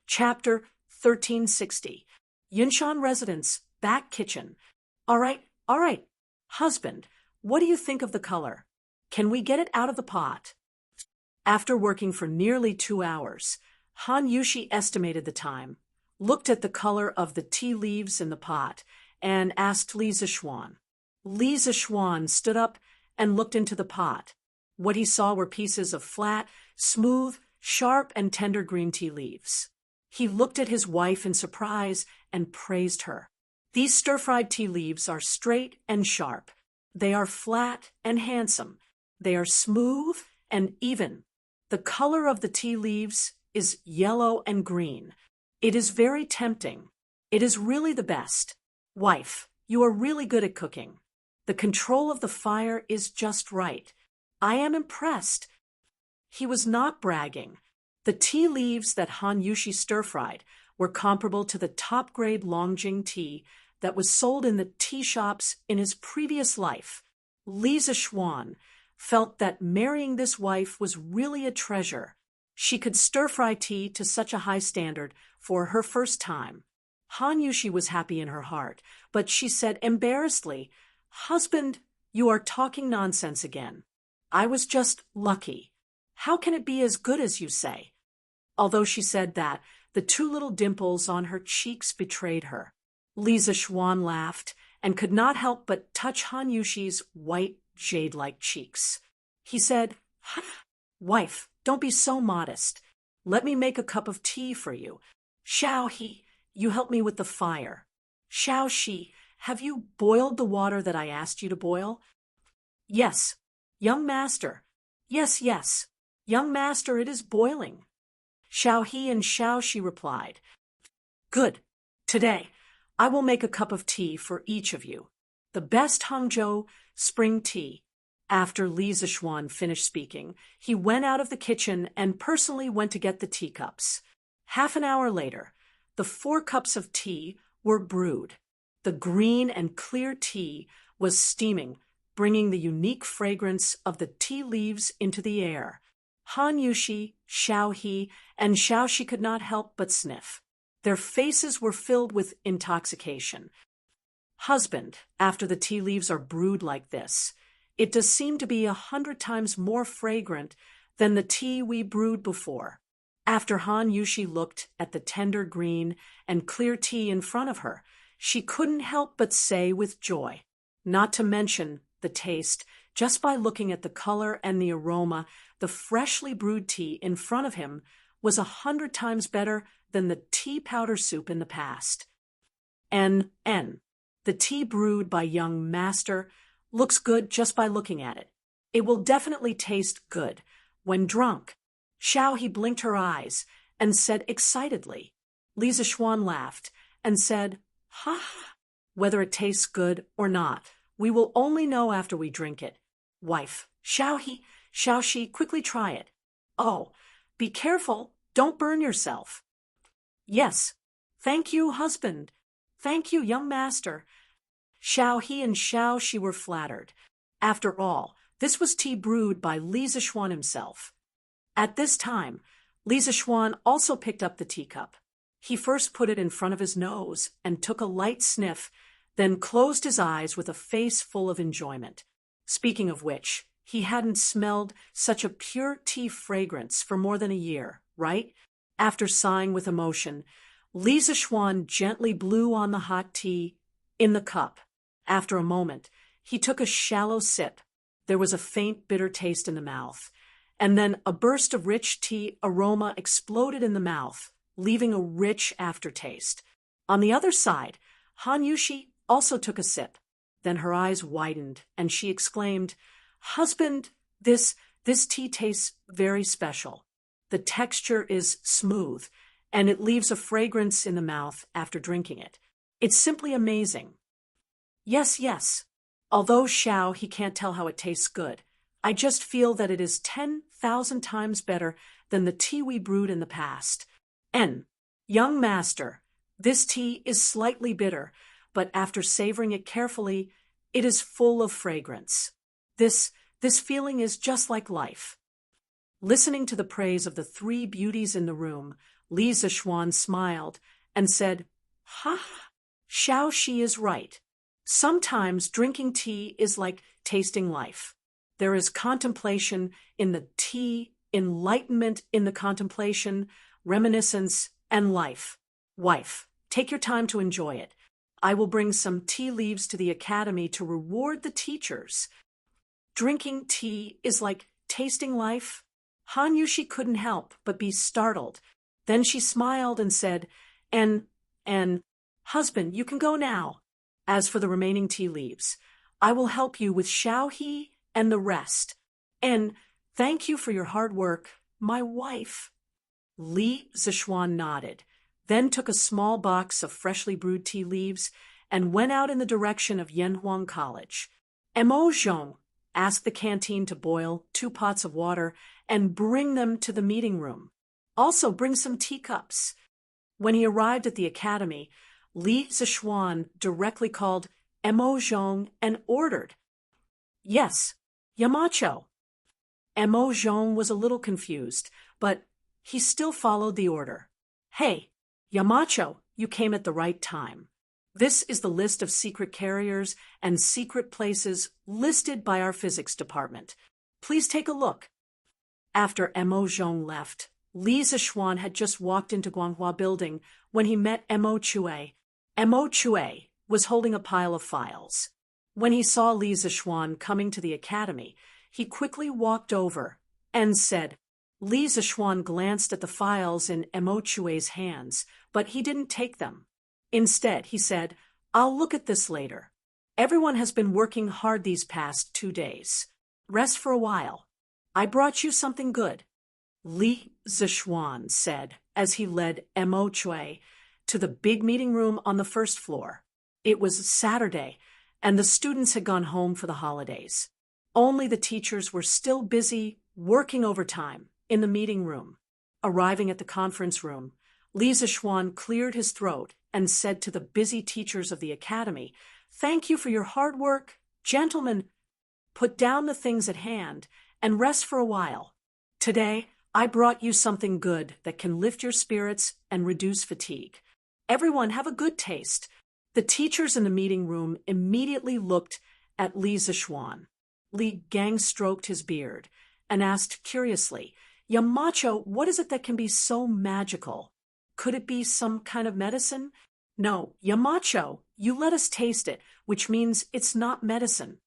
Chapter 1360. Yunshan Residence, Back Kitchen. All right. Husband, what do you think of the color? Can we get it out of the pot? After working for nearly 2 hours, Han Yushi estimated the time, looked at the color of the tea leaves in the pot, and asked Li Zixuan. Li Zixuan stood up and looked into the pot. What he saw were pieces of flat, smooth, sharp, and tender green tea leaves. He looked at his wife in surprise and praised her. These stir-fried tea leaves are straight and sharp. They are flat and handsome. They are smooth and even. The color of the tea leaves is yellow and green. It is very tempting. It is really the best. Wife, you are really good at cooking. The control of the fire is just right. I am impressed. He was not bragging. The tea leaves that Han Yushi stir-fried were comparable to the top-grade Longjing tea that was sold in the tea shops in his previous life. Li Zixuan felt that marrying this wife was really a treasure. She could stir-fry tea to such a high standard for her first time. Han Yushi was happy in her heart, but she said embarrassedly, "Husband, you are talking nonsense again. I was just lucky. How can it be as good as you say?" Although she said that, the 2 little dimples on her cheeks betrayed her. Li Zixuan laughed and could not help but touch Han Yushi's white, jade-like cheeks. He said, "Wife, don't be so modest. Let me make a cup of tea for you. Xiao He, you help me with the fire. Xiao Shi, have you boiled the water that I asked you to boil?" "Yes, young master. Yes. Young master, it is boiling." Xiao He and Xiao Shi replied, "Good. Today, I will make a cup of tea for each of you. The best Hangzhou spring tea." After Li Zixuan finished speaking, he went out of the kitchen and personally went to get the teacups. Half an hour later, the 4 cups of tea were brewed. The green and clear tea was steaming, bringing the unique fragrance of the tea leaves into the air. Han Yushi, Xiao He, and Xiao Shi could not help but sniff. Their faces were filled with intoxication. "Husband, after the tea leaves are brewed like this, it does seem to be 100 times more fragrant than the tea we brewed before." After Han Yushi looked at the tender green and clear tea in front of her, she couldn't help but say with joy, not to mention the taste, just by looking at the color and the aroma, the freshly brewed tea in front of him was 100 times better than the tea powder soup in the past. The tea brewed by young master looks good just by looking at it. It will definitely taste good when drunk. Xiao He blinked her eyes and said excitedly. Li Zixuan laughed and said, "Whether it tastes good or not, we will only know after we drink it. Wife, Xiao Shi, quickly try it. Oh, be careful, don't burn yourself." "Yes, thank you, husband. Thank you, young master." Xiao He and Xiao Shi were flattered. After all, this was tea brewed by Li Zixuan himself. At this time, Li Zixuan also picked up the teacup. He first put it in front of his nose and took a light sniff, then closed his eyes with a face full of enjoyment. Speaking of which, he hadn't smelled such a pure tea fragrance for more than a year, right? After sighing with emotion, Li Zixuan gently blew on the hot tea in the cup. After a moment, he took a shallow sip. There was a faint bitter taste in the mouth, and then a burst of rich tea aroma exploded in the mouth, leaving a rich aftertaste. On the other side, Han Yushi also took a sip. Then her eyes widened, and she exclaimed, "Husband, this tea tastes very special. The texture is smooth, and it leaves a fragrance in the mouth after drinking it. It's simply amazing." Yes. Although Xiao, he can't tell how it tastes good. I just feel that it is 10,000 times better than the tea we brewed in the past. Young master, this tea is slightly bitter, but after savoring it carefully, it is full of fragrance. This feeling is just like life. Listening to the praise of the 3 beauties in the room, Li Zishuan smiled and said, "Ha, Xiao Shi is right. Sometimes drinking tea is like tasting life. There is contemplation in the tea, enlightenment in the contemplation, reminiscence, and life. Wife, take your time to enjoy it. I will bring some tea leaves to the academy to reward the teachers." Drinking tea is like tasting life? Han Yushi couldn't help but be startled. Then she smiled and said, and, husband, you can go now. As for the remaining tea leaves, I will help you with Xiaohe and the rest. And thank you for your hard work, my wife. Li Zishuan nodded, then took a small box of freshly brewed tea leaves and went out in the direction of Yanhuang College. Mo Zhong asked the canteen to boil 2 pots of water and bring them to the meeting room. Also bring some teacups. When he arrived at the academy, Li Zishuan directly called Mo Zhong and ordered, "Yes, Yamacho." Mo Zhong was a little confused, but he still followed the order. "Hey, Yamacho, you came at the right time. This is the list of secret carriers and secret places listed by our physics department. Please take a look." After Mo Zhong left, Li Zishuan had just walked into Guanghua Building when he met Mo Chue. Mo Chue was holding a pile of files. When he saw Li Zishuan coming to the academy, he quickly walked over and said, Li Zishuan glanced at the files in Mo Chue's hands, but he didn't take them. Instead, he said, "I'll look at this later. Everyone has been working hard these past 2 days. Rest for a while. I brought you something good." Li Zishuan said as he led Mo Chue to the big meeting room on the first floor. It was Saturday, and the students had gone home for the holidays. Only the teachers were still busy working overtime in the meeting room. Arriving at the conference room, Li Zishuan cleared his throat and said to the busy teachers of the academy, "Thank you for your hard work. Gentlemen, put down the things at hand and rest for a while. Today, I brought you something good that can lift your spirits and reduce fatigue. Everyone have a good taste." The teachers in the meeting room immediately looked at Li Zishuan. Li Gang stroked his beard and asked curiously, "Yamacho, what is it that can be so magical? Could it be some kind of medicine?" "No, Yamacho, you let us taste it, which means it's not medicine."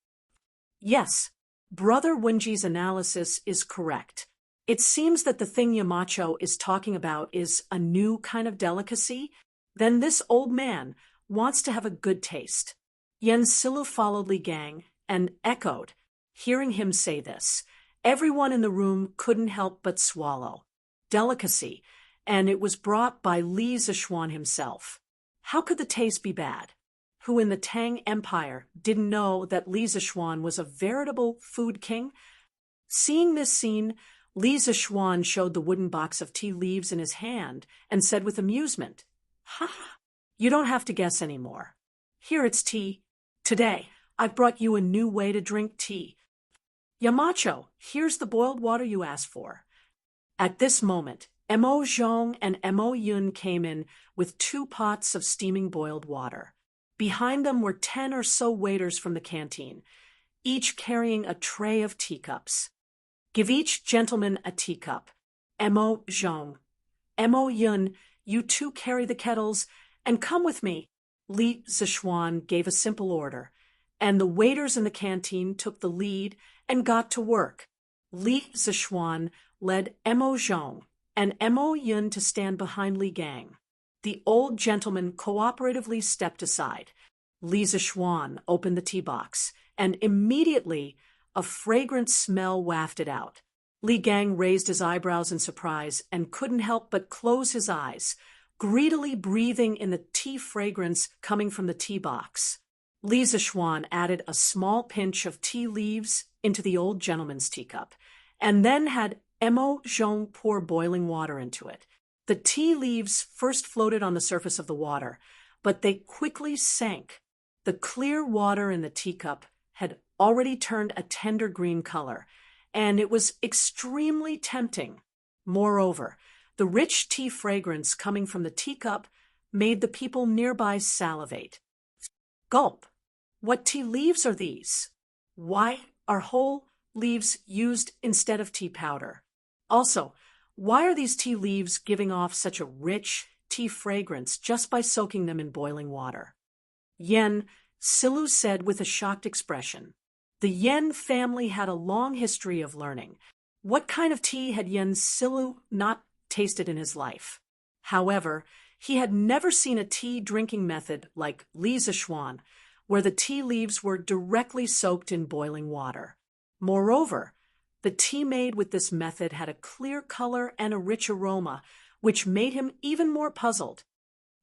Yes, Brother Wenji's analysis is correct. It seems that the thing Yamacho is talking about is a new kind of delicacy. Then this old man wants to have a good taste. Yen Silu followed Li Gang and echoed, hearing him say this. Everyone in the room couldn't help but swallow. Delicacy, and it was brought by Li Zishuan himself. How could the taste be bad? Who in the Tang Empire didn't know that Li Zishuan was a veritable food king? Seeing this scene, Li Zishuan showed the wooden box of tea leaves in his hand and said with amusement, "Ha! You don't have to guess anymore. Here it's tea. Today, I've brought you a new way to drink tea. Yamacho, here's the boiled water you asked for." At this moment, Mo Zhong and Mo Yun came in with 2 pots of steaming boiled water. Behind them were 10 or so waiters from the canteen, each carrying a tray of teacups. "Give each gentleman a teacup. Mo Zhong. Mo Yun, you 2 carry the kettles, and come with me." Li Zishuan gave a simple order, and the waiters in the canteen took the lead and got to work. Li Zishuan led Mo Zhong and Mo Yun to stand behind Li Gang. The old gentleman cooperatively stepped aside. Li Zishuan opened the tea box, and immediately a fragrant smell wafted out. Li Gang raised his eyebrows in surprise and couldn't help but close his eyes, greedily breathing in the tea fragrance coming from the tea box. Li Zishuan added a small pinch of tea leaves into the old gentleman's teacup, and then had Mo Zhong pour boiling water into it. The tea leaves first floated on the surface of the water, but they quickly sank. The clear water in the teacup had already turned a tender green color, and it was extremely tempting. Moreover, The rich tea fragrance coming from the teacup made the people nearby salivate. Gulp. What tea leaves are these? Why are whole leaves used instead of tea powder? Also, why are these tea leaves giving off such a rich tea fragrance just by soaking them in boiling water? Yen, Silu said with a shocked expression. The Yen family had a long history of learning. What kind of tea had Yen Silu not tasted in his life? However, he had never seen a tea drinking method like Li Zishuan, where the tea leaves were directly soaked in boiling water. Moreover, the tea made with this method had a clear color and a rich aroma, which made him even more puzzled.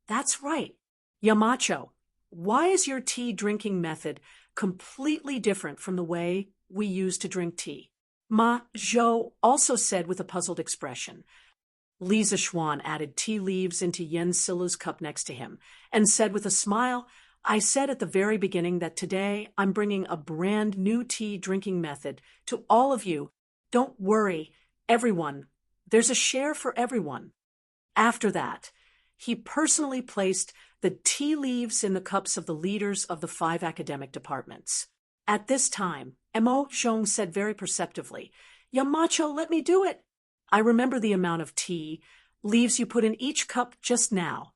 That's right, Yamacho. Why is your tea drinking method completely different from the way we used to drink tea? Ma Zhou also said with a puzzled expression. Li Zishuan added tea leaves into Yen Silu's cup next to him and said with a smile, I said at the very beginning that today I'm bringing a brand new tea drinking method to all of you. Don't worry, everyone. There's a share for everyone. After that, he personally placed the tea leaves in the cups of the leaders of the 5 academic departments. At this time, Mo Zhong said very perceptively, Yamacho, let me do it. I remember the amount of tea leaves you put in each cup just now.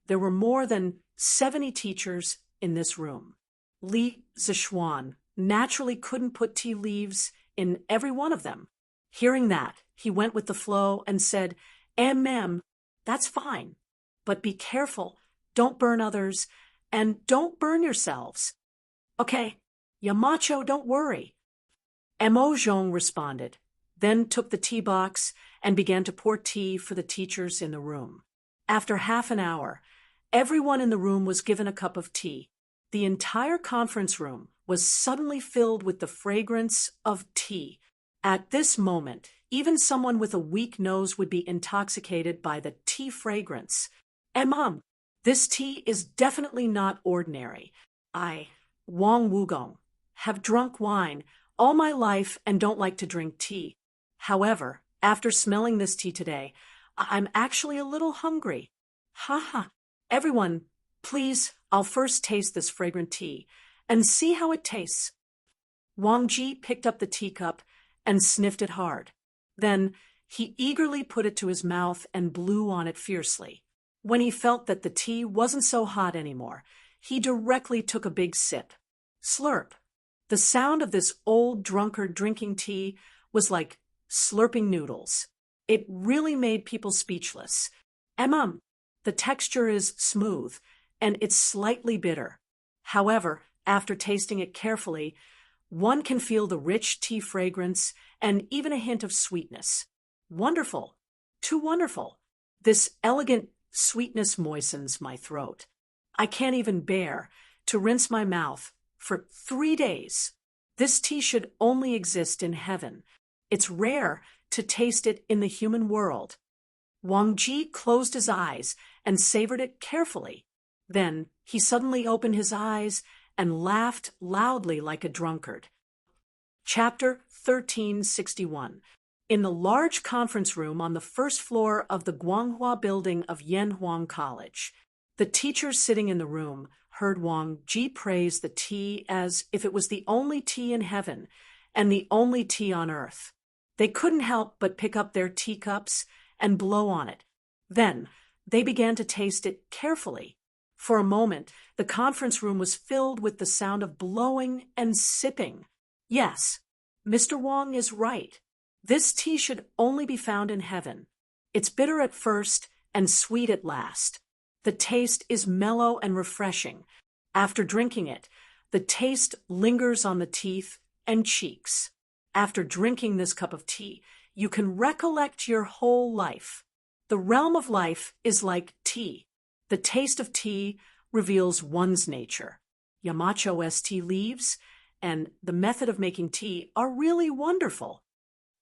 There were more than 70 teachers in this room. Li Zishuan naturally couldn't put tea leaves in every one of them. Hearing that, he went with the flow and said, that's fine, but be careful, don't burn others, and don't burn yourselves. Okay, Yamacho, don't worry. Mo Zhong responded, then took the tea box and began to pour tea for the teachers in the room. After half an hour, everyone in the room was given a cup of tea. The entire conference room was suddenly filled with the fragrance of tea. At this moment, even someone with a weak nose would be intoxicated by the tea fragrance. Mom, this tea is definitely not ordinary. I, Wang Wugong, have drunk wine all my life and don't like to drink tea. However, after smelling this tea today, I'm actually a little hungry. Ha. Everyone, please, I'll first taste this fragrant tea and see how it tastes. Wang Ji picked up the teacup and sniffed it hard. Then he eagerly put it to his mouth and blew on it fiercely. When he felt that the tea wasn't so hot anymore, he directly took a big sip. Slurp. The sound of this old drunkard drinking tea was like slurping noodles. It really made people speechless. The texture is smooth, and it's slightly bitter. However, after tasting it carefully, one can feel the rich tea fragrance and even a hint of sweetness. Wonderful. Too wonderful. This elegant sweetness moistens my throat. I can't even bear to rinse my mouth for 3 days. This tea should only exist in heaven. It's rare to taste it in the human world. Wang Ji closed his eyes and savored it carefully. Then he suddenly opened his eyes and laughed loudly like a drunkard. Chapter 1361. In the large conference room on the first floor of the Guanghua building of Yanhuang College, the teachers sitting in the room heard Wang Ji praise the tea as if it was the only tea in heaven and the only tea on earth. They couldn't help but pick up their teacups and blow on it. Then they began to taste it carefully. For a moment, the conference room was filled with the sound of blowing and sipping. Yes, Mr. Wang is right. This tea should only be found in heaven. It's bitter at first and sweet at last. The taste is mellow and refreshing. After drinking it, the taste lingers on the teeth and cheeks. After drinking this cup of tea, you can recollect your whole life. The realm of life is like tea. The taste of tea reveals one's nature. Yamacho's tea leaves and the method of making tea are really wonderful.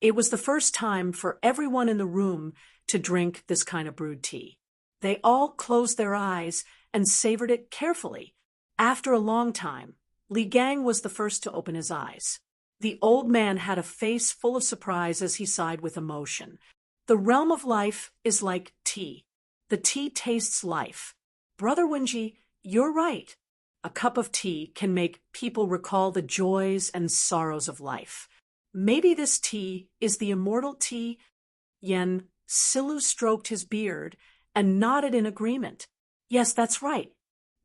It was the first time for everyone in the room to drink this kind of brewed tea. They all closed their eyes and savored it carefully. After a long time, Li Gang was the first to open his eyes. The old man had a face full of surprise as he sighed with emotion. The realm of life is like tea. The tea tastes life. Brother Wenji, you're right. A cup of tea can make people recall the joys and sorrows of life. Maybe this tea is the immortal tea. Yen Silu stroked his beard and nodded in agreement. Yes, that's right.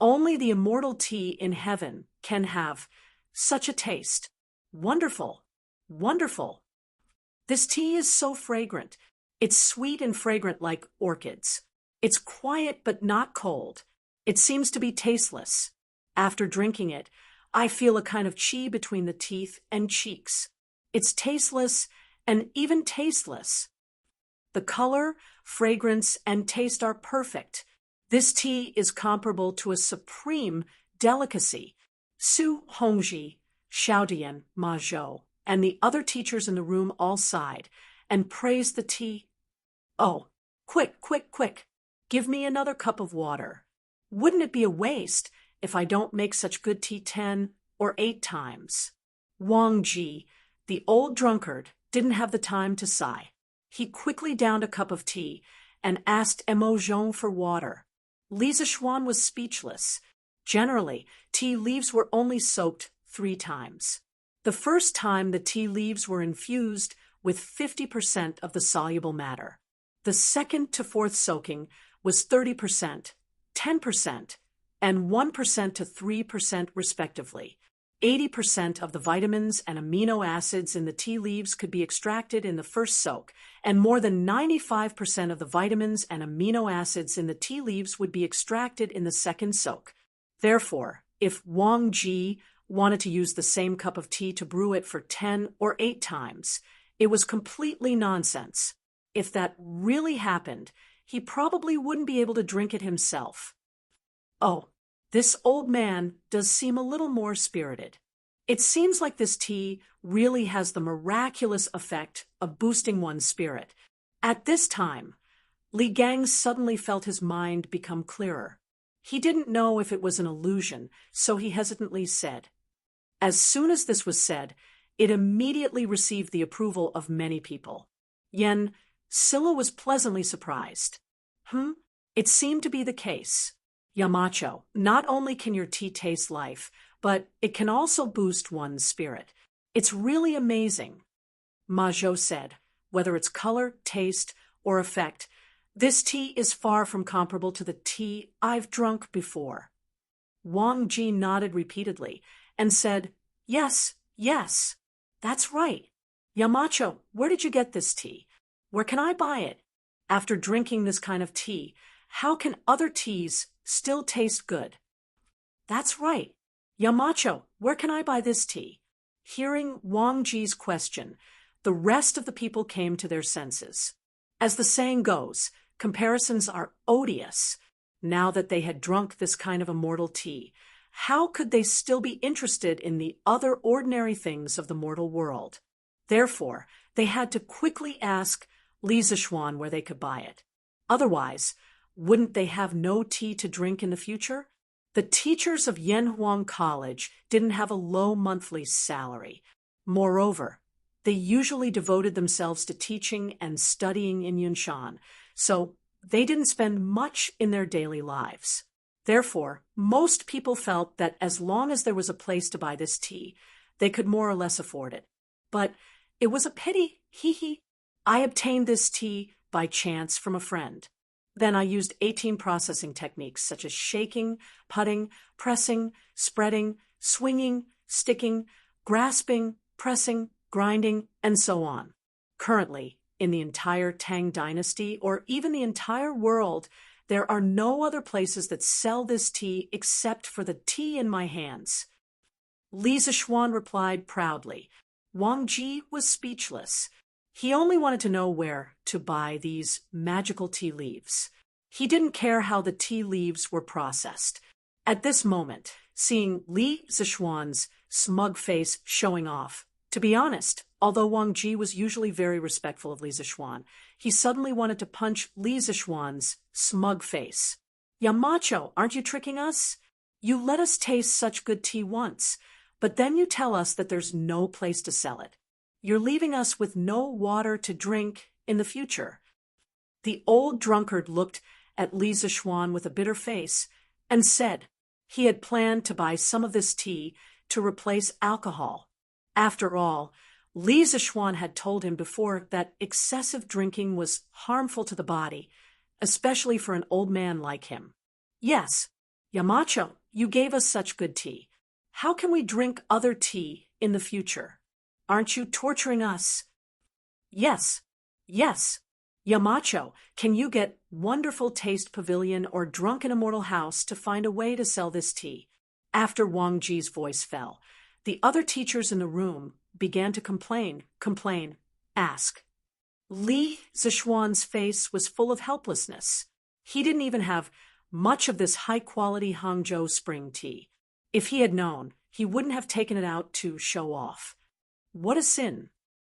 Only the immortal tea in heaven can have such a taste. Wonderful, wonderful. This tea is so fragrant. It's sweet and fragrant like orchids. It's quiet but not cold. It seems to be tasteless. After drinking it, I feel a kind of chi between the teeth and cheeks. It's tasteless and even tasteless. The color, fragrance, and taste are perfect. This tea is comparable to a supreme delicacy. Su Hongji, Xiaodian, Ma Zhou, and the other teachers in the room all sighed and praised the tea. Oh, quick, quick, quick. Give me another cup of water. Wouldn't it be a waste if I don't make such good tea 10 or 8 times? Wang Ji, the old drunkard, didn't have the time to sigh. He quickly downed a cup of tea and asked Emo Zhong for water. Li Zixuan was speechless. Generally, tea leaves were only soaked 3 times. The first time the tea leaves were infused with 50% of the soluble matter. The second to fourth soaking was 30%, 10%, and 1% to 3% respectively. 80% of the vitamins and amino acids in the tea leaves could be extracted in the first soak, and more than 95% of the vitamins and amino acids in the tea leaves would be extracted in the second soak. Therefore, if Wang Ji wanted to use the same cup of tea to brew it for 10 or 8 times, it was completely nonsense. If that really happened, he probably wouldn't be able to drink it himself. Oh, this old man does seem a little more spirited. It seems like this tea really has the miraculous effect of boosting one's spirit. At this time, Li Gang suddenly felt his mind become clearer. He didn't know if it was an illusion, so he hesitantly said. As soon as this was said, it immediately received the approval of many people. Yen Silla was pleasantly surprised. It seemed to be the case. Yamacho, not only can your tea taste life, but it can also boost one's spirit. It's really amazing. Ma Zhou said, whether it's color, taste, or effect, this tea is far from comparable to the tea I've drunk before. Wang Ji nodded repeatedly and said, Yes, yes, that's right. Yamacho, where did you get this tea? Where can I buy it? After drinking this kind of tea, how can other teas still taste good? That's right. Yamacho, where can I buy this tea? Hearing Wang Ji's question, the rest of the people came to their senses. As the saying goes, comparisons are odious. Now that they had drunk this kind of immortal tea, how could they still be interested in the other ordinary things of the mortal world? Therefore, they had to quickly ask Li Zixuan where they could buy it. Otherwise, wouldn't they have no tea to drink in the future? The teachers of Yanhuang College didn't have a low monthly salary. Moreover, they usually devoted themselves to teaching and studying in Yunshan, so they didn't spend much in their daily lives. Therefore, most people felt that as long as there was a place to buy this tea, they could more or less afford it. But it was a pity, hee. I obtained this tea by chance from a friend. Then I used 18 processing techniques such as shaking, putting, pressing, spreading, swinging, sticking, grasping, pressing, grinding, and so on. Currently, in the entire Tang Dynasty, or even the entire world, there are no other places that sell this tea except for the tea in my hands. Li Zixuan replied proudly. Wang Ji was speechless. He only wanted to know where to buy these magical tea leaves. He didn't care how the tea leaves were processed. At this moment, seeing Li Zixuan's smug face showing off, to be honest, although Wang Ji was usually very respectful of Li Zixuan, he suddenly wanted to punch Li Zixuan's smug face. Yamacho, aren't you tricking us? You let us taste such good tea once, but then you tell us that there's no place to sell it. You're leaving us with no water to drink in the future. The old drunkard looked at Li Zixuan with a bitter face and said he had planned to buy some of this tea to replace alcohol. After all, Li Zixuan had told him before that excessive drinking was harmful to the body, especially for an old man like him. Yes, Yamacho, you gave us such good tea. How can we drink other tea in the future? Aren't you torturing us? Yes, yes. Yamacho, can you get Wonderful Taste Pavilion or Drunken Immortal House to find a way to sell this tea? After Wang Ji's voice fell, the other teachers in the room began to complain, ask. Li Zixuan's face was full of helplessness. He didn't even have much of this high-quality Hangzhou spring tea. If he had known, he wouldn't have taken it out to show off. What a sin!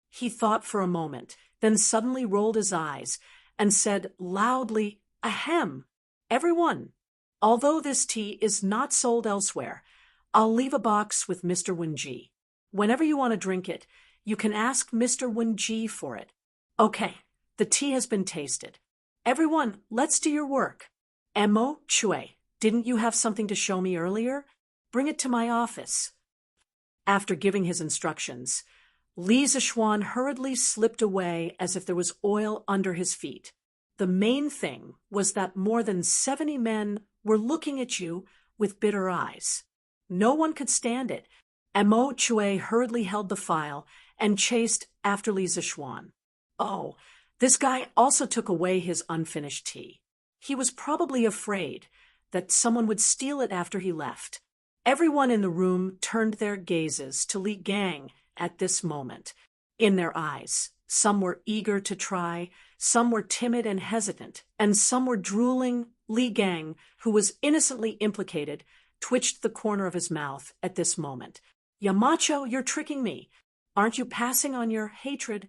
He thought for a moment, then suddenly rolled his eyes and said loudly, Ahem! Everyone, although this tea is not sold elsewhere, I'll leave a box with Mr. Wenji. Whenever you want to drink it, you can ask Mr. Wenji for it. Okay, the tea has been tasted. Everyone, let's do your work. Mo Chue, didn't you have something to show me earlier? Bring it to my office. After giving his instructions, Li Zixuan hurriedly slipped away as if there was oil under his feet. The main thing was that more than 70 men were looking at you with bitter eyes. No one could stand it. Mo Chue hurriedly held the file and chased after Li Zixuan. Oh, this guy also took away his unfinished tea. He was probably afraid that someone would steal it after he left. Everyone in the room turned their gazes to Li Gang at this moment. In their eyes, some were eager to try, some were timid and hesitant, and some were drooling. Li Gang, who was innocently implicated, twitched the corner of his mouth at this moment. Yamacho, you're tricking me. Aren't you passing on your hatred?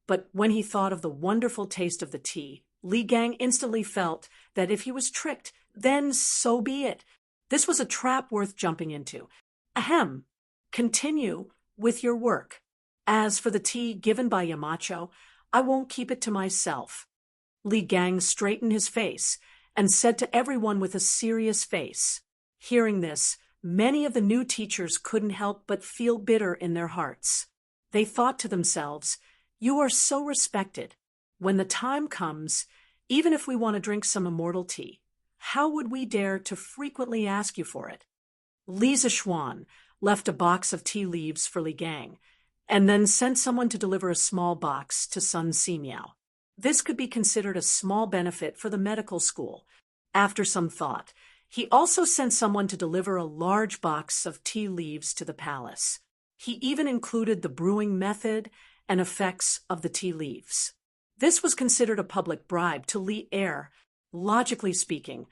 But when he thought of the wonderful taste of the tea, Li Gang instantly felt that if he was tricked, then so be it. This was a trap worth jumping into. Ahem. Continue with your work. As for the tea given by Yamacho, I won't keep it to myself. Li Gang straightened his face and said to everyone with a serious face. Hearing this, many of the new teachers couldn't help but feel bitter in their hearts. They thought to themselves, you are so respected. When the time comes, even if we want to drink some immortal tea, how would we dare to frequently ask you for it? Li Zixuan left a box of tea leaves for Li Gang, and then sent someone to deliver a small box to Sun Simiao. This could be considered a small benefit for the medical school. After some thought, he also sent someone to deliver a large box of tea leaves to the palace. He even included the brewing method and effects of the tea leaves. This was considered a public bribe to Li Er. Logically speaking,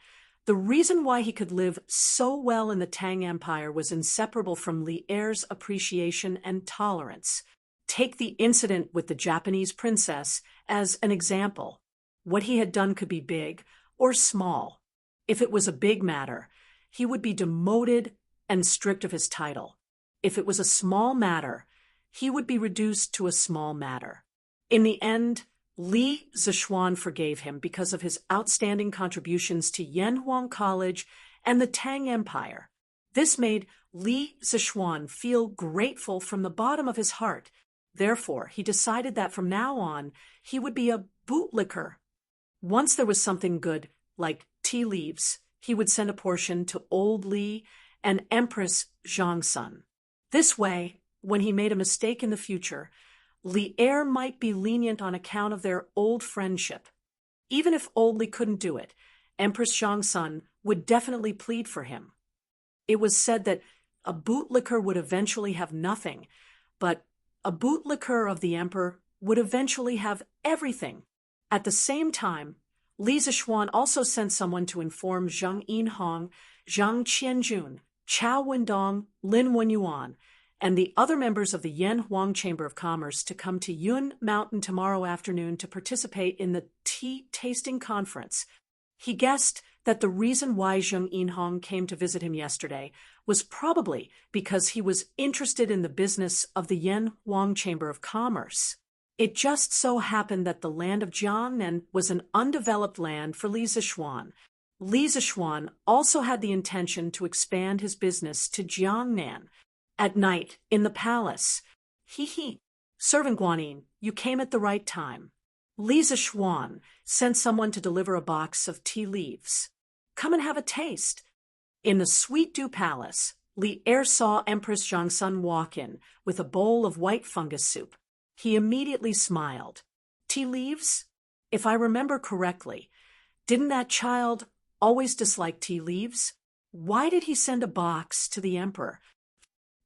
the reason why he could live so well in the Tang Empire was inseparable from Li Er's appreciation and tolerance. Take the incident with the Japanese princess as an example. What he had done could be big or small. If it was a big matter, he would be demoted and stripped of his title. If it was a small matter, he would be reduced to a small matter. In the end, Li Zixuan forgave him because of his outstanding contributions to Yanhuang College and the Tang Empire. This made Li Zixuan feel grateful from the bottom of his heart. Therefore, he decided that from now on, he would be a bootlicker. Once there was something good, like tea leaves, he would send a portion to Old Li and Empress Zhangsun. This way, when he made a mistake in the future, Li Er might be lenient on account of their old friendship. Even if Old Li couldn't do it, Empress Zhangsun would definitely plead for him. It was said that a bootlicker would eventually have nothing, but a bootlicker of the emperor would eventually have everything. At the same time, Li Zixuan also sent someone to inform Zhang Yinhong, Zhang Qianjun, Chao Wendong, Lin Wenyuan, and the other members of the Yanhuang Chamber of Commerce to come to Yun Mountain tomorrow afternoon to participate in the tea tasting conference. He guessed that the reason why Zhang Yinhong came to visit him yesterday was probably because he was interested in the business of the Yanhuang Chamber of Commerce. It just so happened that the land of Jiangnan was an undeveloped land for Li Zixuan. Li Zixuan also had the intention to expand his business to Jiangnan. At night, in the palace. He. Servant Guanyin, you came at the right time. Li Zixuan sent someone to deliver a box of tea leaves. Come and have a taste. In the Sweet Dew Palace, Li Er saw Empress Zhangsun walk in with a bowl of white fungus soup. He immediately smiled. Tea leaves? If I remember correctly, didn't that child always dislike tea leaves? Why did he send a box to the emperor?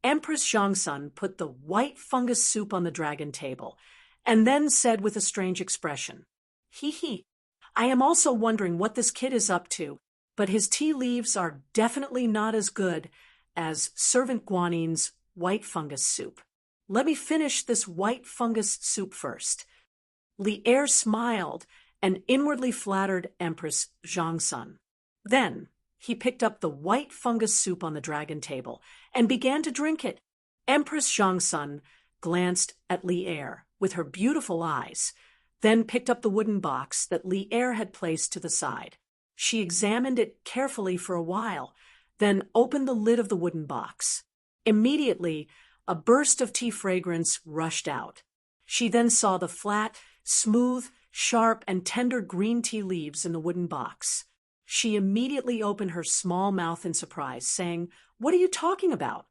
Empress Zhangsun put the white fungus soup on the dragon table, and then said with a strange expression, I am also wondering what this kid is up to, but his tea leaves are definitely not as good as Servant Guanyin's white fungus soup. Let me finish this white fungus soup first. Li Er smiled and inwardly flattered Empress Zhangsun. Then he picked up the white fungus soup on the dragon table and began to drink it. Empress Zhangsun glanced at Li Er with her beautiful eyes, then picked up the wooden box that Li Er had placed to the side. She examined it carefully for a while, then opened the lid of the wooden box. Immediately, a burst of tea fragrance rushed out. She then saw the flat, smooth, sharp, and tender green tea leaves in the wooden box. She immediately opened her small mouth in surprise, saying, "What are you talking about?"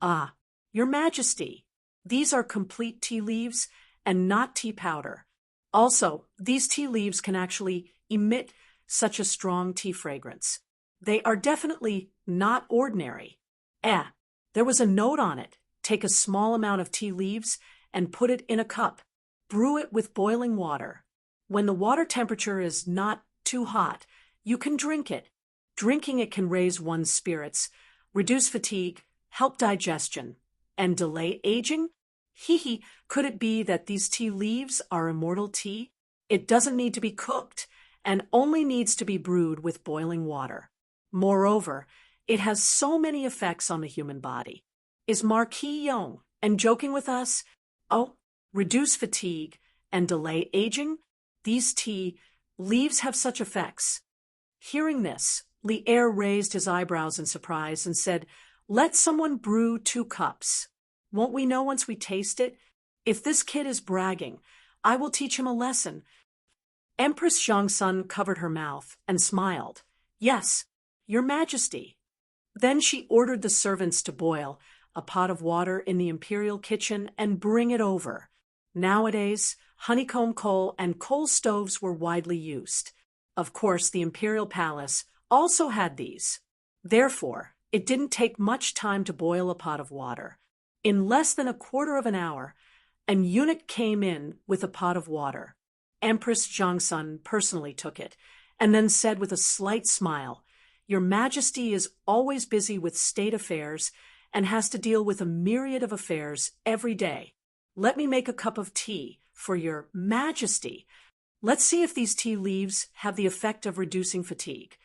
"Ah, Your Majesty, these are complete tea leaves and not tea powder. Also, these tea leaves can actually emit such a strong tea fragrance. They are definitely not ordinary. There was a note on it. Take a small amount of tea leaves and put it in a cup. Brew it with boiling water. When the water temperature is not too hot, you can drink it. Drinking it can raise one's spirits, reduce fatigue, help digestion, and delay aging? Could it be that these tea leaves are immortal tea? It doesn't need to be cooked and only needs to be brewed with boiling water. Moreover, it has so many effects on the human body. Is Marquis Yong and joking with us? Oh, reduce fatigue and delay aging? These tea leaves have such effects." Hearing this, Li Er raised his eyebrows in surprise and said, "Let someone brew 2 cups. Won't we know once we taste it? If this kid is bragging, I will teach him a lesson." Empress Zhangsun covered her mouth and smiled. "Yes, Your Majesty." Then she ordered the servants to boil a pot of water in the imperial kitchen and bring it over. Nowadays, honeycomb coal and coal stoves were widely used. Of course, the imperial palace also had these. Therefore, it didn't take much time to boil a pot of water. In less than a quarter of an hour, an eunuch came in with a pot of water. Empress Zhangsun personally took it, and then said with a slight smile, "Your Majesty is always busy with state affairs and has to deal with a myriad of affairs every day. Let me make a cup of tea for Your Majesty. Let's see if these tea leaves have the effect of reducing fatigue."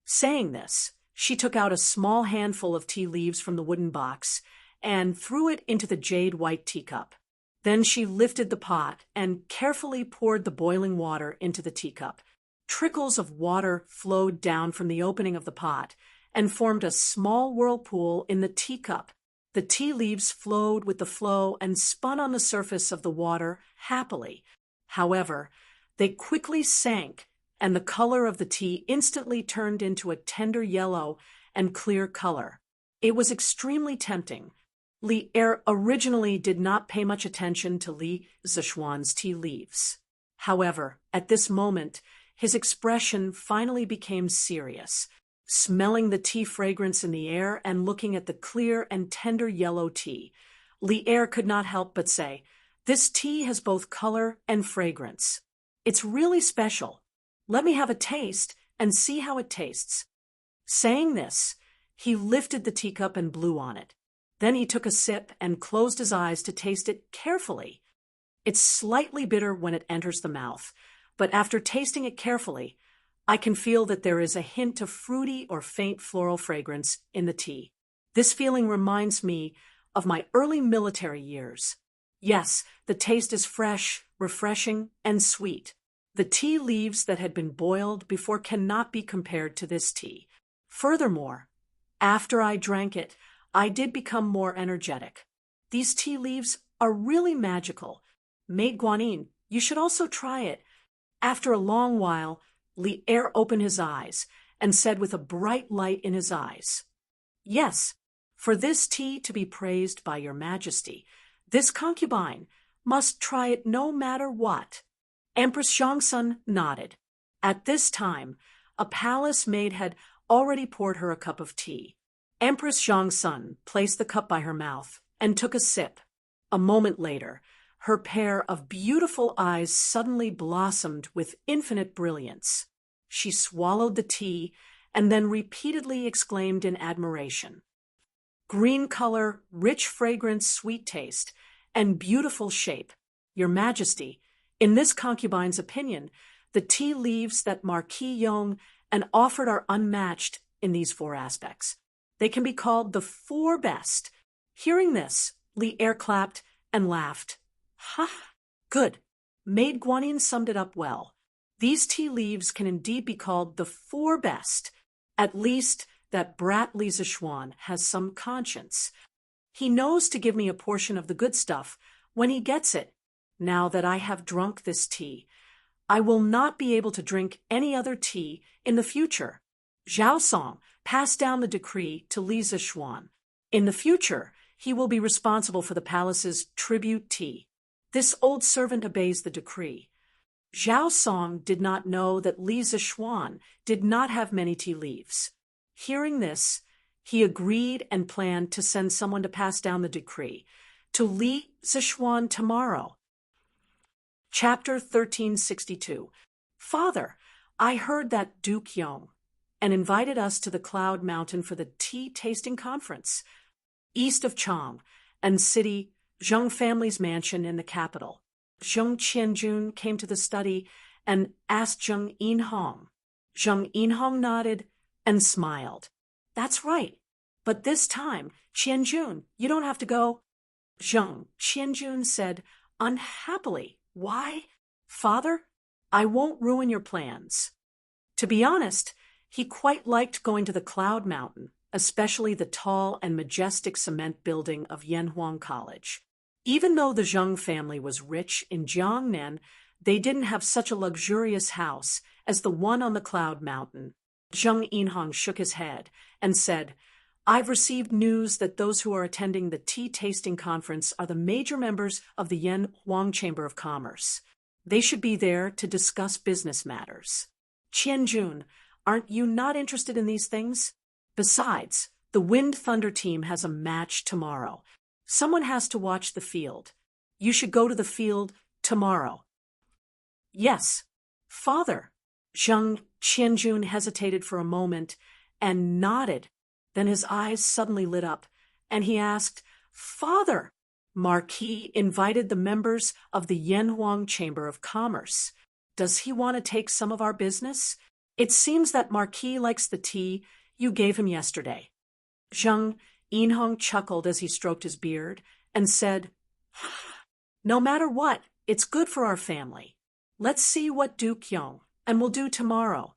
Saying this, she took out a small handful of tea leaves from the wooden box and threw it into the jade white teacup. Then she lifted the pot and carefully poured the boiling water into the teacup. Trickles of water flowed down from the opening of the pot and formed a small whirlpool in the teacup. The tea leaves flowed with the flow and spun on the surface of the water happily. However, they quickly sank, and the color of the tea instantly turned into a tender yellow and clear color. It was extremely tempting. Li Er originally did not pay much attention to Li Zixuan's tea leaves. However, at this moment, his expression finally became serious. Smelling the tea fragrance in the air and looking at the clear and tender yellow tea, Li Er could not help but say, "This tea has both color and fragrance. It's really special. Let me have a taste and see how it tastes." Saying this, he lifted the teacup and blew on it. Then he took a sip and closed his eyes to taste it carefully. It's slightly bitter when it enters the mouth, but after tasting it carefully, I can feel that there is a hint of fruity or faint floral fragrance in the tea. This feeling reminds me of my early military years. Yes, the taste is fresh, refreshing, and sweet. The tea leaves that had been boiled before cannot be compared to this tea. Furthermore, after I drank it, I did become more energetic. These tea leaves are really magical. Maid Guanyin, you should also try it. After a long while, Li Er opened his eyes and said with a bright light in his eyes, "Yes, for this tea to be praised by your majesty, this concubine must try it no matter what." Empress Zhongsun nodded. At this time, a palace maid had already poured her a cup of tea. Empress Zhongsun placed the cup by her mouth and took a sip. A moment later, her pair of beautiful eyes suddenly blossomed with infinite brilliance. She swallowed the tea and then repeatedly exclaimed in admiration, "Green color, rich fragrance, sweet taste, and beautiful shape. Your Majesty, in this concubine's opinion, the tea leaves that Marquis Yong and offered are unmatched in these four aspects. They can be called the four best." Hearing this, Li Er clapped and laughed. "Ha! Good. Maid Guanyin summed it up well. These tea leaves can indeed be called the four best. At least that brat Li Zishuan has some conscience. He knows to give me a portion of the good stuff when he gets it. Now that I have drunk this tea, I will not be able to drink any other tea in the future." Zhao Song passed down the decree to Li Zishuan. In the future, he will be responsible for the palace's tribute tea. This old servant obeys the decree. Zhao Song did not know that Li Zishuan did not have many tea leaves. Hearing this, he agreed and planned to send someone to pass down the decree to Li Zishuan tomorrow. Chapter 1362. Father, I heard that Duke Yong and invited us to the Cloud Mountain for the tea-tasting conference, east of Chang, and city Zheng family's mansion in the capital. Zheng Qianjun came to the study and asked Zheng Yinhong. Zheng Yinhong nodded and smiled. "That's right. But this time, Qianjun, you don't have to go." Zheng Qianjun said unhappily, "Why? Father, I won't ruin your plans." To be honest, he quite liked going to the Cloud Mountain, especially the tall and majestic cement building of Yanhuang College. Even though the Zheng family was rich in Jiangnan, they didn't have such a luxurious house as the one on the Cloud Mountain. Zheng Yinhong shook his head and said, "I've received news that those who are attending the tea-tasting conference are the major members of the Yanhuang Chamber of Commerce. They should be there to discuss business matters. Qianjun, aren't you not interested in these things? Besides, the Wind Thunder team has a match tomorrow. Someone has to watch the field. You should go to the field tomorrow." "Yes, Father." Zheng Qianjun hesitated for a moment and nodded. Then his eyes suddenly lit up, and he asked, "Father, Marquis invited the members of the Yanhuang Chamber of Commerce. Does he want to take some of our business? It seems that Marquis likes the tea you gave him yesterday." Zheng Yinhong chuckled as he stroked his beard and said, "No matter what, it's good for our family. Let's see what Duke Yong and we'll do tomorrow."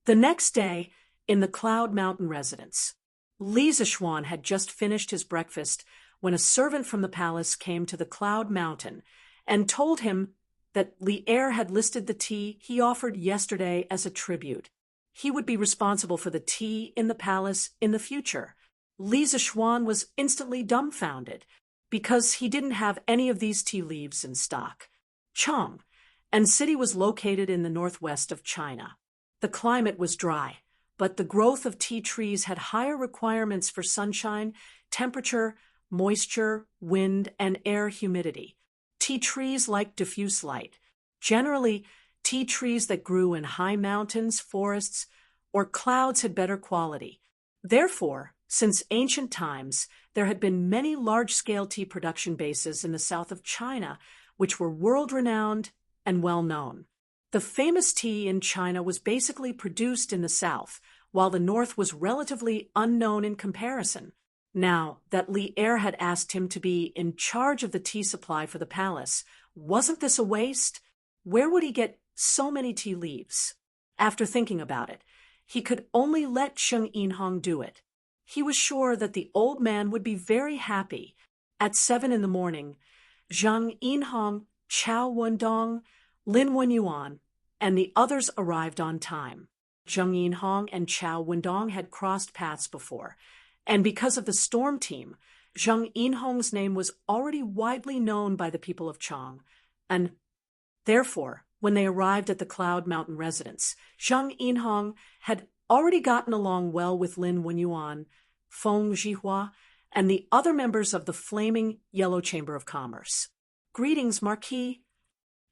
The next day, in the Cloud Mountain residence, Li Zishuan had just finished his breakfast when a servant from the palace came to the Cloud Mountain and told him that Li Er had listed the tea he offered yesterday as a tribute. He would be responsible for the tea in the palace in the future. Li Zishuan was instantly dumbfounded because he didn't have any of these tea leaves in stock. Chang and city was located in the northwest of China. The climate was dry, but the growth of tea trees had higher requirements for sunshine, temperature, moisture, wind, and air humidity. Tea trees liked diffuse light. Generally, tea trees that grew in high mountains, forests, or clouds had better quality. Therefore, since ancient times, there had been many large-scale tea production bases in the south of China, which were world-renowned and well-known. The famous tea in China was basically produced in the south, while the north was relatively unknown in comparison. Now that Li Er had asked him to be in charge of the tea supply for the palace, wasn't this a waste? Where would he get so many tea leaves? After thinking about it, he could only let Zheng Yinhong do it. He was sure that the old man would be very happy. At 7 in the morning, Zheng Yinhong, Chao Wendong, Lin Wenyuan, and the others arrived on time. Zheng Yinhong and Chao Wendong had crossed paths before, and because of the storm team, Zheng Yinhong's name was already widely known by the people of Chang, and therefore, when they arrived at the Cloud Mountain residence, Zheng Yinhong had already gotten along well with Lin Wenyuan, Feng Zhihua, and the other members of the flaming Yellow Chamber of Commerce. "Greetings, Marquis."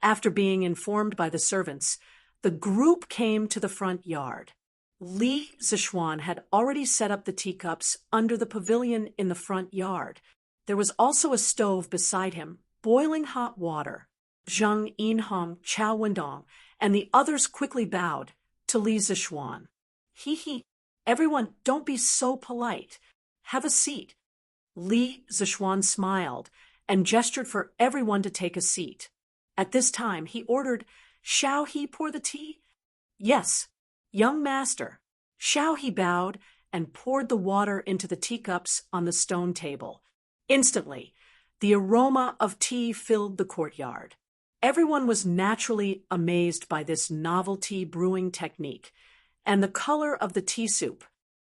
After being informed by the servants, the group came to the front yard. Li Zishuan had already set up the teacups under the pavilion in the front yard. There was also a stove beside him, boiling hot water. Zheng Yinhong, Chao Wendong, and the others quickly bowed to Li Zishuan. "He, everyone, don't be so polite. Have a seat." Li Zishuan smiled and gestured for everyone to take a seat. At this time, he ordered, "Shall he pour the tea?" "Yes, young master." Shao He bowed and poured the water into the teacups on the stone table. Instantly, the aroma of tea filled the courtyard. Everyone was naturally amazed by this novelty brewing technique, and the color of the tea soup.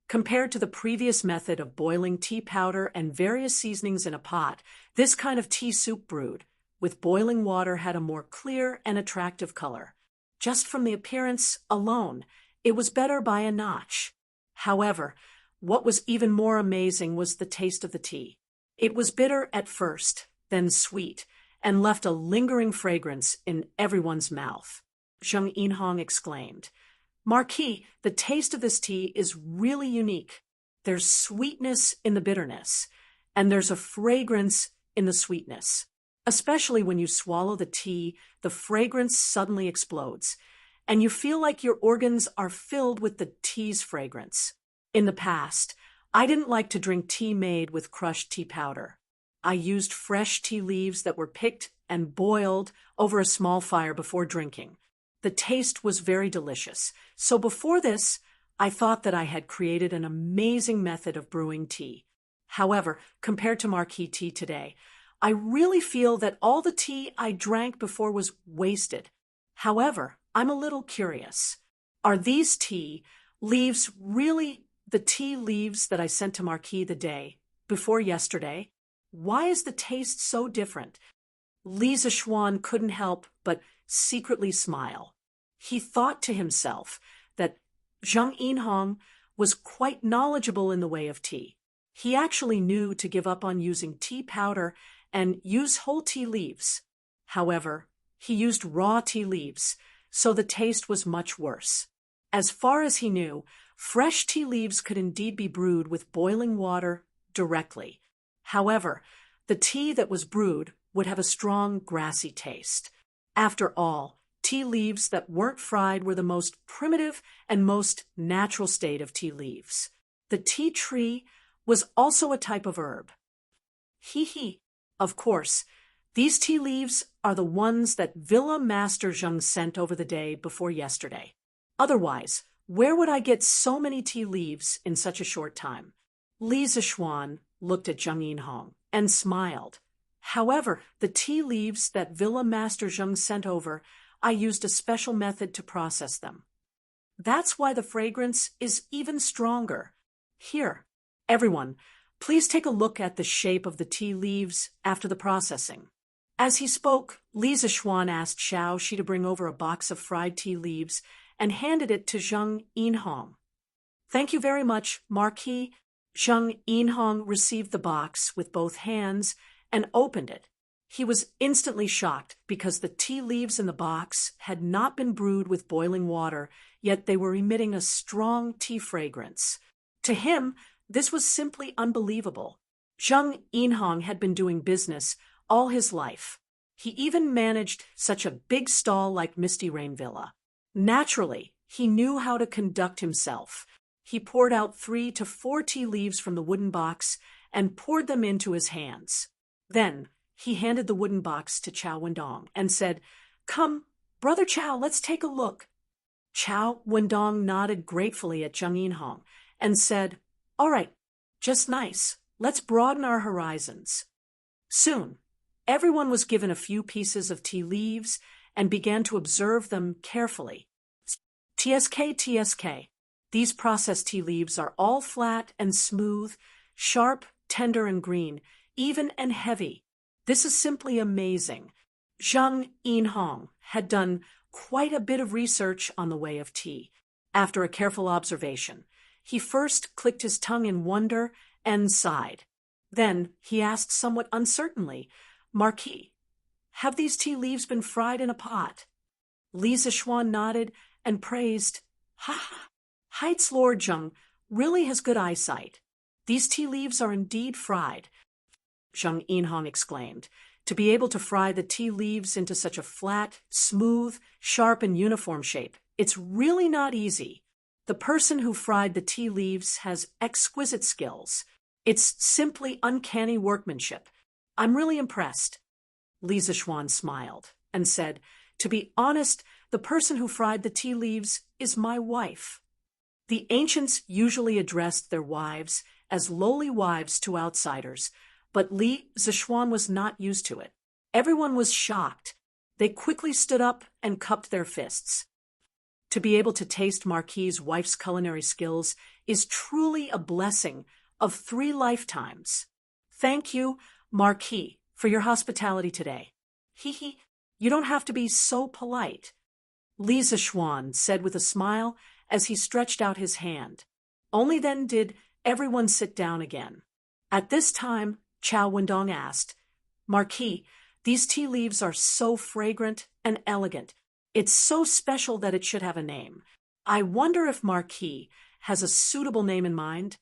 Compared to the previous method of boiling tea powder and various seasonings in a pot, this kind of tea soup brewed with boiling water had a more clear and attractive color. Just from the appearance alone, it was better by a notch. However, what was even more amazing was the taste of the tea. It was bitter at first, then sweet, and left a lingering fragrance in everyone's mouth. Zheng Yinhong exclaimed, "Marquis, the taste of this tea is really unique. There's sweetness in the bitterness, and there's a fragrance in the sweetness. Especially when you swallow the tea, the fragrance suddenly explodes, and you feel like your organs are filled with the tea's fragrance. In the past, I didn't like to drink tea made with crushed tea powder. I used fresh tea leaves that were picked and boiled over a small fire before drinking. The taste was very delicious, so before this, I thought that I had created an amazing method of brewing tea. However, compared to Marquis tea today, I really feel that all the tea I drank before was wasted. However, I'm a little curious. Are these tea leaves really the tea leaves that I sent to Marquis the day before yesterday? Why is the taste so different?" Li Zishuan couldn't help but secretly smile. He thought to himself that Zheng Yinhong was quite knowledgeable in the way of tea. He actually knew to give up on using tea powder and use whole tea leaves. However, he used raw tea leaves, so the taste was much worse. As far as he knew, fresh tea leaves could indeed be brewed with boiling water directly. However, the tea that was brewed would have a strong, grassy taste. After all, tea leaves that weren't fried were the most primitive and most natural state of tea leaves. The tea tree was also a type of herb. Of course, these tea leaves are the ones that Villa Master Zheng sent over the day before yesterday. Otherwise, where would I get so many tea leaves in such a short time? Li Zishuan looked at Zheng Yinhong and smiled. However, the tea leaves that Villa Master Zheng sent over, I used a special method to process them. That's why the fragrance is even stronger. Here, everyone, please take a look at the shape of the tea leaves after the processing." As he spoke, Li Zishuan asked Shao Shi to bring over a box of fried tea leaves and handed it to Zheng Yinhong. "Thank you very much, Marquis." Zheng Yinhong received the box with both hands and opened it. He was instantly shocked because the tea leaves in the box had not been brewed with boiling water, yet they were emitting a strong tea fragrance. To him, this was simply unbelievable. Zheng Yinhong had been doing business all his life. He even managed such a big stall like Misty Rain Villa. Naturally, he knew how to conduct himself. He poured out 3 to 4 tea leaves from the wooden box and poured them into his hands. Then, he handed the wooden box to Chao Wendong and said, "Come, Brother Chao, let's take a look." Chao Wendong nodded gratefully at Zheng Yinhong and said, "All right, just nice. Let's broaden our horizons." Soon, everyone was given a few pieces of tea leaves and began to observe them carefully. TSK. These processed tea leaves are all flat and smooth, sharp, tender and green, even and heavy. This is simply amazing. Zheng Yinhong had done quite a bit of research on the way of tea. After a careful observation, he first clicked his tongue in wonder and sighed. Then he asked somewhat uncertainly, "Marquis, have these tea leaves been fried in a pot?" Li Zishuan nodded and praised, Height's Lord Zheng really has good eyesight. These tea leaves are indeed fried." Zheng Yinhong exclaimed. To be able to fry the tea leaves into such a flat, smooth, sharp, and uniform shape, it's really not easy. The person who fried the tea leaves has exquisite skills. It's simply uncanny workmanship. I'm really impressed. Li Zishuan smiled and said, "To be honest, the person who fried the tea leaves is my wife." The ancients usually addressed their wives as lowly wives to outsiders, but Li Zishuan was not used to it. Everyone was shocked. They quickly stood up and cupped their fists. To be able to taste Marquis's wife's culinary skills is truly a blessing of 3 lifetimes. Thank you, Marquis, for your hospitality today. You don't have to be so polite. Li Zishuan said with a smile as he stretched out his hand. Only then did everyone sit down again. At this time, Chao Wendong asked, "Marquis, these tea leaves are so fragrant and elegant. It's so special that it should have a name. I wonder if Marquis has a suitable name in mind?"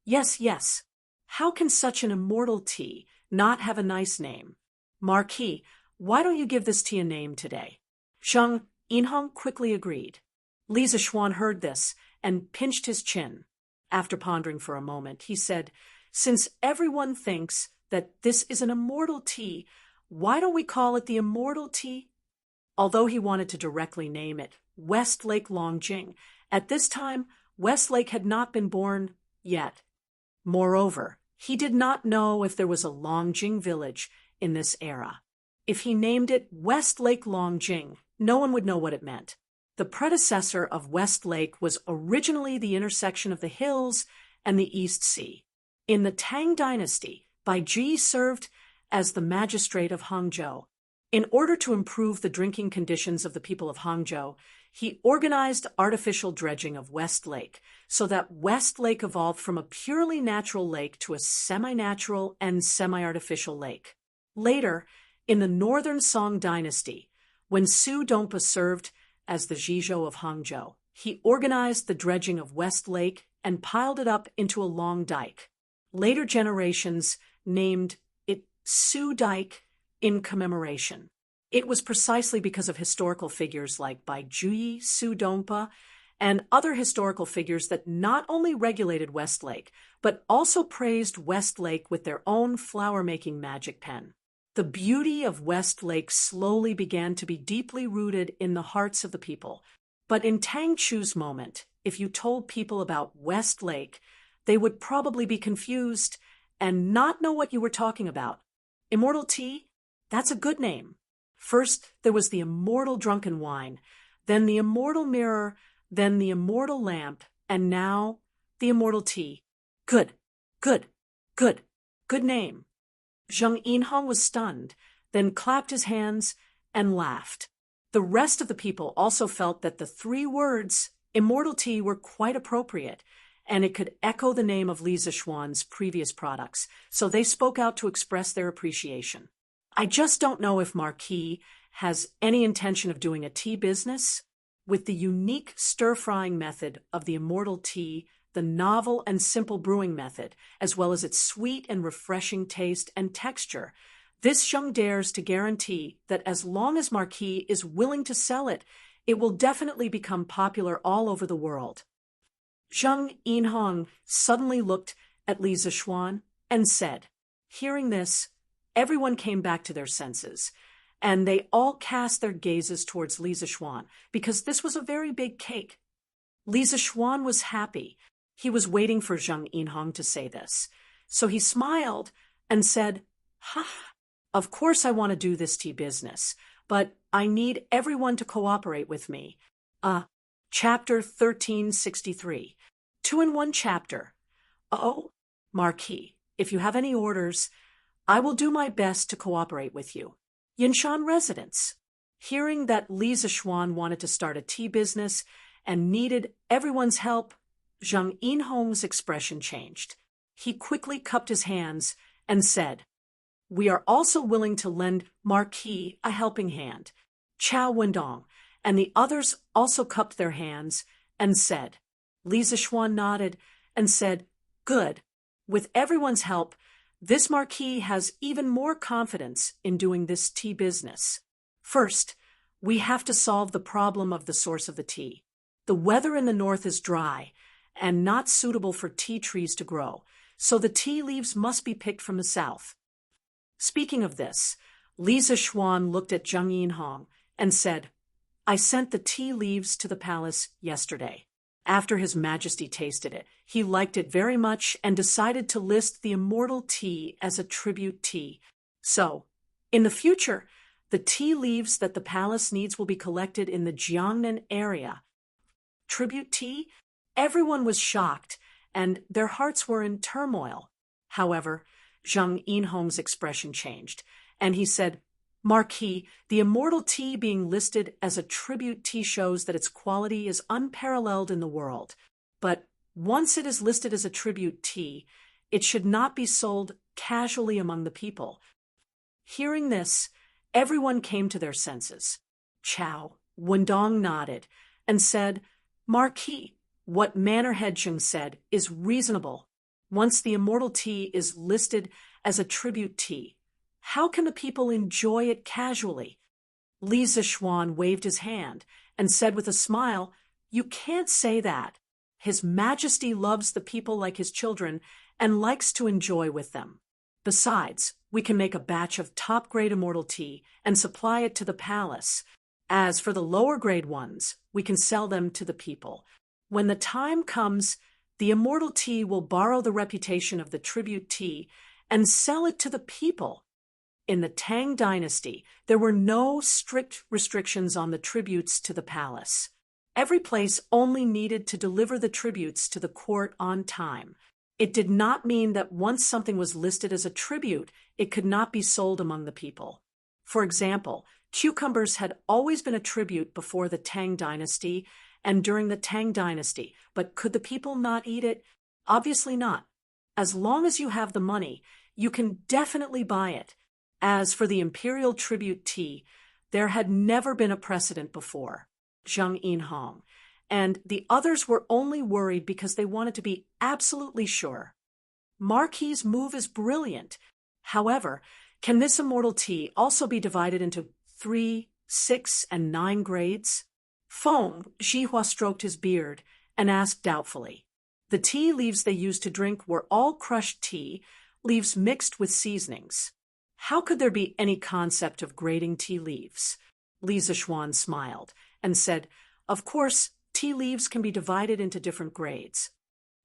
Yes. How can such an immortal tea not have a nice name? Marquis, why don't you give this tea a name today? Zheng Yinhong quickly agreed. Li Zishuan heard this and pinched his chin. After pondering for a moment, he said, "Since everyone thinks that this is an immortal tea, why don't we call it the Immortal Tea?" Although he wanted to directly name it Westlake Longjing, at this time, Westlake had not been born yet. Moreover, he did not know if there was a Longjing village in this era. If he named it Westlake Longjing, no one would know what it meant. The predecessor of Westlake was originally the intersection of the hills and the East Sea. In the Tang Dynasty, Baiji served as the magistrate of Hangzhou. In order to improve the drinking conditions of the people of Hangzhou, he organized artificial dredging of West Lake, so that West Lake evolved from a purely natural lake to a semi-natural and semi-artificial lake. Later, in the Northern Song Dynasty, when Su Dongpa served as the Zhizhou of Hangzhou, he organized the dredging of West Lake and piled it up into a long dike. Later generations named it Su Dike in commemoration. It was precisely because of historical figures like Baijuyi Su Dongpa and other historical figures that not only regulated West Lake, but also praised West Lake with their own flower-making magic pen. The beauty of West Lake slowly began to be deeply rooted in the hearts of the people. But in Tang Chu's moment, if you told people about West Lake, they would probably be confused and not know what you were talking about. Immortal Tea? That's a good name. First, there was the immortal drunken wine, then the immortal mirror, then the immortal lamp, and now the immortal tea. Good name. Zheng Yinhong was stunned, then clapped his hands and laughed. The rest of the people also felt that the 3 words, immortal tea, were quite appropriate, and it could echo the name of Li Zishuan's previous products, so they spoke out to express their appreciation. I just don't know if Marquis has any intention of doing a tea business. With the unique stir-frying method of the immortal tea, the novel and simple brewing method, as well as its sweet and refreshing taste and texture, this Zheng dares to guarantee that as long as Marquis is willing to sell it, it will definitely become popular all over the world. Zheng Yinhong suddenly looked at Li Zishuan and said. Hearing this, everyone came back to their senses, and they all cast their gazes towards Li Zixuan, because this was a very big cake. Li Zixuan was happy. He was waiting for Zhang Yinhong to say this. So he smiled and said, "Ha, of course I want to do this tea business, but I need everyone to cooperate with me." Chapter 1363. 2-in-1 chapter. Oh, Marquis, if you have any orders, I will do my best to cooperate with you. Yinshan residents. Hearing that Li Zixuan wanted to start a tea business and needed everyone's help, Zhang Yinhong's expression changed. He quickly cupped his hands and said, "We are also willing to lend Marquis a helping hand." Chao Wendong and the others also cupped their hands and said. Li Zixuan nodded and said, "Good. With everyone's help, this Marquis has even more confidence in doing this tea business. First, we have to solve the problem of the source of the tea. The weather in the north is dry and not suitable for tea trees to grow, so the tea leaves must be picked from the south." Speaking of this, Li Zixuan looked at Zhang Yinhong and said, "I sent the tea leaves to the palace yesterday. After His Majesty tasted it, he liked it very much and decided to list the immortal tea as a tribute tea. So, in the future, the tea leaves that the palace needs will be collected in the Jiangnan area." Tribute tea? Everyone was shocked, and their hearts were in turmoil. However, Zhang Yinhong's expression changed, and he said, "Marquis, the immortal tea being listed as a tribute tea shows that its quality is unparalleled in the world. But once it is listed as a tribute tea, it should not be sold casually among the people." Hearing this, everyone came to their senses. Chao Wendong nodded and said, "Marquis, what Manorhead Zheng said is reasonable. Once the immortal tea is listed as a tribute tea, how can the people enjoy it casually?" Li Zixuan waved his hand and said with a smile, "You can't say that. His Majesty loves the people like his children and likes to enjoy with them. Besides, we can make a batch of top-grade immortal tea and supply it to the palace. As for the lower-grade ones, we can sell them to the people. When the time comes, the immortal tea will borrow the reputation of the tribute tea and sell it to the people." In the Tang Dynasty, there were no strict restrictions on the tributes to the palace. Every place only needed to deliver the tributes to the court on time. It did not mean that once something was listed as a tribute, it could not be sold among the people. For example, cucumbers had always been a tribute before the Tang Dynasty and during the Tang Dynasty, but could the people not eat it? Obviously not. As long as you have the money, you can definitely buy it. As for the imperial tribute tea, there had never been a precedent before. Zhang Yinhong and the others were only worried because they wanted to be absolutely sure. Marquis' move is brilliant. However, can this immortal tea also be divided into 3, 6, and 9 grades? Feng Zhihua stroked his beard and asked doubtfully. The tea leaves they used to drink were all crushed tea, leaves mixed with seasonings. How could there be any concept of grading tea leaves? Li Zixuan smiled and said, "Of course, tea leaves can be divided into different grades.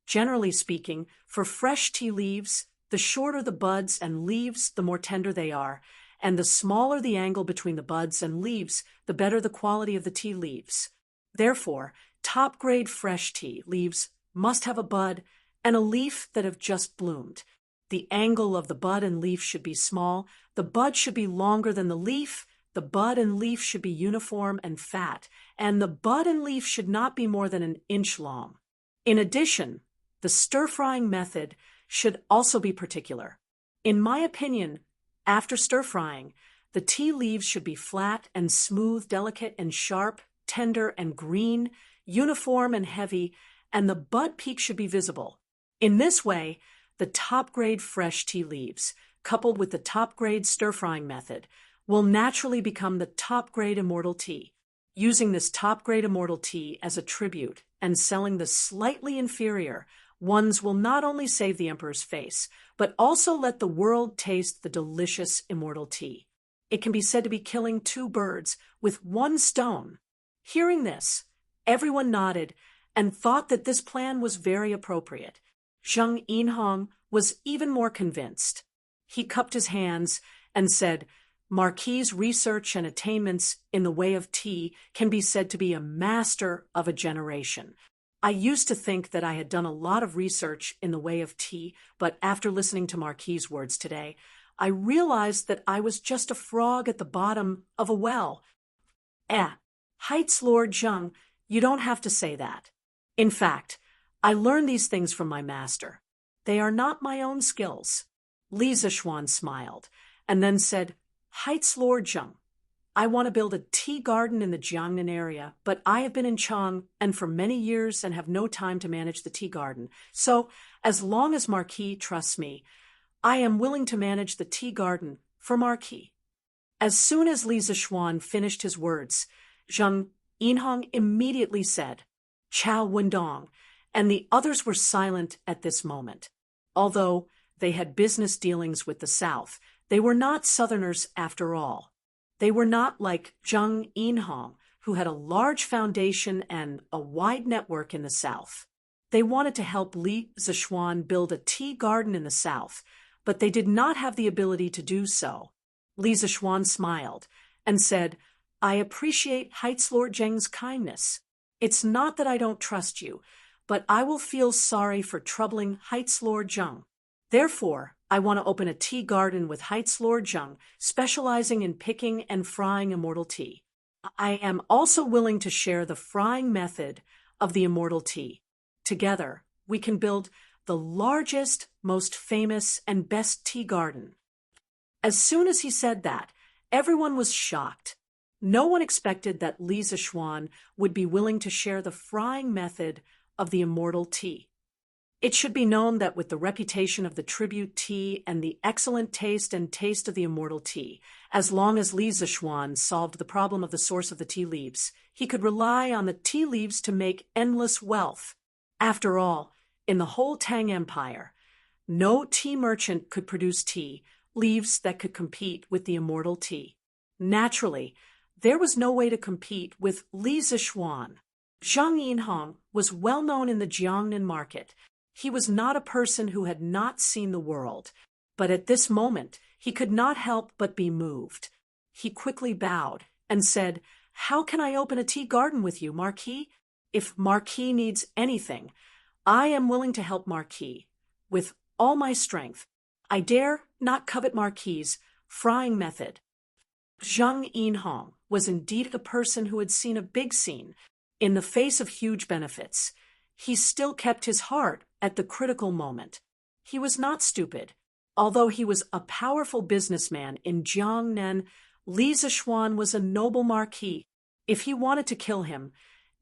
Generally speaking, for fresh tea leaves, the shorter the buds and leaves, the more tender they are, and the smaller the angle between the buds and leaves, the better the quality of the tea leaves. Therefore, top-grade fresh tea leaves must have a bud and a leaf that have just bloomed. The angle of the bud and leaf should be small, the bud should be longer than the leaf, the bud and leaf should be uniform and fat, and the bud and leaf should not be more than an inch long. In addition, the stir-frying method should also be particular. In my opinion, after stir-frying, the tea leaves should be flat and smooth, delicate and sharp, tender and green, uniform and heavy, and the bud peak should be visible. In this way, the top-grade fresh tea leaves, coupled with the top-grade stir-frying method, will naturally become the top-grade immortal tea. Using this top-grade immortal tea as a tribute and selling the slightly inferior, Ones will not only save the emperor's face, but also let the world taste the delicious immortal tea. It can be said to be killing two birds with one stone. Hearing this, everyone nodded and thought that this plan was very appropriate. Zhang Yinhong was even more convinced. He cupped his hands and said, Marquis's research and attainments in the way of tea can be said to be a master of a generation. I used to think that I had done a lot of research in the way of tea, but after listening to Marquis's words today, I realized that I was just a frog at the bottom of a well. Heights Lord Zheng, you don't have to say that. In fact, I learned these things from my master. They are not my own skills. Li Zishuan smiled, and then said, Heights Lord Zheng, I want to build a tea garden in the Jiangnan area, but I have been in Chang and for many years and have no time to manage the tea garden. So, as long as Marquis trusts me, I am willing to manage the tea garden for Marquis. As soon as Li Zishuan finished his words, Zhang Yinhong immediately said, Chao Wendong, and the others were silent at this moment. Although they had business dealings with the South, they were not Southerners after all. They were not like Zhang Yinhong, who had a large foundation and a wide network in the South. They wanted to help Li Zishuan build a tea garden in the South, but they did not have the ability to do so. Li Zishuan smiled and said, I appreciate Heights Lord Zheng's kindness. It's not that I don't trust you, but I will feel sorry for troubling Heights Lord Zheng. Therefore, I want to open a tea garden with Heights Lord Zheng, specializing in picking and frying immortal tea. I am also willing to share the frying method of the immortal tea. Together, we can build the largest, most famous, and best tea garden. As soon as he said that, everyone was shocked. No one expected that Li Zishuan would be willing to share the frying method of the immortal tea. It should be known that with the reputation of the tribute tea and the excellent taste of the immortal tea, as long as Li Zishuan solved the problem of the source of the tea leaves, he could rely on the tea leaves to make endless wealth. After all, in the whole Tang Empire, no tea merchant could produce tea leaves that could compete with the immortal tea. Naturally, there was no way to compete with Li Zishuan. Zhang Yinhong was well known in the Jiangnan market. He was not a person who had not seen the world, but at this moment he could not help but be moved. He quickly bowed and said, How can I open a tea garden with you, Marquis? If Marquis needs anything, I am willing to help Marquis with all my strength. I dare not covet Marquis's frying method. Zhang Yinhong was indeed a person who had seen a big scene. In the face of huge benefits, he still kept his heart at the critical moment. He was not stupid. Although he was a powerful businessman in Jiangnan, Li Zishuan was a noble marquis. If he wanted to kill him,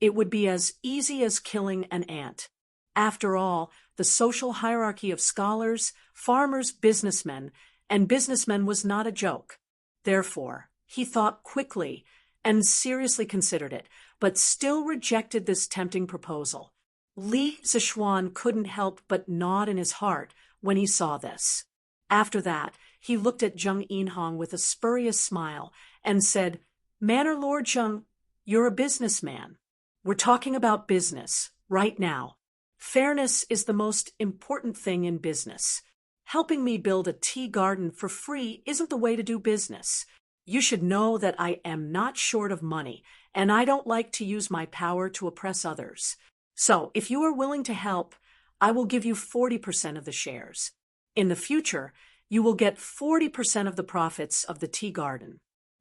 it would be as easy as killing an ant. After all, the social hierarchy of scholars, farmers, businessmen was not a joke. Therefore, he thought quickly and seriously considered it, but still rejected this tempting proposal. Li Zishuan couldn't help but nod in his heart when he saw this. After that, he looked at Zhang Yinhong with a spurious smile and said, Manor Lord Zheng, you're a businessman. We're talking about business right now. Fairness is the most important thing in business. Helping me build a tea garden for free isn't the way to do business. You should know that I am not short of money, and I don't like to use my power to oppress others. So, if you are willing to help, I will give you 40% of the shares. In the future, you will get 40% of the profits of the tea garden.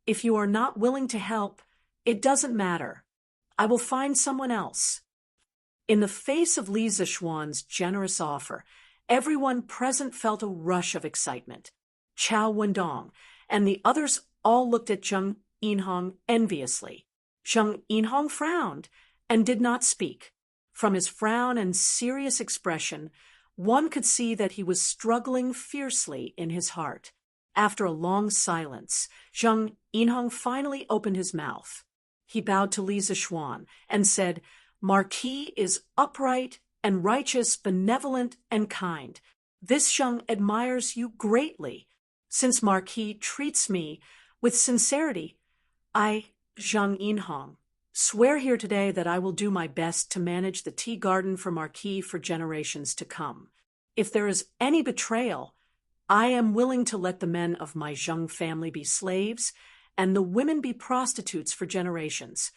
If you are not willing to help, it doesn't matter. I will find someone else. In the face of Li Zishuan's generous offer, everyone present felt a rush of excitement. Chao Wendong and the others all looked at Zhang Yinhong enviously. Zhang Yinhong frowned and did not speak. From his frown and serious expression, one could see that he was struggling fiercely in his heart. After a long silence, Zhang Yinhong finally opened his mouth. He bowed to Li Zishuan and said, Marquis is upright and righteous, benevolent, and kind. This Zheng admires you greatly. Since Marquis treats me with sincerity, I, Zheng Yinhong, swear here today that I will do my best to manage the tea garden for Marquis for generations to come. If there is any betrayal, I am willing to let the men of my Zheng family be slaves and the women be prostitutes for generations.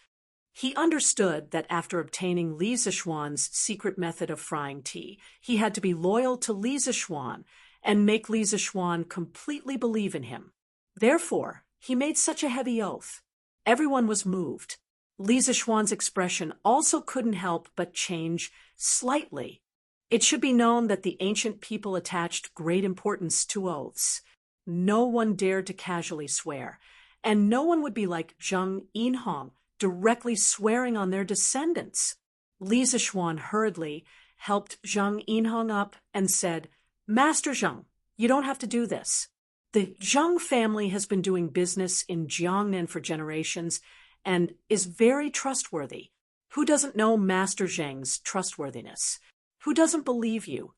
He understood that after obtaining Li Zishuan's secret method of frying tea, he had to be loyal to Li Zishuan and make Li Zishuan completely believe in him. Therefore, he made such a heavy oath. Everyone was moved. Li Zishuan's expression also couldn't help but change slightly. It should be known that the ancient people attached great importance to oaths. No one dared to casually swear, and no one would be like Zheng Yinhong, directly swearing on their descendants. Li Zishuan hurriedly helped Zheng Yinhong up and said, "Master Zheng, you don't have to do this. The Zheng family has been doing business in Jiangnan for generations and is very trustworthy. Who doesn't know Master Zheng's trustworthiness? Who doesn't believe you?"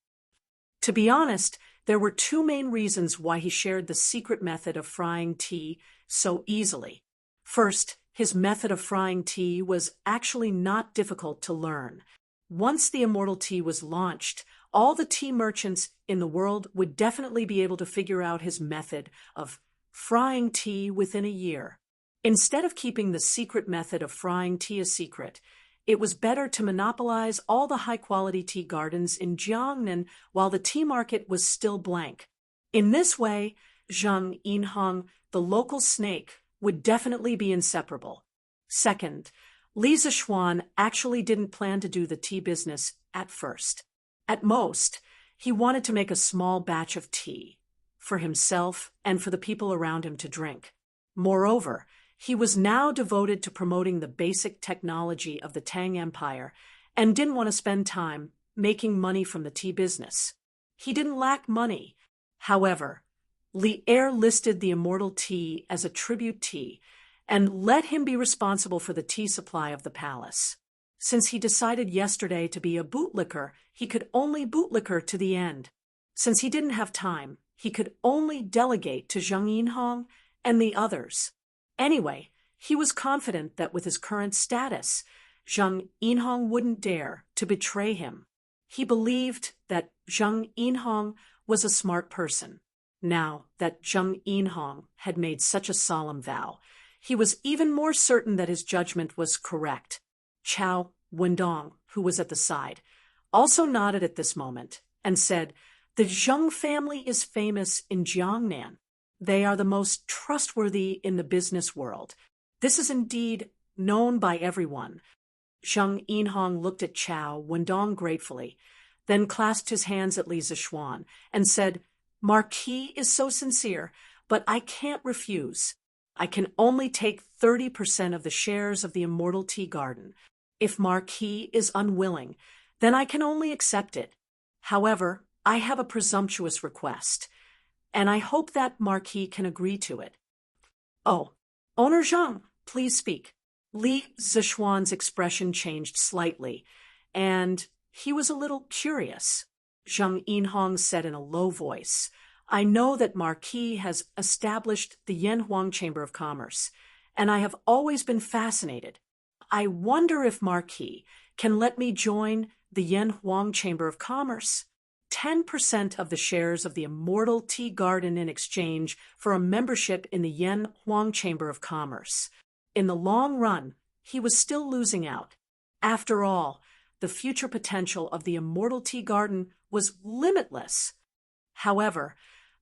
To be honest, there were two main reasons why he shared the secret method of frying tea so easily. First, his method of frying tea was actually not difficult to learn. Once the immortal tea was launched, all the tea merchants in the world would definitely be able to figure out his method of frying tea within a year. Instead of keeping the secret method of frying tea a secret, it was better to monopolize all the high-quality tea gardens in Jiangnan while the tea market was still blank. In this way, Zheng Yinhong, the local snake, would definitely be inseparable. Second, Li Zishuan actually didn't plan to do the tea business at first. At most, he wanted to make a small batch of tea for himself and for the people around him to drink. Moreover, he was now devoted to promoting the basic technology of the Tang Empire and didn't want to spend time making money from the tea business. He didn't lack money. However, Li Er listed the immortal tea as a tribute tea and let him be responsible for the tea supply of the palace. Since he decided yesterday to be a bootlicker, he could only bootlicker to the end. Since he didn't have time, he could only delegate to Zheng Yinhong and the others. Anyway, he was confident that with his current status, Zheng Yinhong wouldn't dare to betray him. He believed that Zheng Yinhong was a smart person. Now that Zheng Yinhong had made such a solemn vow, he was even more certain that his judgment was correct. Chao Wendong, who was at the side, also nodded at this moment and said, "The Zheng family is famous in Jiangnan. They are the most trustworthy in the business world. This is indeed known by everyone." Zheng Yinhong looked at Chao Wendong gratefully, then clasped his hands at Li Zishuan and said, "Marquis is so sincere, but I can't refuse. I can only take 30% of the shares of the immortal tea garden. If Marquis is unwilling, then I can only accept it. However, I have a presumptuous request, and I hope that Marquis can agree to it." "Oh, Owner Zheng, please speak." Li Zishuan's expression changed slightly, and he was a little curious. Zheng Yinhong said in a low voice, "I know that Marquis has established the Yanhuang Chamber of Commerce, and I have always been fascinated. I wonder if Marquis can let me join the Yanhuang Chamber of Commerce. 10% of the shares of the immortal tea garden in exchange for a membership in the Yanhuang Chamber of Commerce." In the long run, he was still losing out. After all, the future potential of the immortal tea garden was limitless. However,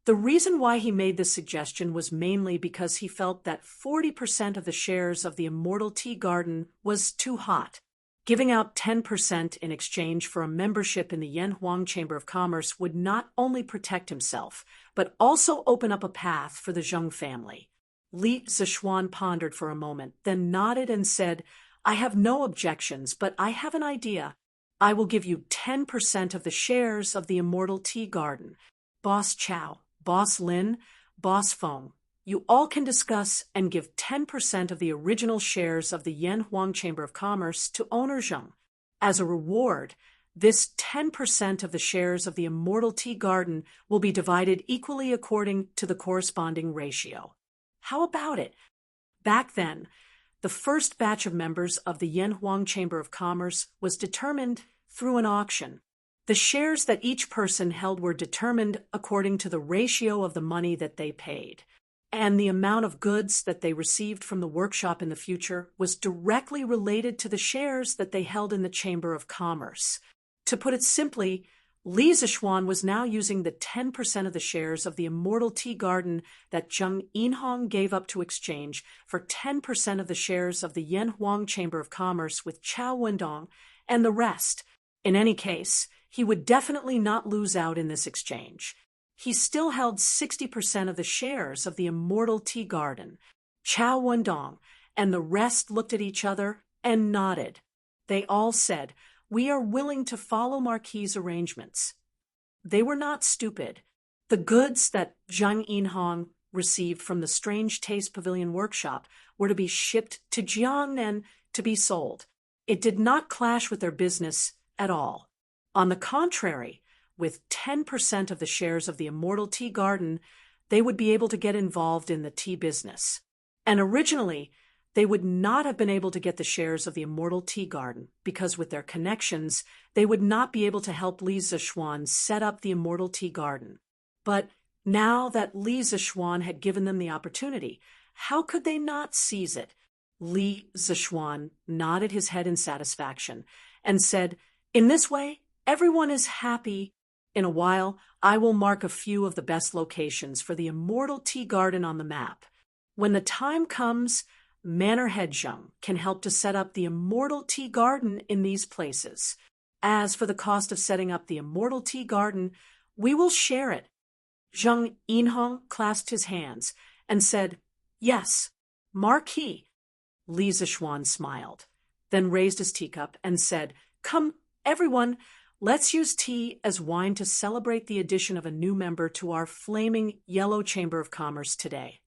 the reason why he made this suggestion was mainly because he felt that 40% of the shares of the immortal tea garden was too hot. Giving out 10% in exchange for a membership in the Yanhuang Chamber of Commerce would not only protect himself, but also open up a path for the Zheng family. Li Zishuan pondered for a moment, then nodded and said, "I have no objections, but I have an idea. I will give you 10% of the shares of the immortal tea garden. Boss Chao, Boss Lin, Boss Feng, you all can discuss and give 10% of the original shares of the Yanhuang Chamber of Commerce to Owner Zheng. As a reward, This 10% of the shares of the Immortal Tea Garden will be divided equally according to the corresponding ratio. How about it? Back then, the first batch of members of the Yanhuang Chamber of Commerce was determined through an auction. The shares that each person held were determined according to the ratio of the money that they paid, and the amount of goods that they received from the workshop in the future was directly related to the shares that they held in the Chamber of Commerce. To put it simply, Li Zixuan was now using the 10% of the shares of the Immortal Tea Garden that Zheng Yinhong gave up to exchange for 10% of the shares of the Yanhuang Chamber of Commerce with Chao Wendong and the rest. In any case, he would definitely not lose out in this exchange. He still held 60% of the shares of the Immortal Tea Garden. Chao Wendong and the rest looked at each other and nodded. They all said, "We are willing to follow Marquis's arrangements." They were not stupid. The goods that Zhang Yinhong received from the Strange Taste Pavilion workshop were to be shipped to Jiangnan to be sold. It did not clash with their business at all. On the contrary, with 10% of the shares of the Immortal Tea Garden, they would be able to get involved in the tea business. And originally, they would not have been able to get the shares of the Immortal Tea Garden because with their connections, they would not be able to help Li Zixuan set up the Immortal Tea Garden. But now that Li Zixuan had given them the opportunity, how could they not seize it? Li Zixuan nodded his head in satisfaction and said, "In this way, everyone is happy. In a while, I will mark a few of the best locations for the Immortal Tea Garden on the map. When the time comes, Manor Head Zheng can help to set up the Immortal Tea Garden in these places. As for the cost of setting up the Immortal Tea Garden, we will share it." Zheng Yinhong clasped his hands and said, "Yes, Marquis." Li Zixuan smiled, then raised his teacup and said, "Come, everyone, let's use tea as wine to celebrate the addition of a new member to our flaming yellow Chamber of Commerce today."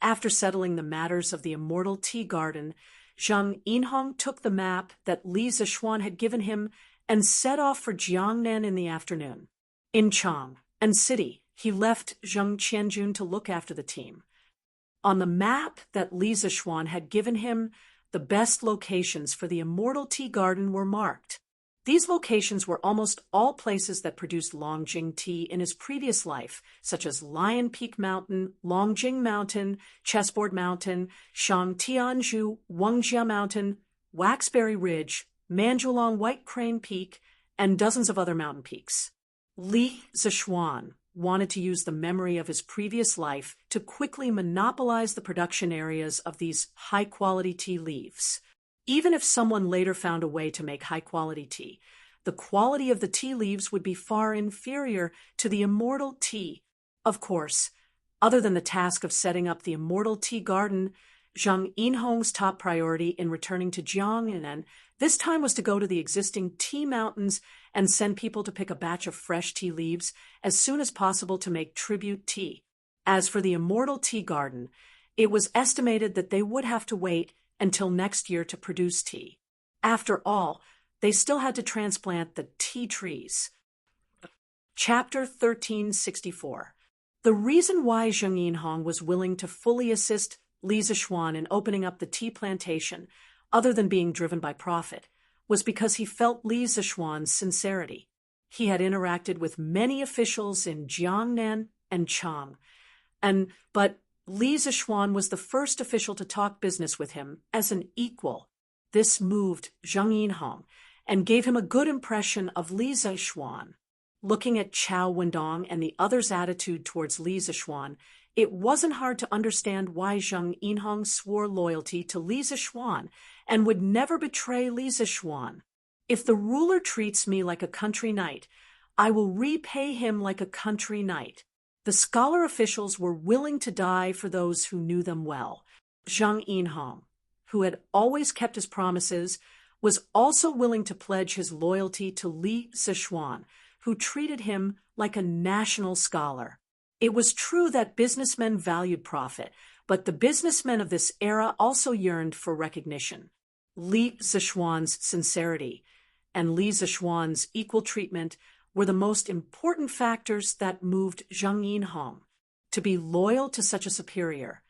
After settling the matters of the Immortal Tea Garden, Zheng Yinhong took the map that Li Zixuan had given him and set off for Jiangnan in the afternoon. In Chang and City, he left Zheng Qianjun to look after the team. On the map that Li Zixuan had given him, the best locations for the Immortal Tea Garden were marked. These locations were almost all places that produced Longjing tea in his previous life, such as Lion Peak Mountain, Longjing Mountain, Chessboard Mountain, Shangtianzhu, Wengjia Mountain, Waxberry Ridge, Manjulong White Crane Peak, and dozens of other mountain peaks. Li Zixuan wanted to use the memory of his previous life to quickly monopolize the production areas of these high-quality tea leaves. Even if someone later found a way to make high-quality tea, the quality of the tea leaves would be far inferior to the Immortal Tea. Of course, other than the task of setting up the Immortal Tea Garden, Zheng Yinhong's top priority in returning to Jiangnan this time was to go to the existing tea mountains and send people to pick a batch of fresh tea leaves as soon as possible to make tribute tea. As for the Immortal Tea Garden, it was estimated that they would have to wait until next year to produce tea. After all, they still had to transplant the tea trees. Chapter 1364. The reason why Zheng Yinhong was willing to fully assist Li Zixuan in opening up the tea plantation, other than being driven by profit, was because he felt Li Zixuan's sincerity. He had interacted with many officials in Jiangnan and Chang, but Li Zixuan was the first official to talk business with him as an equal. This moved Zheng Yinhong and gave him a good impression of Li Zixuan. Looking at Chao Wendong and the others' attitude towards Li Zixuan, it wasn't hard to understand why Zheng Yinhong swore loyalty to Li Zixuan and would never betray Li Zixuan. "If the ruler treats me like a country knight, I will repay him like a country knight." The scholar officials were willing to die for those who knew them well. Zheng Yinhong, who had always kept his promises, was also willing to pledge his loyalty to Li Zixuan, who treated him like a national scholar. It was true that businessmen valued profit, but the businessmen of this era also yearned for recognition. Li Zixuan's sincerity and Li Zixuan's equal treatment were the most important factors that moved Zhang Yinhong to be loyal to such a superior.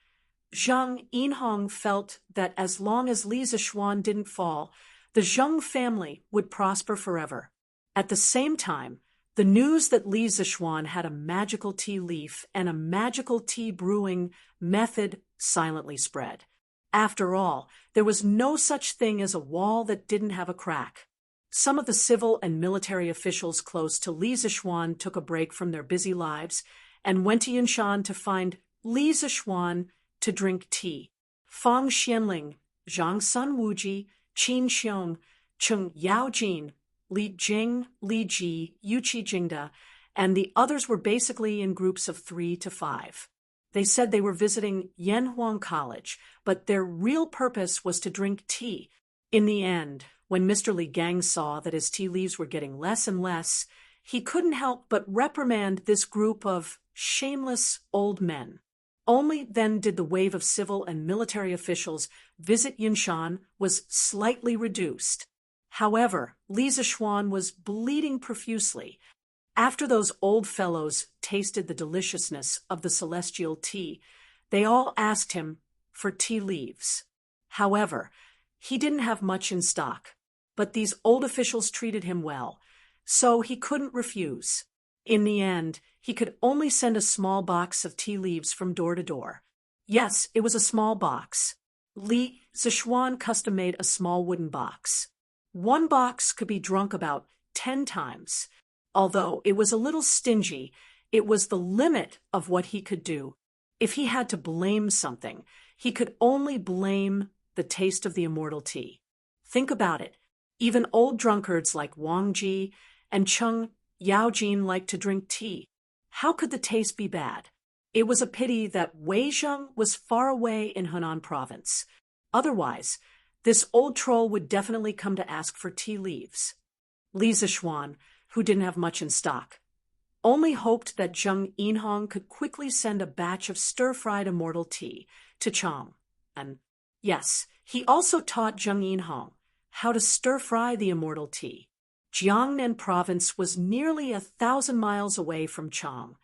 Zhang Yinhong felt that as long as Li Zixuan didn't fall, the Zheng family would prosper forever. At the same time, the news that Li Zixuan had a magical tea leaf and a magical tea brewing method silently spread. After all, there was no such thing as a wall that didn't have a crack. Some of the civil and military officials close to Li Zixuan took a break from their busy lives and went to Yinshan to find Li Zixuan to drink tea. Fang Xianling, Zhang Sun Wuji, Qin Xiong, Cheng Yaojin, Li Jing, Li Ji, Yuqi Jingda, and the others were basically in groups of 3 to 5. They said they were visiting Yanhuang College, but their real purpose was to drink tea. In the end, when Mr. Li Gang saw that his tea leaves were getting less and less, he couldn't help but reprimand this group of shameless old men. Only then did the wave of civil and military officials visit Yinshan was slightly reduced. However, Li Zixuan was bleeding profusely. After those old fellows tasted the deliciousness of the celestial tea, they all asked him for tea leaves. However, he didn't have much in stock, but these old officials treated him well, so he couldn't refuse. In the end, he could only send a small box of tea leaves from door to door. Yes, it was a small box. Li Zixuan custom-made a small wooden box. One box could be drunk about 10 times. Although it was a little stingy, it was the limit of what he could do. If he had to blame something, he could only blame the taste of the immortal tea. Think about it. Even old drunkards like Wang Ji and Cheng Yaojin liked to drink tea. How could the taste be bad? It was a pity that Weizheng was far away in Henan province. Otherwise, this old troll would definitely come to ask for tea leaves. Li Zixuan, who didn't have much in stock, only hoped that Zheng Yinhong could quickly send a batch of stir-fried immortal tea to Chang. And yes, he also taught Zheng Yinhong how to stir-fry the immortal tea. Jiangnan province was nearly 1,000 miles away from Chang,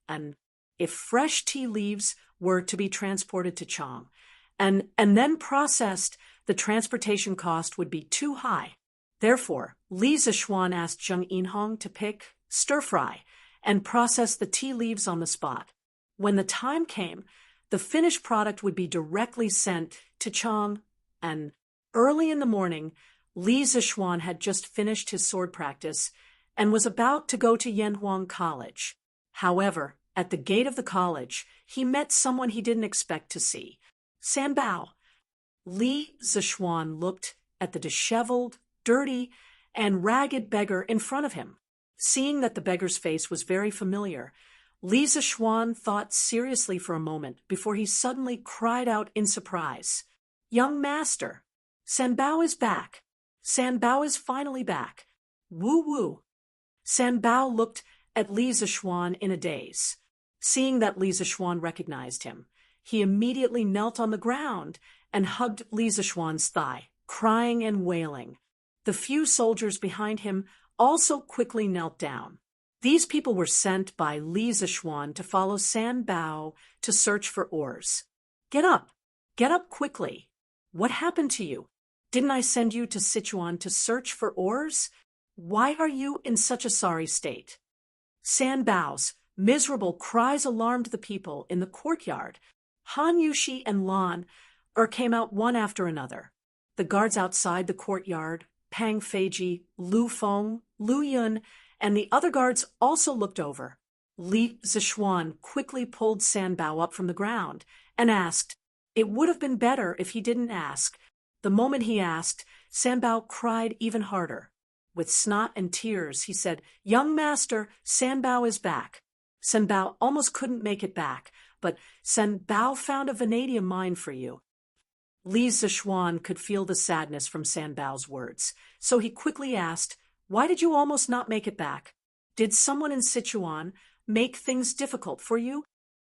and if fresh tea leaves were to be transported to Chang and then processed, the transportation cost would be too high. Therefore, Li Zixuan asked Zheng Yinhong to pick, stir-fry, and process the tea leaves on the spot. When the time came, the finished product would be directly sent to Chang, and early in the morning, Li Zixuan had just finished his sword practice and was about to go to Yanhuang College. However, at the gate of the college, he met someone he didn't expect to see. San Bao. Li Zixuan looked at the disheveled, dirty, and ragged beggar in front of him. Seeing that the beggar's face was very familiar, Li Zixuan thought seriously for a moment before he suddenly cried out in surprise, "Young master, San Bao is back. San Bao is finally back. Woo woo." San Bao looked at Li Zixuan in a daze. Seeing that Li Zixuan recognized him, he immediately knelt on the ground and hugged Li Zixuan's thigh, crying and wailing. The few soldiers behind him also quickly knelt down. These people were sent by Li Zixuan to follow San Bao to search for ores. Get up quickly. What happened to you? Didn't I send you to Sichuan to search for ores? Why are you in such a sorry state?" San Bao's miserable cries alarmed the people in the courtyard. Han Yushi and Lan came out one after another. The guards outside the courtyard, Pang Feiji, Lu Feng, Lu Yun, and the other guards also looked over. Li Zixuan quickly pulled San Bao up from the ground and asked. It would have been better if he didn't ask. The moment he asked, San Bao cried even harder. With snot and tears, he said, "Young master, San Bao is back." San Bao almost couldn't make it back, but San Bao found a vanadium mine for you. Li Zixuan could feel the sadness from San Bao's words, so he quickly asked, "Why did you almost not make it back? Did someone in Sichuan make things difficult for you?"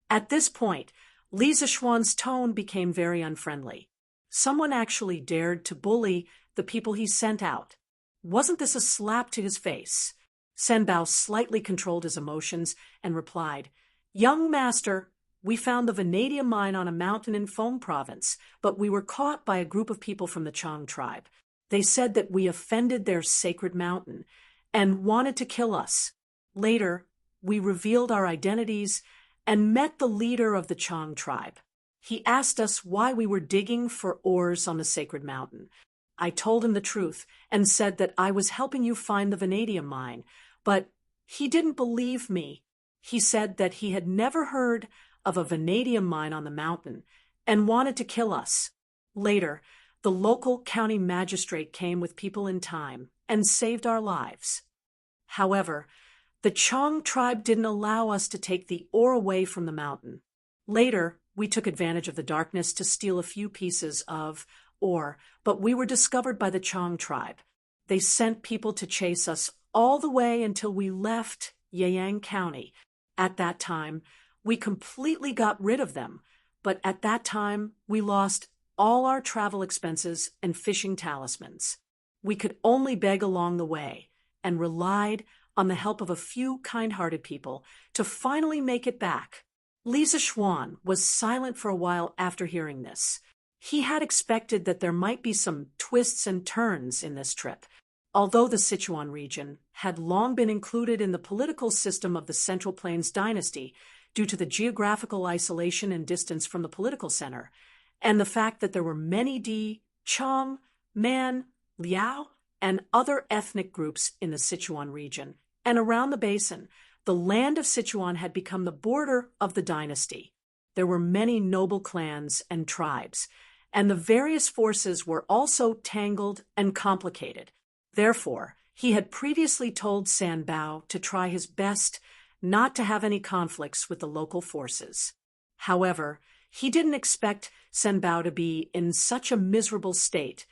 At this point, Li Zixuan's tone became very unfriendly. Someone actually dared to bully the people he sent out. Wasn't this a slap to his face? Sanbao slightly controlled his emotions and replied, Young master, we found the vanadium mine on a mountain in Feng province, but we were caught by a group of people from the Tang tribe. They said that we offended their sacred mountain and wanted to kill us. Later, we revealed our identities and met the leader of the Tang tribe. He asked us why we were digging for ores on the sacred mountain. I told him the truth and said that I was helping you find the vanadium mine, but he didn't believe me. He said that he had never heard of a vanadium mine on the mountain and wanted to kill us. Later, the local county magistrate came with people in time and saved our lives. However, the Tang tribe didn't allow us to take the ore away from the mountain. Later, we took advantage of the darkness to steal a few pieces of ore, but we were discovered by the Tang tribe. They sent people to chase us all the way until we left Yeyang County. At that time, we completely got rid of them, but at that time, we lost all our travel expenses and fishing talismans. We could only beg along the way and relied on the help of a few kind-hearted people to finally make it back. Li Zixuan was silent for a while after hearing this. He had expected that there might be some twists and turns in this trip. Although the Sichuan region had long been included in the political system of the Central Plains Dynasty due to the geographical isolation and distance from the political center, and the fact that there were many Di, Chong, Man, Liao, and other ethnic groups in the Sichuan region, and around the basin, the land of Sichuan had become the border of the dynasty. There were many noble clans and tribes, and the various forces were also tangled and complicated. Therefore, he had previously told Sanbao to try his best not to have any conflicts with the local forces. However, he didn't expect Sanbao to be in such a miserable state,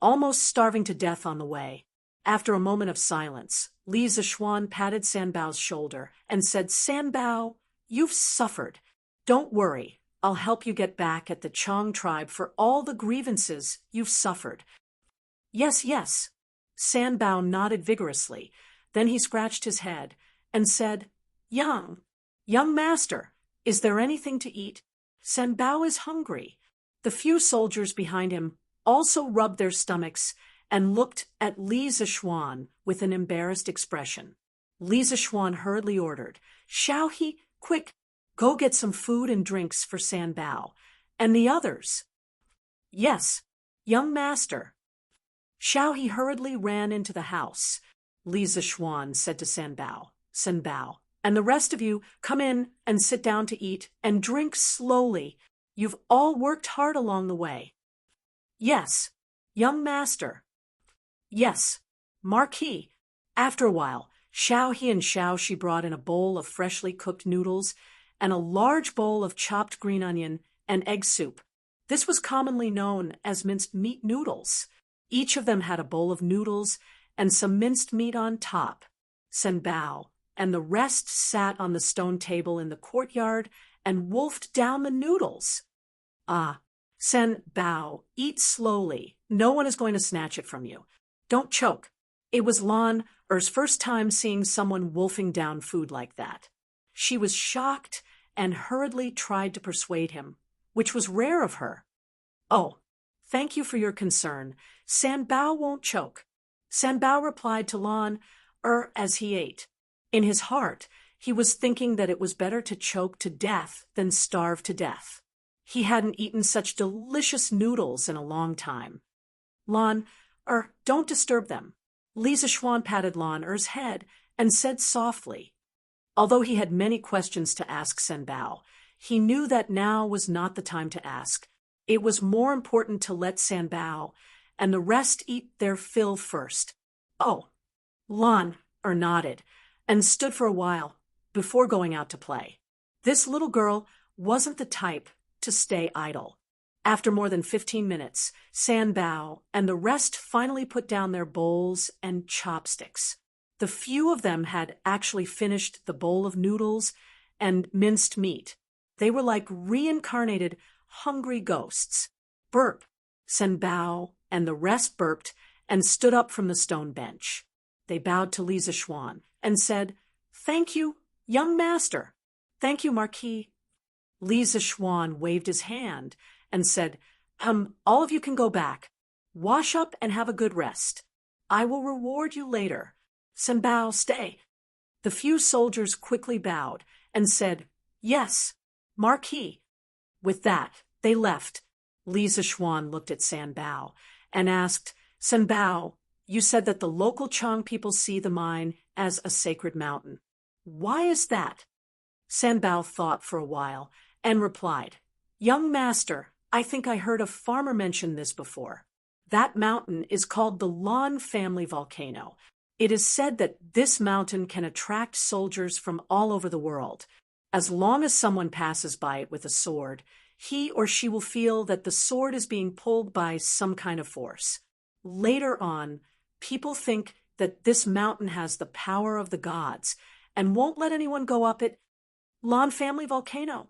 almost starving to death on the way. After a moment of silence, Li Zixuan patted Sanbao's shoulder and said, Sanbao, you've suffered. Don't worry, I'll help you get back at the Tang tribe for all the grievances you've suffered. Yes, yes. Sanbao nodded vigorously. Then he scratched his head and said, Young master, is there anything to eat? Sanbao is hungry. The few soldiers behind him also rubbed their stomachs and looked at Li Zixuan with an embarrassed expression. Li Zixuan hurriedly ordered, Xiaohe, quick, go get some food and drinks for Sanbao. And the others? Yes, young master. Xiaohe hurriedly ran into the house. Li Zixuan said to Sanbao, and the rest of you come in and sit down to eat and drink slowly. You've all worked hard along the way. Yes, young master. Yes, Marquis. After a while, Xiaohe and Xiaoxi brought in a bowl of freshly cooked noodles and a large bowl of chopped green onion and egg soup. This was commonly known as minced meat noodles. Each of them had a bowl of noodles and some minced meat on top. Sanbao and the rest sat on the stone table in the courtyard and wolfed down the noodles. Ah, Sanbao, eat slowly. No one is going to snatch it from you. Don't choke. It was Lan Er's first time seeing someone wolfing down food like that. She was shocked and hurriedly tried to persuade him, which was rare of her. Oh, thank you for your concern. Sanbao won't choke. Sanbao replied to Lan Er as he ate. In his heart, he was thinking that it was better to choke to death than starve to death. He hadn't eaten such delicious noodles in a long time. Lan Er, don't disturb them. Li Zixuan patted Lan Er's head and said softly. Although he had many questions to ask Sanbao, he knew that now was not the time to ask. It was more important to let Sanbao and the rest eat their fill first. Oh, Lan Er nodded and stood for a while before going out to play. This little girl wasn't the type to stay idle. After more than 15 minutes, Sanbao and the rest finally put down their bowls and chopsticks. The few of them had actually finished the bowl of noodles and minced meat. They were like reincarnated, hungry ghosts. Burp. Sanbao and the rest burped and stood up from the stone bench. They bowed to Li Zixuan and said, "Thank you, young master." "Thank you, Marquis." Li Zixuan waved his hand and said, all of you can go back. Wash up and have a good rest. I will reward you later. Senbao, stay." The few soldiers quickly bowed and said, "Yes, Marquis." With that, they left. Li Zixuan looked at Sanbao and asked, "Sanbao, you said that the local Chang people see the mine as a sacred mountain. Why is that?" Sanbao thought for a while and replied, "Young master, I think I heard a farmer mention this before. That mountain is called the Lan family volcano. It is said that this mountain can attract soldiers from all over the world. As long as someone passes by it with a sword, he or she will feel that the sword is being pulled by some kind of force. Later on, people think that this mountain has the power of the gods and won't let anyone go up it." Lan family volcano.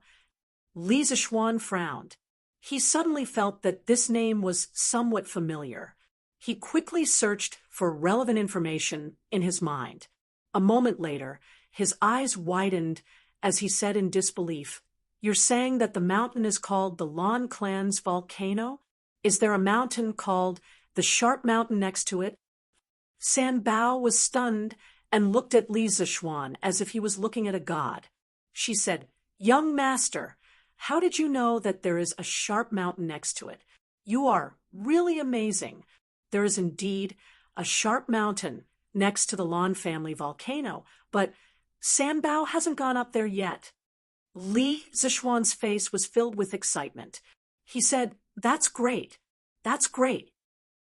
Li Zixuan frowned. He suddenly felt that this name was somewhat familiar. He quickly searched for relevant information in his mind. A moment later, his eyes widened as he said in disbelief, "You're saying that the mountain is called the Lan clan's volcano? Is there a mountain called the Sharp Mountain next to it?" Sanbao was stunned and looked at Li Zixuan as if he was looking at a god. She said, "Young master, how did you know that there is a sharp mountain next to it? You are really amazing. There is indeed a sharp mountain next to the Lan family volcano, but Sanbao hasn't gone up there yet." Li Zixuan's face was filled with excitement. He said, "That's great. That's great."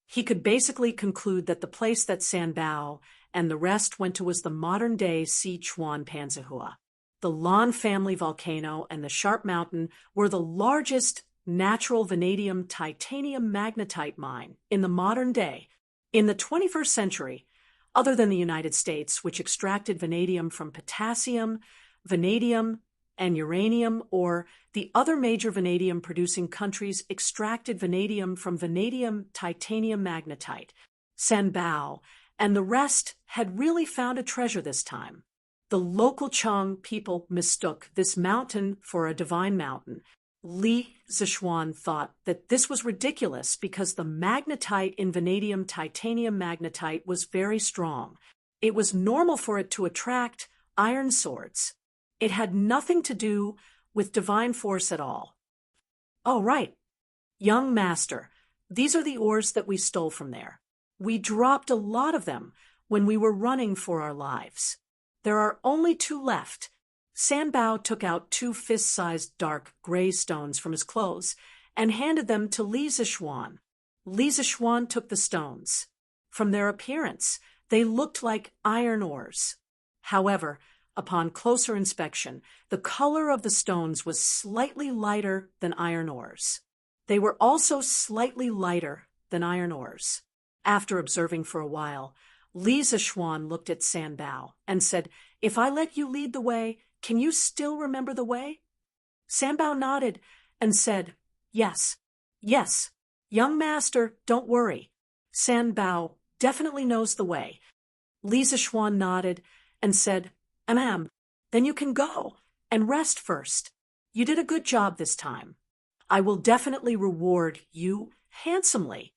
He could basically conclude that the place that Sanbao and the rest went to was the modern-day Sichuan Panzihua. The Lan family volcano and the Sharp Mountain were the largest natural vanadium titanium magnetite mine in the modern day. In the 21st century, other than the United States, which extracted vanadium from potassium, vanadium, and uranium, or the other major vanadium-producing countries extracted vanadium from vanadium titanium magnetite, Sanbao and the rest had really found a treasure this time. The local Chang people mistook this mountain for a divine mountain. Li Zixuan thought that this was ridiculous because the magnetite in vanadium titanium magnetite was very strong. It was normal for it to attract iron swords. It had nothing to do with divine force at all. "Oh, right. Young master, these are the ores that we stole from there. We dropped a lot of them when we were running for our lives. There are only 2 left." Sanbao took out 2 fist-sized dark gray stones from his clothes and handed them to Li Zixuan. Li Zixuan took the stones. From their appearance, they looked like iron ores. However, upon closer inspection, the color of the stones was slightly lighter than iron ores. They were also slightly lighter than iron ores. After observing for a while, Li Zixuan looked at Sanbao and said, "If I let you lead the way, can you still remember the way?" Sanbao nodded and said, "Yes, yes. Young master, don't worry. Sanbao definitely knows the way." Li Zixuan nodded and said, "Then you can go and rest first. You did a good job this time. I will definitely reward you handsomely."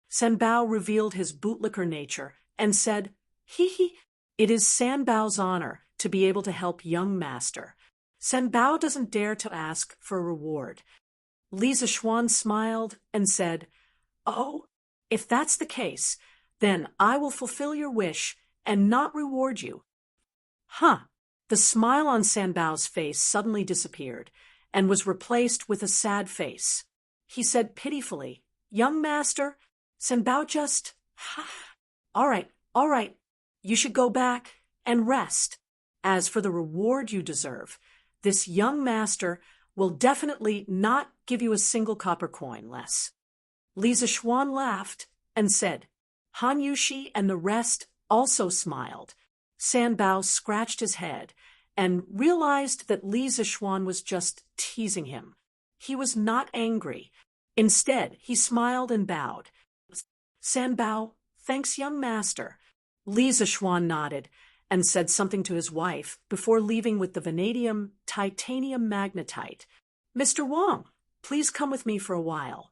Sanbao revealed his bootlicker nature and said, "Hee. It is Sanbao's honor to be able to help young master. Sanbao doesn't dare to ask for a reward." Li Zixuan smiled and said, "Oh, if that's the case, then I will fulfill your wish and not reward you." The smile on Sanbao's face suddenly disappeared and was replaced with a sad face. He said pitifully, "Young master, Sanbao just... All right. You should go back and rest. As for the reward you deserve, this young master will definitely not give you a single copper coin less." Li Zixuan laughed and said, Han Yushi and the rest also smiled. Sanbao scratched his head and realized that Li Zixuan was just teasing him. He was not angry. Instead, he smiled and bowed. "Sanbao, Thanks, young master. Li Zishuan nodded and said something to his wife before leaving with the vanadium titanium magnetite. Mr. Wang, please come with me for a while.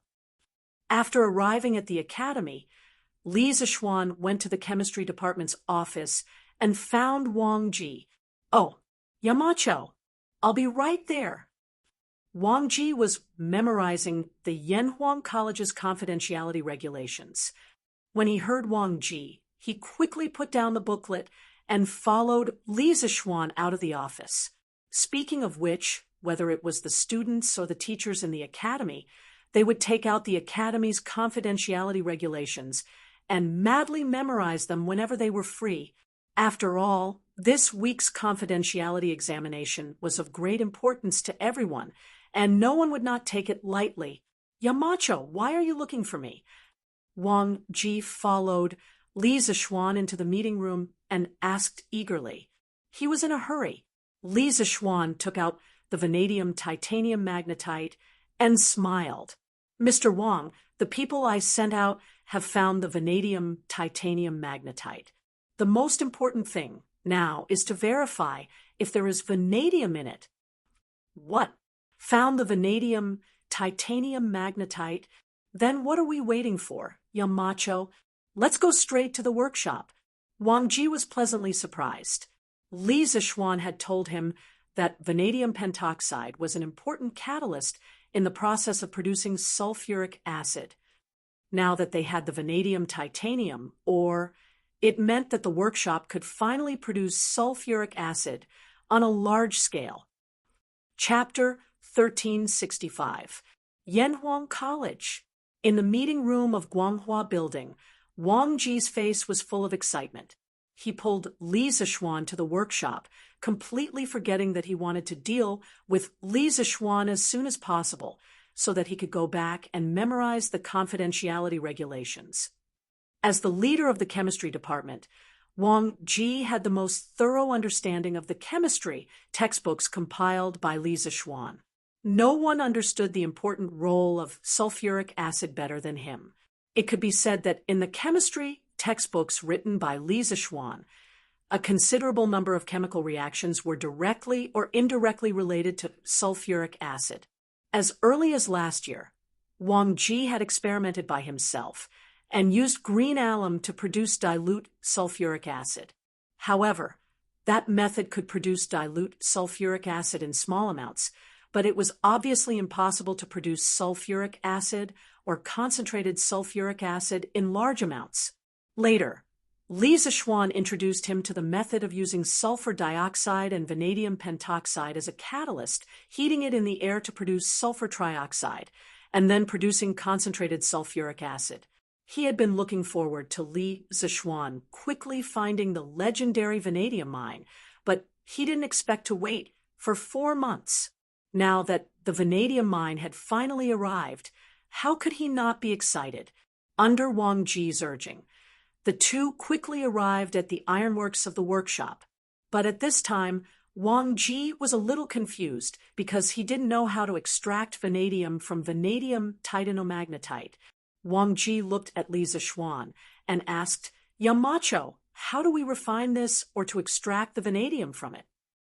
After arriving at the academy, Li Zishuan went to the chemistry department's office and found Wang Ji. Oh, Yamacho, I'll be right there. Wang Ji was memorizing the Yanhuang College's confidentiality regulations. When he heard Wang Ji, he quickly put down the booklet and followed Li Zishuan out of the office. Speaking of which, whether it was the students or the teachers in the academy, they would take out the academy's confidentiality regulations and madly memorize them whenever they were free. After all, this week's confidentiality examination was of great importance to everyone, and no one would not take it lightly. Yamacho, why are you looking for me? Wang Ji followed Li Zishuan into the meeting room and asked eagerly. He was in a hurry. Li Zishuan took out the vanadium titanium magnetite and smiled. Mr. Wang, the people I sent out have found the vanadium titanium magnetite. The most important thing now is to verify if there is vanadium in it. What? Found the vanadium titanium magnetite? Then what are we waiting for, Yamacho? Let's go straight to the workshop. Wang Ji was pleasantly surprised. Li Zishuan had told him that vanadium pentoxide was an important catalyst in the process of producing sulfuric acid. Now that they had the vanadium titanium ore, it meant that the workshop could finally produce sulfuric acid on a large scale. Chapter 1365. Yanhuang College. In the meeting room of Guanghua Building, Wang Ji's face was full of excitement. He pulled Li Zishuan to the workshop, completely forgetting that he wanted to deal with Li Zishuan as soon as possible, so that he could go back and memorize the confidentiality regulations. As the leader of the chemistry department, Wang Ji had the most thorough understanding of the chemistry textbooks compiled by Li Zishuan. No one understood the important role of sulfuric acid better than him. It could be said that in the chemistry textbooks written by Li Zishuan, a considerable number of chemical reactions were directly or indirectly related to sulfuric acid. As early as last year, Wang Ji had experimented by himself and used green alum to produce dilute sulfuric acid. However, that method could produce dilute sulfuric acid in small amounts, but it was obviously impossible to produce sulfuric acid or concentrated sulfuric acid in large amounts. Later, Li Zishuan introduced him to the method of using sulfur dioxide and vanadium pentoxide as a catalyst, heating it in the air to produce sulfur trioxide, and then producing concentrated sulfuric acid. He had been looking forward to Li Zishuan quickly finding the legendary vanadium mine, but he didn't expect to wait for 4 months. Now that the vanadium mine had finally arrived, how could he not be excited? Under Wang Ji's urging, the two quickly arrived at the ironworks of the workshop. But at this time, Wang Ji was a little confused because he didn't know how to extract vanadium from vanadium titanomagnetite. Wang Ji looked at Li Zishuan and asked, Yamacho, how do we refine this or to extract the vanadium from it?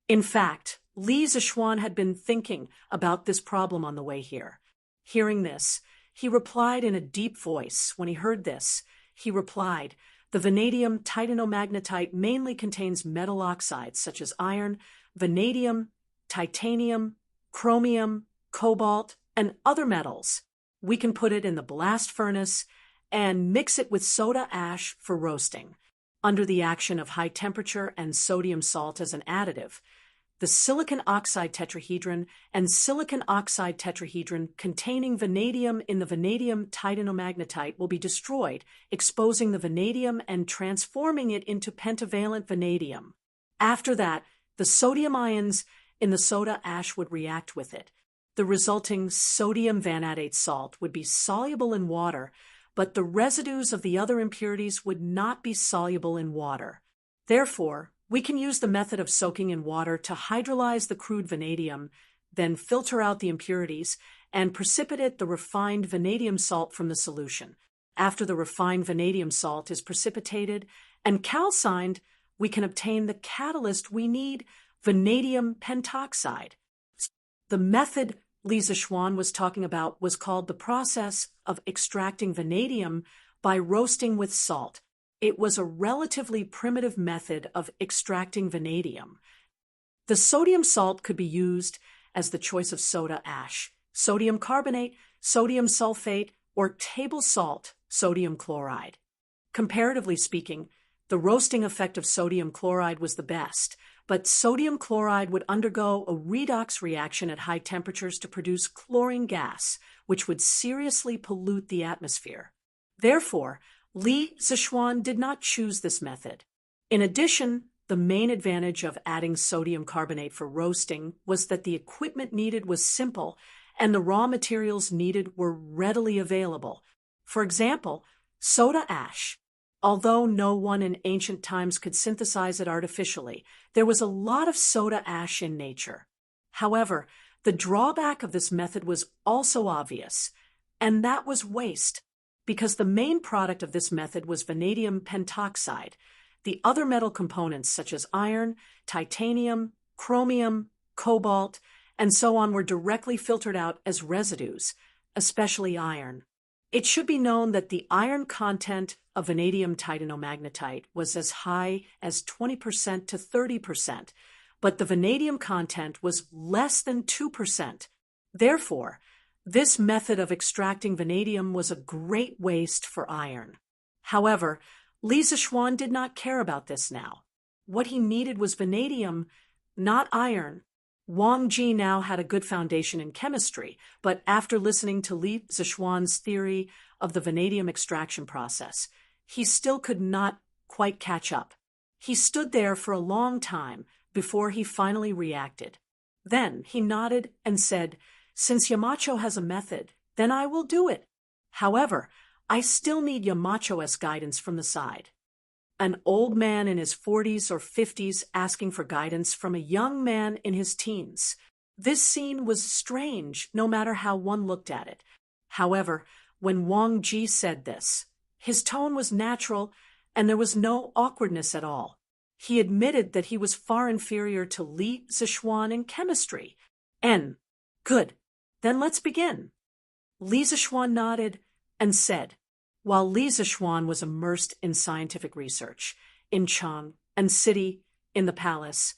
In fact, Li Zishuan had been thinking about this problem on the way here. Hearing this, he replied in a deep voice. When he heard this, he replied, the vanadium titanomagnetite mainly contains metal oxides such as iron, vanadium, titanium, chromium, cobalt, and other metals. We can put it in the blast furnace and mix it with soda ash for roasting. Under the action of high temperature and sodium salt as an additive, the silicon oxide tetrahedron and silicon oxide tetrahedron containing vanadium in the vanadium titanomagnetite will be destroyed, exposing the vanadium and transforming it into pentavalent vanadium. After that, the sodium ions in the soda ash would react with it. The resulting sodium vanadate salt would be soluble in water, but the residues of the other impurities would not be soluble in water. Therefore, we can use the method of soaking in water to hydrolyze the crude vanadium, then filter out the impurities, and precipitate the refined vanadium salt from the solution. After the refined vanadium salt is precipitated and calcined, we can obtain the catalyst we need, vanadium pentoxide. The method Lisa Schwann was talking about was called the process of extracting vanadium by roasting with salt. It was a relatively primitive method of extracting vanadium. The sodium salt could be used as the choice of soda ash, sodium carbonate, sodium sulfate, or table salt, sodium chloride. Comparatively speaking, the roasting effect of sodium chloride was the best, but sodium chloride would undergo a redox reaction at high temperatures to produce chlorine gas, which would seriously pollute the atmosphere. Therefore, Lisa Schwann did not choose this method. In addition, the main advantage of adding sodium carbonate for roasting was that the equipment needed was simple and the raw materials needed were readily available. For example, soda ash. Although no one in ancient times could synthesize it artificially, there was a lot of soda ash in nature. However, the drawback of this method was also obvious, and that was waste, because the main product of this method was vanadium pentoxide. The other metal components such as iron, titanium, chromium, cobalt, and so on were directly filtered out as residues, especially iron. It should be known that the iron content of vanadium titanomagnetite was as high as 20% to 30%, but the vanadium content was less than 2%. Therefore, this method of extracting vanadium was a great waste for iron. However, Lisa Schwann did not care about this now. What he needed was vanadium, not iron. Wang Ji now had a good foundation in chemistry, but after listening to Lisa Schwann's theory of the vanadium extraction process, he still could not quite catch up. He stood there for a long time before he finally reacted. Then he nodded and said, "Since Yamacho has a method, then I will do it. However, I still need Yamacho's guidance from the side." An old man in his 40s or 50s asking for guidance from a young man in his teens. This scene was strange, no matter how one looked at it. However, when Wang Ji said this, his tone was natural and there was no awkwardness at all. He admitted that he was far inferior to Li Zixuan in chemistry. Good, then let's begin. Li Zixuan nodded and said, while Li Zixuan was immersed in scientific research, in Chang and City, in the palace,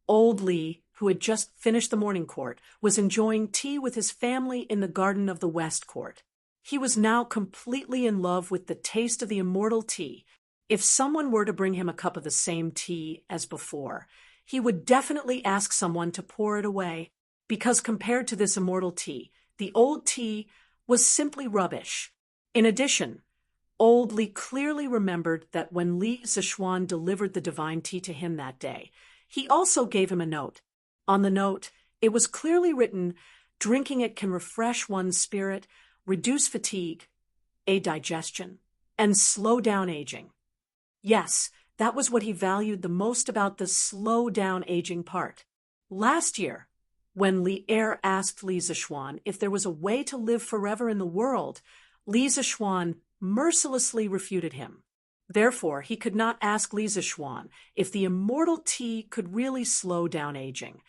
old Li, who had just finished the morning court, was enjoying tea with his family in the garden of the West Court. He was now completely in love with the taste of the immortal tea. If someone were to bring him a cup of the same tea as before, he would definitely ask someone to pour it away, because compared to this immortal tea, the old tea was simply rubbish. In addition, old Li clearly remembered that when Li Zixuan delivered the divine tea to him that day, he also gave him a note. On the note, it was clearly written, "Drinking it can refresh one's spirit, reduce fatigue, aid digestion, and slow down aging." Yes, that was what he valued the most about the slow down aging part. Last year, when Li Er asked Li Zixuan if there was a way to live forever in the world, Li Zixuan mercilessly refuted him. Therefore, he could not ask Li Zixuan if the immortal tea could really slow down aging.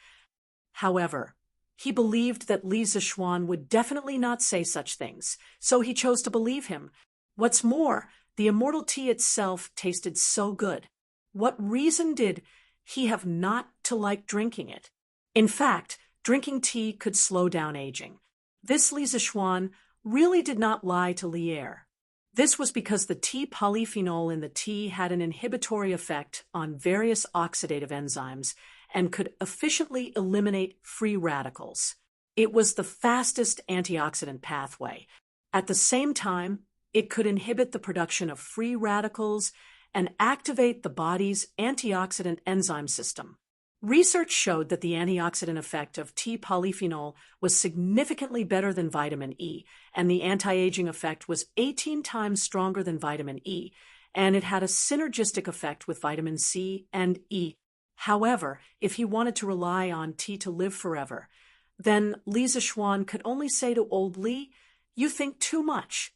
However, he believed that Li Zixuan would definitely not say such things, so he chose to believe him. What's more, the immortal tea itself tasted so good. What reason did he have not to like drinking it? In fact, drinking tea could slow down aging. This Li Zixuan really did not lie to Li Er. This was because the tea polyphenol in the tea had an inhibitory effect on various oxidative enzymes and could efficiently eliminate free radicals. It was the fastest antioxidant pathway. At the same time, it could inhibit the production of free radicals and activate the body's antioxidant enzyme system. Research showed that the antioxidant effect of tea polyphenol was significantly better than vitamin E, and the anti-aging effect was 18 times stronger than vitamin E, and it had a synergistic effect with vitamin C and E. However, if he wanted to rely on tea to live forever, then Li Zixuan could only say to old Li, "You think too much."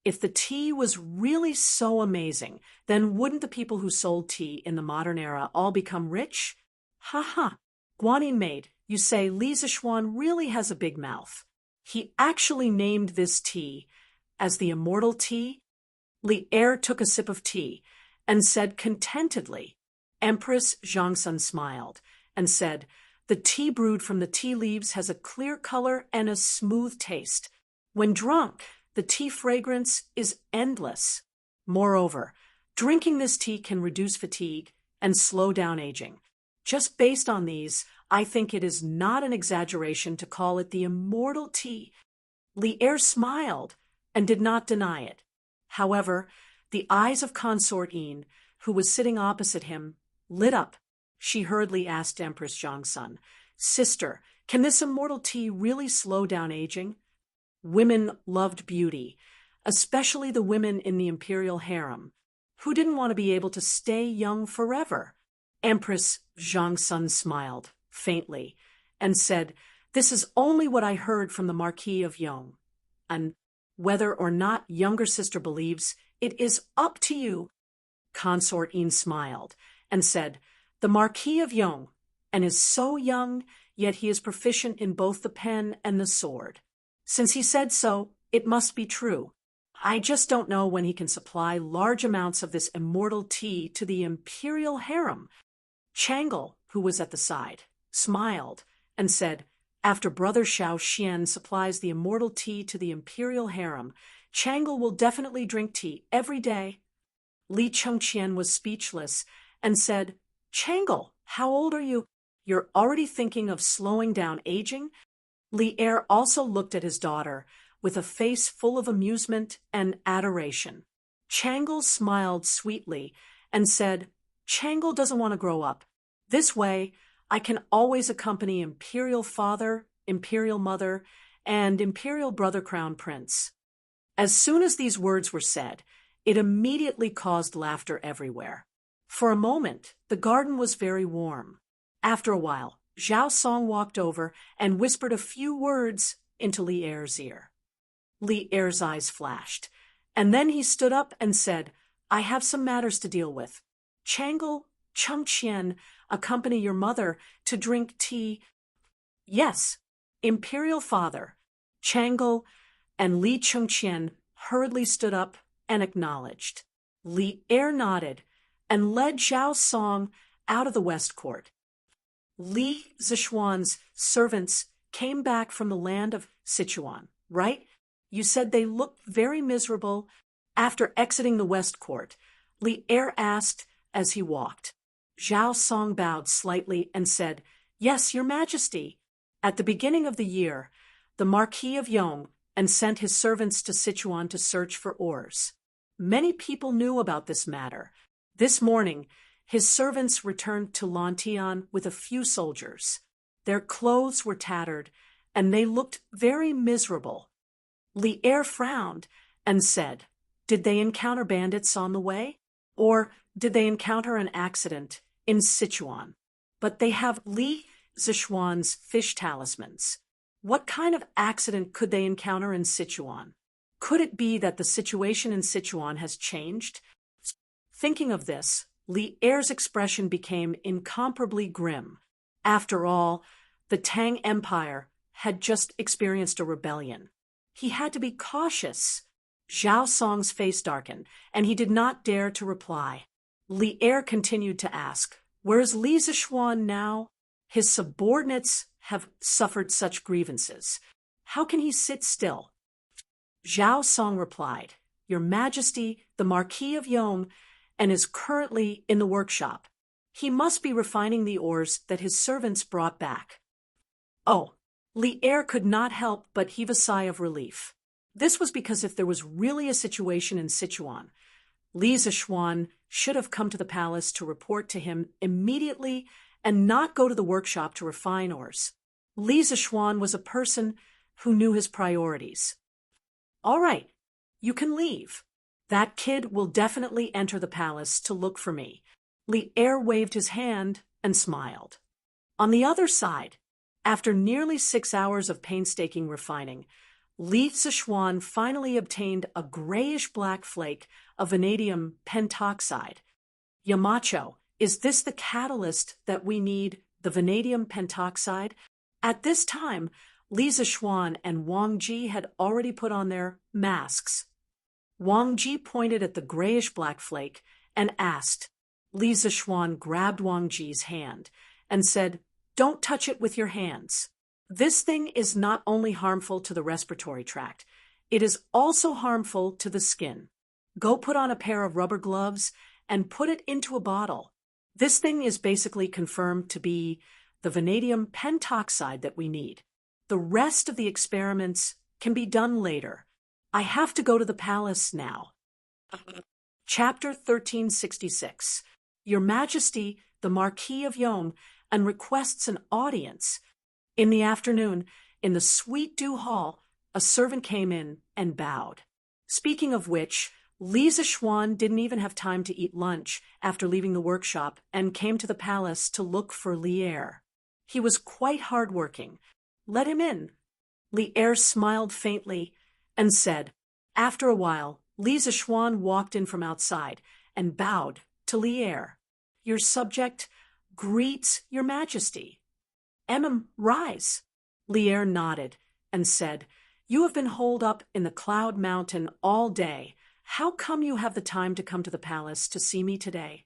If the tea was really so amazing, then wouldn't the people who sold tea in the modern era all become rich? Ha ha. Guanyin maid, you say Li Zixuan really has a big mouth. He actually named this tea as the immortal tea? Li Er took a sip of tea and said contentedly. Empress Zhangsun smiled and said, the tea brewed from the tea leaves has a clear color and a smooth taste. When drunk, the tea fragrance is endless. Moreover, drinking this tea can reduce fatigue and slow down aging. Just based on these, I think it is not an exaggeration to call it the immortal tea. Li Er smiled and did not deny it. However, the eyes of Consort Yin, who was sitting opposite him, lit up. She hurriedly asked Empress Zhangsun, Sister, can this immortal tea really slow down aging? Women loved beauty, especially the women in the imperial harem, who didn't want to be able to stay young forever. Empress Zhangsun smiled faintly and said, This is only what I heard from the Marquis of Yong. And whether or not younger sister believes, it is up to you. Consort Yin smiled and said, The Marquis of Yong, and is so young, yet he is proficient in both the pen and the sword. Since he said so, it must be true. I just don't know when he can supply large amounts of this immortal tea to the imperial harem. Changle, who was at the side, smiled and said, After Brother Xiao Xian supplies the immortal tea to the imperial harem, Changle will definitely drink tea every day. Li Chengqian was speechless and said, Changle, how old are you? You're already thinking of slowing down aging? Li Er also looked at his daughter with a face full of amusement and adoration. Changle smiled sweetly and said, Changle doesn't want to grow up. This way, I can always accompany imperial father, imperial mother, and imperial brother crown prince. As soon as these words were said, it immediately caused laughter everywhere. For a moment, the garden was very warm. After a while, Zhao Song walked over and whispered a few words into Li Er's ear. Li Er's eyes flashed, and then he stood up and said, I have some matters to deal with. Changle, Chengqian, accompany your mother to drink tea. Yes, imperial father, Changle, and Li Chengqian hurriedly stood up and acknowledged. Li Er nodded and led Zhao Song out of the West Court. Li Zixuan's servants came back from the land of Sichuan, right? You said they looked very miserable. After exiting the West Court, Li Er asked as he walked. Zhao Song bowed slightly and said, Yes, Your Majesty. At the beginning of the year, the Marquis of Yong and sent his servants to Sichuan to search for ores. Many people knew about this matter. This morning, his servants returned to Lantian with a few soldiers. Their clothes were tattered, and they looked very miserable. Li Er frowned and said, Did they encounter bandits on the way? Or did they encounter an accident in Sichuan? But they have Li Zixuan's fish talismans. What kind of accident could they encounter in Sichuan? Could it be that the situation in Sichuan has changed? Thinking of this, Li Er's expression became incomparably grim. After all, the Tang Empire had just experienced a rebellion. He had to be cautious. Zhao Song's face darkened, and he did not dare to reply. Li Er continued to ask, Where is Li Zixuan now? His subordinates have suffered such grievances. How can he sit still? Zhao Song replied, Your Majesty, the Marquis of Yong, and is currently in the workshop. He must be refining the ores that his servants brought back. Oh, Li Er could not help but heave a sigh of relief. This was because if there was really a situation in Sichuan, Li Zixuan should have come to the palace to report to him immediately and not go to the workshop to refine ores. Li Zixuan was a person who knew his priorities. All right, you can leave. That kid will definitely enter the palace to look for me. Li Er waved his hand and smiled. On the other side, after nearly 6 hours of painstaking refining, Li Zichuan finally obtained a grayish-black flake of vanadium pentoxide. Yamacho, is this the catalyst that we need, the vanadium pentoxide? At this time, Li Zichuan and Wang Ji had already put on their masks. Wang Ji pointed at the grayish-black flake and asked. Li Zichuan grabbed Wang Ji's hand and said, "Don't touch it with your hands. This thing is not only harmful to the respiratory tract, it is also harmful to the skin. Go put on a pair of rubber gloves and put it into a bottle. This thing is basically confirmed to be the vanadium pentoxide that we need. The rest of the experiments can be done later. I have to go to the palace now." Chapter 1366. Your Majesty, the Marquis of Yom, and requests an audience. In the afternoon, in the Sweet Dew Hall, a servant came in and bowed. Speaking of which, Li Zichuan didn't even have time to eat lunch after leaving the workshop and came to the palace to look for Li Er. He was quite hard-working. "Let him in." Li Er smiled faintly and said. After a while, Li Zichuan walked in from outside and bowed to Li Er. "Your subject greets your Majesty." Rise." Li Er nodded and said, "You have been holed up in the Cloud Mountain all day. How come you have the time to come to the palace to see me today?"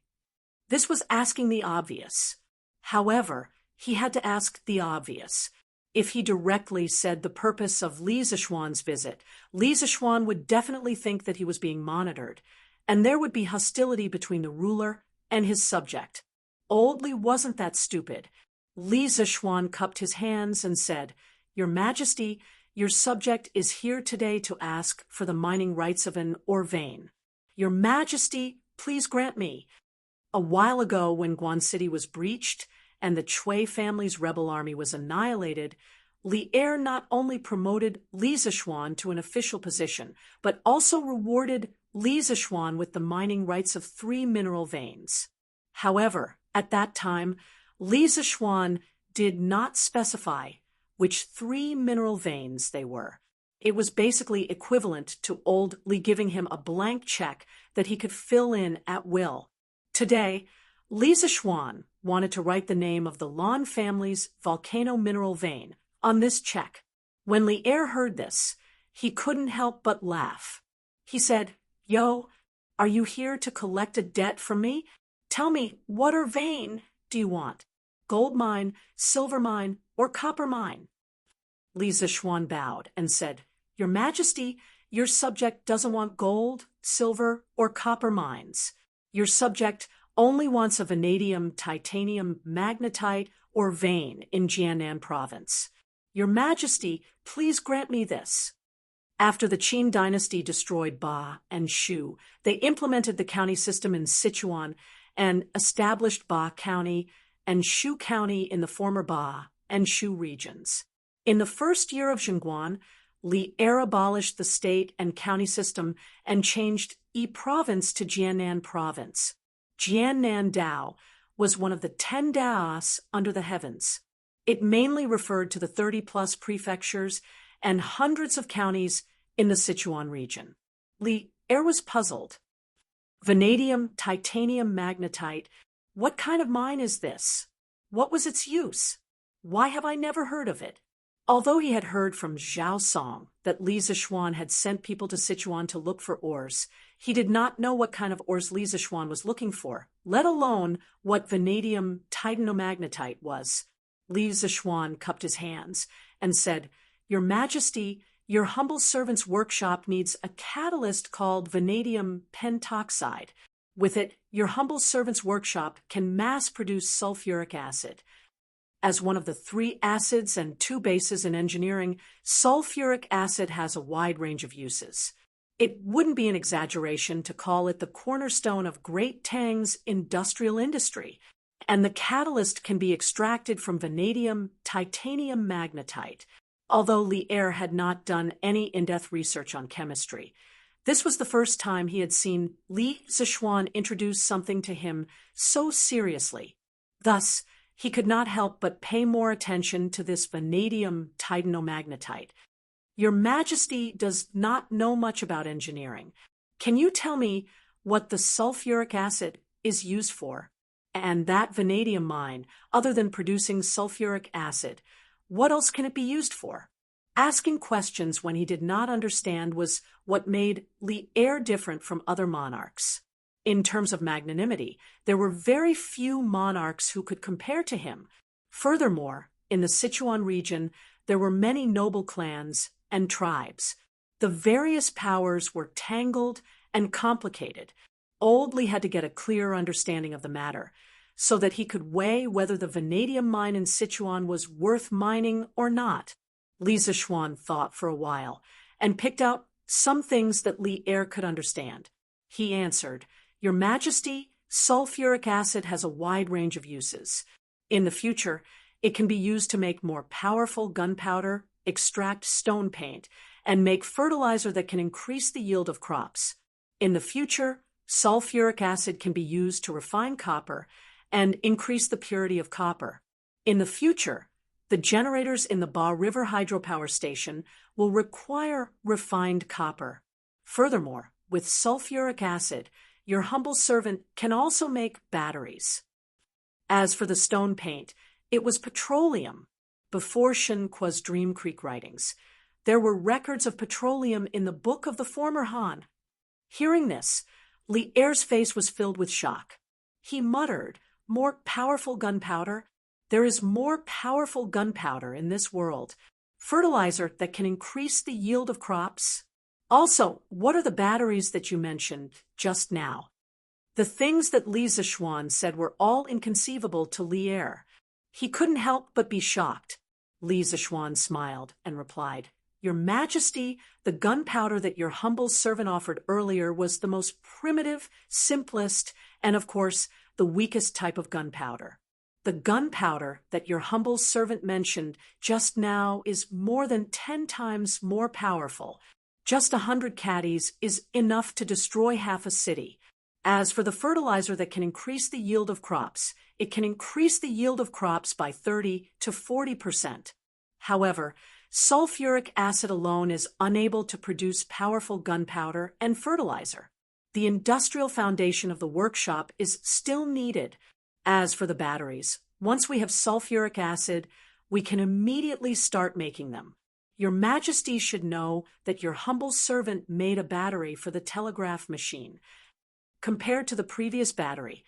This was asking the obvious. However, he had to ask the obvious. If he directly said the purpose of Li Zichuan's visit, Li Zichuan would definitely think that he was being monitored, and there would be hostility between the ruler and his subject. Old Li wasn't that stupid. Li Zichuan cupped his hands and said, "Your Majesty, your subject is here today to ask for the mining rights of an ore vein. Your Majesty, please grant me." A while ago, when Guan City was breached and the Chui family's rebel army was annihilated, Li Er not only promoted Li Zichuan to an official position, but also rewarded Li Zichuan with the mining rights of 3 mineral veins. However, at that time, Li Zichuan did not specify which 3 mineral veins they were. It was basically equivalent to old Li giving him a blank check that he could fill in at will. Today, Li Zichuan wanted to write the name of the Lan family's volcano mineral vein on this check. When Li Er heard this, he couldn't help but laugh. He said, "Yo, are you here to collect a debt from me? Tell me, what ore vein do you want? Gold mine, silver mine, or copper mine?" Li Zichuan bowed and said, "Your Majesty, your subject doesn't want gold, silver, or copper mines. Your subject only wants a vanadium titanium magnetite or vein in Jiannan province. Your Majesty, please grant me this." After the Qin Dynasty destroyed Ba and Shu, they implemented the county system in Sichuan and established Ba County and Shu County in the former Ba and Shu regions. In the first year of Zhengguan, Li Er abolished the state and county system and changed Yi province to Jiannan province. Jiannan Dao was one of the 10 daos under the heavens. It mainly referred to the 30-plus prefectures and hundreds of counties in the Sichuan region. Li Er was puzzled. Vanadium titanium magnetite, what kind of mine is this? What was its use? Why have I never heard of it? Although he had heard from Zhao Song that Li Zichuan had sent people to Sichuan to look for ores, he did not know what kind of ores Li Zichuan was looking for, let alone what vanadium titanomagnetite was. Li Zichuan cupped his hands and said, "Your Majesty, your humble servant's workshop needs a catalyst called vanadium pentoxide. With it, your humble servant's workshop can mass-produce sulfuric acid. As one of the 3 acids and 2 bases in engineering, sulfuric acid has a wide range of uses. It wouldn't be an exaggeration to call it the cornerstone of Great Tang's industrial industry, and the catalyst can be extracted from vanadium titanium magnetite." Although Li Er had not done any in-depth research on chemistry, this was the first time he had seen Li Zichuan introduce something to him so seriously. Thus, he could not help but pay more attention to this vanadium titanomagnetite. Your Majesty does not know much about engineering. Can you tell me what the sulfuric acid is used for? And that vanadium mine, other than producing sulfuric acid, what else can it be used for? Asking questions when he did not understand was what made Li'er different from other monarchs. In terms of magnanimity, there were very few monarchs who could compare to him. Furthermore, in the Sichuan region, there were many noble clans and tribes. The various powers were tangled and complicated. Old Li had to get a clear understanding of the matter, so that he could weigh whether the vanadium mine in Sichuan was worth mining or not. Li Zishuan thought for a while, and picked out some things that Li'er could understand. He answered, "Your Majesty, sulfuric acid has a wide range of uses. In the future, it can be used to make more powerful gunpowder, extract stone paint, and make fertilizer that can increase the yield of crops. In the future, sulfuric acid can be used to refine copper and increase the purity of copper. In the future, the generators in the Ba River hydropower station will require refined copper. Furthermore, with sulfuric acid, your humble servant can also make batteries." As for the stone paint, it was petroleum. Before Shen Kuo's Dream Creek writings, there were records of petroleum in the book of the former Han. Hearing this, Li'er's face was filled with shock. He muttered, "More powerful gunpowder? There is more powerful gunpowder in this world. Fertilizer that can increase the yield of crops? Also, what are the batteries that you mentioned just now?" The things that Li Zishuan said were all inconceivable to Li'er. He couldn't help but be shocked. Li Zishuan smiled and replied, "Your Majesty, the gunpowder that your humble servant offered earlier was the most primitive, simplest, and of course, the weakest type of gunpowder. The gunpowder that your humble servant mentioned just now is more than 10 times more powerful. Just 100 caddies is enough to destroy half a city. As for the fertilizer that can increase the yield of crops, it can increase the yield of crops by 30 to 40%. However, sulfuric acid alone is unable to produce powerful gunpowder and fertilizer. The industrial foundation of the workshop is still needed. As for the batteries, once we have sulfuric acid, we can immediately start making them. Your Majesty should know that your humble servant made a battery for the telegraph machine. Compared to the previous battery,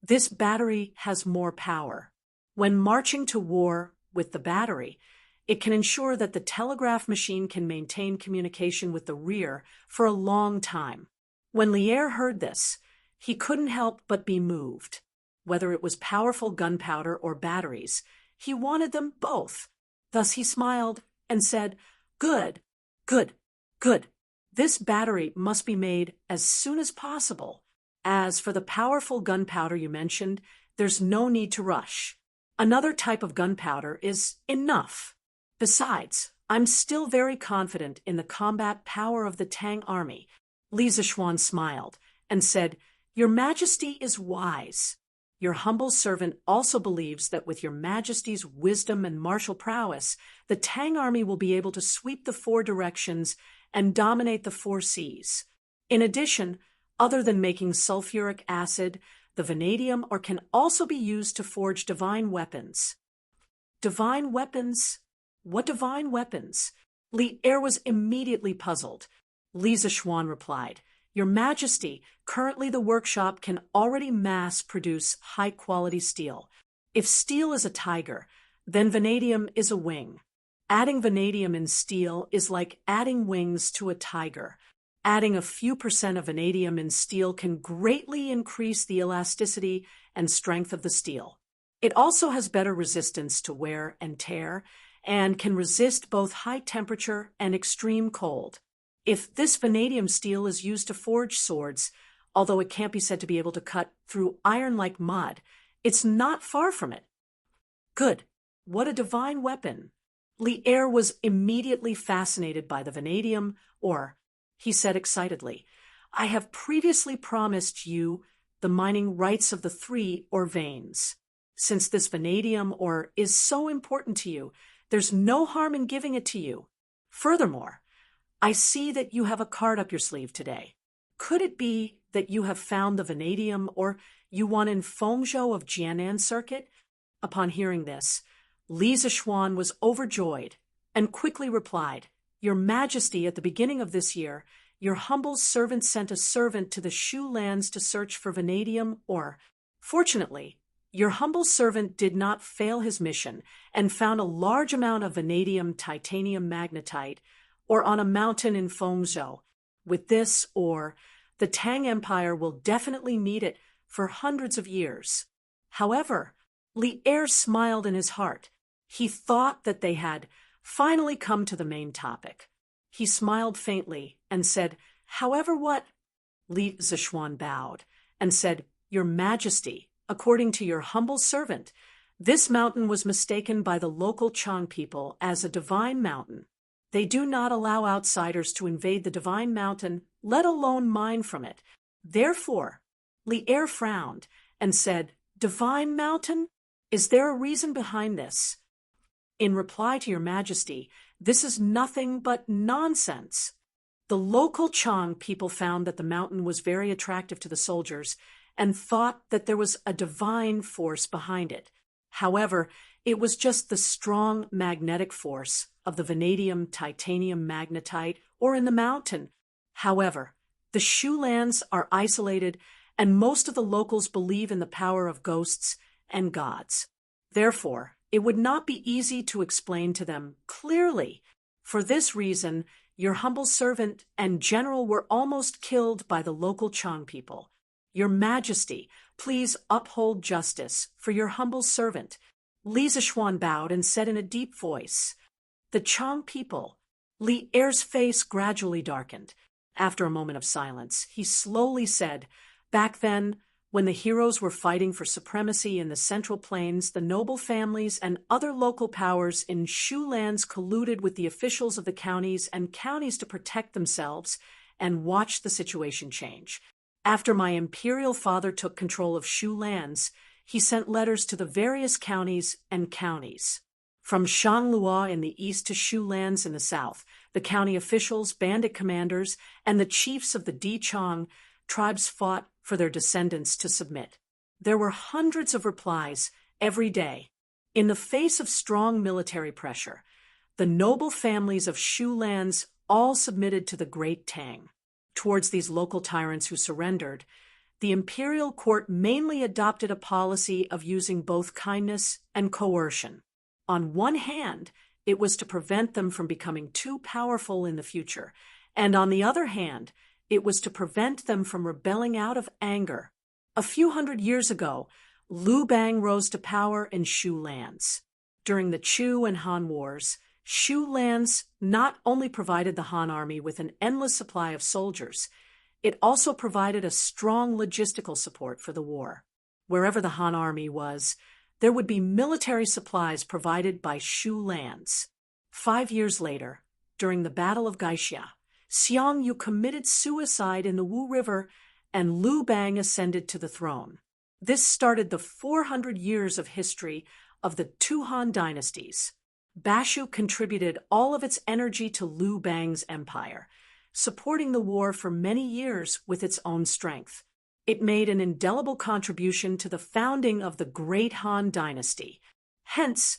this battery has more power. When marching to war with the battery, it can ensure that the telegraph machine can maintain communication with the rear for a long time." When Li'er heard this, he couldn't help but be moved. Whether it was powerful gunpowder or batteries, he wanted them both. Thus he smiled and said, "Good, good, good. This battery must be made as soon as possible. As for the powerful gunpowder you mentioned, there's no need to rush. Another type of gunpowder is enough. Besides, I'm still very confident in the combat power of the Tang army." Li Zishuan smiled and said, "Your Majesty is wise. Your humble servant also believes that with your Majesty's wisdom and martial prowess, the Tang army will be able to sweep the 4 directions and dominate the 4 seas. In addition, other than making sulfuric acid, the vanadium can also be used to forge divine weapons." "Divine weapons? What divine weapons?" Li'er was immediately puzzled. Li Zishuan replied, "Your Majesty, currently the workshop can already mass-produce high-quality steel. If steel is a tiger, then vanadium is a wing. Adding vanadium in steel is like adding wings to a tiger. Adding a few % of vanadium in steel can greatly increase the elasticity and strength of the steel. It also has better resistance to wear and tear, and can resist both high temperature and extreme cold. If this vanadium steel is used to forge swords, although it can't be said to be able to cut through iron like mud, it's not far from it." "Good. What a divine weapon." Li'er was immediately fascinated by the vanadium ore. He said excitedly, "I have previously promised you the mining rights of the 3 ore veins. Since this vanadium ore is so important to you, there's no harm in giving it to you." Furthermore, I see that you have a card up your sleeve today. Could it be that you have found the vanadium or you won in Fengzhou of Jianan Circuit? Upon hearing this, Li Zixuan was overjoyed and quickly replied, Your Majesty, at the beginning of this year, your humble servant sent a servant to the Shu lands to search for vanadium ore. Fortunately, your humble servant did not fail his mission and found a large amount of vanadium titanium magnetite ore on a mountain in Fengzhou. With this ore, the Tang Empire will definitely need it for hundreds of years. However, Li Er smiled in his heart. He thought that they had finally come to the main topic. He smiled faintly and said, However what? Li Zixuan bowed and said, Your Majesty, according to your humble servant, this mountain was mistaken by the local Chang people as a divine mountain. They do not allow outsiders to invade the divine mountain, let alone mine from it. Therefore, Li Er frowned and said, Divine mountain? Is there a reason behind this? In reply to your Majesty, this is nothing but nonsense. The local Chang people found that the mountain was very attractive to the soldiers and thought that there was a divine force behind it. However, it was just the strong magnetic force of the vanadium titanium magnetite ore in the mountain. However, the Shu lands are isolated and most of the locals believe in the power of ghosts and gods. Therefore, it would not be easy to explain to them clearly. For this reason, your humble servant and general were almost killed by the local Chang people. Your Majesty, please uphold justice for your humble servant. Li Zixuan bowed and said in a deep voice, The Chang people. Li Er's face gradually darkened. After a moment of silence, he slowly said, Back then, when the heroes were fighting for supremacy in the Central Plains, the noble families and other local powers in Shu lands colluded with the officials of the counties and counties to protect themselves and watch the situation change. After my imperial father took control of Shu lands, he sent letters to the various counties and counties. From Shanglua in the east to Shu lands in the south, the county officials, bandit commanders, and the chiefs of the Di-Chang tribes fought for their descendants to submit. There were hundreds of replies every day. In the face of strong military pressure, the noble families of Shu lands all submitted to the great Tang. Towards these local tyrants who surrendered, the imperial court mainly adopted a policy of using both kindness and coercion. On one hand, it was to prevent them from becoming too powerful in the future, and on the other hand, it was to prevent them from rebelling out of anger. A few hundred years ago, Liu Bang rose to power in Shu lands. During the Chu and Han Wars, Shu lands not only provided the Han army with an endless supply of soldiers, it also provided a strong logistical support for the war. Wherever the Han army was, there would be military supplies provided by Shu lands. 5 years later, during the Battle of Gaixia, Xiang Yu committed suicide in the Wu River, and Liu Bang ascended to the throne. This started the 400 years of history of the two Han dynasties. Bashu contributed all of its energy to Liu Bang's empire, supporting the war for many years with its own strength. It made an indelible contribution to the founding of the Great Han Dynasty. Hence,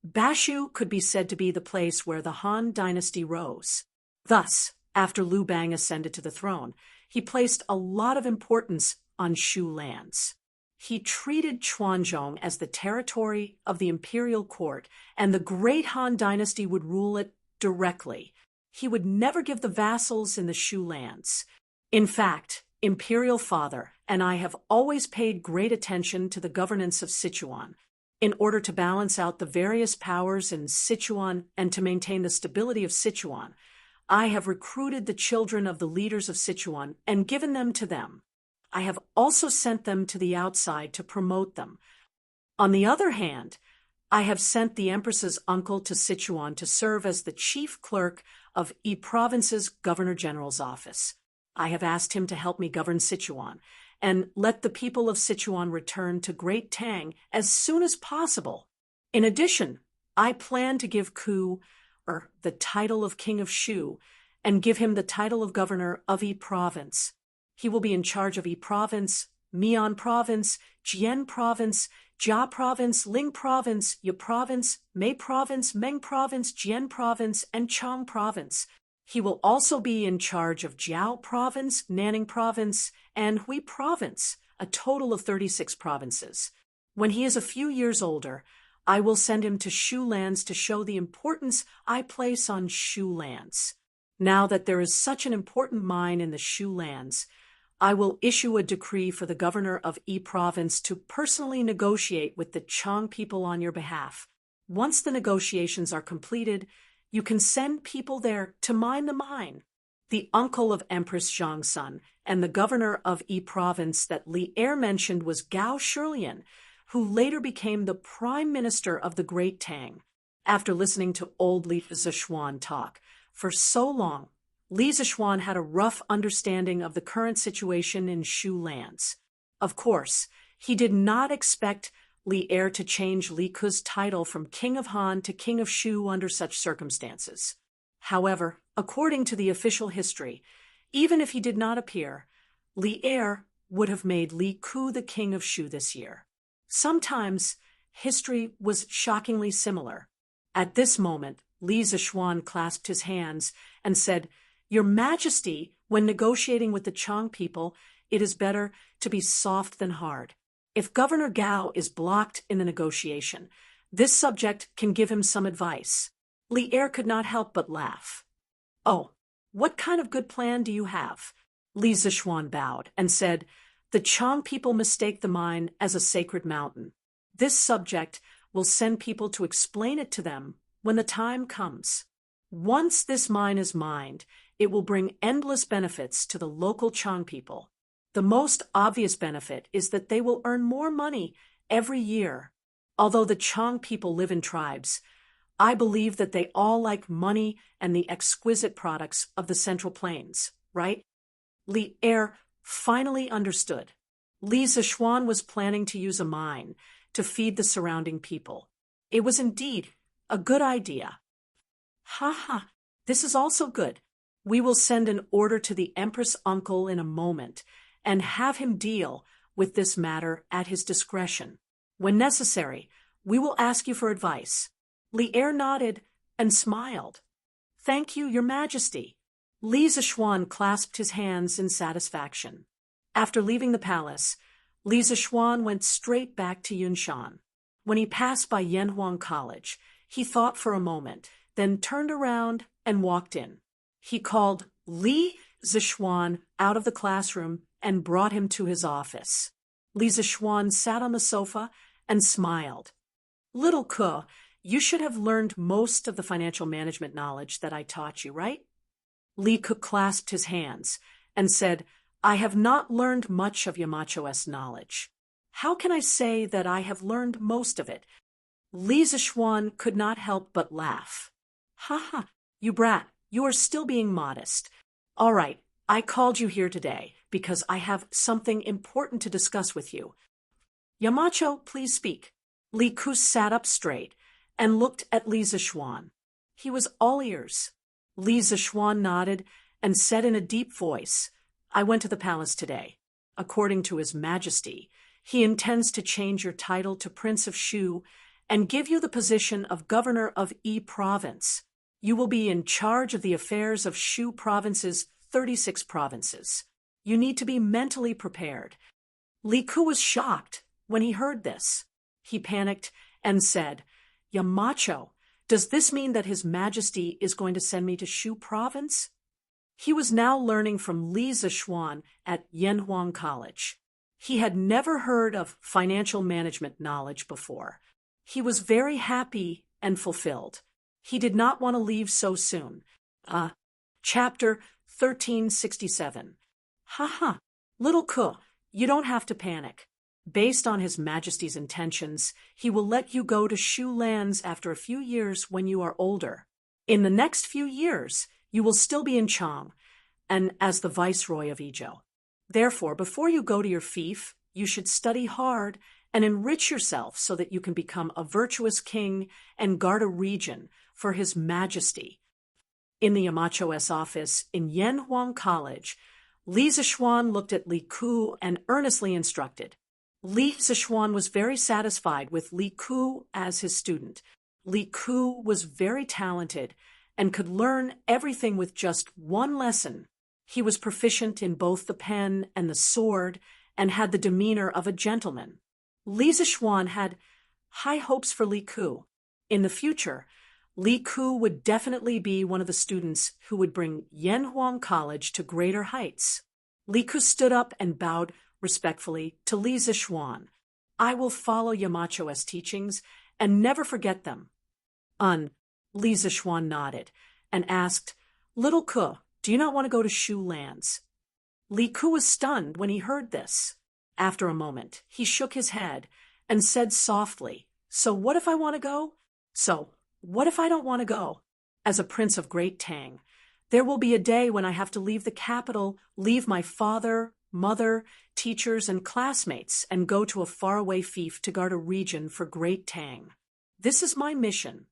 Bashu could be said to be the place where the Han Dynasty rose. Thus, after Liu Bang ascended to the throne, he placed a lot of importance on Shu lands. He treated Chuanzhong as the territory of the imperial court, and the Great Han Dynasty would rule it directly. He would never give the vassals in the Shu lands. In fact, Imperial Father and I have always paid great attention to the governance of Sichuan. In order to balance out the various powers in Sichuan and to maintain the stability of Sichuan, I have recruited the children of the leaders of Sichuan and given them to them. I have also sent them to the outside to promote them. On the other hand, I have sent the Empress's uncle to Sichuan to serve as the chief clerk of Yi Province's Governor-General's office. I have asked him to help me govern Sichuan and let the people of Sichuan return to Great Tang as soon as possible. In addition, I plan to give Ku the title of King of Shu and give him the title of governor of Yi Province. He will be in charge of Yi Province, Mian Province, Jian Province, Jia Province, Ling Province, Yi Province, Mei Province, Meng Province, Jian Province, and Chang Province. He will also be in charge of Jiao Province, Nanning Province, and Hui Province, a total of 36 provinces. When he is a few years older, I will send him to Shu lands to show the importance I place on Shu lands. Now that there is such an important mine in the Shu lands, I will issue a decree for the governor of Yi Province to personally negotiate with the Chang people on your behalf. Once the negotiations are completed, you can send people there to mine the mine. The uncle of Empress Zhangsun and the governor of Yi Province that Li Er mentioned was Gao Shilian, who later became the prime minister of the Great Tang. After listening to old Li Zishuan talk for so long, Li Zishuan had a rough understanding of the current situation in Shu lands. Of course, he did not expect Li Er to change Li Ke's title from King of Han to King of Shu under such circumstances. However, according to the official history, even if he did not appear, Li Er would have made Li Ke the King of Shu this year. Sometimes, history was shockingly similar. At this moment, Li Zishuan clasped his hands and said, "Your Majesty, when negotiating with the Chang people, it is better to be soft than hard. If Governor Gao is blocked in the negotiation, this subject can give him some advice." Li Er could not help but laugh. "Oh, what kind of good plan do you have?" Li Zishuan bowed and said, "The Chang people mistake the mine as a sacred mountain. This subject will send people to explain it to them when the time comes. Once this mine is mined, it will bring endless benefits to the local Chang people. The most obvious benefit is that they will earn more money every year. Although the Chang people live in tribes, I believe that they all like money and the exquisite products of the Central Plains, right?" Li Er finally understood. Li Zishuan was planning to use a mine to feed the surrounding people. It was indeed a good idea. "Ha ha, this is also good. We will send an order to the Empress uncle in a moment and have him deal with this matter at his discretion. When necessary, we will ask you for advice." Li Er nodded and smiled. "Thank you, Your Majesty." Li Zishuan clasped his hands in satisfaction. After leaving the palace, Li Zishuan went straight back to Yunshan. When he passed by Yanhuang College, he thought for a moment, then turned around and walked in. He called Li Zishuan out of the classroom and brought him to his office. Li Zishuan sat on the sofa and smiled. "Little Ke, you should have learned most of the financial management knowledge that I taught you, right?" Li Ke clasped his hands and said, "I have not learned much of Yamacho's knowledge. How can I say that I have learned most of it?" Li Zishuan could not help but laugh. "Ha ha, you brat, you are still being modest. All right, I called you here today because I have something important to discuss with you. Yamacho, please speak." Li Ke sat up straight and looked at Li Zishuan. He was all ears. Li Zishuan nodded and said in a deep voice, "I went to the palace today. According to His Majesty, he intends to change your title to Prince of Shu and give you the position of Governor of Yi Province. You will be in charge of the affairs of Shu Province's 36 provinces. You need to be mentally prepared." Li Ke was shocked when he heard this. He panicked and said, "Yamacho, does this mean that His Majesty is going to send me to Shu Province?" He was now learning from Li Zishuan at Yanhuang College. He had never heard of financial management knowledge before. He was very happy and fulfilled. He did not want to leave so soon. Chapter 1367. "Ha, little Ke, you don't have to panic. Based on His Majesty's intentions, he will let you go to Shu lands after a few years when you are older. In the next few years, you will still be in Chang, and as the Viceroy of Izhou. Therefore, before you go to your fief, you should study hard and enrich yourself so that you can become a virtuous king and guard a region for His Majesty. In the Yamacho's office in Yanhuang College, Li Zixuan looked at Li Ku and earnestly instructed. Li Zixuan was very satisfied with Li Ku as his student. Li Ku was very talented and could learn everything with just one lesson. He was proficient in both the pen and the sword and had the demeanor of a gentleman. Li Zixuan had high hopes for Li Ku. In the future, Li Ku would definitely be one of the students who would bring Yanhuang College to greater heights. Li Ku stood up and bowed respectfully to Li Zixuan. I will follow Yamacho's teachings and never forget them. Li Zixuan nodded and asked, Little Ku, do you not want to go to Shu lands? Li Ku was stunned when he heard this. After a moment, he shook his head and said softly, So what if I want to go? So what if I don't want to go? As a prince of Great Tang, there will be a day when I have to leave the capital, leave my father, mother, teachers, and classmates, and go to a faraway fief to guard a region for Great Tang. This is my mission.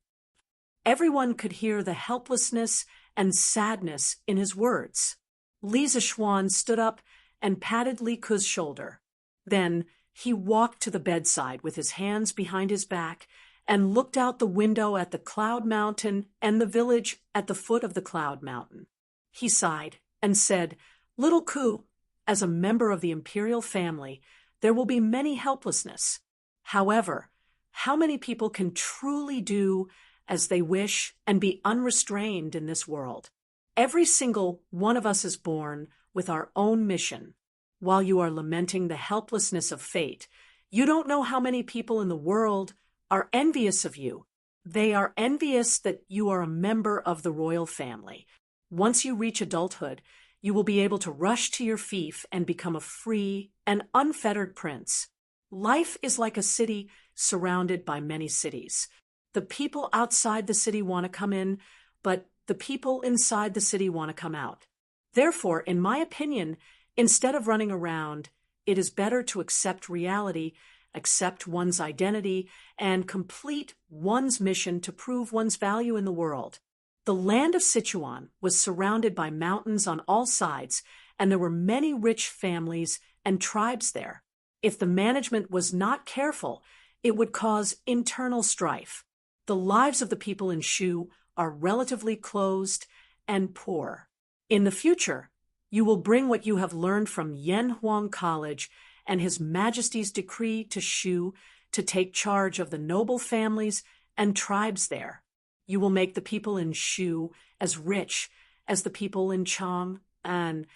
Everyone could hear the helplessness and sadness in his words. Li Zixuan stood up and patted Li Ku's shoulder. Then he walked to the bedside with his hands behind his back and looked out the window at the Cloud Mountain and the village at the foot of the Cloud Mountain. He sighed and said, Little Ku, as a member of the imperial family, there will be many helplessness. However, how many people can truly do as they wish and be unrestrained in this world? Every single one of us is born with our own mission. While you are lamenting the helplessness of fate, you don't know how many people in the world are envious of you. They are envious that you are a member of the royal family. Once you reach adulthood, you will be able to rush to your fief and become a free and unfettered prince. Life is like a city surrounded by many cities. The people outside the city want to come in, but the people inside the city want to come out. Therefore, in my opinion, instead of running around, it is better to accept reality, accept one's identity, and complete one's mission to prove one's value in the world. The land of Sichuan was surrounded by mountains on all sides, and there were many rich families and tribes there. If the management was not careful, it would cause internal strife. The lives of the people in Shu are relatively closed and poor. In the future, you will bring what you have learned from Yanhuang College and His Majesty's decree to Shu to take charge of the noble families and tribes there. You will make the people in Shu as rich as the people in Chang, and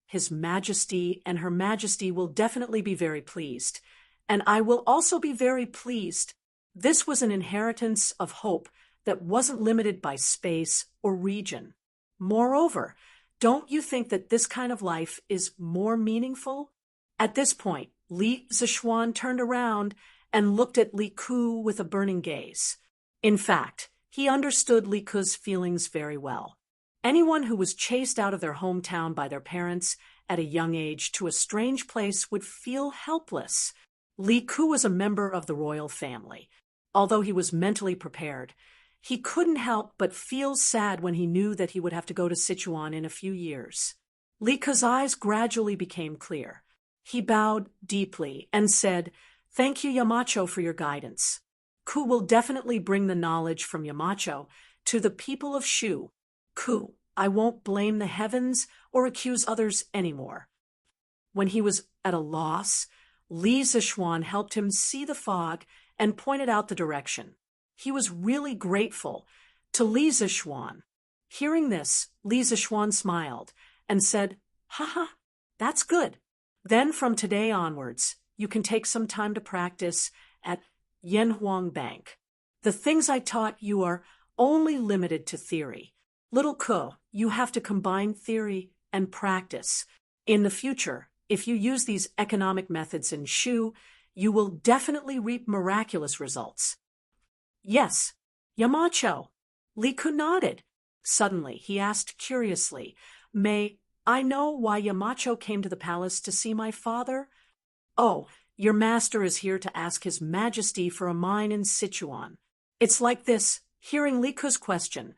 His Majesty and Her Majesty will definitely be very pleased. And I will also be very pleased. This was an inheritance of hope that wasn't limited by space or region. Moreover, don't you think that this kind of life is more meaningful? At this point, Li Zixuan turned around and looked at Li Ku with a burning gaze. In fact, he understood Li Ku's feelings very well. Anyone who was chased out of their hometown by their parents at a young age to a strange place would feel helpless. Li Ku was a member of the royal family. Although he was mentally prepared, he couldn't help but feel sad when he knew that he would have to go to Sichuan in a few years. Li Ku's eyes gradually became clear. He bowed deeply and said, Thank you, Yamacho, for your guidance. Ku will definitely bring the knowledge from Yamacho to the people of Shu. Ku, I won't blame the heavens or accuse others anymore. When he was at a loss, Li Zixuan helped him see the fog and pointed out the direction. He was really grateful to Li Zixuan. Hearing this, Li Zixuan smiled and said, Haha, that's good. Then from today onwards, you can take some time to practice at Yanhuang Bank. The things I taught you are only limited to theory. Little Ku, you have to combine theory and practice. In the future, if you use these economic methods in Shu, you will definitely reap miraculous results. Yes, Yamacho. Li Ku nodded. Suddenly, he asked curiously, May I know why Yamacho came to the palace to see my father? Oh, Your master is here to ask His Majesty for a mine in Sichuan. It's like this. Hearing Li Ku's question,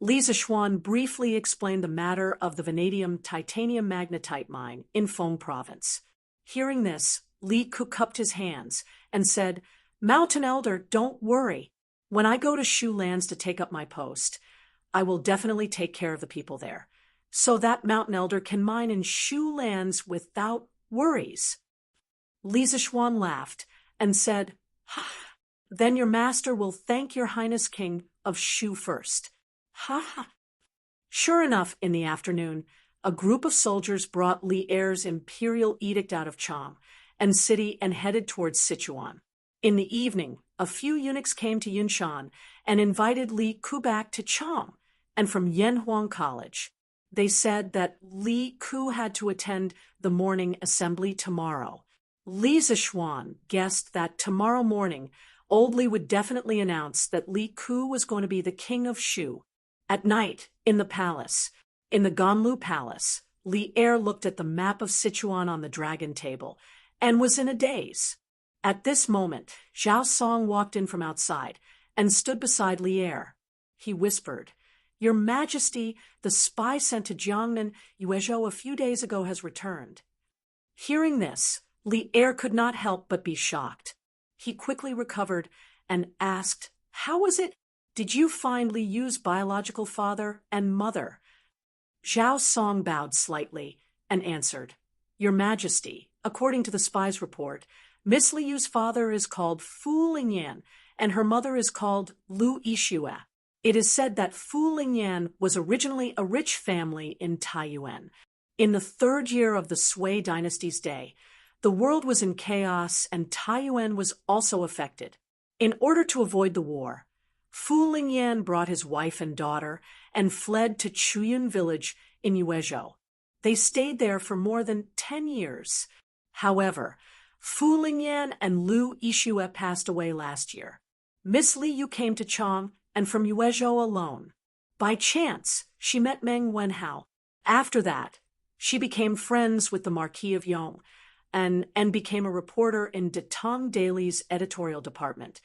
Li Zishuan briefly explained the matter of the vanadium titanium magnetite mine in Feng Province. Hearing this, Li Ku cupped his hands and said, Mountain Elder, don't worry. When I go to Shu lands to take up my post, I will definitely take care of the people there, so that Mountain Elder can mine in Shu lands without worries. Li Zishuan laughed and said, Then your master will thank your Highness King of Shu first. Ha ha. Sure enough, in the afternoon, a group of soldiers brought Li Er's imperial edict out of Chang and city and headed towards Sichuan. In the evening, a few eunuchs came to Yunshan and invited Li Ku back to Chang and from Yanhuang College. They said that Li Ku had to attend the morning assembly tomorrow. Li Zishuan guessed that tomorrow morning, Old Li would definitely announce that Li Ku was going to be the king of Shu. At night, in the palace, in the Ganlu Palace, Li Er looked at the map of Sichuan on the dragon table and was in a daze. At this moment, Zhao Song walked in from outside and stood beside Li Er. He whispered, Your Majesty, the spy sent to Jiangnan, Yuezhou a few days ago has returned. Hearing this, Li Er could not help but be shocked. He quickly recovered and asked, How was it? Did you find Li Yu's biological father and mother? Zhao Song bowed slightly and answered, Your Majesty, according to the spy's report, Miss Li Yu's father is called Fu Lingyan and her mother is called Lu Yixue. It is said that Fu Lingyan was originally a rich family in Taiyuan. In the 3rd year of the Sui dynasty's day, the world was in chaos and Taiyuan was also affected. In order to avoid the war, Fu Lingyan brought his wife and daughter and fled to Chuyun village in Yuezhou. They stayed there for more than 10 years. However, Fu Lingyan and Lu Yixue passed away last year. Miss Li Yu came to Chang and from Yuezhou alone. By chance, she met Meng Wenhao. After that, she became friends with the Marquis of Yong and became a reporter in De Tang Daily's editorial department.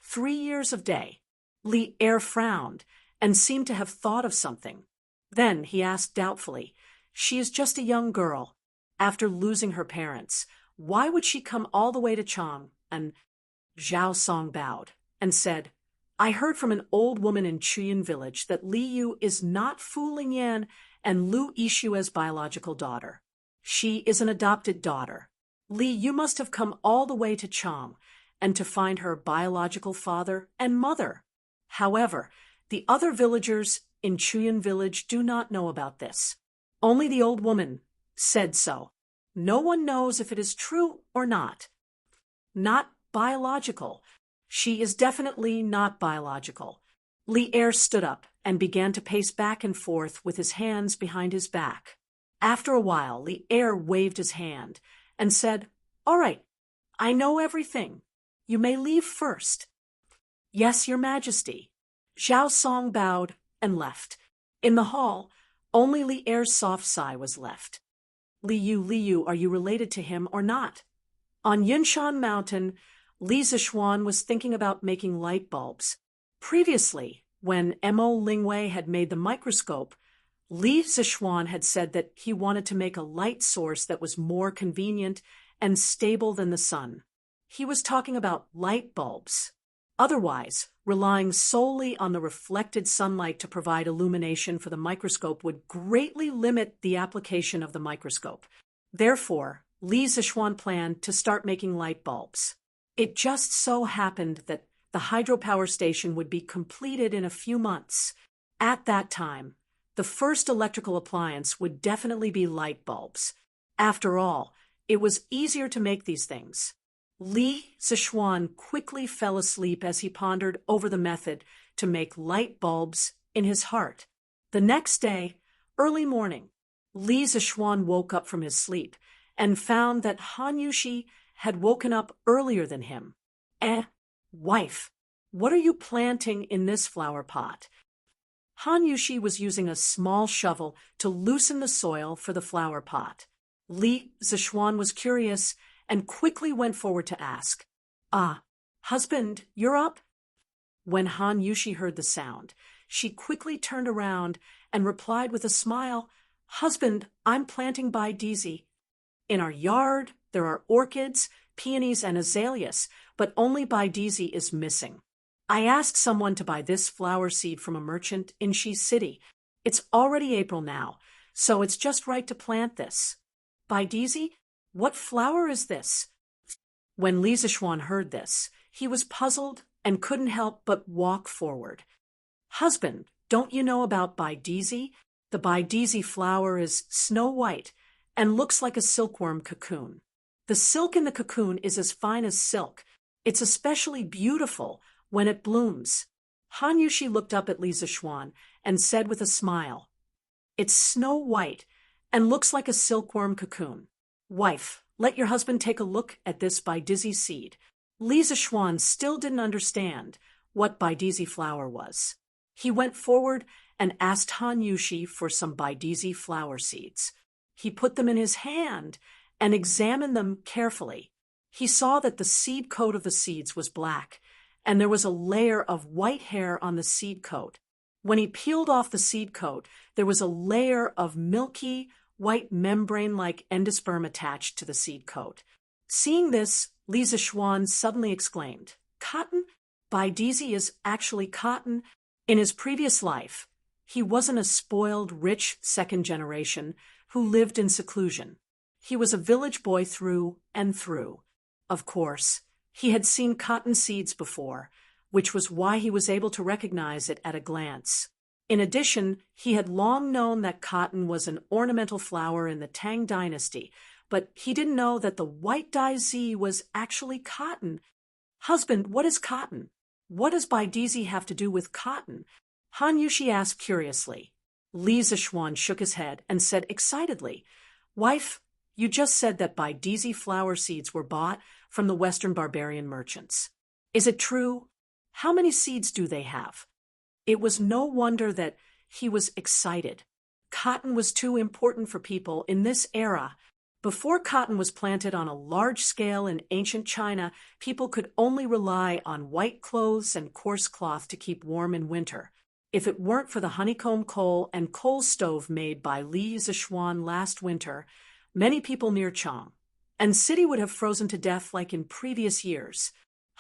3 years of day. Li Er frowned and seemed to have thought of something. Then he asked doubtfully, She is just a young girl. After losing her parents, why would she come all the way to Chang? And Zhao Song bowed and said, I heard from an old woman in Chuyun village that Li Yu is not Fu Lingyan and Lu Yixue's biological daughter. She is an adopted daughter. Li Yu must have come all the way to Chang and to find her biological father and mother. However, the other villagers in Chuyun village do not know about this. Only the old woman said so. No one knows if it is true or not. Not biological. She is definitely not biological. Li Er stood up and began to pace back and forth with his hands behind his back. After a while, Li Er waved his hand and said, All right, I know everything. You may leave first. Yes, Your Majesty. Zhao Song bowed and left. In the hall, only Li Er's soft sigh was left. Li Yu, are you related to him or not? On Yunshan Mountain, Li Zishuan was thinking about making light bulbs. Previously, when Mo Lingwei had made the microscope, Li Zishuan had said that he wanted to make a light source that was more convenient and stable than the sun. He was talking about light bulbs. Otherwise, relying solely on the reflected sunlight to provide illumination for the microscope would greatly limit the application of the microscope. Therefore, Li Zishuan planned to start making light bulbs. It just so happened that the hydropower station would be completed in a few months. At that time, the first electrical appliance would definitely be light bulbs. After all, it was easier to make these things. Li Zishuan quickly fell asleep as he pondered over the method to make light bulbs in his heart. The next day, early morning, Li Zishuan woke up from his sleep and found that Han Yushi had woken up earlier than him. Wife, what are you planting in this flower pot? Han Yushi was using a small shovel to loosen the soil for the flower pot. Li Zishuan was curious and quickly went forward to ask, "Ah, husband, you're up?" When Han Yushi heard the sound, she quickly turned around and replied with a smile, "Husband, I'm planting Bai Dizi. In our yard, there are orchids, peonies, and azaleas, but only Bai Dizi is missing. I asked someone to buy this flower seed from a merchant in Shi City. It's already April now, so it's just right to plant this. Bai Dizi? What flower is this?" When Li Zixuan heard this, he was puzzled and couldn't help but walk forward. "Husband, don't you know about Bai Dizi? The Bai Dizi flower is snow white and looks like a silkworm cocoon. The silk in the cocoon is as fine as silk. It's especially beautiful when it blooms." Han Yushi looked up at Li Zixuan and said with a smile, "It's snow white and looks like a silkworm cocoon. Wife, let your husband take a look at this Bai Dizi seed." Li Zixuan still didn't understand what Bai Dizi flower was. He went forward and asked Han Yushi for some Bai Dizi flower seeds. He put them in his hand and examined them carefully. He saw that the seed coat of the seeds was black, and there was a layer of white hair on the seed coat. When he peeled off the seed coat, there was a layer of milky, white membrane-like endosperm attached to the seed coat. Seeing this, Li Zixuan suddenly exclaimed, "Cotton? Bai Dizi is actually cotton." In his previous life, he wasn't a spoiled, rich second generation who lived in seclusion. He was a village boy through and through. Of course, he had seen cotton seeds before, which was why he was able to recognize it at a glance. In addition, he had long known that cotton was an ornamental flower in the Tang Dynasty, but he didn't know that the white Dizi was actually cotton. "Husband, what is cotton? What does Bai Dizi have to do with cotton?" Han Yushi asked curiously. Li Zixuan shook his head and said excitedly, "Wife, you just said that Bai Dizi flower seeds were bought from the Western barbarian merchants. Is it true? How many seeds do they have?" It was no wonder that he was excited. Cotton was too important for people in this era. Before cotton was planted on a large scale in ancient China, people could only rely on white clothes and coarse cloth to keep warm in winter. If it weren't for the honeycomb coal and coal stove made by Li Zixuan last winter, many people near Chang and city would have frozen to death like in previous years.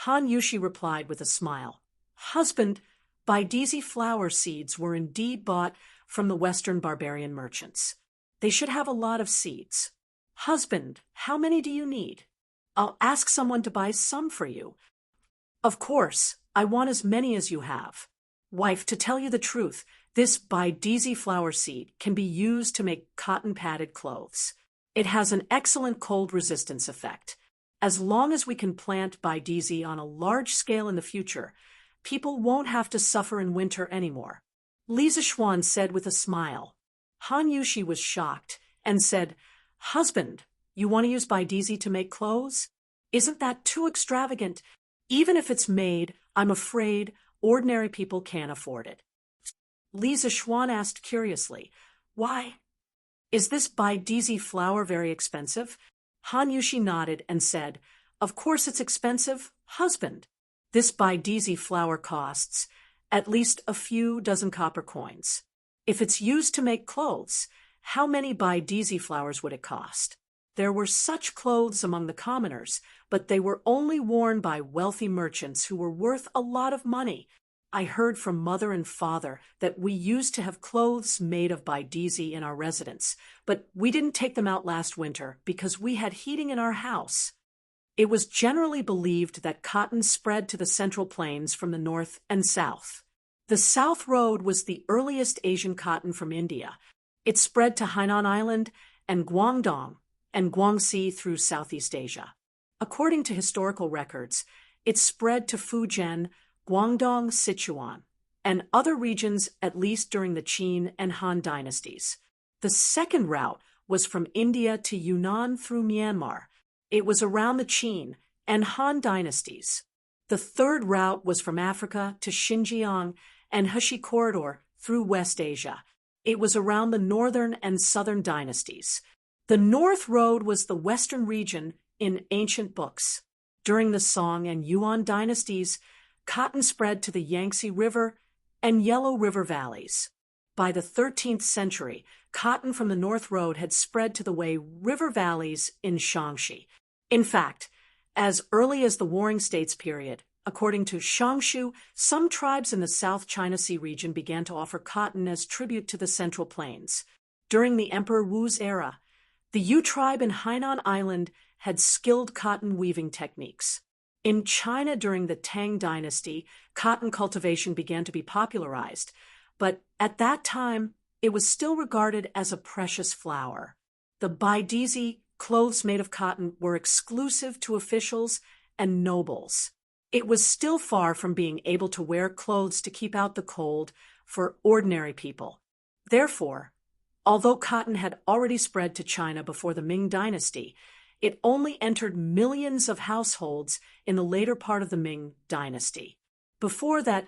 Han Yushi replied with a smile, "Husband, Bai Dizi flower seeds were indeed bought from the Western barbarian merchants. They should have a lot of seeds. Husband, how many do you need? I'll ask someone to buy some for you." "Of course, I want as many as you have. Wife, to tell you the truth, this Bai Dizi flower seed can be used to make cotton-padded clothes. It has an excellent cold resistance effect. As long as we can plant Bai Dizi on a large scale in the future, people won't have to suffer in winter anymore." Li Zixuan said with a smile. Han Yushi was shocked and said, "Husband, you want to use Bai Dizi to make clothes? Isn't that too extravagant? Even if it's made, I'm afraid ordinary people can't afford it." Li Zixuan asked curiously, "Why? Is this Bai Dizi flower very expensive?" Han Yushi nodded and said, "Of course it's expensive, husband. This Bai Dizi flower costs at least a few dozen copper coins. If it's used to make clothes, how many Bai Dizi flowers would it cost?" There were such clothes among the commoners, but they were only worn by wealthy merchants who were worth a lot of money. I heard from mother and father that we used to have clothes made of Bai Dizi in our residence, but we didn't take them out last winter because we had heating in our house. It was generally believed that cotton spread to the Central Plains from the north and south. The South Road was the earliest Asian cotton from India. It spread to Hainan Island and Guangdong and Guangxi through Southeast Asia. According to historical records, it spread to Fujian, Guangdong, Sichuan, and other regions at least during the Qin and Han dynasties. The second route was from India to Yunnan through Myanmar. It was around the Qin and Han dynasties. The third route was from Africa to Xinjiang and Heshi Corridor through West Asia. It was around the northern and southern dynasties. The North Road was the western region in ancient books. During the Song and Yuan dynasties, cotton spread to the Yangtze River and Yellow River valleys. By the 13th century, cotton from the North Road had spread to the Wei River valleys in Shaanxi. In fact, as early as the Warring States period, according to Shangshu, some tribes in the South China Sea region began to offer cotton as tribute to the Central Plains. During the Emperor Wu's era, the Yu tribe in Hainan Island had skilled cotton weaving techniques. In China during the Tang Dynasty, cotton cultivation began to be popularized, but at that time, it was still regarded as a precious flower. The baidizi, clothes made of cotton, were exclusive to officials and nobles. It was still far from being able to wear clothes to keep out the cold for ordinary people. Therefore, although cotton had already spread to China before the Ming Dynasty, it only entered millions of households in the later part of the Ming Dynasty. Before that,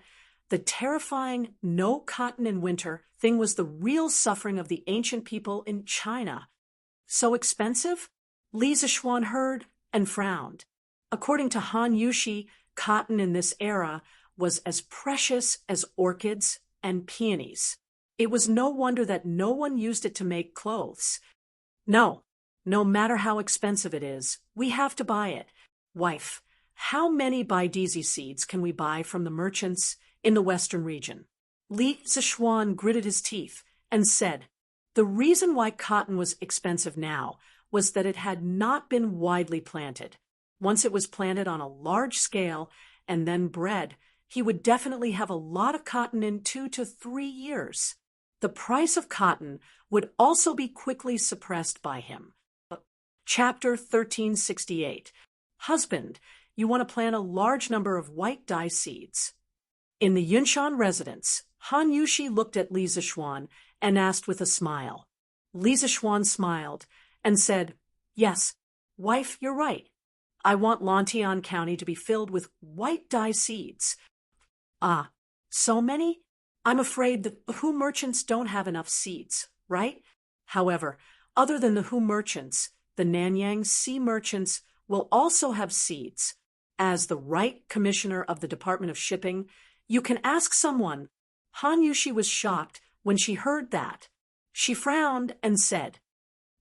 the terrifying no cotton in winter thing was the real suffering of the ancient people in China. So expensive? Li Zixuan heard and frowned. According to Han Yushi, cotton in this era was as precious as orchids and peonies. It was no wonder that no one used it to make clothes. No matter how expensive it is, we have to buy it. Wife, how many baidizi seeds can we buy from the merchants in the western region? Li Zixuan gritted his teeth and said, the reason why cotton was expensive now was that it had not been widely planted. Once it was planted on a large scale and then bred, he would definitely have a lot of cotton in 2 to 3 years. The price of cotton would also be quickly suppressed by him. Chapter 1368. Husband, you want to plant a large number of white dye seeds. In the Yunshan residence, Han Yushi looked at Li Zixuan and asked with a smile. Li Zixuan smiled and said, yes, wife, you're right. I want Lantian County to be filled with white dye seeds. Ah, so many? I'm afraid the Hu merchants don't have enough seeds, right? However, other than the Hu merchants, the Nanyang Sea merchants will also have seeds. As the right commissioner of the Department of Shipping, you can ask someone. Han Yushi was shocked when she heard that. She frowned and said,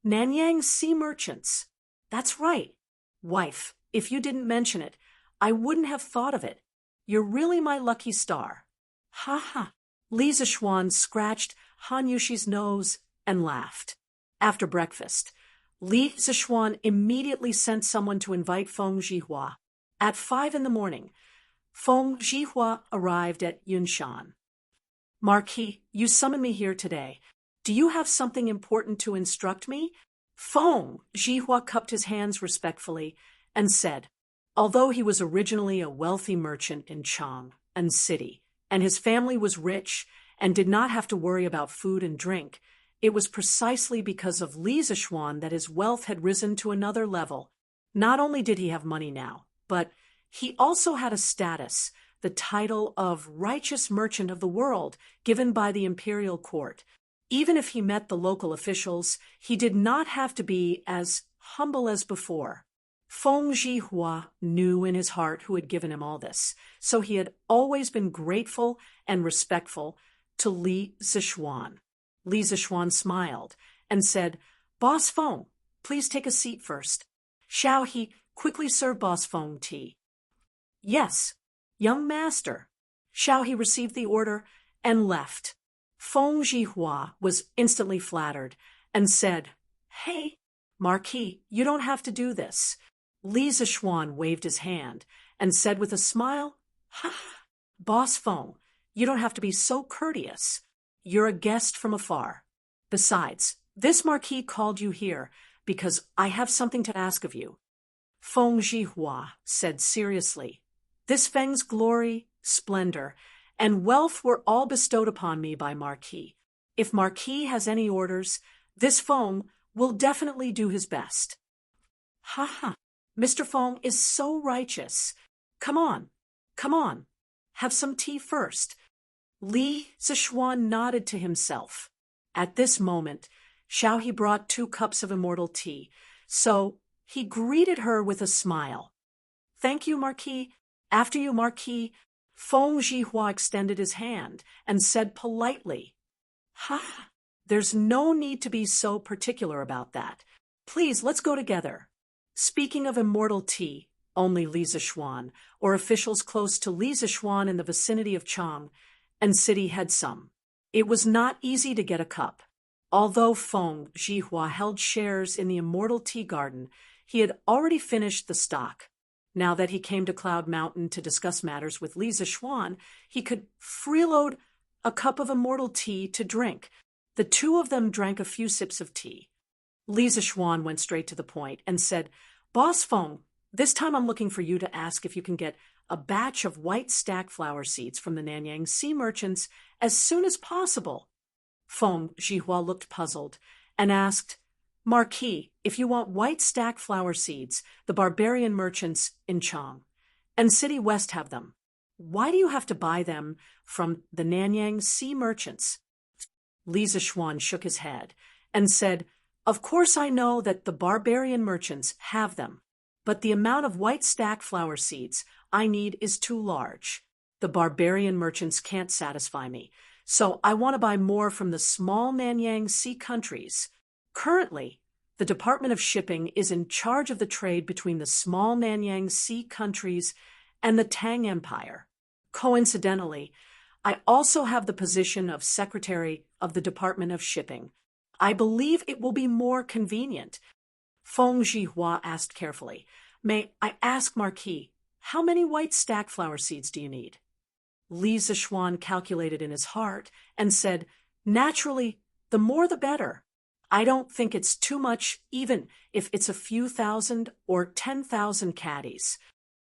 Nanyang Sea merchants. That's right. Wife, if you didn't mention it, I wouldn't have thought of it. You're really my lucky star. Ha ha. Li Zixuan scratched Han Yushi's nose and laughed. After breakfast, Li Zixuan immediately sent someone to invite Feng Zhihua. At 5 a.m, Feng Zhihua arrived at Yunshan. Marquis, you summoned me here today. Do you have something important to instruct me? Feng Zhihua cupped his hands respectfully and said, although he was originally a wealthy merchant in Chang and city, and his family was rich and did not have to worry about food and drink, it was precisely because of Li Zixuan that his wealth had risen to another level. Not only did he have money now, but he also had a status, the title of righteous merchant of the world, given by the imperial court. Even if he met the local officials, he did not have to be as humble as before. Feng Zhihua knew in his heart who had given him all this, so he had always been grateful and respectful to Li Zixuan. Li Zixuan smiled and said, Boss Feng, please take a seat first. Shall he quickly serve Boss Feng tea? Yes, young master. Shall he received the order and left. Feng Zhihua was instantly flattered and said, Hey, Marquis, you don't have to do this. Li Zixuan waved his hand and said with a smile, Ha! Boss Feng, you don't have to be so courteous. You're a guest from afar. Besides, this Marquis called you here because I have something to ask of you. Feng Zhihua said seriously, This Feng's glory, splendor, and wealth were all bestowed upon me by Marquis. If Marquis has any orders, this Feng will definitely do his best. Ha ha, Mr. Feng is so righteous. Come on, have some tea first. Li Zixuan nodded to himself. At this moment, Xiaohe brought 2 cups of immortal tea, so He greeted her with a smile. "Thank you, Marquis. After you, Marquis." Feng Zhihua extended his hand and said politely, "Ha, there's no need to be so particular about that. Please, let's go together." Speaking of immortal tea, only Li Zishuan, or officials close to Li Zishuan in the vicinity of Chang and city had some. It was not easy to get a cup. Although Feng Zhihua held shares in the immortal tea garden, he had already finished the stock. Now that he came to Cloud Mountain to discuss matters with Li Zishuan, he could freeload a cup of immortal tea to drink. The two of them drank a few sips of tea. Li Zishuan went straight to the point and said, "Boss Feng, this time I'm looking for you to ask if you can get a batch of white stack flower seeds from the Nanyang Sea merchants as soon as possible." Feng Zhihua looked puzzled and asked, "Marquis, if you want white stack flower seeds, the barbarian merchants in Chang and City West have them. Why do you have to buy them from the Nanyang Sea merchants?" Li Zishuan shook his head and said, "Of course I know that the barbarian merchants have them, but the amount of white stack flower seeds I need is too large. The barbarian merchants can't satisfy me, so I want to buy more from the small Nanyang Sea countries. Currently, the Department of Shipping is in charge of the trade between the small Nanyang Sea countries and the Tang Empire. Coincidentally, I also have the position of Secretary of the Department of Shipping. I believe it will be more convenient." Feng Zhihua asked carefully, "May I ask, Marquis, how many white stack flower seeds do you need?" Li Zishuan calculated in his heart and said, "Naturally, the more the better. I don't think it's too much, even if it's a few thousand or 10,000 caddies."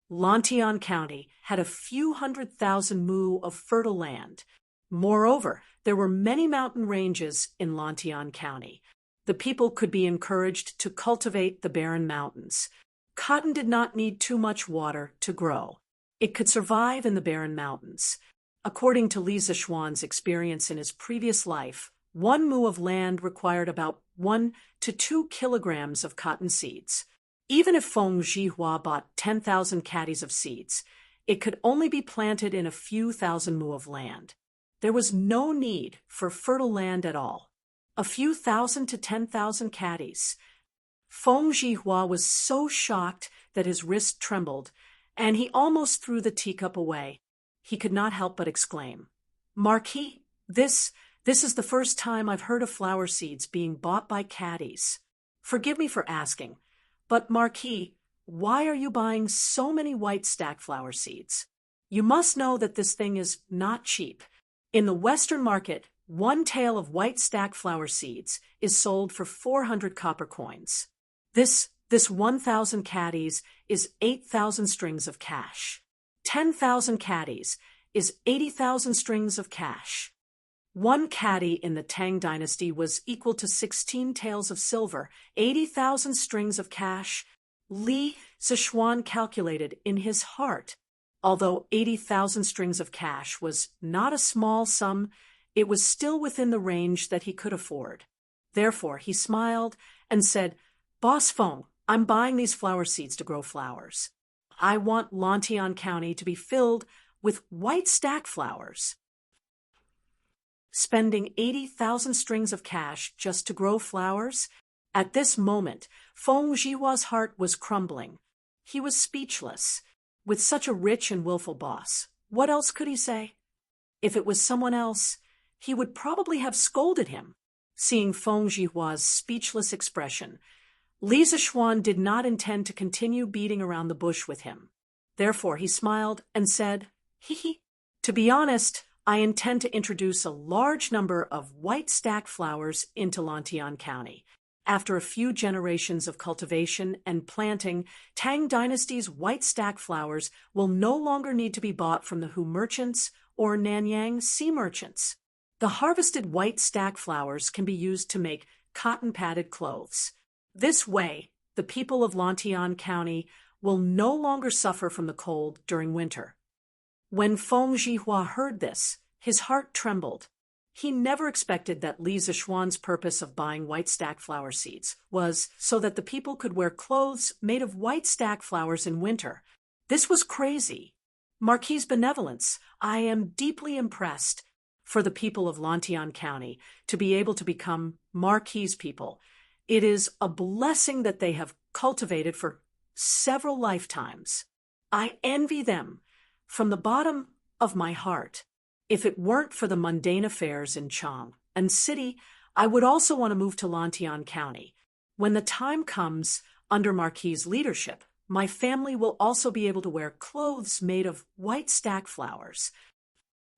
Lantian County had a few 100,000 mu of fertile land. Moreover, there were many mountain ranges in Lantian County. The people could be encouraged to cultivate the barren mountains. Cotton did not need too much water to grow. It could survive in the barren mountains. According to Li Zishuan's experience in his previous life, 1 mu of land required about 1 to 2 kilograms of cotton seeds. Even if Feng Zhihua bought 10,000 caddies of seeds, it could only be planted in a few thousand mu of land. There was no need for fertile land at all. A few thousand to 10,000 caddies. Feng Zhihua was so shocked that his wrist trembled, and he almost threw the teacup away. He could not help but exclaim, "Marquis, this is the first time I've heard of flower seeds being bought by caddies. Forgive me for asking, but Marquis, why are you buying so many white stack flower seeds? You must know that this thing is not cheap. In the Western market, 1 tael of white stack flower seeds is sold for 400 copper coins. This 1,000 caddies is 8,000 strings of cash. 10,000 caddies is 80,000 strings of cash. 1 caddy in the Tang Dynasty was equal to 16 taels of silver, 80,000 strings of cash." Li Zishuan calculated in his heart. Although 80,000 strings of cash was not a small sum, it was still within the range that he could afford. Therefore, he smiled and said, "Boss Feng, I'm buying these flower seeds to grow flowers. I want Lantian County to be filled with white stack flowers." Spending 80,000 strings of cash just to grow flowers? At this moment, Feng Zhihua's heart was crumbling. He was speechless. With such a rich and willful boss, what else could he say? If it was someone else, he would probably have scolded him. Seeing Feng Zhihua's speechless expression, Li Zishuan did not intend to continue beating around the bush with him. Therefore, he smiled and said, "Hee. To be honest, I intend to introduce a large number of white stack flowers into Lantian County. After a few generations of cultivation and planting, Tang Dynasty's white stack flowers will no longer need to be bought from the Hu merchants or Nanyang Sea merchants. The harvested white stack flowers can be used to make cotton-padded clothes. This way, the people of Lantian County will no longer suffer from the cold during winter." When Feng Zhihua heard this, his heart trembled. He never expected that Li Zixuan's purpose of buying white stack flower seeds was so that the people could wear clothes made of white stack flowers in winter. This was crazy. Marquis's benevolence. I am deeply impressed for the people of Lantian County to be able to become Marquis's people. It is a blessing that they have cultivated for several lifetimes. I envy them from the bottom of my heart. If it weren't for the mundane affairs in Chang and City, I would also want to move to Lantian County. When the time comes, under Marquis's leadership, my family will also be able to wear clothes made of white stack flowers.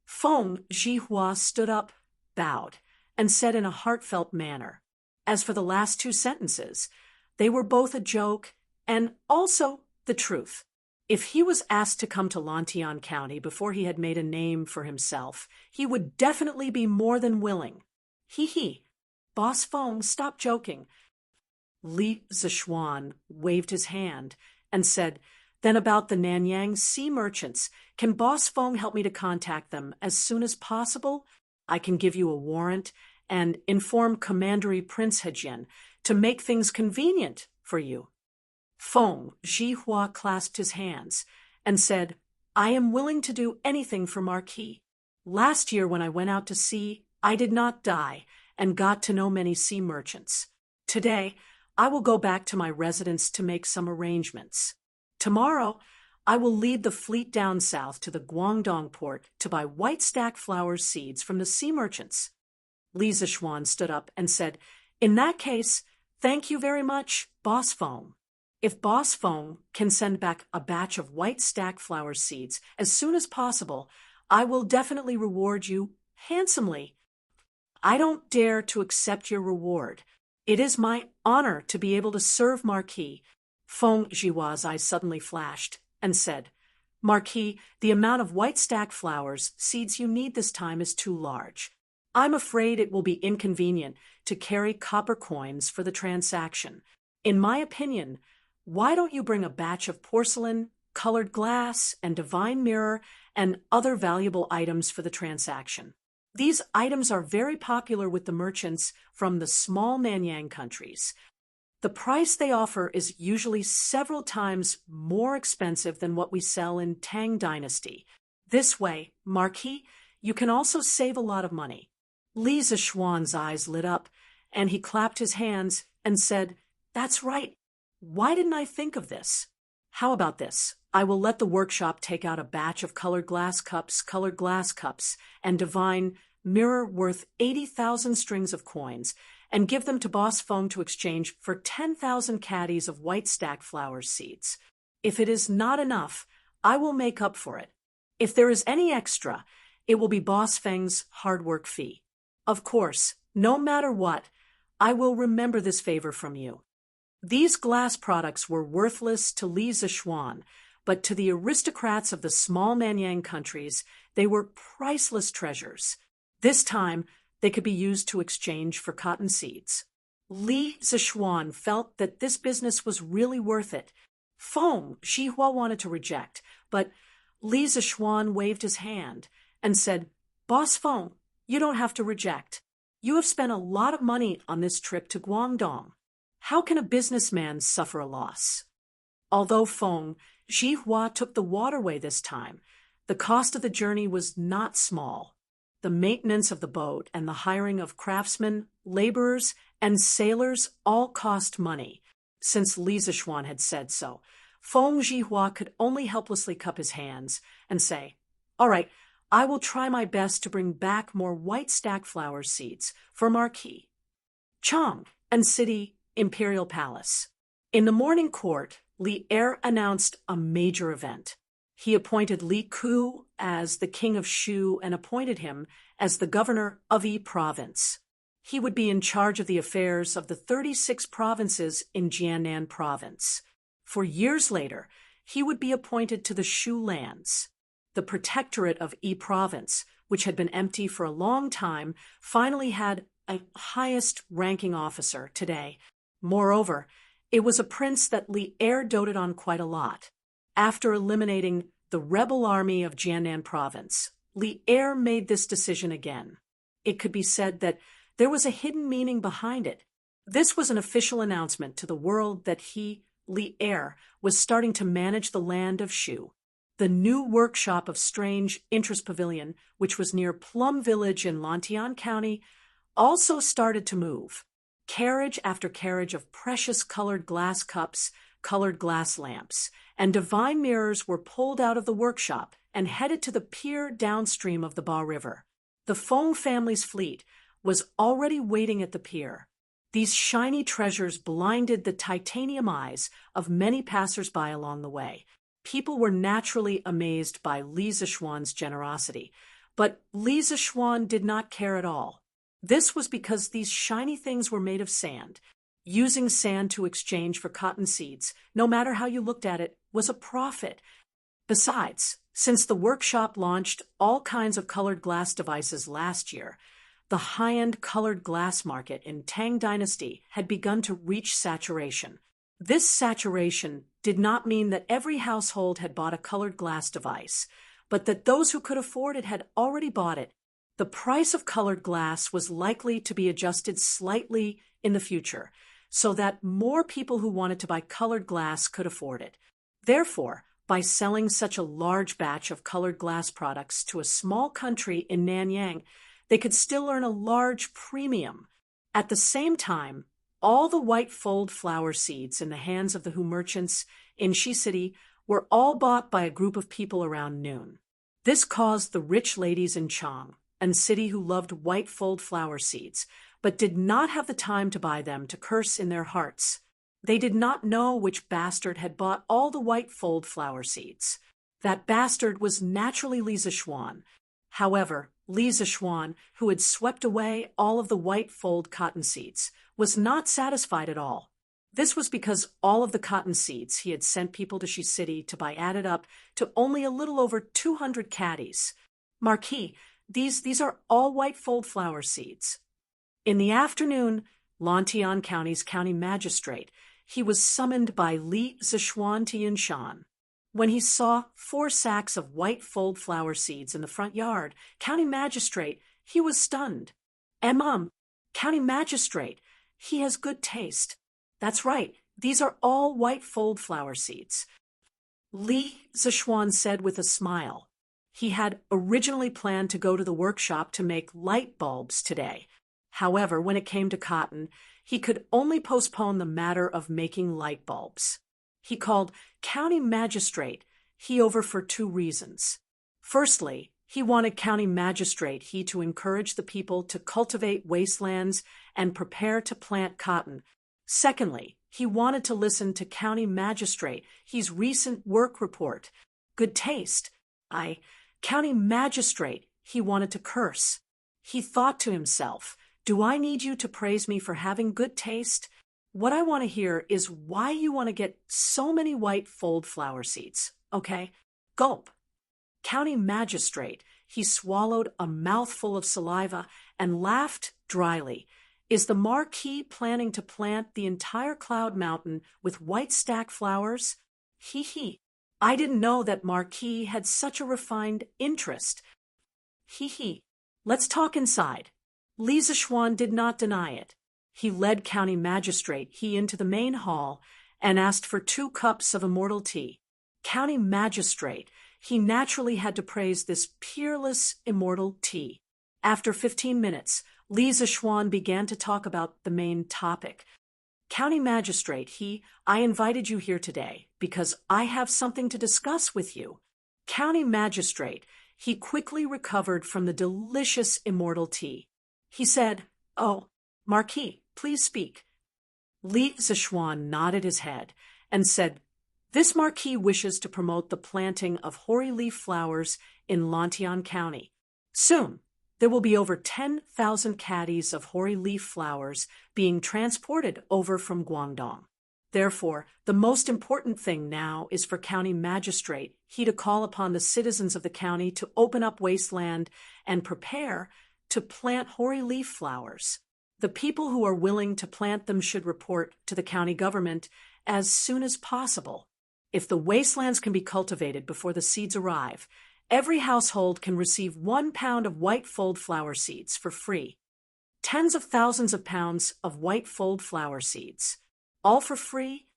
Feng Zhihua stood up, bowed, and said in a heartfelt manner. As for the last two sentences, they were both a joke and also the truth. If he was asked to come to Lantian County before he had made a name for himself, he would definitely be more than willing. Hee. Boss Feng, stop joking. Li Zixuan waved his hand and said, then about the Nanyang sea merchants, can Boss Feng help me to contact them as soon as possible? I can give you a warrant and inform Commandery Prince Hejian to make things convenient for you. Feng Zhihua clasped his hands and said, I am willing to do anything for Marquis. Last year when I went out to sea, I did not die and got to know many sea merchants. Today, I will go back to my residence to make some arrangements. Tomorrow, I will lead the fleet down south to the Guangdong port to buy white stack flower seeds from the sea merchants. Li Zixuan stood up and said, in that case, thank you very much, Boss Feng. If Boss Feng can send back a batch of white stack flower seeds as soon as possible, I will definitely reward you handsomely. I don't dare to accept your reward. It is my honor to be able to serve Marquis. Feng Zhihua's eyes suddenly flashed and said, Marquis, the amount of white stack flowers seeds you need this time is too large. I'm afraid it will be inconvenient to carry copper coins for the transaction. In my opinion, why don't you bring a batch of porcelain, colored glass, and divine mirror and other valuable items for the transaction? These items are very popular with the merchants from the small Nanyang countries. The price they offer is usually several times more expensive than what we sell in Tang Dynasty. This way, Marquis, you can also save a lot of money. Li Zixuan's eyes lit up, and he clapped his hands and said, that's right. Why didn't I think of this? How about this? I will let the workshop take out a batch of colored glass cups, and divine mirror worth 80,000 strings of coins, and give them to Boss Feng to exchange for 10,000 caddies of white stack flower seeds. If it is not enough, I will make up for it. If there is any extra, it will be Boss Feng's hard work fee. Of course, no matter what, I will remember this favor from you. These glass products were worthless to Li Zixuan, but to the aristocrats of the small Nanyang countries, they were priceless treasures. This time, they could be used to exchange for cotton seeds. Li Zixuan felt that this business was really worth it. Feng Zhihua wanted to reject, but Li Zixuan waved his hand and said, Boss Feng, you don't have to reject. You have spent a lot of money on this trip to Guangdong. How can a businessman suffer a loss? Although Feng Zhihua took the waterway this time, the cost of the journey was not small. The maintenance of the boat and the hiring of craftsmen, laborers, and sailors all cost money. Since Li Zixuan had said so, Feng Zhihua could only helplessly cup his hands and say, all right, I will try my best to bring back more white stack flower seeds for Marquis. Chang and City Imperial Palace. In the morning court, Li Er announced a major event. He appointed Li Ku as the king of Shu and appointed him as the governor of Yi province. He would be in charge of the affairs of the 36 provinces in Jiannan province. For years later, he would be appointed to the Shu lands. The protectorate of Yi province, which had been empty for a long time, finally had a highest-ranking officer today. Moreover, it was a prince that Li Er doted on quite a lot. After eliminating the rebel army of Jiannan province, Li Er made this decision again. it could be said that there was a hidden meaning behind it. This was an official announcement to the world that he, Li Er, was starting to manage the land of Shu. The new workshop of Strange Interest Pavilion, which was near Plum Village in Lantian County, also started to move. Carriage after carriage of precious colored glass cups, colored glass lamps, and divine mirrors were pulled out of the workshop and headed to the pier downstream of the Ba River. The Feng family's fleet was already waiting at the pier. These shiny treasures blinded the titanium eyes of many passers-by along the way. People were naturally amazed by Li Zishuan's generosity, but Li Zishuan did not care at all. This was because these shiny things were made of sand. Using sand to exchange for cotton seeds, no matter how you looked at it, was a profit. Besides, since the workshop launched all kinds of colored glass devices last year, the high-end colored glass market in Tang Dynasty had begun to reach saturation. This saturation did not mean that every household had bought a colored glass device, but that those who could afford it had already bought it. The price of colored glass was likely to be adjusted slightly in the future, so that more people who wanted to buy colored glass could afford it. Therefore, by selling such a large batch of colored glass products to a small country in Nanyang, they could still earn a large premium. At the same time, all the white fold flower seeds in the hands of the Hu merchants in Shi City were all bought by a group of people around noon. This caused the rich ladies in Chang and city who loved white fold flower seeds, but did not have the time to buy them to curse in their hearts. They did not know which bastard had bought all the white fold flower seeds. That bastard was naturally Li Zishuan. However, Li Zishuan, who had swept away all of the white fold cotton seeds, was not satisfied at all. This was because all of the cotton seeds he had sent people to Shi City to buy added up to only a little over 200 caddies. Marquis, these are all white fold flower seeds. In the afternoon, Lantian County's county magistrate, he was summoned by Li Zishuan to Yinshan. When he saw 4 sacks of white fold flower seeds in the front yard, county magistrate, he was stunned. County magistrate, he has good taste. That's right, these are all white fold flower seeds. Li Zishuan said with a smile. He had originally planned to go to the workshop to make light bulbs today. However, when it came to cotton, he could only postpone the matter of making light bulbs. He called county magistrate he over for 2 reasons. Firstly, he wanted county magistrate he to encourage the people to cultivate wastelands and prepare to plant cotton. Secondly, he wanted to listen to county magistrate he's recent work report. Good taste. County magistrate, he wanted to curse. He thought to himself, do I need you to praise me for having good taste? What I want to hear is why you want to get so many white fold flower seeds, okay? Gulp. County magistrate, he swallowed a mouthful of saliva and laughed dryly. Is the Marquis planning to plant the entire Cloud Mountain with white stack flowers? Hee. I didn't know that Marquis had such a refined interest. Hee. Let's talk inside. Li Zishuan did not deny it. He led county magistrate he into the main hall and asked for 2 cups of immortal tea. County magistrate, he naturally had to praise this peerless immortal tea. After 15 minutes, Li Zishuan began to talk about the main topic. County magistrate, I invited you here today because I have something to discuss with you. County magistrate, he quickly recovered from the delicious immortal tea. He said, "Oh, Marquis, please speak." Li Zishuan nodded his head and said, "This Marquis wishes to promote the planting of hoary leaf flowers in Lantian County. Soon, there will be over 10,000 caddies of hoary leaf flowers being transported over from Guangdong. Therefore, the most important thing now is for county magistrate he to call upon the citizens of the county to open up wasteland and prepare to plant hoary leaf flowers. The people who are willing to plant them should report to the county government as soon as possible. If the wastelands can be cultivated before the seeds arrive, Every household can receive 1 pound of white fold flower seeds for free. Tens of thousands of pounds of white fold flower seeds. All for free?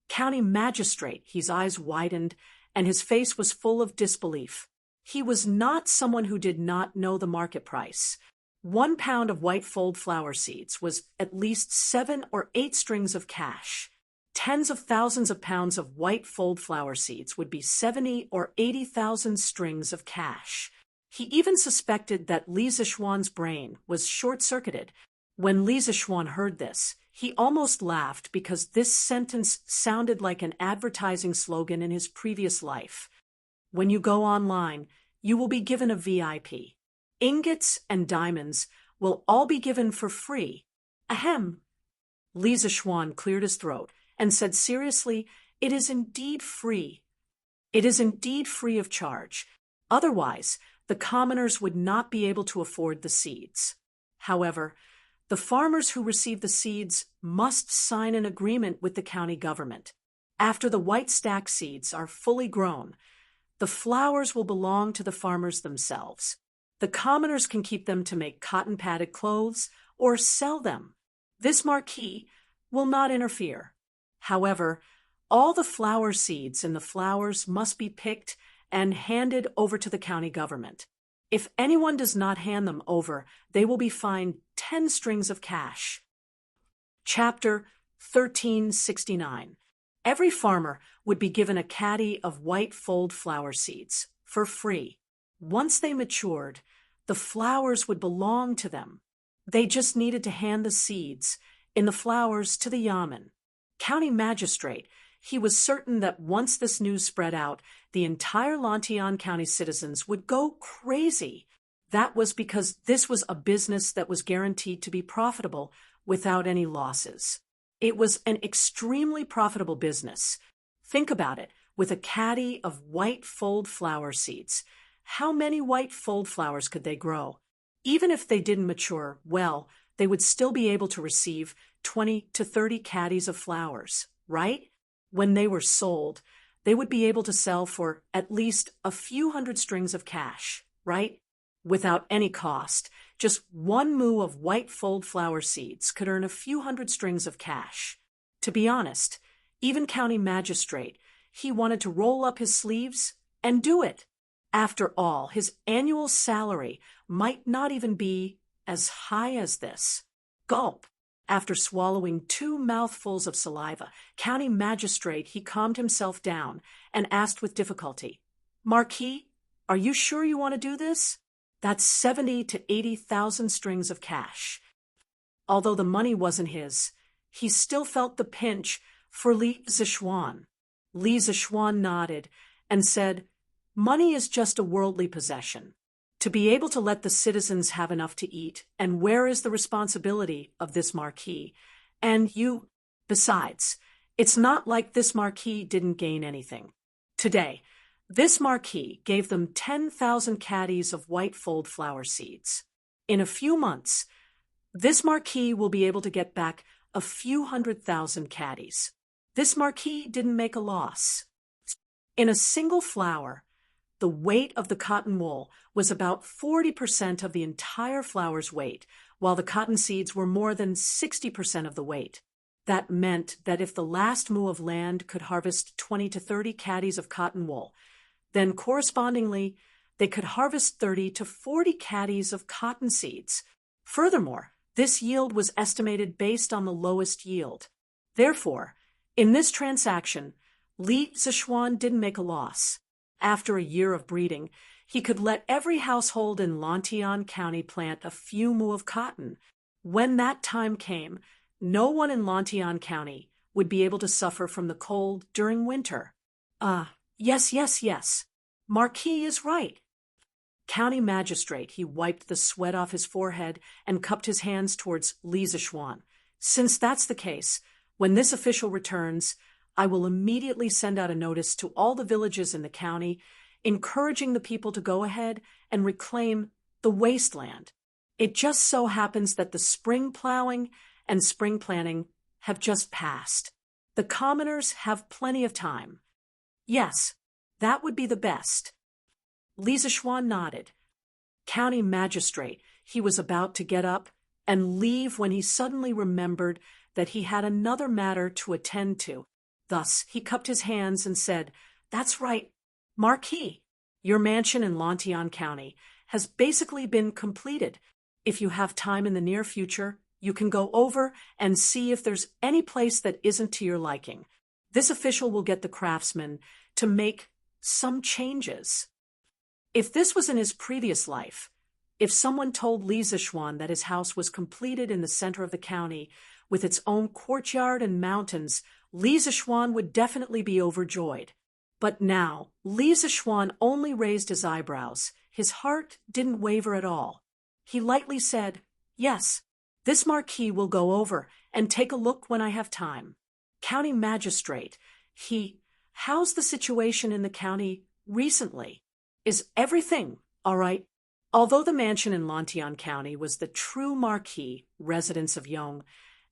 County magistrate, his eyes widened, and his face was full of disbelief. He was not someone who did not know the market price. 1 pound of white fold flower seeds was at least 7 or 8 strings of cash. Tens of thousands of pounds of white fold flower seeds would be 70 or 80,000 strings of cash. He even suspected that Li Zixuan's brain was short-circuited. When Li Zixuan heard this, he almost laughed because this sentence sounded like an advertising slogan in his previous life. When you go online, you will be given a VIP. Ingots and diamonds will all be given for free. Ahem. Li Zixuan cleared his throat and said seriously, "It is indeed free. It is indeed free of charge. Otherwise, the commoners would not be able to afford the seeds. However, the farmers who receive the seeds must sign an agreement with the county government. After the white stack seeds are fully grown, the flowers will belong to the farmers themselves. The commoners can keep them to make cotton-padded clothes or sell them. This marquis will not interfere. However, all the flower seeds in the flowers must be picked and handed over to the county government. If anyone does not hand them over, they will be fined 10 strings of cash." Chapter 1369. Every farmer would be given a caddy of white fold flower seeds for free. Once they matured, the flowers would belong to them. They just needed to hand the seeds in the flowers to the yamen. County magistrate, he was certain that once this news spread out, the entire Lantian County citizens would go crazy. That was because this was a business that was guaranteed to be profitable without any losses. It was an extremely profitable business. Think about it, with a caddy of white fold flower seeds. How many white fold flowers could they grow? Even if they didn't mature well, they would still be able to receive 20 to 30 caddies of flowers, right? When they were sold, they would be able to sell for at least a few hundred strings of cash, right? Without any cost, just 1 mu of white fold flower seeds could earn a few hundred strings of cash. To be honest, even county magistrate, he wanted to roll up his sleeves and do it. After all, his annual salary might not even be as high as this. Gulp. After swallowing 2 mouthfuls of saliva, county magistrate, he calmed himself down and asked with difficulty, "Marquis, are you sure you want to do this? That's 70 to 80,000 strings of cash." Although the money wasn't his, he still felt the pinch for Li Zixuan. Li Zixuan nodded and said, "Money is just a worldly possession. To be able to let the citizens have enough to eat, and where is the responsibility of this marquis? And you, besides, it's not like this marquis didn't gain anything. Today, this marquis gave them 10,000 caddies of white fold flower seeds. In a few months, this marquis will be able to get back a few 100,000 caddies. This marquis didn't make a loss. In a single flower, the weight of the cotton wool was about 40% of the entire flower's weight, while the cotton seeds were more than 60% of the weight. That meant that if the last mu of land could harvest 20 to 30 caddies of cotton wool, then correspondingly, they could harvest 30 to 40 caddies of cotton seeds. Furthermore, this yield was estimated based on the lowest yield. Therefore, in this transaction, Li Zixuan didn't make a loss. After a year of breeding, he could let every household in Lantian County plant a few mu of cotton. When that time came, no one in Lantian County would be able to suffer from the cold during winter. Yes. Marquis is right. County magistrate, he wiped the sweat off his forehead and cupped his hands towards Li Zixuan. Since that's the case, when this official returns, I will immediately send out a notice to all the villages in the county, encouraging the people to go ahead and reclaim the wasteland. It just so happens that the spring plowing and spring planting have just passed. The commoners have plenty of time. Yes, that would be the best. Li Zishuan nodded. County magistrate, he was about to get up and leave when he suddenly remembered that he had another matter to attend to. Thus, he cupped his hands and said, "That's right, Marquis. Your mansion in Lantian County has basically been completed. If you have time in the near future, you can go over and see if there's any place that isn't to your liking. This official will get the craftsman to make some changes." If this was in his previous life, if someone told Li Zishuan that his house was completed in the center of the county with its own courtyard and mountains, Li Zishuan would definitely be overjoyed. But now, Li Zishuan only raised his eyebrows. His heart didn't waver at all. He lightly said, "Yes, this marquis will go over and take a look when I have time. County magistrate, how's the situation in the county recently? Is everything all right?" Although the mansion in Lantian County was the true marquis residence of Yong,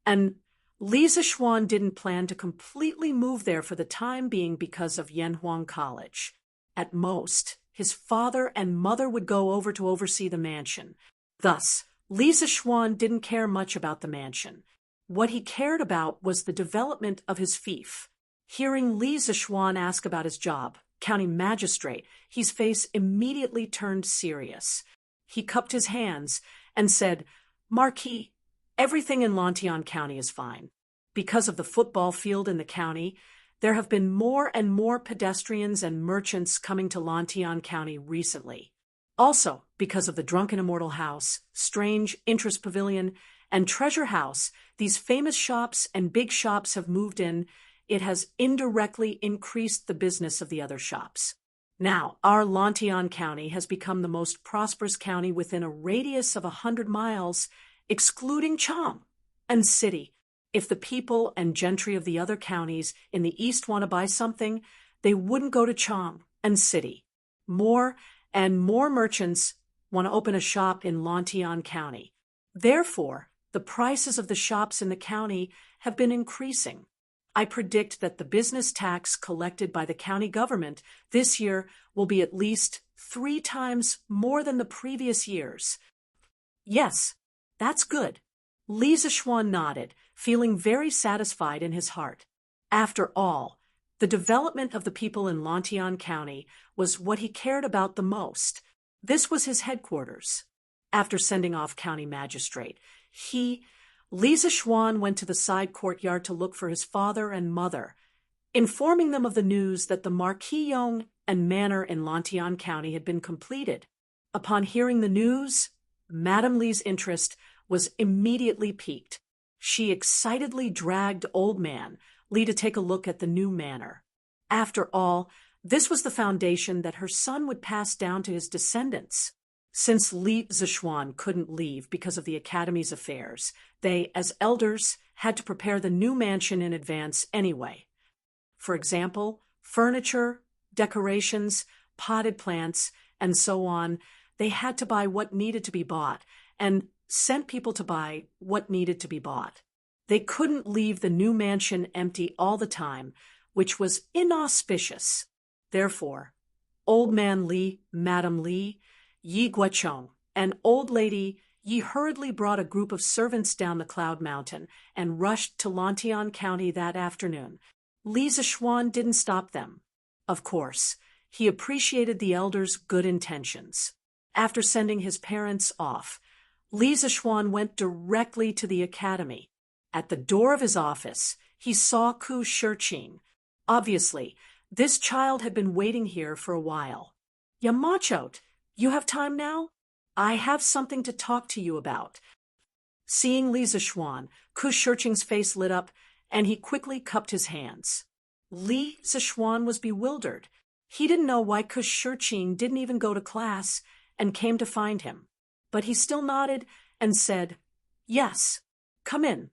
and Li Zishuan didn't plan to completely move there for the time being because of Yanhuang College. At most, his father and mother would go over to oversee the mansion. Thus, Li Zishuan didn't care much about the mansion. What he cared about was the development of his fief. Hearing Li Zishuan ask about his job, county magistrate, his face immediately turned serious. He cupped his hands and said, "Marquis, everything in Lantian County is fine. Because of the football field in the county, there have been more and more pedestrians and merchants coming to Lantian County recently. Also, because of the Drunken Immortal House, Strange Interest Pavilion, and Treasure House, these famous shops and big shops have moved in. It has indirectly increased the business of the other shops. Now, our Lantian County has become the most prosperous county within a radius of 100 miles, excluding Chang and City. If the people and gentry of the other counties in the east want to buy something, they wouldn't go to Chang and City. More and more merchants want to open a shop in Lantian County. Therefore, the prices of the shops in the county have been increasing. I predict that the business tax collected by the county government this year will be at least 3 times more than the previous years." "Yes, that's good." Li Zishuan nodded, feeling very satisfied in his heart. After all, the development of the people in Lantian County was what he cared about the most. This was his headquarters. After sending off county magistrate, Li Zishuan went to the side courtyard to look for his father and mother, informing them of the news that the Marquis Yong and manor in Lantian County had been completed. Upon hearing the news, Madame Li's interest was immediately piqued. She excitedly dragged Old Man Li to take a look at the new manor. After all, this was the foundation that her son would pass down to his descendants. Since Li Zishuan couldn't leave because of the Academy's affairs, they, as elders, had to prepare the new mansion in advance anyway. For example, furniture, decorations, potted plants, and so on. They had to buy what needed to be bought and sent people to buy what needed to be bought. They couldn't leave the new mansion empty all the time, which was inauspicious. Therefore, Old Man Li, Madame Li, Yi Guachong, and Old Lady Yi hurriedly brought a group of servants down the Cloud Mountain and rushed to Lantian County that afternoon. Li Zishuan didn't stop them. Of course, he appreciated the elders' good intentions. After sending his parents off, Li Zishuan went directly to the academy. At the door of his office, he saw Ku Shiqing. Obviously, this child had been waiting here for a while. "Yamachot, you have time now? I have something to talk to you about." Seeing Li Zishuan, Ku Shiqing's face lit up, and he quickly cupped his hands. Li Zishuan was bewildered. He didn't know why Ku Shiqing didn't even go to class and came to find him. But he still nodded and said, "Yes, come in."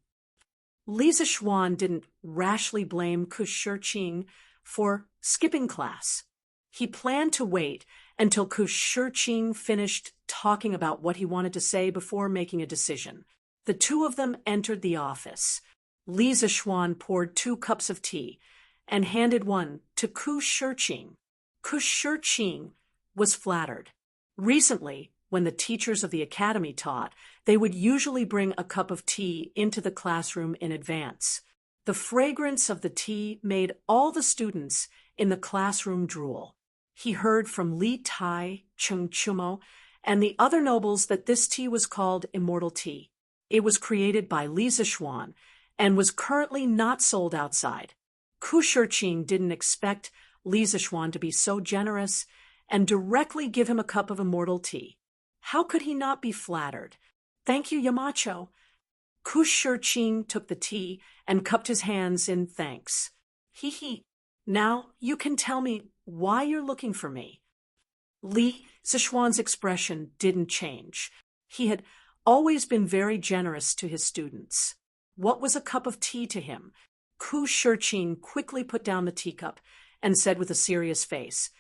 Li Zishuan didn't rashly blame Ku Shiqing for skipping class. He planned to wait until Ku Shiqing finished talking about what he wanted to say before making a decision. The two of them entered the office. Li Zishuan poured 2 cups of tea and handed one to Ku Shiqing. Ku Shiqing was flattered. Recently, when the teachers of the academy taught, they would usually bring a cup of tea into the classroom in advance. The fragrance of the tea made all the students in the classroom drool. He heard from Li Tai, Chung Chumo, and the other nobles that this tea was called immortal tea. It was created by Li Zishuan and was currently not sold outside. Ku Shiqing didn't expect Li Zishuan to be so generous and directly give him a cup of immortal tea. How could he not be flattered? Thank you, Yamacho. Ku Shiqing took the tea and cupped his hands in thanks. He. Now you can tell me why you're looking for me. Li Zishuan's expression didn't change. He had always been very generous to his students. What was a cup of tea to him? Ku Shiqing quickly put down the teacup and said with a serious face,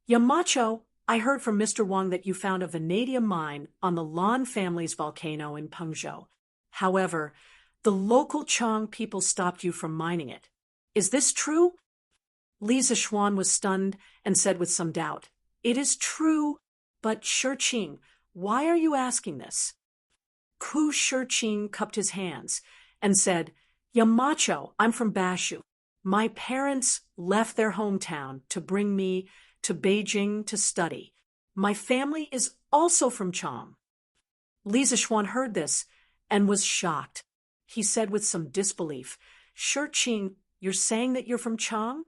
Yamacho, I heard from Mr. Wang that you found a vanadium mine on the Lan family's volcano in Pengzhou. However, the local Chang people stopped you from mining it. Is this true? Li Zishuan was stunned and said with some doubt, It is true, but Shiqing, why are you asking this? Ku Shiqing cupped his hands and said, Yamacho, I'm from Bashu. My parents left their hometown to bring me to Beijing to study. My family is also from Chang. Li Zishuan heard this and was shocked. He said with some disbelief, Shiqing, you're saying that you're from Chang?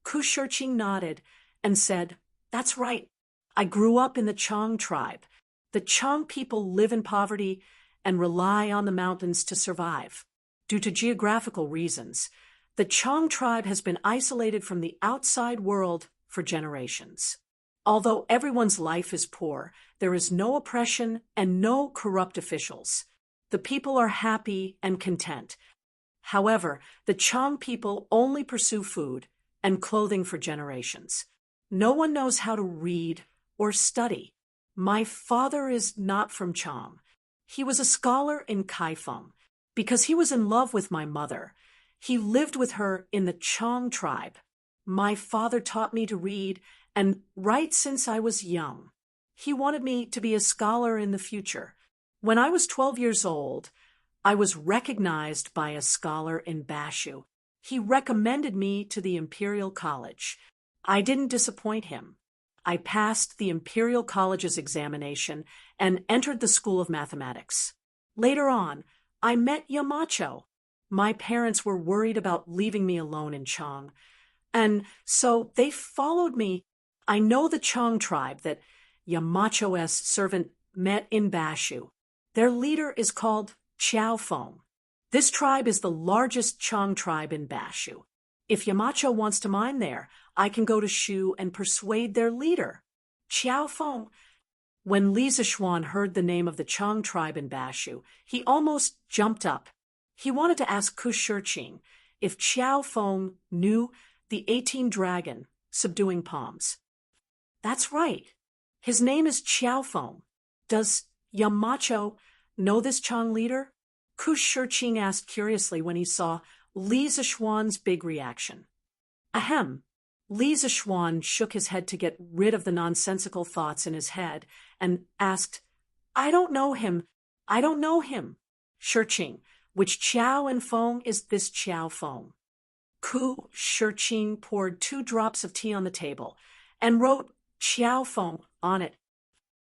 Ku Shiqing nodded and said, That's right. I grew up in the Chang tribe. The Chang people live in poverty and rely on the mountains to survive. Due to geographical reasons, the Chang tribe has been isolated from the outside world for generations. Although everyone's life is poor, there is no oppression and no corrupt officials. The people are happy and content. However, the Chang people only pursue food and clothing for generations. No one knows how to read or study. My father is not from Chang. He was a scholar in Kaifeng. Because he was in love with my mother, he lived with her in the Chang tribe. My father taught me to read and write since I was young. He wanted me to be a scholar in the future. When I was 12 years old, I was recognized by a scholar in Bashu. He recommended me to the Imperial College. I didn't disappoint him. I passed the Imperial College's examination and entered the School of Mathematics. Later on, I met Yamacho. My parents were worried about leaving me alone in Chang, and so they followed me. I know the Chang tribe that Yamacho's servant met in Bashu. Their leader is called Qiao Feng. This tribe is the largest Chang tribe in Bashu. If Yamacho wants to mine there, I can go to Shu and persuade their leader. Qiao Feng. When Li Zishuan heard the name of the Chang tribe in Bashu, he almost jumped up. He wanted to ask Ku Shiqing if Qiao Feng knew the 18 dragon subduing palms. That's right. His name is Qiao Feng. Does Yamacho know this Chang leader? Ku Shiqing asked curiously when he saw Li Zishuan's big reaction. Ahem. Li Zishuan shook his head to get rid of the nonsensical thoughts in his head and asked, I don't know him. I don't know him. Shiqing, which Qiao and Feng is this Qiao Feng? Ku Shiqing poured 2 drops of tea on the table and wrote Qiao Feng on it.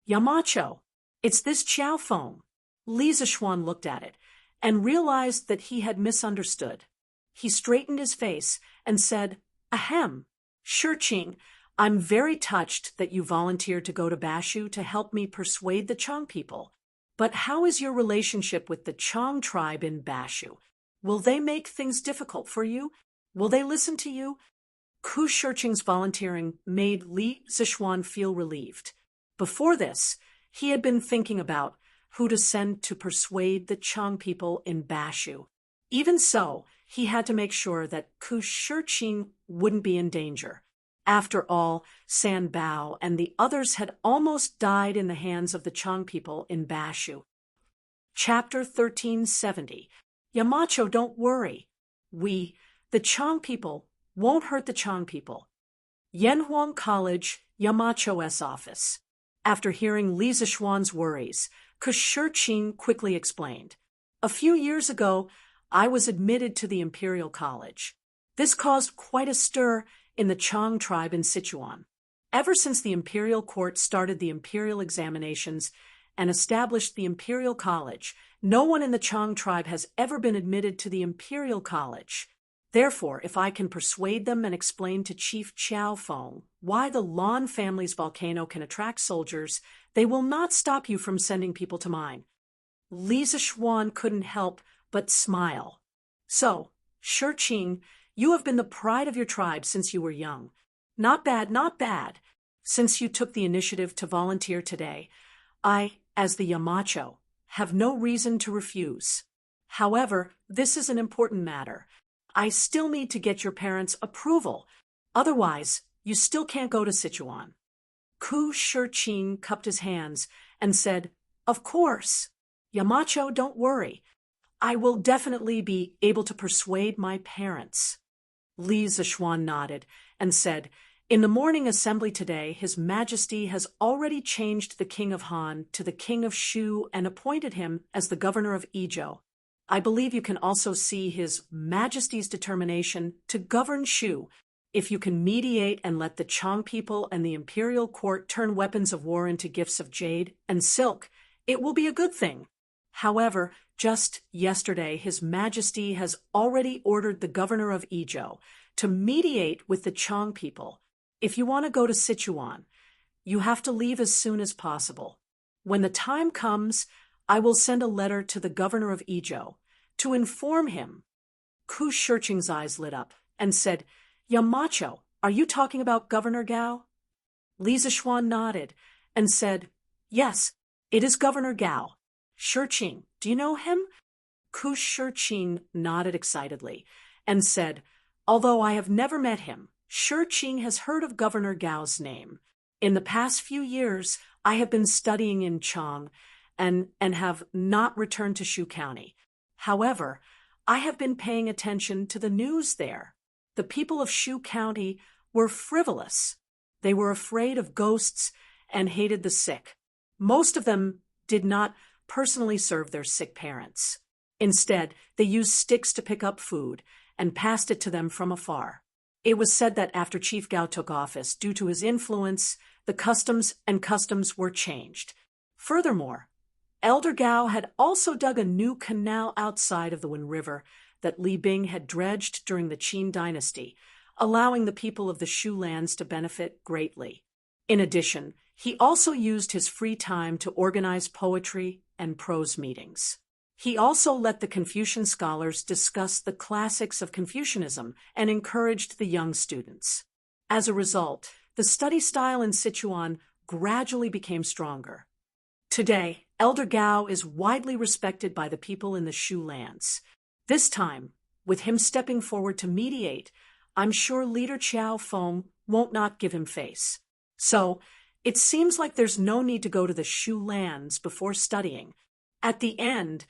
Yamacho, it's this Qiao Feng. Li Zishuan looked at it and realized that he had misunderstood. He straightened his face and said, Ahem. Shiqing, I'm very touched that you volunteered to go to Bashu to help me persuade the Chang people. But how is your relationship with the Chang tribe in Bashu? Will they make things difficult for you? Will they listen to you? Ku Shiqing's volunteering made Li Zishuan feel relieved. Before this, he had been thinking about who to send to persuade the Chang people in Bashu. Even so, he had to make sure that Ku Shiqing wouldn't be in danger. After all, San Bao and the others had almost died in the hands of the Chang people in Bashu. Chapter 1370. Yamacho, don't worry. We, the Chang people, won't hurt the Chang people. Yanhuang College, Yamacho's office. After hearing Li Zixuan's worries, Shurqing quickly explained. A few years ago, I was admitted to the Imperial College. This caused quite a stir in the Tang tribe in Sichuan. Ever since the Imperial Court started the imperial examinations and established the Imperial College, no one in the Tang tribe has ever been admitted to the Imperial College. Therefore, if I can persuade them and explain to Chief Qiao Feng why the Lan family's volcano can attract soldiers, they will not stop you from sending people to mine. Li Zixuan couldn't help but smile. So, Shurqing, you have been the pride of your tribe since you were young. Not bad, not bad. Since you took the initiative to volunteer today, I, as the Yamacho, have no reason to refuse. However, this is an important matter. I still need to get your parents' approval. Otherwise, you still can't go to Sichuan. Shurqing cupped his hands and said, Of course. Yamacho, don't worry. I will definitely be able to persuade my parents. Li Zixuan nodded and said, In the morning assembly today, His Majesty has already changed the King of Han to the King of Shu and appointed him as the governor of Izhou. I believe you can also see His Majesty's determination to govern Shu. If you can mediate and let the Tang people and the imperial court turn weapons of war into gifts of jade and silk, it will be a good thing. However, just yesterday, His Majesty has already ordered the governor of Izhou to mediate with the Tang people. If you want to go to Sichuan, you have to leave as soon as possible. When the time comes, I will send a letter to the governor of Izhou to inform him. Shurqing's eyes lit up and said, Yamacho, are you talking about Governor Gao? Li Zixuan nodded and said, Yes, it is Governor Gao. Shurqing, do you know him? Shurqing nodded excitedly and said, Although I have never met him, Shurqing has heard of Governor Gao's name. In the past few years, I have been studying in Chang and have not returned to Shu County. However, I have been paying attention to the news there. The people of Shu County were frivolous. They were afraid of ghosts and hated the sick. Most of them did not personally serve their sick parents. Instead, they used sticks to pick up food and passed it to them from afar. It was said that after Chief Gao took office, due to his influence, the customs were changed. Furthermore, Elder Gao had also dug a new canal outside of the Wen River that Li Bing had dredged during the Qin Dynasty, allowing the people of the Shu lands to benefit greatly. In addition, he also used his free time to organize poetry and prose meetings. He also let the Confucian scholars discuss the classics of Confucianism and encouraged the young students. As a result, the study style in Sichuan gradually became stronger. Today, Elder Gao is widely respected by the people in the Shu lands. This time, with him stepping forward to mediate, I'm sure Leader Qiao Feng won't not give him face. So, it seems like there's no need to go to the Shu lands before studying. At the end,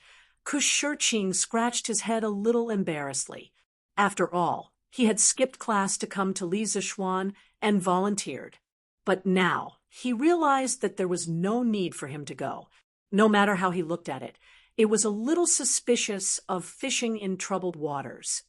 Shurqing scratched his head a little embarrassedly. After all, he had skipped class to come to Li Zixuan and volunteered. But now, he realized that there was no need for him to go. No matter how he looked at it, it was a little suspicious of fishing in troubled waters.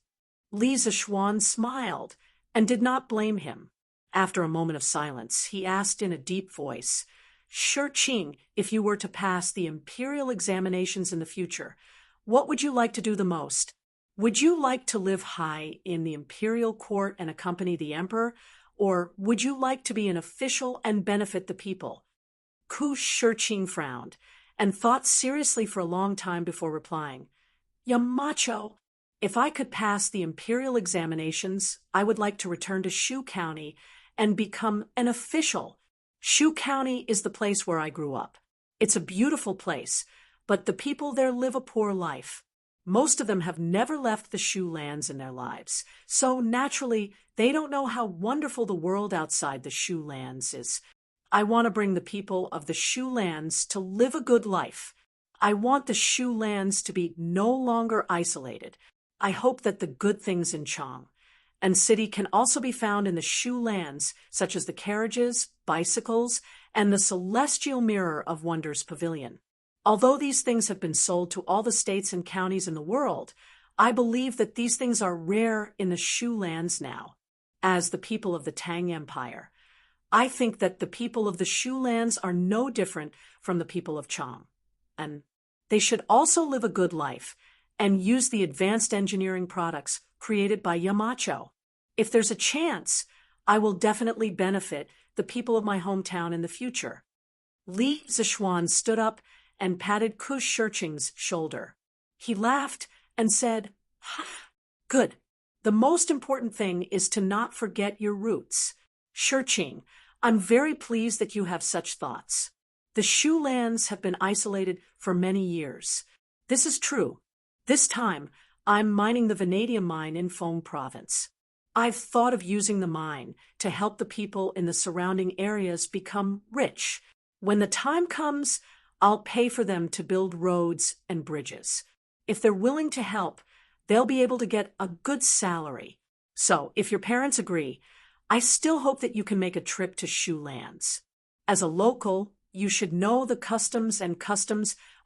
Li Zixuan smiled and did not blame him. After a moment of silence, he asked in a deep voice, Shurqing, if you were to pass the imperial examinations in the future, what would you like to do the most? Would you like to live high in the imperial court and accompany the emperor, or would you like to be an official and benefit the people? Shurqing frowned and thought seriously for a long time before replying, Yamacho, if I could pass the imperial examinations, I would like to return to Shu County and become an official. Shu County is the place where I grew up. It's a beautiful place, but the people there live a poor life. Most of them have never left the Shu lands in their lives, so naturally, they don't know how wonderful the world outside the Shu lands is. I want to bring the people of the Shu lands to live a good life. I want the Shu lands to be no longer isolated. I hope that the good things in Chang, and city can also be found in the shoe lands, such as the carriages, bicycles, and the Celestial Mirror of Wonders Pavilion. Although these things have been sold to all the states and counties in the world, I believe that these things are rare in the shoe lands now. As the people of the Tang Empire, I think that the people of the shoe lands are no different from the people of Chang. And they should also live a good life and use the advanced engineering products created by Yamacho. If there's a chance, I will definitely benefit the people of my hometown in the future. Li Zishuan stood up and patted Ku Shirqing's shoulder. He laughed and said, "Ha, good. The most important thing is to not forget your roots. Shirqing, I'm very pleased that you have such thoughts. The shoe lands have been isolated for many years. This is true. This time, I'm mining the vanadium mine in Feng Province. I've thought of using the mine to help the people in the surrounding areas become rich. When the time comes, I'll pay for them to build roads and bridges. If they're willing to help, they'll be able to get a good salary. So, if your parents agree, I still hope that you can make a trip to Shoe Lands. As a local, you should know the customs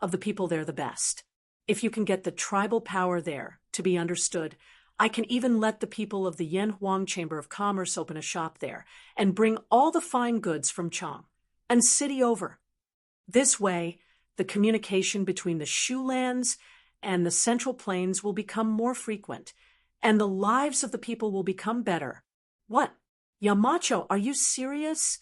of the people there the best. If you can get the tribal power there to be understood, I can even let the people of the Yanhuang Chamber of Commerce open a shop there and bring all the fine goods from Chang and city over. This way, the communication between the Shoe Lands and the Central Plains will become more frequent, and the lives of the people will become better." "What? Yamacho, are you serious?"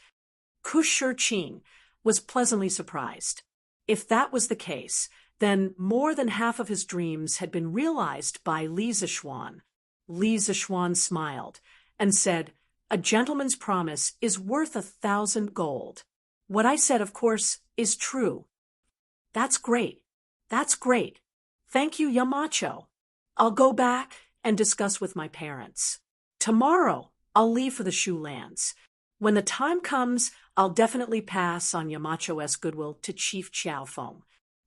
Ku Shirqing was pleasantly surprised. If that was the case, then more than half of his dreams had been realized by Li Zishuan. Li Zishuan smiled and said, "A gentleman's promise is worth 1,000 gold. What I said, of course, is true." "That's great. That's great. Thank you, Yamacho. I'll go back and discuss with my parents. Tomorrow, I'll leave for the Shoe Lands. When the time comes, I'll definitely pass on Yamacho's goodwill to Chief Qiaofeng.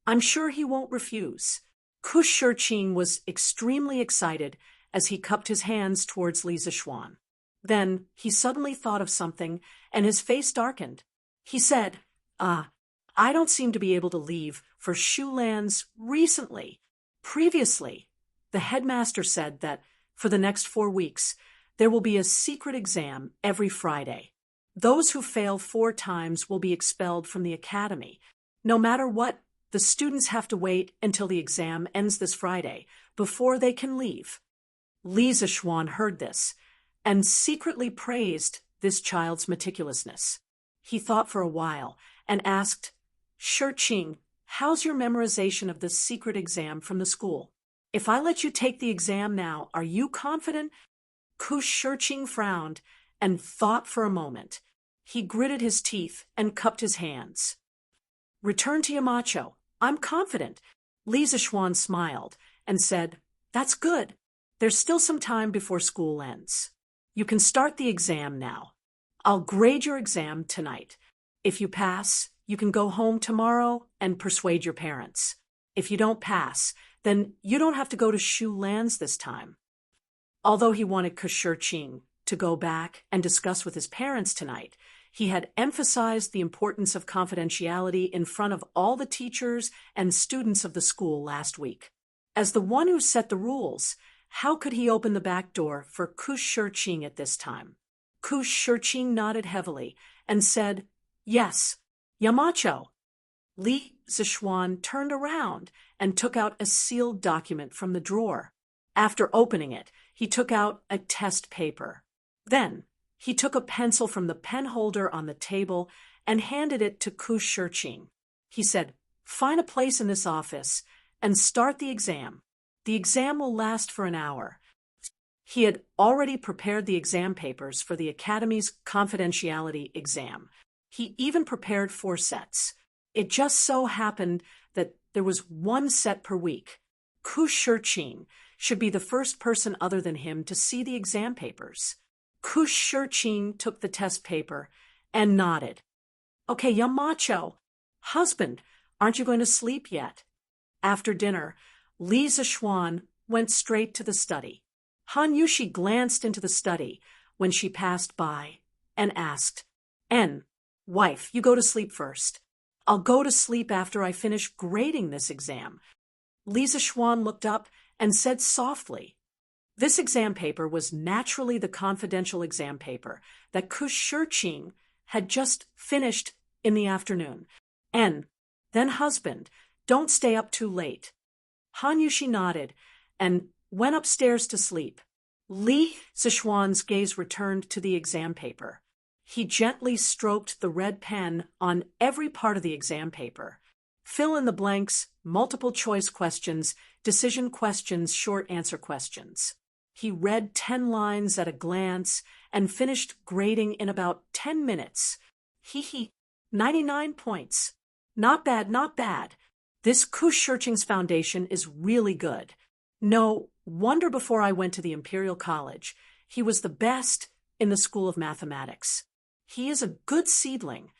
I'm sure he won't refuse." Ku Shirqing was extremely excited as he cupped his hands towards Li Zishuan. Then he suddenly thought of something, and his face darkened. He said, I don't seem to be able to leave for Shoe Lands recently. Previously, the headmaster said that for the next 4 weeks, there will be a secret exam every Friday. Those who fail 4 times will be expelled from the academy. No matter what, the students have to wait until the exam ends this Friday before they can leave. Li Zishuan heard this and secretly praised this child's meticulousness. He thought for a while and asked, "Shirqing, how's your memorization of the secret exam from the school? If I let you take the exam now, are you confident?" Ku Shirqing frowned and thought for a moment. He gritted his teeth and cupped his hands. "Return to Yamacho. I'm confident." Li Zishuan smiled and said, "That's good. There's still some time before school ends. You can start the exam now. I'll grade your exam tonight. If you pass, you can go home tomorrow and persuade your parents. If you don't pass, then you don't have to go to Shoe Lands this time." Although he wanted Ku Shirqing to go back and discuss with his parents tonight, he had emphasized the importance of confidentiality in front of all the teachers and students of the school last week. As the one who set the rules, how could he open the back door for Ku Shirqing at this time? Ku Shirqing nodded heavily and said, "Yes, Yamacho." Li Zishuan turned around and took out a sealed document from the drawer. After opening it, he took out a test paper. Then, he took a pencil from the pen holder on the table and handed it to Ku Shirqing. He said, "Find a place in this office and start the exam. The exam will last for an hour." He had already prepared the exam papers for the Academy's confidentiality exam. He even prepared 4 sets. It just so happened that there was 1 set per week. Ku Shirqing should be the first person other than him to see the exam papers. Ku Shirqing took the test paper and nodded. "Okay, Yamacho. Husband, aren't you going to sleep yet?" After dinner, Li Zishuan went straight to the study. Han Yushi glanced into the study when she passed by and asked, "N, wife, you go to sleep first. I'll go to sleep after I finish grading this exam." Lisa Schwan looked up and said softly, this exam paper was naturally the confidential exam paper that Ku Shirqing had just finished in the afternoon. "N, then husband, don't stay up too late." Han Yushi nodded and went upstairs to sleep. Li Zixuan's gaze returned to the exam paper. He gently stroked the red pen on every part of the exam paper. Fill in the blanks, multiple choice questions, decision questions, short answer questions. He read 10 lines at a glance and finished grading in about 10 minutes. 99 points. Not bad, not bad. This Ku Shirqing's foundation is really good. No wonder before I went to the Imperial College, he was the best in the School of Mathematics. He is a good seedling.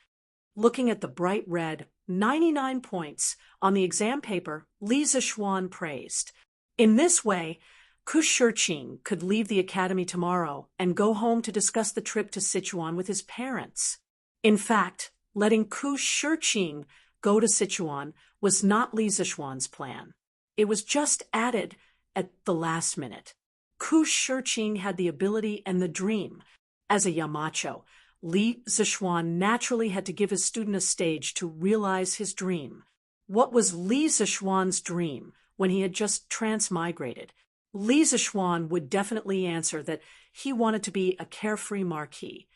Looking at the bright red 99 points on the exam paper, Li Zixuan praised. In this way, Ku Shirqing could leave the academy tomorrow and go home to discuss the trip to Sichuan with his parents. In fact, letting Ku Shirqing go to Sichuan was not Li Zixuan's plan. It was just added at the last minute. Ku Shirqing had the ability and the dream. As a Yamacho, Li Zixuan naturally had to give his student a stage to realize his dream. What was Li Zixuan's dream when he had just transmigrated? Li Zixuan would definitely answer that he wanted to be a carefree marquis,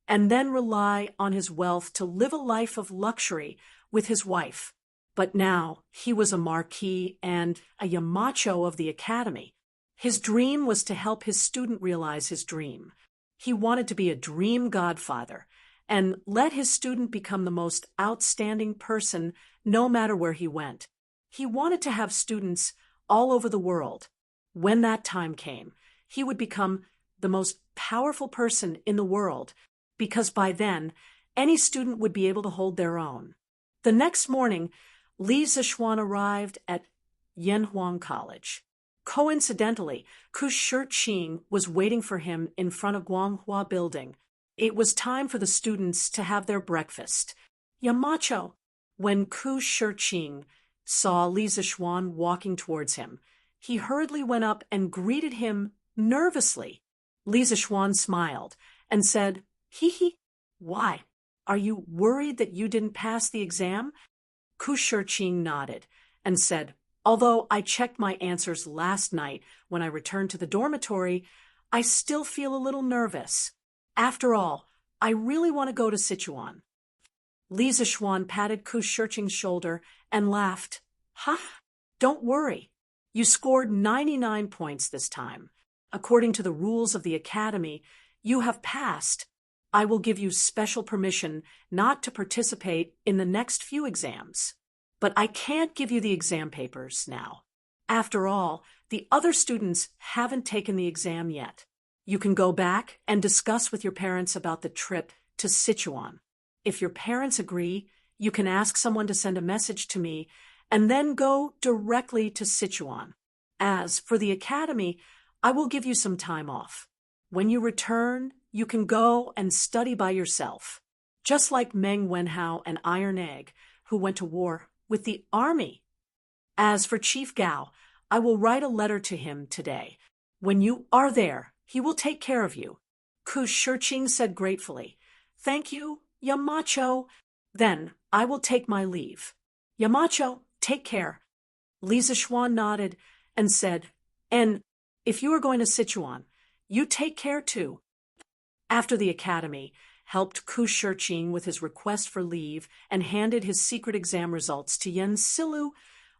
and then rely on his wealth to live a life of luxury with his wife. But now he was a marquis and a Yamacho of the academy. His dream was to help his student realize his dream. He wanted to be a dream godfather and let his student become the most outstanding person no matter where he went. He wanted to have students all over the world. When that time came, he would become the most powerful person in the world, because by then, any student would be able to hold their own. The next morning, Li Zixuan arrived at Yanhuang College. Coincidentally, Ku Shirqing was waiting for him in front of Guanghua Building. It was time for the students to have their breakfast. Yamacho, when Ku Shirqing saw Li Zixuan walking towards him, he hurriedly went up and greeted him nervously. Li Zixuan smiled and said, "Why? Are you worried that you didn't pass the exam?" Ku Shirqing nodded and said, "Although I checked my answers last night when I returned to the dormitory, I still feel a little nervous. After all, I really want to go to Sichuan." Li Zixuan patted Ku Shirqing's shoulder and laughed. Don't worry. You scored 99 points this time. According to the rules of the academy, you have passed. I will give you special permission not to participate in the next few exams. But I can't give you the exam papers now. After all, the other students haven't taken the exam yet. You can go back and discuss with your parents about the trip to Sichuan. If your parents agree, you can ask someone to send a message to me and then go directly to Sichuan. As for the academy, I will give you some time off. When you return, you can go and study by yourself, just like Meng Wenhao and Iron Egg, who went to war with the army. As for Chief Gao, I will write a letter to him today. When you are there, he will take care of you." Ku Shirqing said gratefully, "Thank you, Yamacho. Then I will take my leave." "Yamacho, take care." Li Zixuan nodded and said, "And if you are going to Sichuan, you take care too." After the academy helped Ku Shirqing with his request for leave and handed his secret exam results to Yen Silu,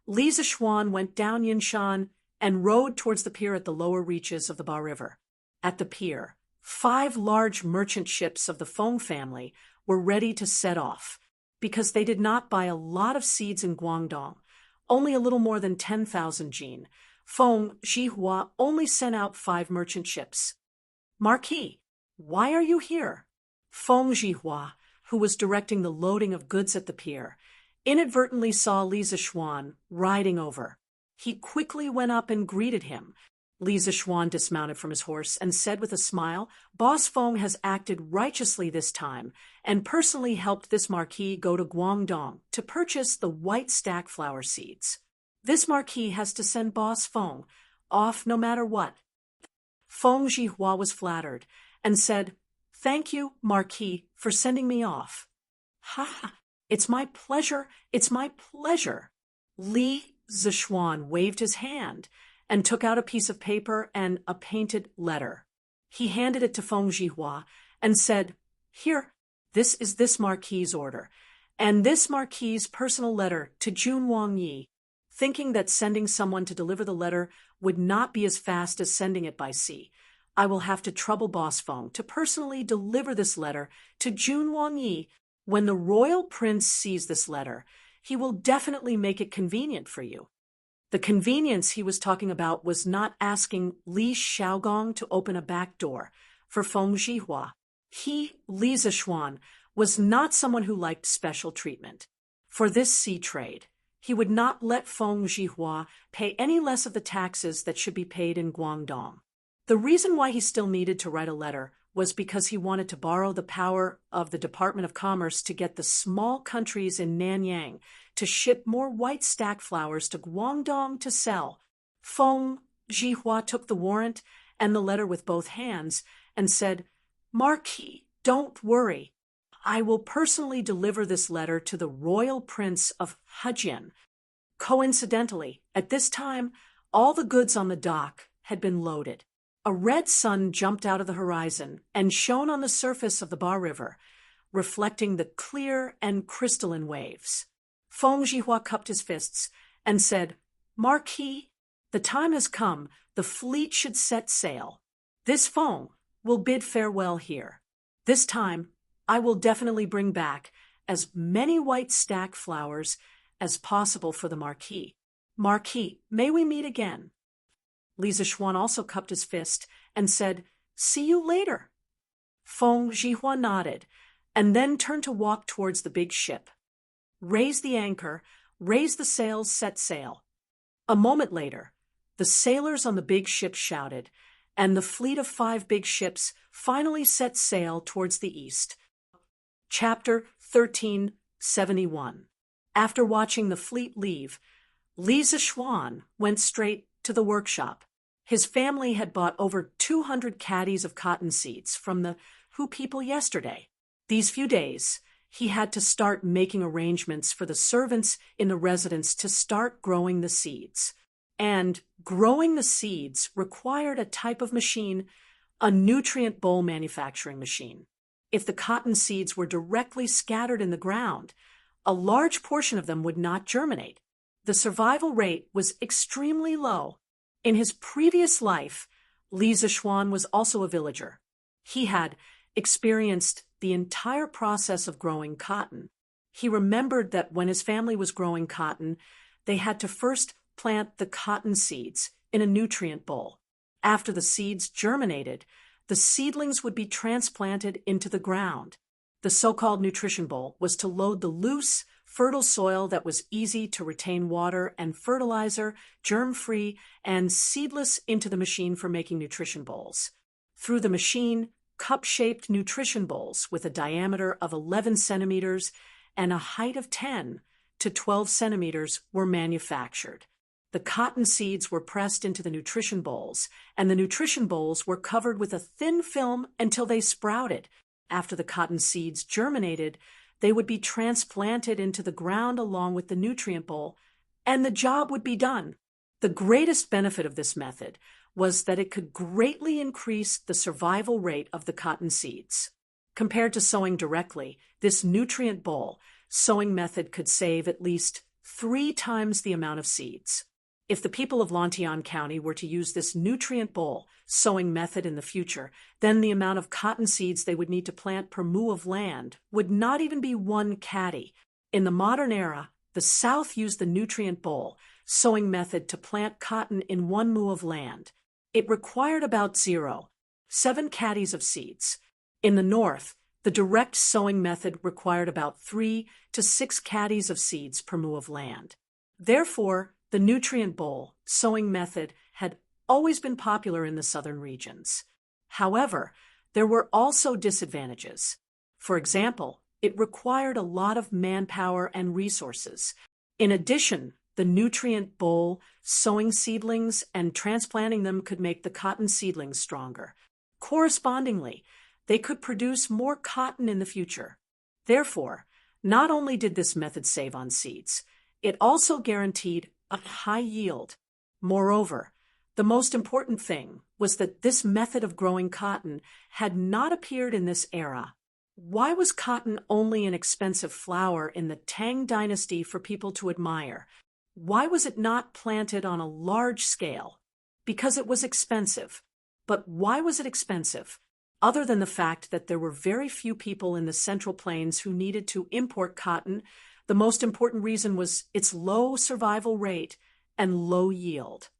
Li Zixuan went down Yinshan and rowed towards the pier at the lower reaches of the Ba River. At the pier, 5 large merchant ships of the Feng family were ready to set off, because they did not buy a lot of seeds in Guangdong, only a little more than 10,000 jin. Feng Zhihua only sent out 5 merchant ships. "Marquis, why are you here?" Feng Zhihua, who was directing the loading of goods at the pier, inadvertently saw Li Zixuan riding over. He quickly went up and greeted him. Li Zixuan dismounted from his horse and said with a smile, Boss Feng has acted righteously this time and personally helped this marquis go to Guangdong to purchase the white stack flower seeds. This marquis has to send Boss Feng off no matter what. Feng Zhihua was flattered and said, Thank you, Marquis, for sending me off. Ha! It's my pleasure, it's my pleasure. Li Zixuan waved his hand and took out a piece of paper and a painted letter. He handed it to Feng Zhihua and said, Here, this is this Marquis's order, and this Marquis's personal letter to Jun Wangyi, thinking that sending someone to deliver the letter would not be as fast as sending it by sea. I will have to trouble Boss Feng to personally deliver this letter to Jun Wangyi. When the royal prince sees this letter, he will definitely make it convenient for you. The convenience he was talking about was not asking Li Xiaogong to open a back door for Feng Zhihua. He, Li Zixuan, was not someone who liked special treatment. For this sea trade, he would not let Feng Zhihua pay any less of the taxes that should be paid in Guangdong. The reason why he still needed to write a letter was because he wanted to borrow the power of the Department of Commerce to get the small countries in Nanyang to ship more white stack flowers to Guangdong to sell. Feng Zhihua took the warrant and the letter with both hands and said, Marquis, don't worry. I will personally deliver this letter to the royal prince of Hejian. Coincidentally, at this time, all the goods on the dock had been loaded. A red sun jumped out of the horizon and shone on the surface of the Ba River, reflecting the clear and crystalline waves. Feng Zhihua cupped his fists and said, Marquis, the time has come. The fleet should set sail. This Feng will bid farewell here. This time, I will definitely bring back as many white stack flowers as possible for the Marquis. Marquis, may we meet again? Li Zixuan also cupped his fist and said, See you later. Feng Zhihua nodded and then turned to walk towards the big ship. Raise the anchor, raise the sails, set sail. A moment later, the sailors on the big ship shouted, and the fleet of 5 big ships finally set sail towards the east. Chapter 1371. After watching the fleet leave, Li Zixuan went straight to the workshop. His family had bought over 200 caddies of cotton seeds from the Hu people yesterday. These few days, he had to start making arrangements for the servants in the residence to start growing the seeds. And growing the seeds required a type of machine, a nutrient bowl manufacturing machine. If the cotton seeds were directly scattered in the ground, a large portion of them would not germinate. The survival rate was extremely low. In his previous life, Li Zixuan was also a villager. He had experienced the entire process of growing cotton. He remembered that when his family was growing cotton, they had to first plant the cotton seeds in a nutrient bowl. After the seeds germinated, the seedlings would be transplanted into the ground. The so-called nutrition bowl was to load the loose, fertile soil that was easy to retain water and fertilizer, germ-free, and seedless into the machine for making nutrition bowls. Through the machine, cup-shaped nutrition bowls with a diameter of 11 centimeters and a height of 10 to 12 centimeters were manufactured. The cotton seeds were pressed into the nutrition bowls, and the nutrition bowls were covered with a thin film until they sprouted. After the cotton seeds germinated, they would be transplanted into the ground along with the nutrient bowl, and the job would be done. The greatest benefit of this method was that it could greatly increase the survival rate of the cotton seeds. Compared to sowing directly, this nutrient bowl sowing method could save at least 3 times the amount of seeds. If the people of Lantian County were to use this nutrient bowl sowing method in the future, then the amount of cotton seeds they would need to plant per mu of land would not even be 1 caddy. In the modern era, the South used the nutrient bowl sowing method to plant cotton in 1 mu of land. It required about 0.7 caddies of seeds. In the North, the direct sowing method required about 3 to 6 caddies of seeds per mu of land. Therefore, the nutrient bowl sowing method had always been popular in the southern regions. However, there were also disadvantages. For example, it required a lot of manpower and resources. In addition, the nutrient bowl, sowing seedlings, and transplanting them could make the cotton seedlings stronger. Correspondingly, they could produce more cotton in the future. Therefore, not only did this method save on seeds, it also guaranteed a high yield. Moreover, the most important thing was that this method of growing cotton had not appeared in this era. Why was cotton only an expensive flower in the Tang Dynasty for people to admire? Why was it not planted on a large scale? Because it was expensive. But why was it expensive? Other than the fact that there were very few people in the Central Plains who needed to import cotton, the most important reason was its low survival rate and low yield.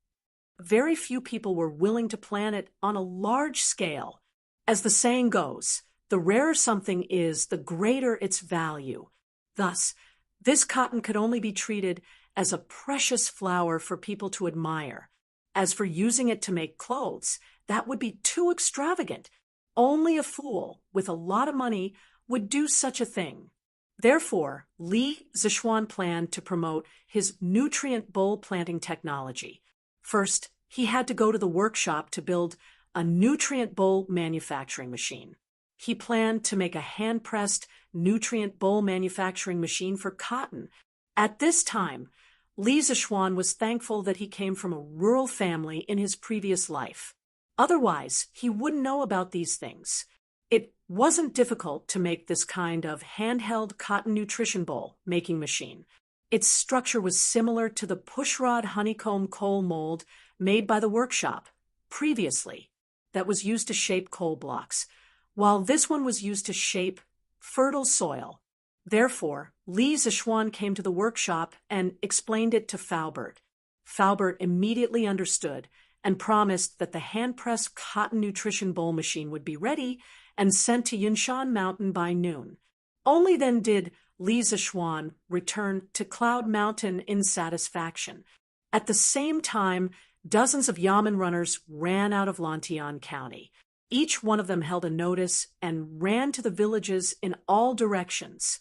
Very few people were willing to plant it on a large scale. As the saying goes, the rarer something is, the greater its value. Thus, this cotton could only be treated as a precious flower for people to admire. As for using it to make clothes, that would be too extravagant. Only a fool with a lot of money would do such a thing. Therefore, Li Zishuan planned to promote his nutrient bowl planting technology. First, he had to go to the workshop to build a nutrient bowl manufacturing machine. He planned to make a hand-pressed nutrient bowl manufacturing machine for cotton. At this time, Li Zishuan was thankful that he came from a rural family in his previous life. Otherwise, he wouldn't know about these things. It wasn't difficult to make this kind of handheld cotton nutrition bowl making machine. Its structure was similar to the pushrod honeycomb coal mold made by the workshop previously that was used to shape coal blocks, while this one was used to shape fertile soil. Therefore, Li Zishuan came to the workshop and explained it to Faubert. Faubert immediately understood and promised that the hand-pressed cotton nutrition bowl machine would be ready and sent to Yunshan Mountain by noon. Only then did Li Zishuan return to Cloud Mountain in satisfaction. At the same time, dozens of Yamen runners ran out of Lantian County. Each one of them held a notice and ran to the villages in all directions.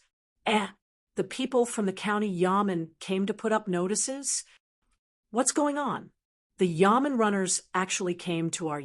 The people from the county Yamen came to put up notices? What's going on? The Yamen runners actually came to our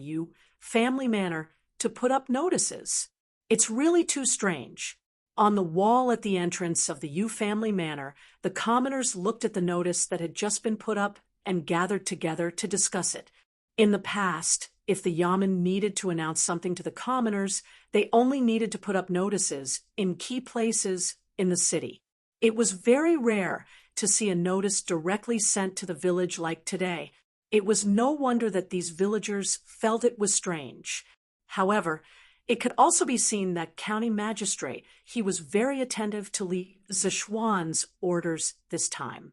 family manor to put up notices. It's really too strange. On the wall at the entrance of the family manor, the commoners looked at the notice that had just been put up and gathered together to discuss it. In the past, if the Yamen needed to announce something to the commoners, they only needed to put up notices in key places in the city. It was very rare to see a notice directly sent to the village like today. It was no wonder that these villagers felt it was strange. However, it could also be seen that county magistrate, he was very attentive to Li Zishuan's orders this time.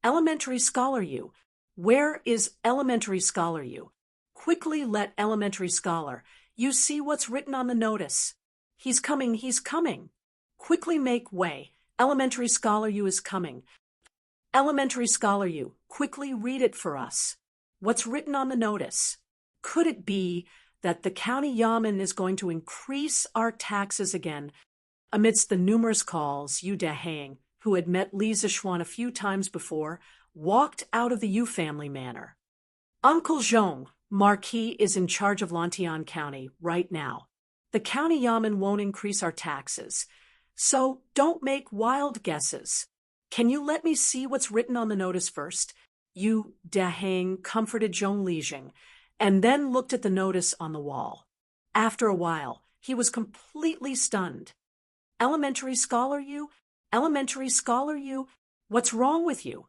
Elementary Scholar Yu. Where is Elementary Scholar Yu? Quickly let Elementary Scholar Yu see what's written on the notice. He's coming, he's coming. Quickly make way. Elementary Scholar Yu is coming. Elementary Scholar Yu, quickly read it for us. What's written on the notice? Could it be that the county Yamen is going to increase our taxes again? Amidst the numerous calls, Yu Dahang, who had met Li Zishuan a few times before, walked out of the family manor. Uncle Zhong, Marquis, is in charge of Lantian County right now. The county Yamen won't increase our taxes, so don't make wild guesses. Can you let me see what's written on the notice first? Yu Dahang comforted Zhong Lijing, and then looked at the notice on the wall. After a while, he was completely stunned. Elementary Scholar Yu? Elementary Scholar Yu? What's wrong with you?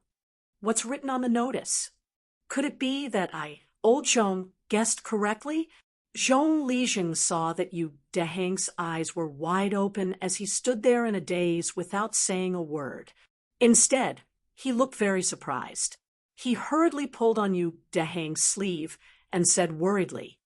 What's written on the notice? Could it be that old Zhong, guessed correctly? Zhong Lijing saw that Yu Dahang's eyes were wide open as he stood there in a daze without saying a word. Instead, he looked very surprised. He hurriedly pulled on Yu Dahang's sleeve and said worriedly,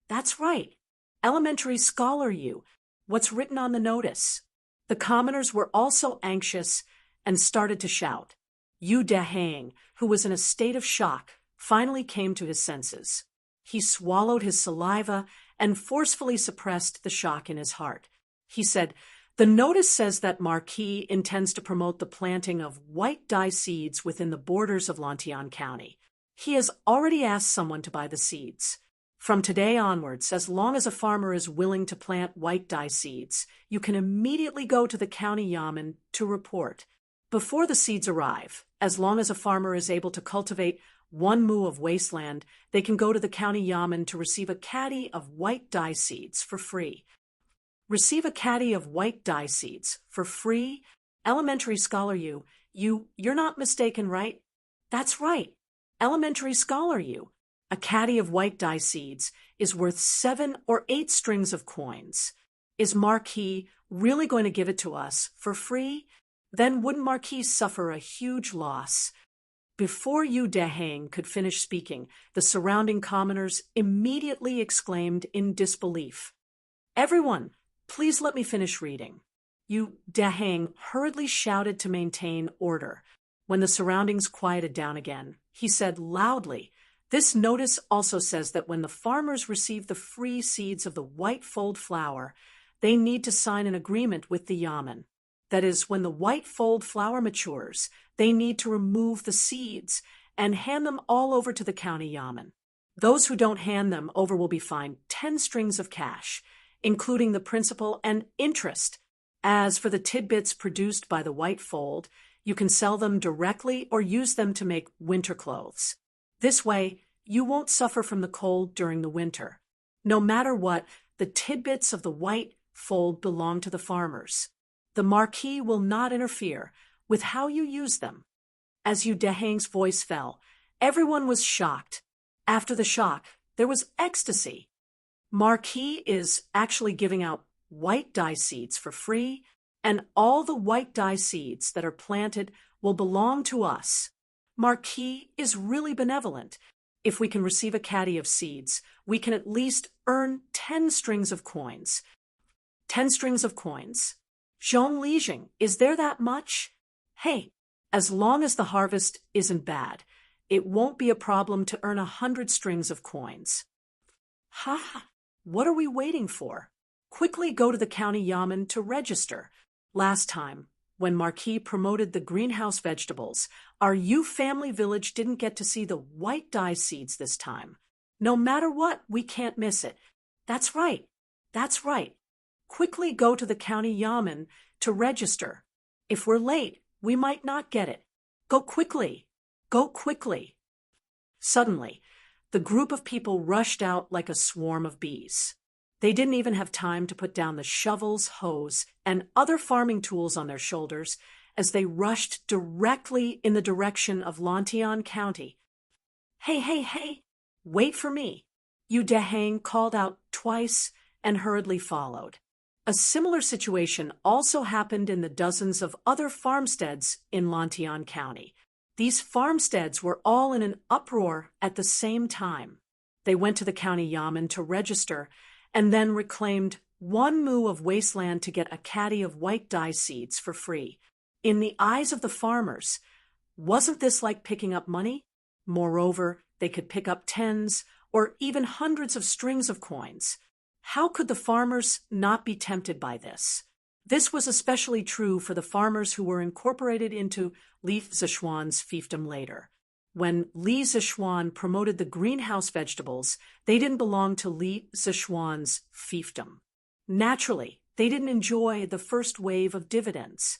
"That's right. Elementary Scholar Yu. What's written on the notice?" The commoners were also anxious and started to shout. Yu Dahang, who was in a state of shock, finally came to his senses. He swallowed his saliva and forcefully suppressed the shock in his heart. He said, "The notice says that Marquis intends to promote the planting of white dye seeds within the borders of Lantian County. He has already asked someone to buy the seeds. From today onwards, as long as a farmer is willing to plant white dye seeds, you can immediately go to the county yamen to report. Before the seeds arrive, as long as a farmer is able to cultivate 1 mu of wasteland, they can go to the county yamen to receive a caddy of white dye seeds for free." Receive a caddy of white dye seeds for free? Elementary scholar you're not mistaken, right? That's right. Elementary scholar you. A caddy of white dye seeds is worth 7 or 8 strings of coins. Is Marquis really going to give it to us for free? Then wouldn't Marquis suffer a huge loss? Before Yu Dehang could finish speaking, the surrounding commoners immediately exclaimed in disbelief. "Everyone, please let me finish reading." Yu Dehang hurriedly shouted to maintain order. When the surroundings quieted down again, he said loudly, "This notice also says that when the farmers receive the free seeds of the white fold flower, they need to sign an agreement with the yamen. That is, when the white fold flower matures, they need to remove the seeds and hand them all over to the county yamen. Those who don't hand them over will be fined 10 strings of cash, including the principal and interest. As for the tidbits produced by the white fold, you can sell them directly or use them to make winter clothes. This way, you won't suffer from the cold during the winter. No matter what, the tidbits of the white fold belong to the farmers. The Marquis will not interfere with how you use them." As Yu Dehang's voice fell, everyone was shocked. After the shock, there was ecstasy. Marquis is actually giving out white dye seeds for free, and all the white dye seeds that are planted will belong to us. Marquis is really benevolent. If we can receive a caddy of seeds, we can at least earn 10 strings of coins. 10 strings of coins? Zhong Lijing, is there that much? Hey, as long as the harvest isn't bad, it won't be a problem to earn 100 strings of coins. Ha! What are we waiting for? Quickly go to the county yamen to register. Last time, when Marquis promoted the greenhouse vegetables, our Yu family village didn't get to see the white dye seeds this time. No matter what, we can't miss it. That's right. That's right. Quickly go to the county yamen to register. If we're late, we might not get it. Go quickly. Go quickly. Suddenly, the group of people rushed out like a swarm of bees. They didn't even have time to put down the shovels, hoes, and other farming tools on their shoulders as they rushed directly in the direction of Lantian County. Hey, wait for me. Yu Dehang called out twice and hurriedly followed. A similar situation also happened in the dozens of other farmsteads in Lantian County. These farmsteads were all in an uproar at the same time. They went to the county yamen to register and then reclaimed 1 mu of wasteland to get a caddy of white dye seeds for free. In the eyes of the farmers, wasn't this like picking up money? Moreover, they could pick up tens or even hundreds of strings of coins. How could the farmers not be tempted by this? This was especially true for the farmers who were incorporated into Li Zishuan's fiefdom later. When Li Zishuan promoted the greenhouse vegetables, they didn't belong to Li Zishuan's fiefdom. Naturally, they didn't enjoy the first wave of dividends.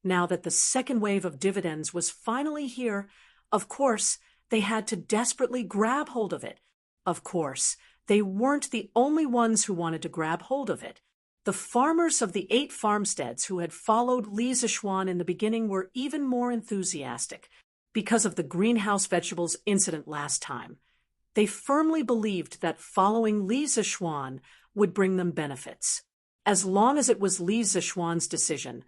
Now that the second wave of dividends was finally here, of course, they had to desperately grab hold of it. Of course, they weren't the only ones who wanted to grab hold of it. The farmers of the 8 farmsteads who had followed Li Zishuan in the beginning were even more enthusiastic because of the greenhouse vegetables incident last time. They firmly believed that following Li Zishuan would bring them benefits. As long as it was Li Zishuan's decision,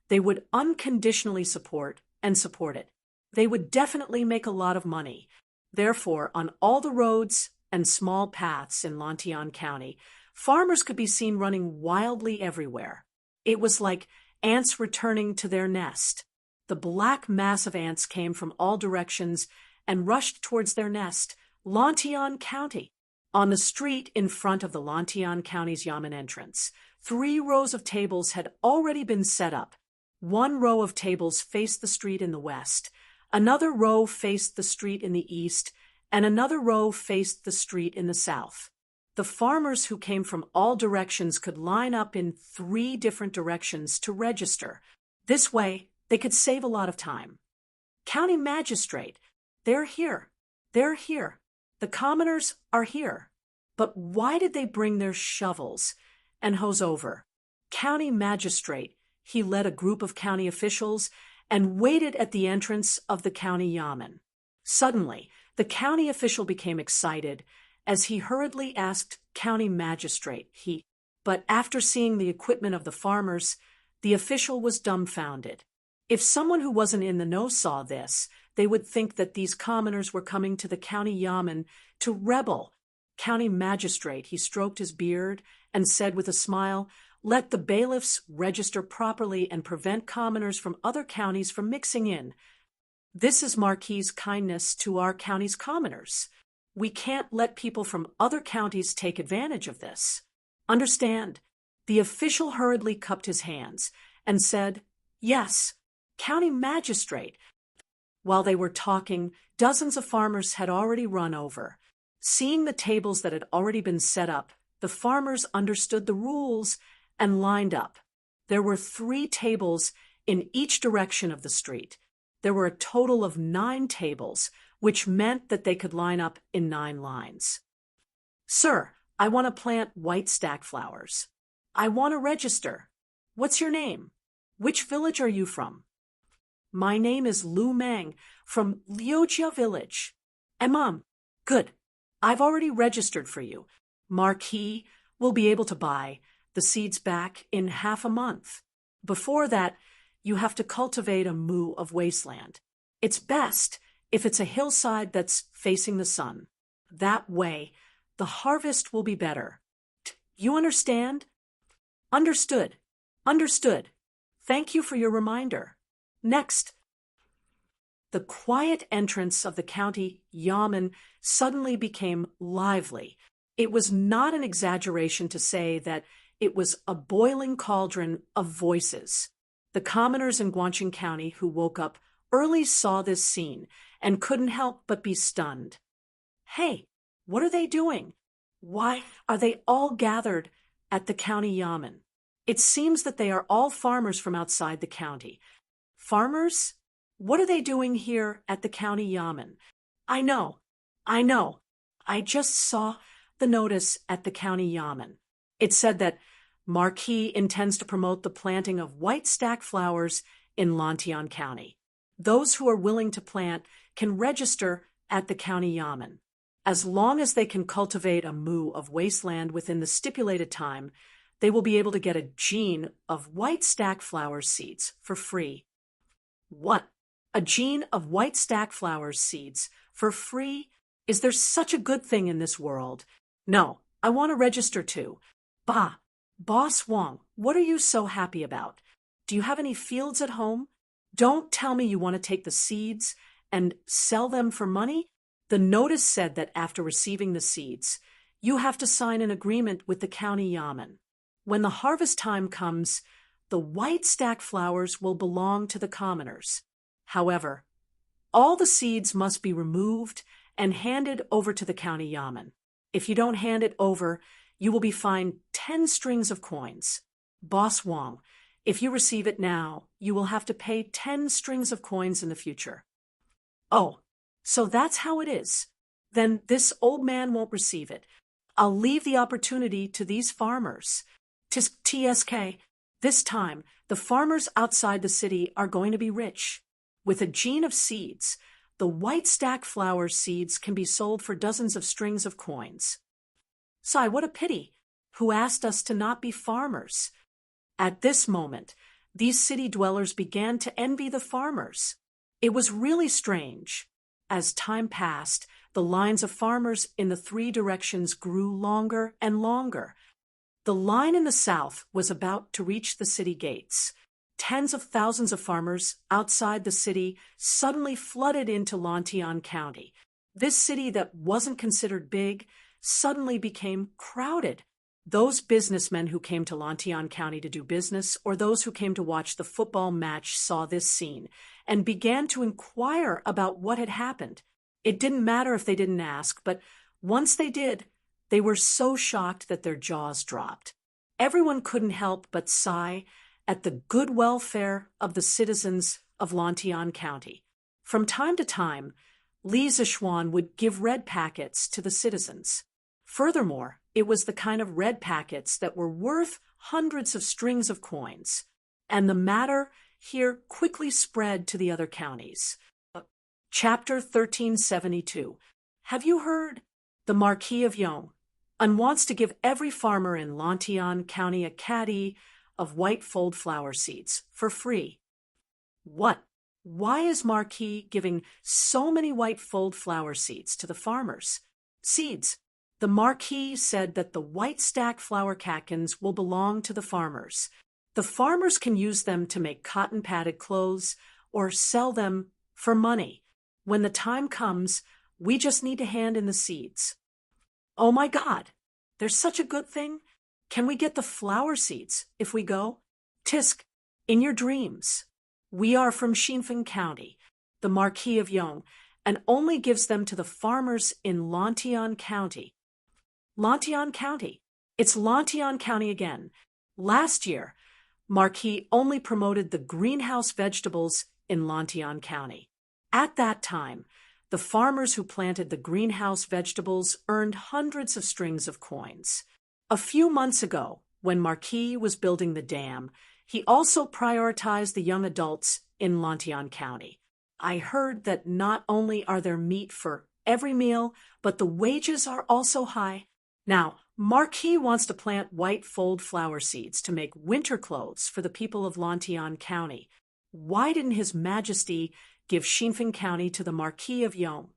they would unconditionally support it. They would definitely make a lot of money. Therefore, on all the roads and small paths in Lantian County, farmers could be seen running wildly everywhere. It was like ants returning to their nest. The black mass of ants came from all directions and rushed towards their nest, Lantian County. On the street in front of the Lantian County's Yamen entrance, 3 rows of tables had already been set up. One row of tables faced the street in the west, another row faced the street in the east, and another row faced the street in the south. The farmers who came from all directions could line up in 3 different directions to register. This way, they could save a lot of time. County Magistrate, they're here. They're here. The commoners are here. But why did they bring their shovels and hose over? County Magistrate, he led a group of county officials and waited at the entrance of the county yamen. Suddenly, the county official became excited as he hurriedly asked County Magistrate, but after seeing the equipment of the farmers, the official was dumbfounded. If someone who wasn't in the know saw this, they would think that these commoners were coming to the county yamen to rebel. County Magistrate, he stroked his beard and said with a smile, "Let the bailiffs register properly and prevent commoners from other counties from mixing in. This is Marquis's kindness to our county's commoners. We can't let people from other counties take advantage of this. Understand?" The official hurriedly cupped his hands and said, "Yes, County Magistrate." While they were talking, dozens of farmers had already run over. Seeing the tables that had already been set up, the farmers understood the rules and lined up. There were 3 tables in each direction of the street. There were a total of 9 tables, which meant that they could line up in 9 lines. "Sir, I want to plant white stack flowers. I want to register. What's your name? Which village are you from?" "My name is Lu Meng from Liujia village." "Mom, good. I've already registered for you. Marquis will be able to buy the seeds back in half a month. Before that, you have to cultivate a mu of wasteland. It's best if it's a hillside that's facing the sun. That way, the harvest will be better. You understand?" "Understood. Understood. Thank you for your reminder. Next." The quiet entrance of the county yamen suddenly became lively. It was not an exaggeration to say that it was a boiling cauldron of voices. The commoners in Guangqing County who woke up early saw this scene and couldn't help but be stunned. "Hey, what are they doing? Why are they all gathered at the county yamen? It seems that they are all farmers from outside the county." "Farmers? What are they doing here at the county yamen?" I know. I just saw the notice at the county yamen. It said that Marquis intends to promote the planting of white stack flowers in Lantian County. Those who are willing to plant can register at the county yamen. As long as they can cultivate a mu of wasteland within the stipulated time, they will be able to get a gene of white stack flower seeds for free. What? A gene of white stack flower seeds for free? Is there such a good thing in this world? No, I want to register too. Bah, Boss Wong, what are you so happy about? Do you have any fields at home? Don't tell me you want to take the seeds and sell them for money. The notice said that after receiving the seeds, you have to sign an agreement with the county yamen. When the harvest time comes, the white stack flowers will belong to the commoners. However, all the seeds must be removed and handed over to the county yamen. If you don't hand it over, you will be fined 10 strings of coins. Boss Wong, if you receive it now, you will have to pay 10 strings of coins in the future. Oh, so that's how it is. Then this old man won't receive it. I'll leave the opportunity to these farmers. TSK, this time, the farmers outside the city are going to be rich. With a gene of seeds, the white stack flower seeds can be sold for dozens of strings of coins. Sigh, what a pity. Who asked us to not be farmers? At this moment, these city dwellers began to envy the farmers. It was really strange. As time passed, the lines of farmers in the 3 directions grew longer and longer. The line in the south was about to reach the city gates. tens of thousands of farmers outside the city suddenly flooded into Lantian County. This city that wasn't considered big suddenly became crowded. Those businessmen who came to Lantian County to do business, or those who came to watch the football match, saw this scene and began to inquire about what had happened. It didn't matter if they didn't ask, but once they did, they were so shocked that their jaws dropped. Everyone couldn't help but sigh at the good welfare of the citizens of Lantian County. From time to time, Li Zishuan would give red packets to the citizens. Furthermore, it was the kind of red packets that were worth hundreds of strings of coins, and the matter here quickly spread to the other counties. Chapter 1372. Have you heard? The Marquis of Yong wants to give every farmer in Lantian County a caddy of white fold flower seeds for free. What? Why is Marquis giving so many white fold flower seeds to the farmers? Seeds. The Marquis said that the white stack flower catkins will belong to the farmers. The farmers can use them to make cotton-padded clothes or sell them for money. When the time comes, we just need to hand in the seeds. Oh my God, there's such a good thing. Can we get the flower seeds if we go? Tisk, in your dreams. We are from Xinfeng County, the Marquis of Yong, and only gives them to the farmers in Lantian County. Lantian County. It's Lantian County again. Last year, Marquis only promoted the greenhouse vegetables in Lantian County. At that time, the farmers who planted the greenhouse vegetables earned hundreds of strings of coins. A few months ago, when Marquis was building the dam, he also prioritized the young adults in Lantian County. I heard that not only are there meat for every meal, but the wages are also high. Now, Marquis wants to plant white fold flower seeds to make winter clothes for the people of Lantian County. Why didn't His Majesty give Xinfeng County to the Marquis of Yong?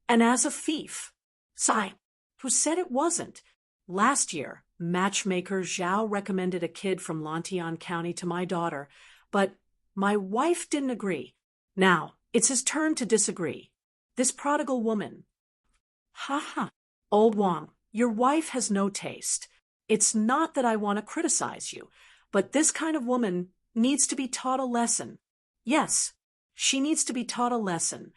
And as a fief, Sai, who said it wasn't. Last year, matchmaker Zhao recommended a kid from Lantian County to my daughter, but my wife didn't agree. Now, it's his turn to disagree. This prodigal woman. Ha ha, old Wang, your wife has no taste. It's not that I want to criticize you, but this kind of woman needs to be taught a lesson. Yes, she needs to be taught a lesson.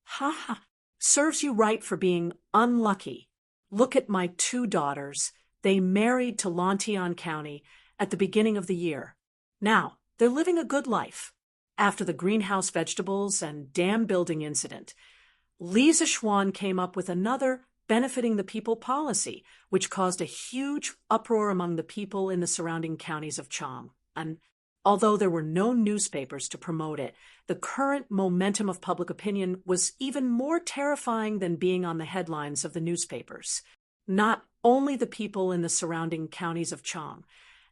Ha ha, serves you right for being unlucky. Look at my two daughters. They married to Lantian County at the beginning of the year. Now, they're living a good life. After the greenhouse vegetables and dam building incident, Li Zishuan came up with another benefiting the people policy, which caused a huge uproar among the people in the surrounding counties of Chang. And although there were no newspapers to promote it, the current momentum of public opinion was even more terrifying than being on the headlines of the newspapers. Not only the people in the surrounding counties of Chang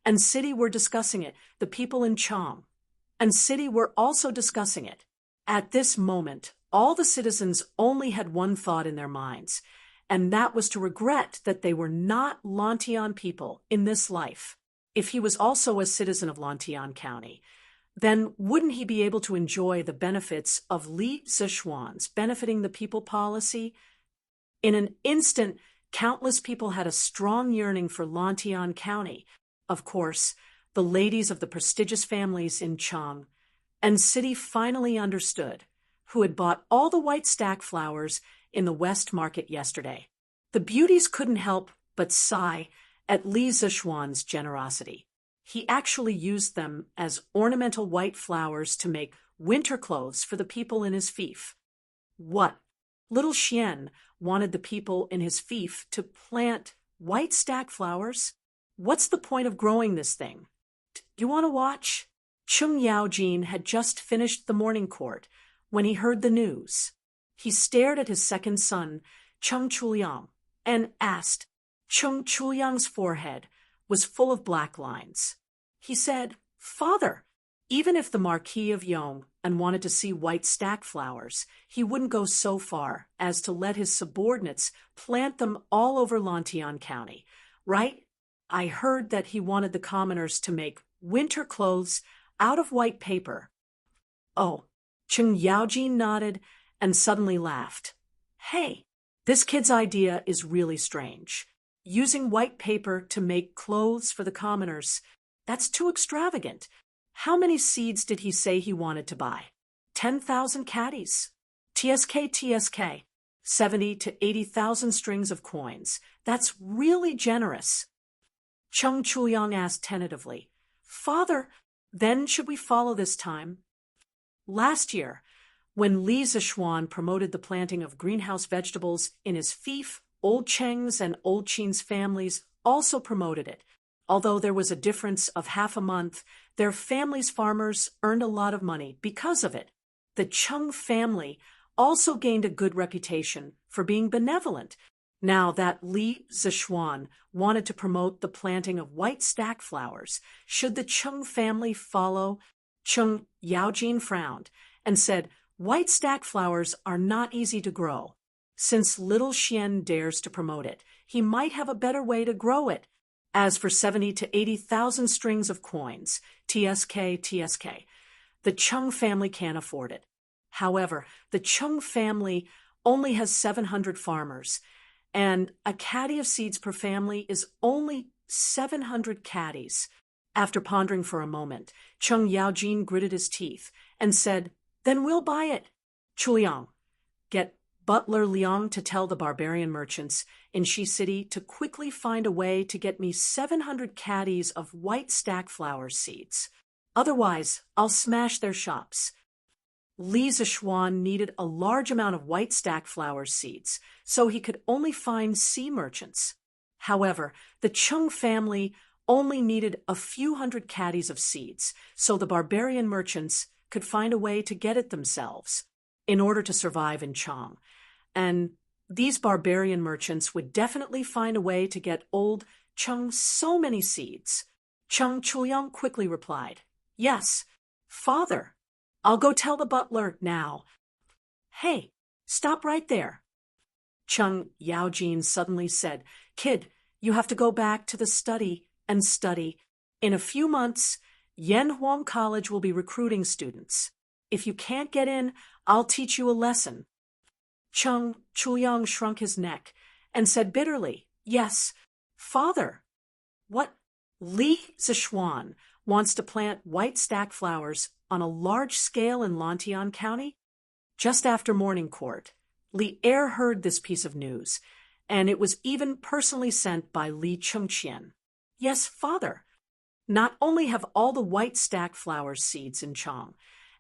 and city were discussing it, the people in Chang and city were also discussing it. At this moment, all the citizens only had one thought in their minds, and that was to regret that they were not Lantian people in this life. If he was also a citizen of Lantian County, then wouldn't he be able to enjoy the benefits of Li Zishuan's benefiting the people policy? In an instant, countless people had a strong yearning for Lantian County. Of course, the ladies of the prestigious families in Chang and city finally understood, who had bought all the white stack flowers in the West Market yesterday. The beauties couldn't help but sigh at Li Zishuan's generosity. He actually used them as ornamental white flowers to make winter clothes for the people in his fief. What? Little Xian wanted the people in his fief to plant white stack flowers? What's the point of growing this thing? Do you want to watch? Chung Yaojin had just finished the morning court when he heard the news. He stared at his second son, Chung Chuliang, and asked. Chung Chuliang's forehead was full of black lines. He said, "Father, even if the Marquis of Yong wanted to see white stack flowers, he wouldn't go so far as to let his subordinates plant them all over Lantian County, right? I heard that he wanted the commoners to make winter clothes out of white paper. Oh, Cheng Yaojin nodded and suddenly laughed. Hey, this kid's idea is really strange. Using white paper to make clothes for the commoners, that's too extravagant. How many seeds did he say he wanted to buy? 10,000 caddies. TSK. 70 to 80,000 strings of coins. That's really generous. Cheng Chuyang asked tentatively, Father, then should we follow this time? Last year, when Li Zishuan promoted the planting of greenhouse vegetables in his fief, Old Cheng's and Old Qin's families also promoted it. Although there was a difference of half a month, their family's farmers earned a lot of money because of it. The Cheng family also gained a good reputation for being benevolent. Now that Li Zishuan wanted to promote the planting of white stack flowers, should the Cheng family follow? Cheng Yaojin frowned and said, white stack flowers are not easy to grow. Since little Xian dares to promote it, he might have a better way to grow it. As for 70 to 80,000 strings of coins, TSK, the Cheng family can't afford it. However, the Cheng family only has 700 farmers, and a caddy of seeds per family is only 700 caddies. After pondering for a moment, Cheng Yaojin gritted his teeth and said, Then we'll buy it. Chuliang, get Butler Liang to tell the barbarian merchants in Shi City to quickly find a way to get me 700 caddies of white stack flower seeds. Otherwise, I'll smash their shops. Li Zishuan needed a large amount of white stack flower seeds, so he could only find sea merchants. However, the Cheng family only needed a few hundred caddies of seeds, so the barbarian merchants could find a way to get it themselves in order to survive in Chang. And these barbarian merchants would definitely find a way to get old Cheng so many seeds. Cheng Chuyang quickly replied, Yes, Father. I'll go tell the butler now. Hey, stop right there. Cheng Yaojin suddenly said, Kid, you have to go back to the study and study. In a few months, Yanhuang College will be recruiting students. If you can't get in, I'll teach you a lesson. Cheng Chuyang shrunk his neck and said bitterly, Yes, Father. What? Li Zishuan wants to plant white stack flowers on a large scale in Lantian County? Just after morning court, Li Er heard this piece of news, and it was even personally sent by Li Chengqian. Yes, Father. Not only have all the white stack flower seeds in Chang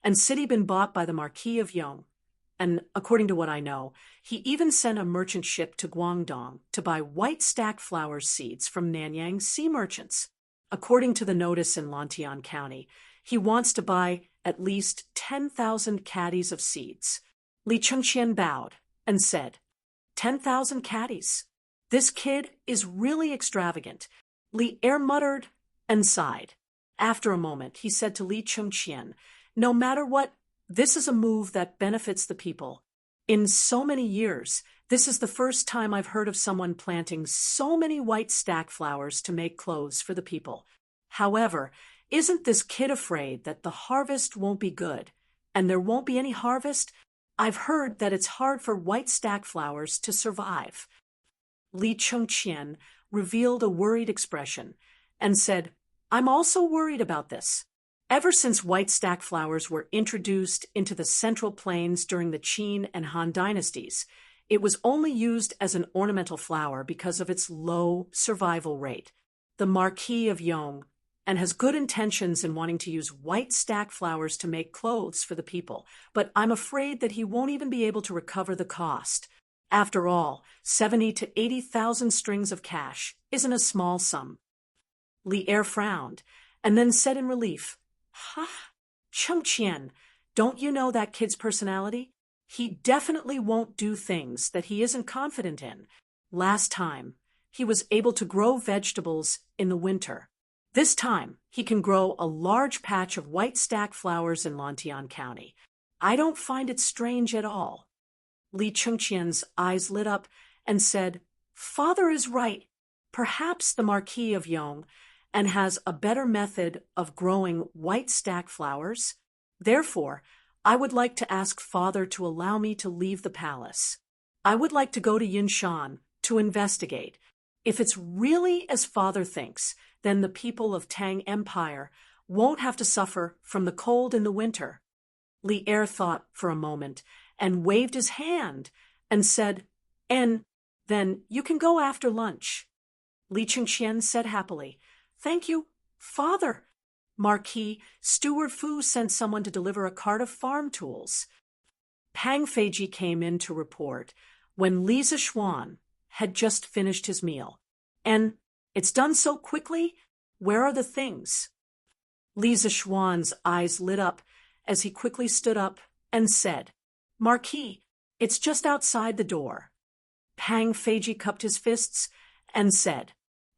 and city been bought by the Marquis of Yong, and according to what I know, he even sent a merchant ship to Guangdong to buy white stack flower seeds from Nanyang sea merchants. According to the notice in Lantian County, he wants to buy at least 10,000 caddies of seeds. Li Chengqian bowed and said, 10,000 caddies. This kid is really extravagant. Li Er muttered and sighed. After a moment, he said to Li Chengqian, No matter what, this is a move that benefits the people. In so many years, this is the first time I've heard of someone planting so many white stack flowers to make clothes for the people. However, isn't this kid afraid that the harvest won't be good, and there won't be any harvest? I've heard that it's hard for white stack flowers to survive. Li Chengqian revealed a worried expression and said, I'm also worried about this. Ever since white stack flowers were introduced into the Central Plains during the Qin and Han dynasties, it was only used as an ornamental flower because of its low survival rate. The Marquis of Yong and has good intentions in wanting to use white stack flowers to make clothes for the people, but I'm afraid that he won't even be able to recover the cost. After all, 70 to 80,000 strings of cash isn't a small sum. Li Er frowned and then said in relief, Chengqian, don't you know that kid's personality? He definitely won't do things that he isn't confident in. Last time, he was able to grow vegetables in the winter. This time, he can grow a large patch of white stack flowers in Lantian County. I don't find it strange at all. Li Chengqian's eyes lit up and said, Father is right. Perhaps the Marquis of Yong and has a better method of growing white stack flowers. Therefore, I would like to ask Father to allow me to leave the palace. I would like to go to Yinshan to investigate. If it's really as Father thinks, then the people of Tang Empire won't have to suffer from the cold in the winter. Li Er thought for a moment and waved his hand and said, "And then you can go after lunch." Li Chengqian said happily, "Thank you, Father." Marquis, Steward Fu sent someone to deliver a cart of farm tools. Pang Feiji came in to report when Li Zishuan had just finished his meal. "And it's done so quickly? Where are the things?" Li Zishuan's eyes lit up as he quickly stood up and said, "Marquis, it's just outside the door." Pang Feiji cupped his fists and said,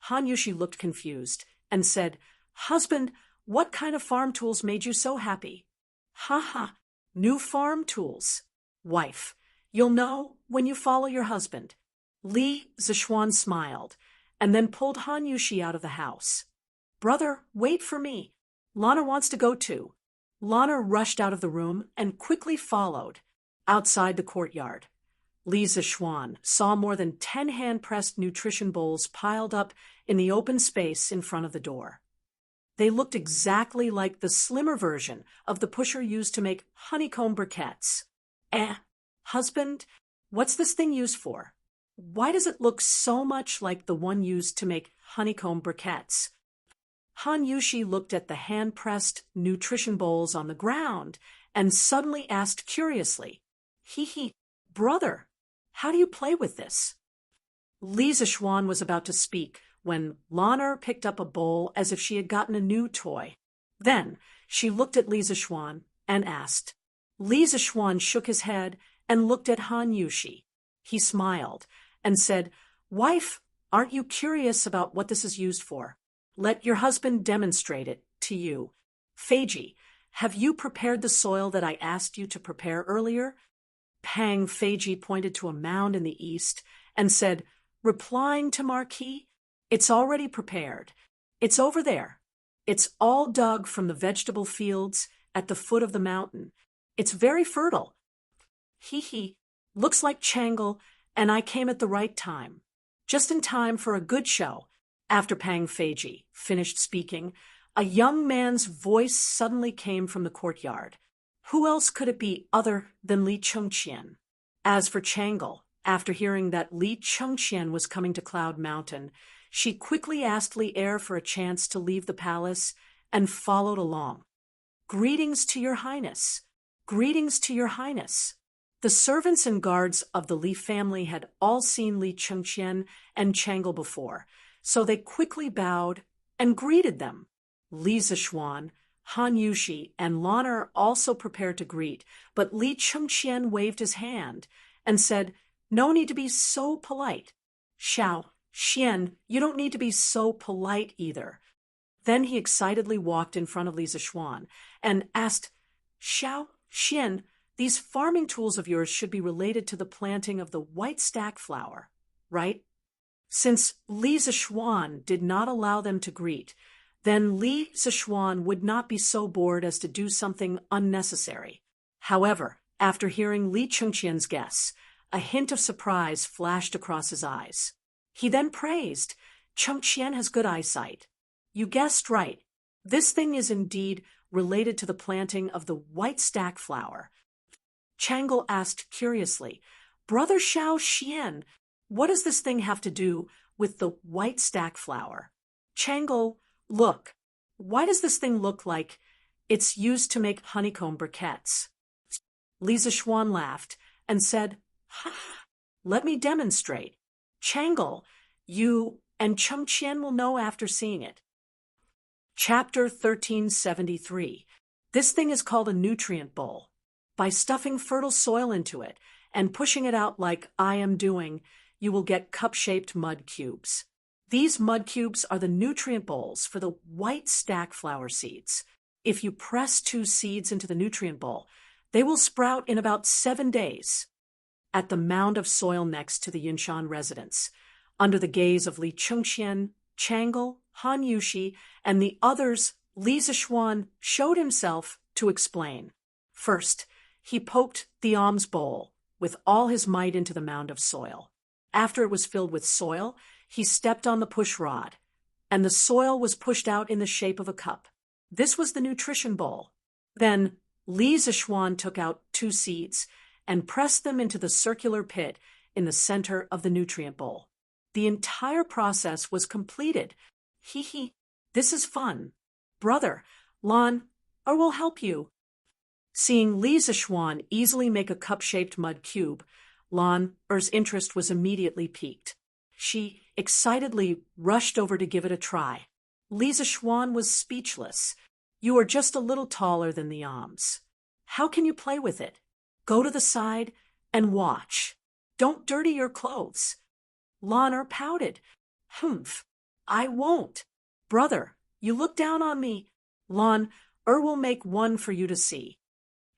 Han Yushi looked confused and said, "Husband, what kind of farm tools made you so happy?" "Ha ha, new farm tools. Wife, you'll know when you follow your husband." Li Zishuan smiled and then pulled Han Yushi out of the house. "Brother, wait for me. Lana wants to go too." Lana rushed out of the room and quickly followed. Outside the courtyard, Li Zishuan saw more than 10 hand-pressed nutrition bowls piled up in the open space in front of the door. They looked exactly like the slimmer version of the pusher used to make honeycomb briquettes. Husband, what's this thing used for? Why does it look so much like the one used to make honeycomb briquettes? Han Yushi looked at the hand-pressed nutrition bowls on the ground and suddenly asked curiously, "Brother, how do you play with this?" Li Zishuan was about to speak when Lana picked up a bowl as if she had gotten a new toy. Then she looked at Li Zishuan and asked. Li Zishuan shook his head and looked at Han Yushi. He smiled and said, "Wife, aren't you curious about what this is used for? Let your husband demonstrate it to you. Feiji, have you prepared the soil that I asked you to prepare earlier?" Pang Feiji pointed to a mound in the east and said, replying to Marquis, "It's already prepared. It's over there. It's all dug from the vegetable fields at the foot of the mountain. It's very fertile." Looks like Changle, and I came at the right time. Just in time for a good show. After Pang Feiji finished speaking, a young man's voice suddenly came from the courtyard. Who else could it be other than Li Chengqian? As for Changle, after hearing that Li Chengqian was coming to Cloud Mountain, she quickly asked Li Er for a chance to leave the palace and followed along. "Greetings to your highness. Greetings to your highness." The servants and guards of the Li family had all seen Li Chengqian and Changle before, so they quickly bowed and greeted them. Li Zishuan, Han Yushi, and Lana also prepared to greet, but Li Chengqian waved his hand and said, "No need to be so polite." "Xiao, Xian, you don't need to be so polite either." Then he excitedly walked in front of Li Zishuan and asked, "Xiao, Xian, these farming tools of yours should be related to the planting of the white stack flower, right?" Since Li Zishuan did not allow them to greet, then Li Zishuan would not be so bored as to do something unnecessary. However, after hearing Li Chengqian's guess, a hint of surprise flashed across his eyes. He then praised, "Chengqian has good eyesight. You guessed right. This thing is indeed related to the planting of the white stack flower." Changle asked curiously, "Brother Xiao Xian, what does this thing have to do with the white stack flower?" Changle, "Look, why does this thing look like it's used to make honeycomb briquettes?" Li Zishuan laughed and said, "Let me demonstrate. Changle, you and Chengqian will know after seeing it." Chapter 1373. This thing is called a nutrient bowl. By stuffing fertile soil into it and pushing it out like I am doing, you will get cup-shaped mud cubes. These mud cubes are the nutrient bowls for the white stack flower seeds. If you press 2 seeds into the nutrient bowl, they will sprout in about 7 days. At the mound of soil next to the Yinshan residence, under the gaze of Li Chengqian, Changle, Han Yushi, and the others, Li Zixuan showed himself to explain. First, he poked the alms bowl with all his might into the mound of soil. After it was filled with soil, he stepped on the push rod, and the soil was pushed out in the shape of a cup. This was the nutrition bowl. Then Li Zixuan took out 2 seeds and pressed them into the circular pit in the center of the nutrient bowl. The entire process was completed. Hee, this is fun. Brother, Lan, I will help you. Seeing Li Zixuan easily make a cup-shaped mud cube, Lan Er's interest was immediately piqued. She excitedly rushed over to give it a try. Li Zixuan was speechless. You are just a little taller than the alms. How can you play with it? Go to the side and watch. Don't dirty your clothes. Lan Er pouted. Humph, I won't. Brother, you look down on me. Lan Er will make one for you to see.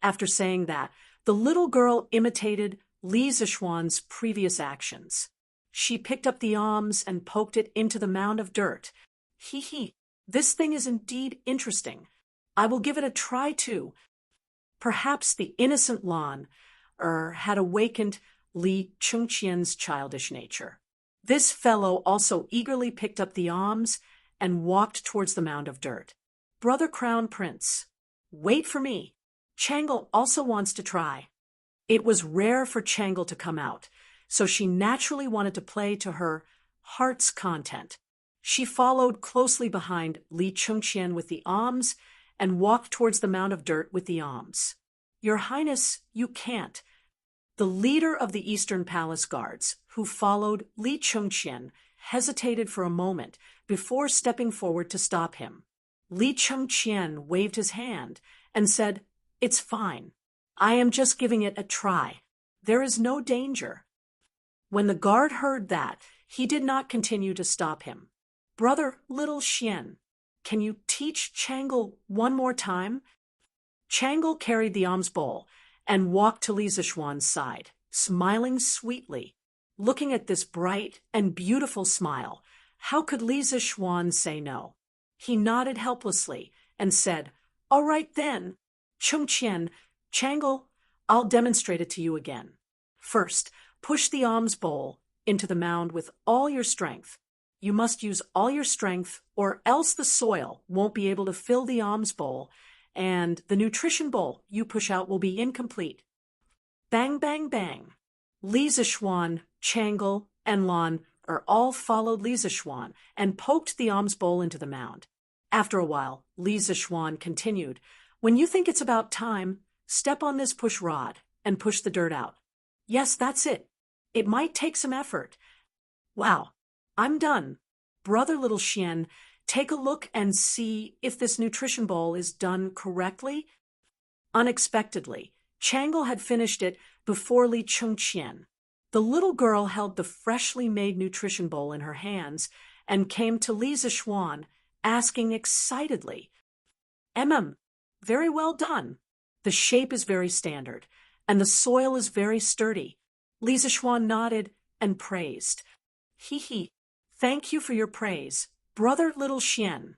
After saying that, the little girl imitated Li Zixuan's previous actions. She picked up the alms and poked it into the mound of dirt. Hee, this thing is indeed interesting. I will give it a try too. Perhaps the innocent Lan had awakened Li Chengqian's childish nature. This fellow also eagerly picked up the alms and walked towards the mound of dirt. Brother Crown Prince, wait for me. Changle also wants to try. It was rare for Changle to come out, so she naturally wanted to play to her heart's content. She followed closely behind Li Chengqian with the alms and walked towards the mound of dirt with the alms. Your Highness, you can't. The leader of the Eastern Palace Guards, who followed Li Chengqian, hesitated for a moment before stepping forward to stop him. Li Chengqian waved his hand and said, It's fine. I am just giving it a try. There is no danger. When the guard heard that, he did not continue to stop him. Brother Little Xian, can you teach Changle one more time? Changle carried the alms bowl and walked to Li Zixuan's side, smiling sweetly. Looking at this bright and beautiful smile, how could Li Zixuan say no? He nodded helplessly and said, All right then. Chengqian, Changle, I'll demonstrate it to you again. First, push the alms bowl into the mound with all your strength. You must use all your strength, or else the soil won't be able to fill the alms bowl, and the nutrition bowl you push out will be incomplete. Bang, bang, bang. Li Zixuan, Changle, and Lan all followed Li Zixuan and poked the alms bowl into the mound. After a while, Li Zixuan continued, When you think it's about time, step on this push rod and push the dirt out. Yes, that's it. It might take some effort. Wow, I'm done. Brother Little Xian, take a look and see if this nutrition bowl is done correctly. Unexpectedly, Changle had finished it before Li Chengqian. The little girl held the freshly made nutrition bowl in her hands and came to Li Zixuan, asking excitedly, very well done. The shape is very standard, and the soil is very sturdy. Li Zixuan nodded and praised. Hee, thank you for your praise, Brother Little Xian.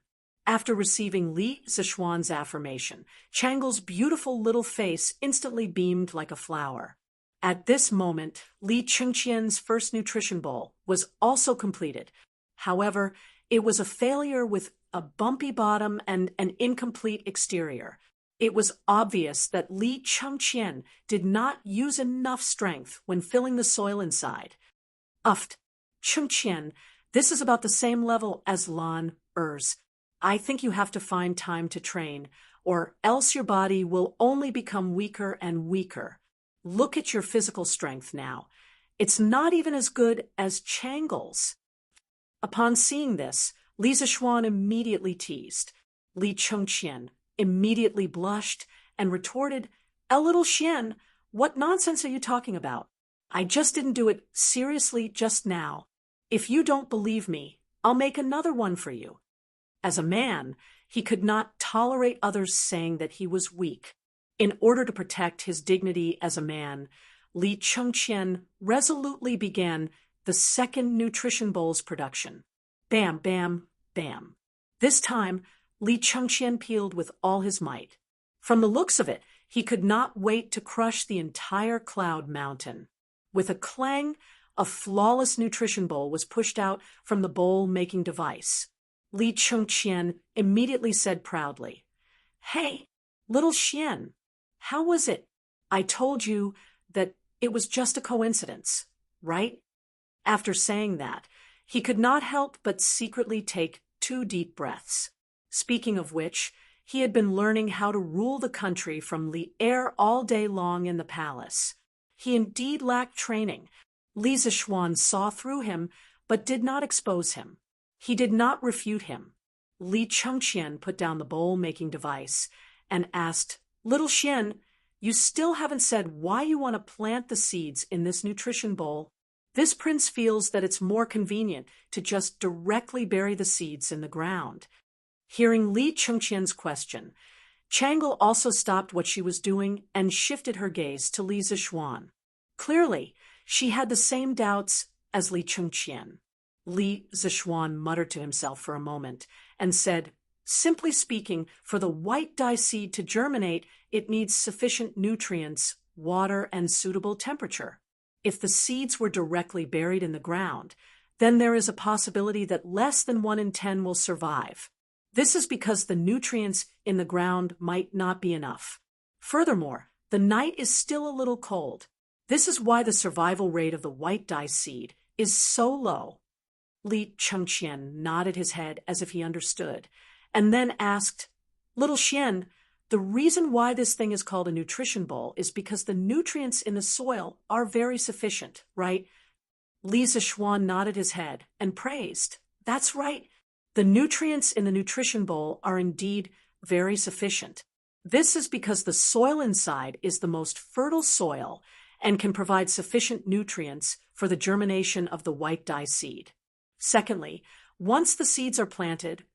After receiving Li Zixuan's affirmation, Changle's beautiful little face instantly beamed like a flower. At this moment, Li Chengqian's first nutrition bowl was also completed. However, it was a failure with a bumpy bottom and an incomplete exterior. It was obvious that Li Chengqian did not use enough strength when filling the soil inside. Chengqian, this is about the same level as Lan Er's. I think you have to find time to train, or else your body will only become weaker and weaker. Look at your physical strength now. It's not even as good as Changle's. Upon seeing this, Li Zixuan immediately teased. Li Chengqian immediately blushed and retorted, Little Xian, what nonsense are you talking about? I just didn't do it seriously just now. If you don't believe me, I'll make another one for you. As a man, he could not tolerate others saying that he was weak. In order to protect his dignity as a man, Li Chengqian resolutely began the second nutrition bowl's production. Bam, bam, bam. This time, Li Chengqian peeled with all his might. From the looks of it, he could not wait to crush the entire cloud mountain. With a clang, a flawless nutrition bowl was pushed out from the bowl-making device. Li Chengqian immediately said proudly, "Hey, little Xian, how was it? I told you that it was just a coincidence, right?" After saying that, he could not help but secretly take 2 deep breaths. Speaking of which, he had been learning how to rule the country from the air all day long in the palace. He indeed lacked training. Li Zishuan saw through him, but did not expose him. He did not refute him. Li Chengqian put down the bowl-making device and asked, "Little Xian, you still haven't said why you want to plant the seeds in this nutrition bowl." This prince feels that it's more convenient to just directly bury the seeds in the ground. Hearing Li Chengqian's question, Changle also stopped what she was doing and shifted her gaze to Li Zishuan. Clearly, she had the same doubts as Li Chengqian. Li Zishuan muttered to himself for a moment and said, "Simply speaking, for the white dye seed to germinate, it needs sufficient nutrients, water, and suitable temperature. If the seeds were directly buried in the ground, then there is a possibility that less than 1 in 10 will survive. This is because the nutrients in the ground might not be enough. Furthermore, the night is still a little cold. This is why the survival rate of the white dye seed is so low." Li Chengqian nodded his head as if he understood, and then asked, "Little Xian, the reason why this thing is called a nutrition bowl is because the nutrients in the soil are very sufficient, right?" Li Zishuan nodded his head and praised, "That's right. The nutrients in the nutrition bowl are indeed very sufficient. This is because the soil inside is the most fertile soil and can provide sufficient nutrients for the germination of the white dye seed. Secondly, once the seeds are planted,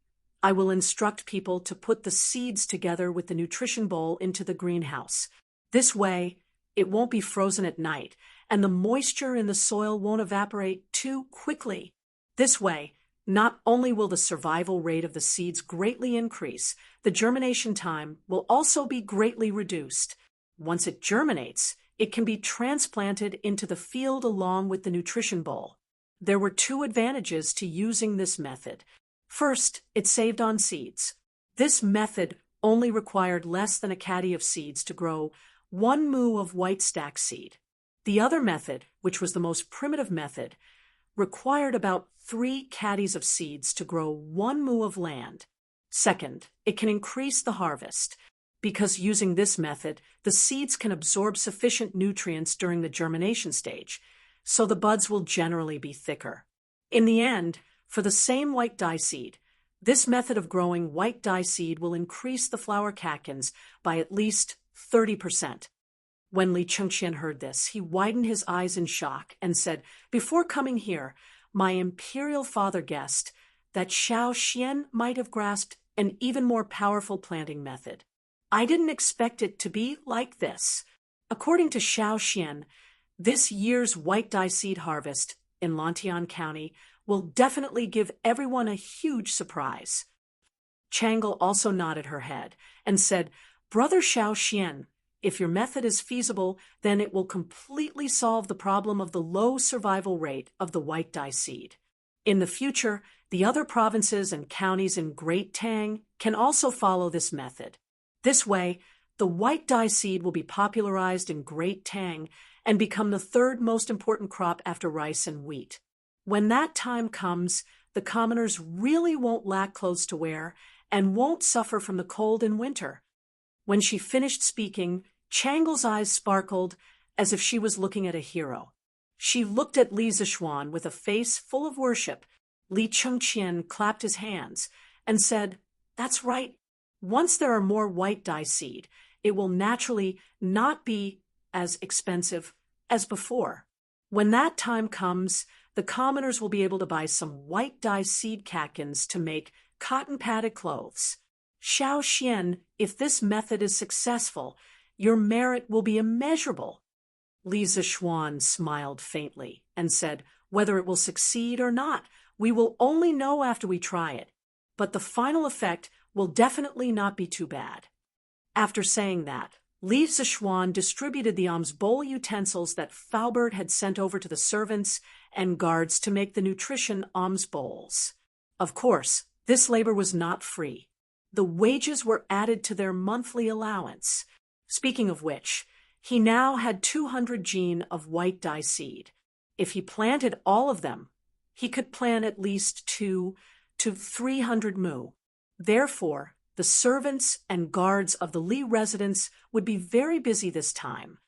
I will instruct people to put the seeds together with the nutrition bowl into the greenhouse. This way, it won't be frozen at night, and the moisture in the soil won't evaporate too quickly. This way, not only will the survival rate of the seeds greatly increase, the germination time will also be greatly reduced. Once it germinates, it can be transplanted into the field along with the nutrition bowl. There were 2 advantages to using this method. First, it saved on seeds. This method only required less than a caddy of seeds to grow 1 mu of white stack seed. The other method, which was the most primitive method, required about 3 caddies of seeds to grow 1 mu of land. Second, it can increase the harvest. Because using this method, the seeds can absorb sufficient nutrients during the germination stage, so the buds will generally be thicker. In the end, for the same white dye seed, this method of growing white dye seed will increase the flower catkins by at least 30%. When Li Chengqian heard this, he widened his eyes in shock and said, "Before coming here, my imperial father guessed that Xiao Xian might have grasped an even more powerful planting method. I didn't expect it to be like this." According to Xiao Xian, this year's white dye seed harvest in Lantian County will definitely give everyone a huge surprise. Changle also nodded her head and said, "Brother Xiao Xian, if your method is feasible, then it will completely solve the problem of the low survival rate of the white dye seed. In the future, the other provinces and counties in Great Tang can also follow this method. This way, the white dye seed will be popularized in Great Tang and become the 3rd most important crop after rice and wheat. When that time comes, the commoners really won't lack clothes to wear and won't suffer from the cold in winter." When she finished speaking, Changle's eyes sparkled as if she was looking at a hero. She looked at Li Zishuan with a face full of worship. Li Chengqian clapped his hands and said, "That's right. Once there are more white dye seed, it will naturally not be as expensive as before. When that time comes, the commoners will be able to buy some white dye seed catkins to make cotton-padded clothes. Xiao Xian, if this method is successful, your merit will be immeasurable." Li Zishuan smiled faintly and said, Whether it will succeed or not, we will only know after we try it. But the final effect will definitely not be too bad. After saying that, Li Zichuan distributed the alms bowl utensils that Faubert had sent over to the servants and guards to make the nutrition alms bowls. Of course, this labor was not free. The wages were added to their monthly allowance. Speaking of which, he now had 200 gene of white dye seed. If he planted all of them, he could plant at least 2 to 300 mu. Therefore, the servants and guards of the Li residence would be very busy this time.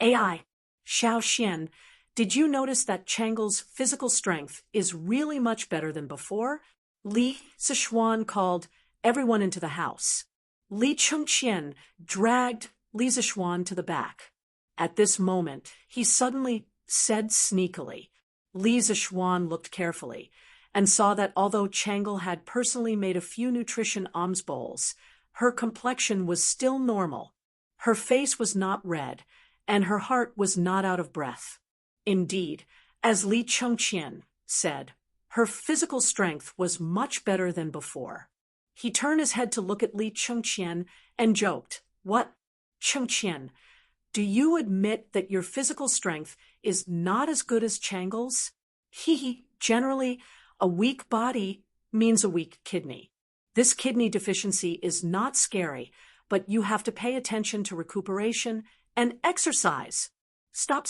AI, Xiao Xian, did you notice that Changle's physical strength is really much better than before? Li Zichuan called everyone into the house. Li Chengqian dragged Li Zichuan to the back. At this moment, he suddenly said sneakily. Li Zichuan looked carefully and saw that although Changle had personally made a few nutrition alms bowls, her complexion was still normal. Her face was not red, and her heart was not out of breath. Indeed, as Li Chengqian said, her physical strength was much better than before. He turned his head to look at Li Chengqian and joked, "What, Chengqian, do you admit that your physical strength is not as good as Changle's? Generally, a weak body means a weak kidney. This kidney deficiency is not scary, but you have to pay attention to recuperation and exercise." Stop.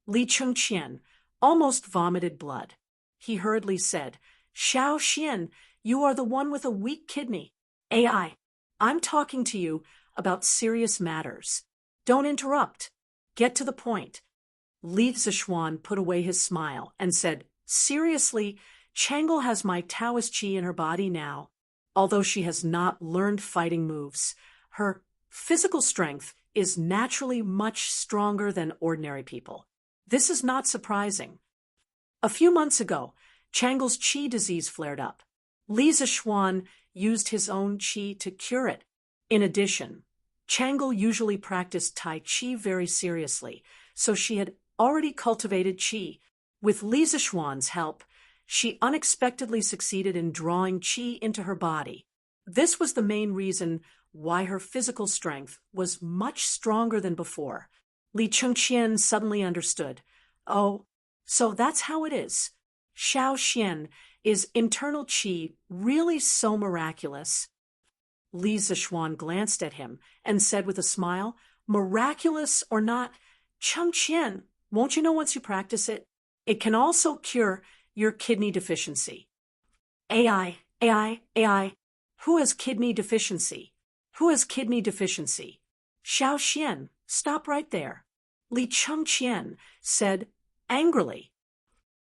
Li Chengqian almost vomited blood. He hurriedly said, "Xiao Xian, you are the one with a weak kidney. AI, I'm talking to you about serious matters. Don't interrupt. Get to the point." Li Zichuan put away his smile and said, "Seriously, Changle has my Taoist qi in her body now. Although she has not learned fighting moves, her physical strength is naturally much stronger than ordinary people. This is not surprising. A few months ago, Changle's qi disease flared up. Li Zichuan used his own qi to cure it. In addition, Changle usually practiced Tai Chi very seriously, so she had already cultivated qi. With Li Zichuan's help, she unexpectedly succeeded in drawing qi into her body. This was the main reason why her physical strength was much stronger than before. Li Chengqian suddenly understood. Oh, so that's how it is. Xiao Xian, is internal qi really so miraculous? Li Zichuan glanced at him and said with a smile, "Miraculous or not, Chengqian, won't you know once you practice it? It can also cure your kidney deficiency." AI, who has kidney deficiency? Who has kidney deficiency? Xiao Xian, stop right there. Li Chengqian said angrily.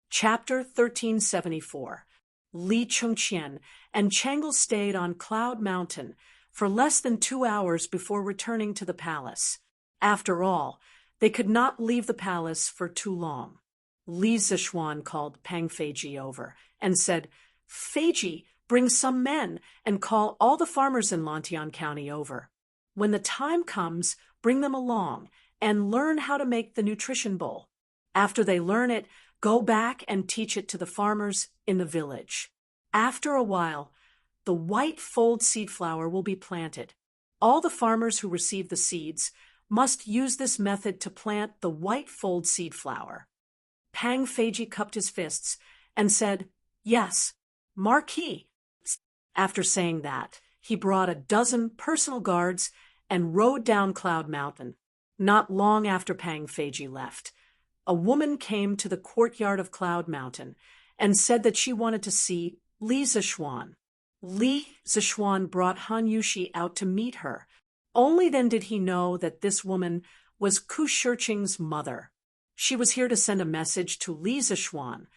Chapter 1374. Li Chengqian and Changle stayed on Cloud Mountain for less than 2 hours before returning to the palace. After all, they could not leave the palace for too long. Li Zichuan called Pang Feiji over and said, "Feiji, bring some men and call all the farmers in Lantian County over. When the time comes, bring them along and learn how to make the nutrition bowl. After they learn it, go back and teach it to the farmers in the village. After a while, the white fold seed flower will be planted. All the farmers who receive the seeds must use this method to plant the white fold seed flower." Pang Feiji cupped his fists and said, "Yes, Marquis." After saying that, he brought a dozen personal guards and rode down Cloud Mountain. Not long after Pang Feiji left, a woman came to the courtyard of Cloud Mountain and said that she wanted to see Li Zichuan. Li Zichuan brought Han Yushi out to meet her. Only then did he know that this woman was Ku Shirqing's mother. She was here to send a message to Li Zichuan,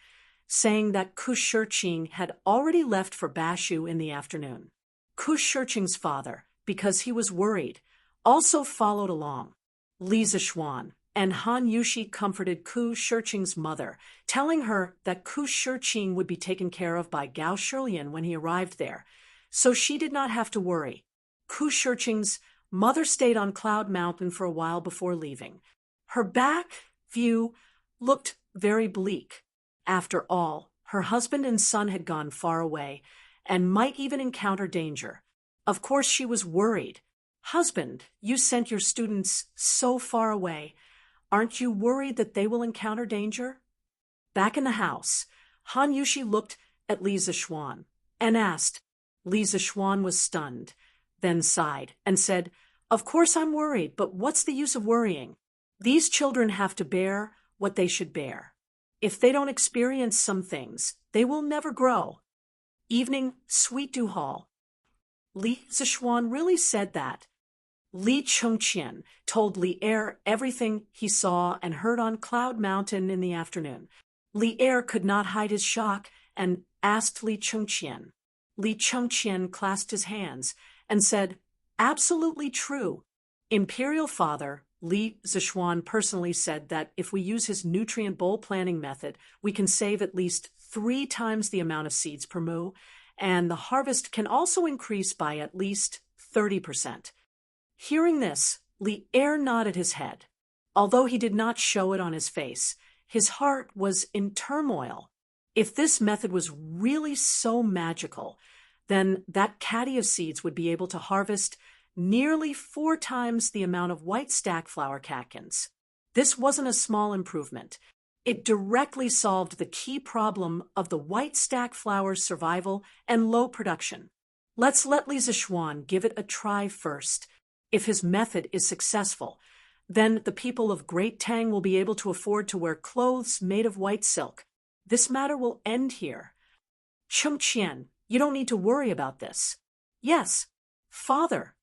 saying that Ku Shirqing had already left for Bashu in the afternoon. Ku Shirqing's father, because he was worried, also followed along. Li Zichuan and Han Yushi comforted Ku Shirqing's mother, telling her that Ku Shirqing would be taken care of by Gao Shilian when he arrived there, so she did not have to worry. Ku Shirqing's mother stayed on Cloud Mountain for a while before leaving. Her back view looked very bleak. After all, her husband and son had gone far away, and might even encounter danger. Of course she was worried. Husband, you sent your students so far away. Aren't you worried that they will encounter danger? Back in the house, Han Yushi looked at Li Zixuan and asked. Li Zixuan was stunned, then sighed and said, "Of course I'm worried, but what's the use of worrying? These children have to bear what they should bear. If they don't experience some things, they will never grow." Evening, Sweet Dew Hall. Li Zixuan really said that. Li Chengqian told Li Er everything he saw and heard on Cloud Mountain in the afternoon. Li Er could not hide his shock and asked Li Chengqian. Li Chengqian clasped his hands and said, "Absolutely true." Imperial Father Li Zixuan personally said that if we use his nutrient bowl planting method, we can save at least 3 times the amount of seeds per moo, and the harvest can also increase by at least 30%. Hearing this, Li Er nodded his head. Although he did not show it on his face, his heart was in turmoil. If this method was really so magical, then that caddy of seeds would be able to harvest nearly 4 times the amount of white stackflower catkins. This wasn't a small improvement. It directly solved the key problem of the white stackflower's survival and low production. Let's let Li Zixuan give it a try first. If his method is successful, then the people of Great Tang will be able to afford to wear clothes made of white silk. This matter will end here. Chengqian, you don't need to worry about this. Yes, Father.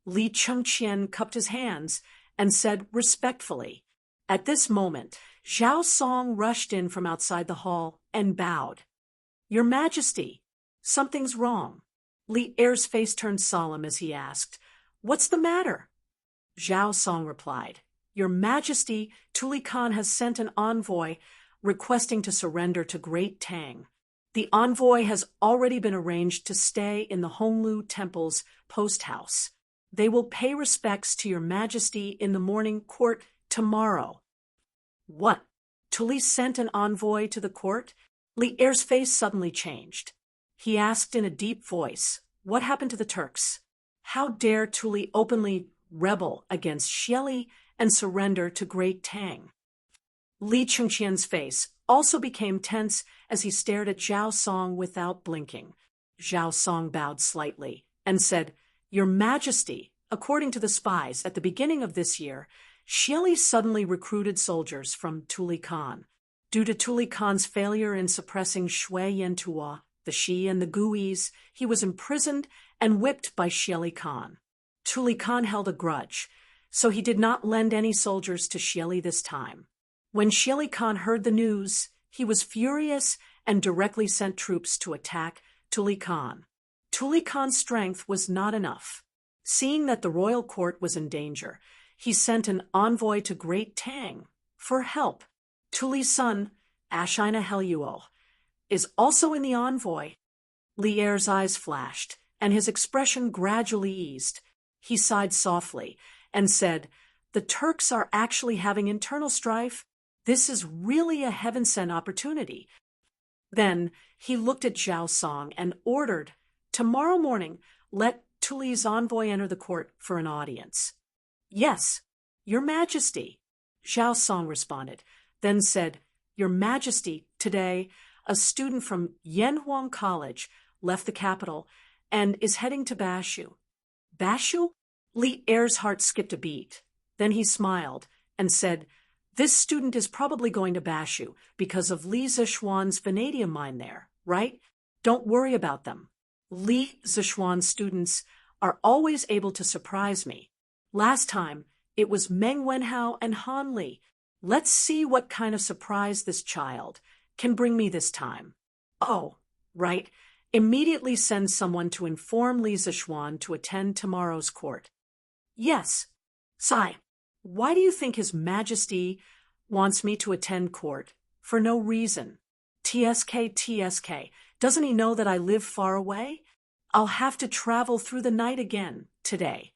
Li Chengqian cupped his hands and said respectfully. At this moment, Zhao Song rushed in from outside the hall and bowed. "Your Majesty, something's wrong." Li Er's face turned solemn as he asked, "What's the matter?" Zhao Song replied, "Your Majesty, Tuli Khan has sent an envoy requesting to surrender to Great Tang. The envoy has already been arranged to stay in the Honglu Temple's post house. They will pay respects to your Majesty in the morning court tomorrow." What? Tuli sent an envoy to the court? Li Er's face suddenly changed. He asked in a deep voice, "What happened to the Turks? How dare Tuli openly rebel against Xieli and surrender to Great Tang?" Li Chengqian's face also became tense as he stared at Zhao Song without blinking. Zhao Song bowed slightly and said, "Your Majesty, according to the spies, at the beginning of this year, Xieli suddenly recruited soldiers from Tuli Khan. Due to Tuli Khan's failure in suppressing Shui Yantua, the Shi and the Guis, he was imprisoned and whipped by Xieli Khan. Tuli Khan held a grudge, so he did not lend any soldiers to Xieli this time. When Xieli Khan heard the news, he was furious and directly sent troops to attack Tuli Khan. Tuli Khan's strength was not enough. Seeing that the royal court was in danger, he sent an envoy to Great Tang for help. Tuli's son, Ashina Helyuo, is also in the envoy. Li Er's eyes flashed, and his expression gradually eased. He sighed softly and said, "The Turks are actually having internal strife. This is really a heaven-sent opportunity." Then he looked at Zhao Song and ordered, "Tomorrow morning, let Tuli's envoy enter the court for an audience." "Yes, Your Majesty," Zhao Song responded, then said, "Your Majesty, today, a student from Yanhuang College left the capital and is heading to Bashu." "Bashu?" Li Er's heart skipped a beat. Then he smiled and said, "This student is probably going to Bashu because of Li Zixuan's vanadium mine there, right? Don't worry about them. Li Zixuan's students are always able to surprise me. Last time, it was Meng Wenhao and Han Li. Let's see what kind of surprise this child can bring me this time." "Oh, right. Immediately send someone to inform Li Zixuan to attend tomorrow's court." "Yes. Sai, why do you think His Majesty wants me to attend court? For no reason. TSK, doesn't he know that I live far away? I'll have to travel through the night again today."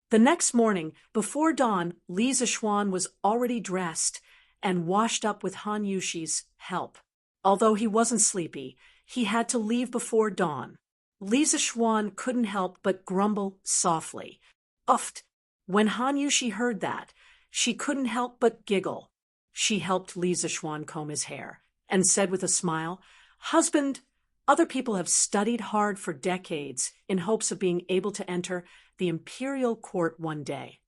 The next morning, before dawn, Li Zixuan was already dressed and washed up with Han Yushi's help. Although he wasn't sleepy, he had to leave before dawn. Li Zishuan couldn't help but grumble softly. Uffed. When Han Yushi heard that, she couldn't help but giggle. She helped Li Zishuan comb his hair and said with a smile, "Husband, other people have studied hard for decades in hopes of being able to enter the imperial court one day.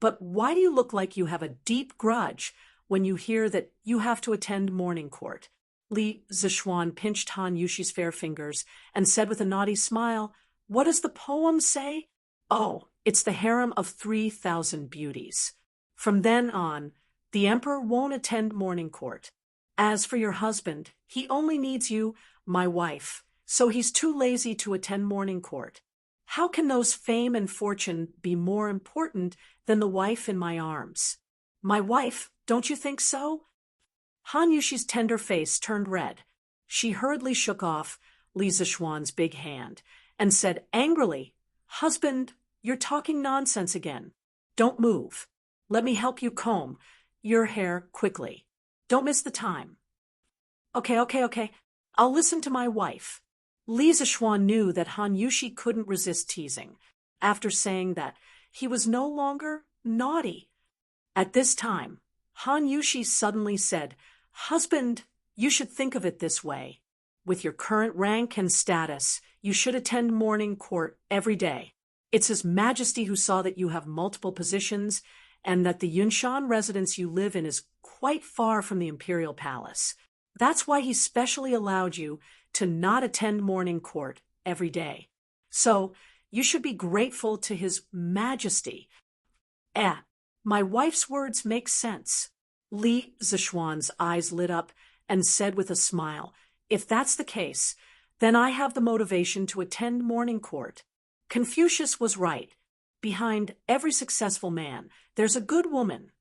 But why do you look like you have a deep grudge when you hear that you have to attend morning court?" Li Zishuan pinched Han Yushi's fair fingers and said with a naughty smile, "What does the poem say? Oh, it's the harem of 3,000 beauties. From then on, the emperor won't attend morning court. As for your husband, he only needs you, my wife, so he's too lazy to attend morning court. How can those fame and fortune be more important than the wife in my arms? My wife, don't you think so?" Han Yushi's tender face turned red. She hurriedly shook off Li Zishuan's big hand and said angrily, "Husband, you're talking nonsense again. Don't move. Let me help you comb your hair quickly. Don't miss the time." Okay. I'll listen to my wife." Li Zishuan knew that Han Yushi couldn't resist teasing, after saying that he was no longer naughty. At this time, Han Yushi suddenly said, "Husband, you should think of it this way. With your current rank and status, you should attend morning court every day. It's His Majesty who saw that you have multiple positions and that the Yunshan residence you live in is quite far from the imperial palace. That's why he specially allowed you to not attend morning court every day. So you should be grateful to His Majesty." My wife's words make sense. Li Zishuan's eyes lit up and said with a smile, "If that's the case, then I have the motivation to attend morning court. Confucius was right. Behind every successful man, there's a good woman."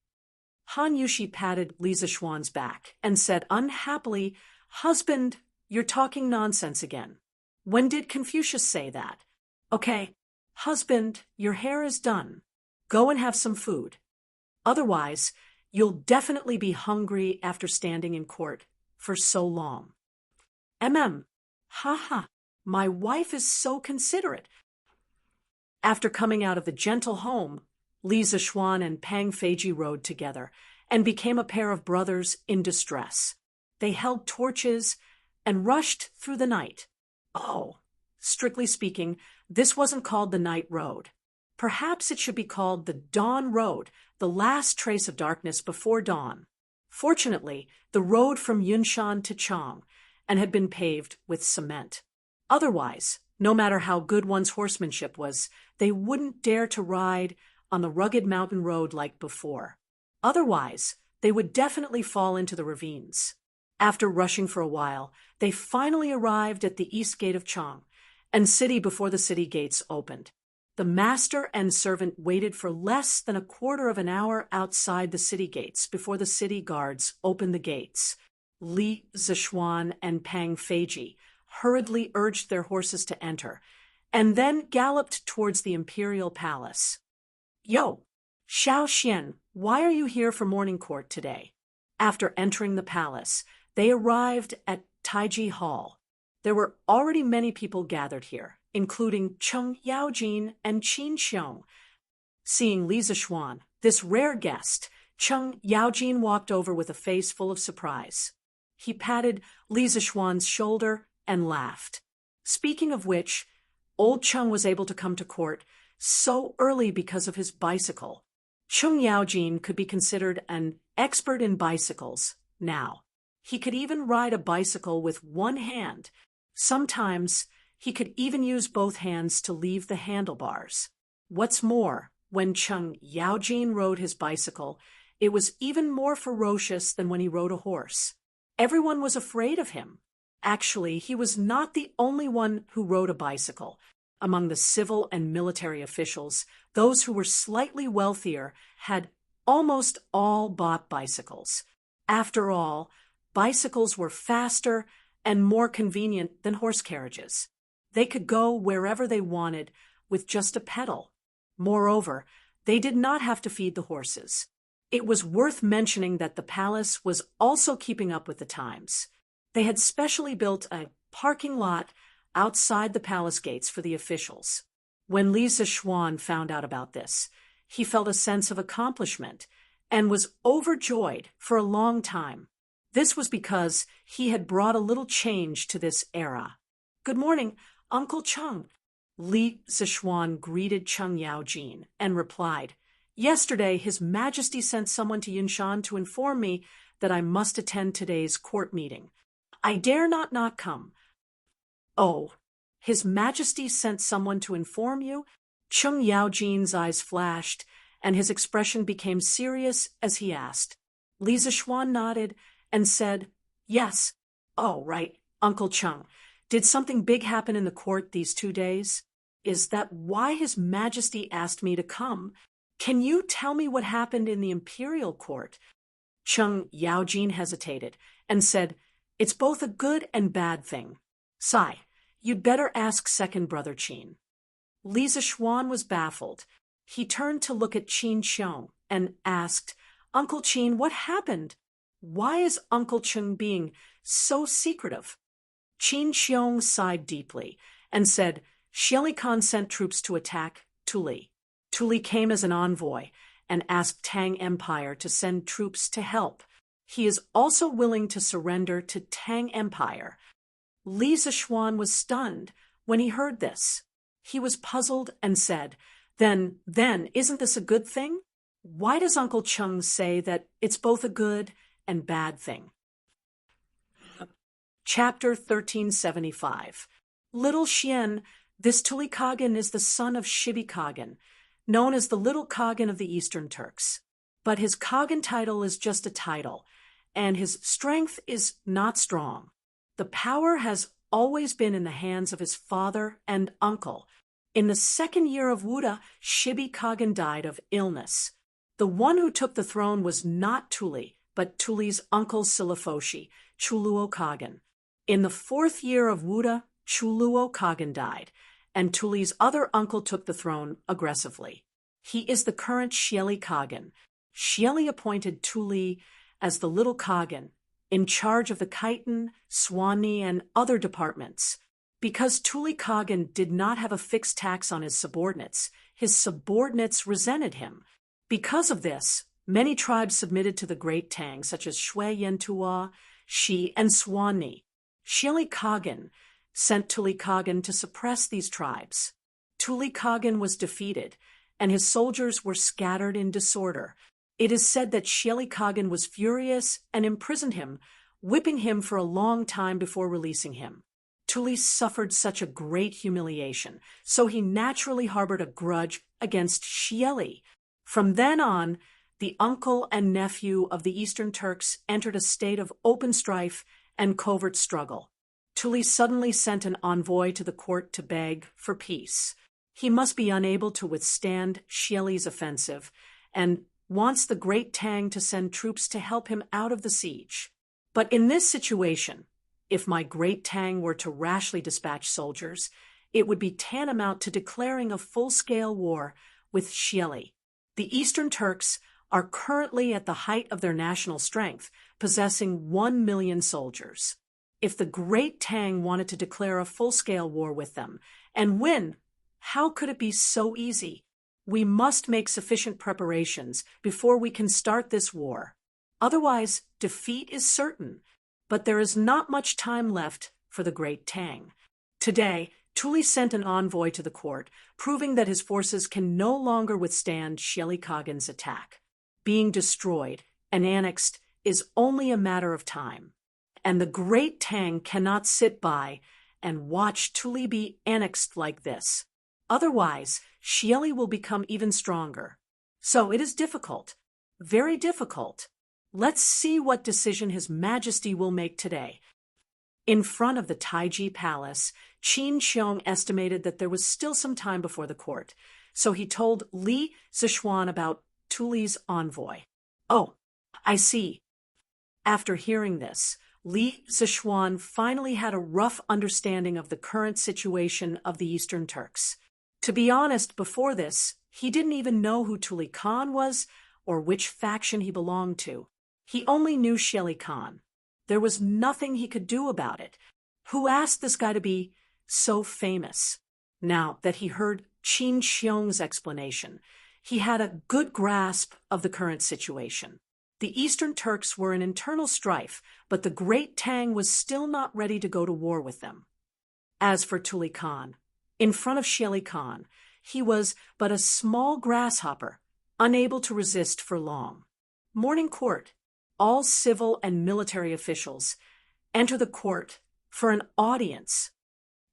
Han Yushi patted Li Zishuan's back and said unhappily, "Husband, you're talking nonsense again. When did Confucius say that? Okay, husband, your hair is done. Go and have some food. Otherwise, you'll definitely be hungry after standing in court for so long." Haha, my wife is so considerate. After coming out of the gentle home, Li Zishuan and Pang Feiji rode together and became a pair of brothers in distress. They held torches and rushed through the night. Oh, strictly speaking, this wasn't called the night road. Perhaps it should be called the dawn road, the last trace of darkness before dawn. Fortunately, the road from Yunshan to Chang and had been paved with cement. Otherwise, no matter how good one's horsemanship was, they wouldn't dare to ride on the rugged mountain road like before. Otherwise, they would definitely fall into the ravines. After rushing for a while, they finally arrived at the east gate of Chang and city before the city gates opened. The master and servant waited for less than a quarter of an hour outside the city gates before the city guards opened the gates. Li Zishuan and Pang Feiji hurriedly urged their horses to enter, and then galloped towards the imperial palace. "Yo, Xiao Xian, why are you here for morning court today?" After entering the palace, they arrived at Taiji Hall. There were already many people gathered here, including Cheng Yaojin and Qin Xiong. Seeing Li Zishuan, this rare guest, Cheng Yaojin walked over with a face full of surprise. He patted Li Zishuan's shoulder and laughed. Speaking of which, old Cheng was able to come to court so early because of his bicycle. Cheng Yaojin could be considered an expert in bicycles now. He could even ride a bicycle with one hand. Sometimes he could even use both hands to leave the handlebars. What's more, when Cheng Yaojin rode his bicycle, it was even more ferocious than when he rode a horse. Everyone was afraid of him. Actually, he was not the only one who rode a bicycle. Among the civil and military officials, those who were slightly wealthier had almost all bought bicycles. After all, bicycles were faster and more convenient than horse carriages. They could go wherever they wanted with just a pedal. Moreover, they did not have to feed the horses. It was worth mentioning that the palace was also keeping up with the times. They had specially built a parking lot outside the palace gates for the officials. When Li Zixuan found out about this, he felt a sense of accomplishment and was overjoyed for a long time. This was because he had brought a little change to this era. "Good morning, Uncle Cheng." Li Zixuan greeted Cheng Yaojin and replied, "Yesterday, His Majesty sent someone to Yunshan to inform me that I must attend today's court meeting. I dare not come." "Oh, His Majesty sent someone to inform you?" Cheng Yaojin's eyes flashed, and his expression became serious as he asked. Li Zixuan nodded and said, "Yes." "Oh, right, Uncle Cheng. Did something big happen in the court these 2 days? Is that why His Majesty asked me to come? Can you tell me what happened in the imperial court?" Cheng Yaojin hesitated and said, "It's both a good and bad thing. Sai, you'd better ask second brother Qin." Li Zixuan was baffled. He turned to look at Qin Xiong and asked, "Uncle Qin, what happened? Why is Uncle Cheng being so secretive?" Qin Xiong sighed deeply and said, "Xieli Khan sent troops to attack Tuli. Tuli came as an envoy and asked Tang Empire to send troops to help. He is also willing to surrender to Tang Empire." Li Zixuan was stunned when he heard this. He was puzzled and said, Then, isn't this a good thing? Why does Uncle Cheng say that it's both a good and bad thing?" Chapter 1375. Little Xian, this Tuli Kaghan is the son of Shibi Kaghan, known as the Little Kaghan of the Eastern Turks. But his Kaghan title is just a title, and his strength is not strong. The power has always been in the hands of his father and uncle. In the second year of Wuda, Shibi Kaghan died of illness. The one who took the throne was not Tuli, but Tuli's uncle Silafoshi, Chuluo Kaghan. In the fourth year of Wuda, Chuluo Kaghan died, and Tuli's other uncle took the throne aggressively. He is the current Xieli Kaghan. Xieli appointed Tuli as the Little Kaghan, in charge of the Khitan, Swanee, and other departments. Because Tuli Kaghan did not have a fixed tax on his subordinates resented him. Because of this, many tribes submitted to the Great Tang, such as Shui Yentua, Shi, and Swanee. Xieli Kaghan sent Tuli Kaghan to suppress these tribes. Tuli Kaghan was defeated, and his soldiers were scattered in disorder. It is said that Xieli Kaghan was furious and imprisoned him, whipping him for a long time before releasing him. Tuli suffered such a great humiliation, so he naturally harbored a grudge against Xieli. From then on, the uncle and nephew of the Eastern Turks entered a state of open strife and covert struggle. Tuli suddenly sent an envoy to the court to beg for peace. He must be unable to withstand Xieli's offensive and wants the Great Tang to send troops to help him out of the siege. But in this situation, if my Great Tang were to rashly dispatch soldiers, it would be tantamount to declaring a full-scale war with Xieli. The Eastern Turks are currently at the height of their national strength, possessing 1 million soldiers. If the Great Tang wanted to declare a full-scale war with them and win, how could it be so easy? We must make sufficient preparations before we can start this war. Otherwise, defeat is certain. But there is not much time left for the Great Tang. Today, Tuli sent an envoy to the court, proving that his forces can no longer withstand Xieli Kaghan's attack. Being destroyed and annexed is only a matter of time. And the Great Tang cannot sit by and watch Tuli be annexed like this. Otherwise, Xieli will become even stronger. So it is difficult, very difficult. Let's see what decision His Majesty will make today. In front of the Taiji Palace, Qin Xiong estimated that there was still some time before the court, so he told Li Zixuan about Tuli's envoy. "Oh, I see." After hearing this, Li Zixuan finally had a rough understanding of the current situation of the Eastern Turks. To be honest, before this, he didn't even know who Tuli Khan was or which faction he belonged to. He only knew Shelly Khan. There was nothing he could do about it. Who asked this guy to be so famous? Now that he heard Qin Xiong's explanation, he had a good grasp of the current situation. The Eastern Turks were in internal strife, but the great Tang was still not ready to go to war with them. As for Tuli Khan, in front of Shelly Khan, he was but a small grasshopper, unable to resist for long. Morning court. All civil and military officials enter the court for an audience.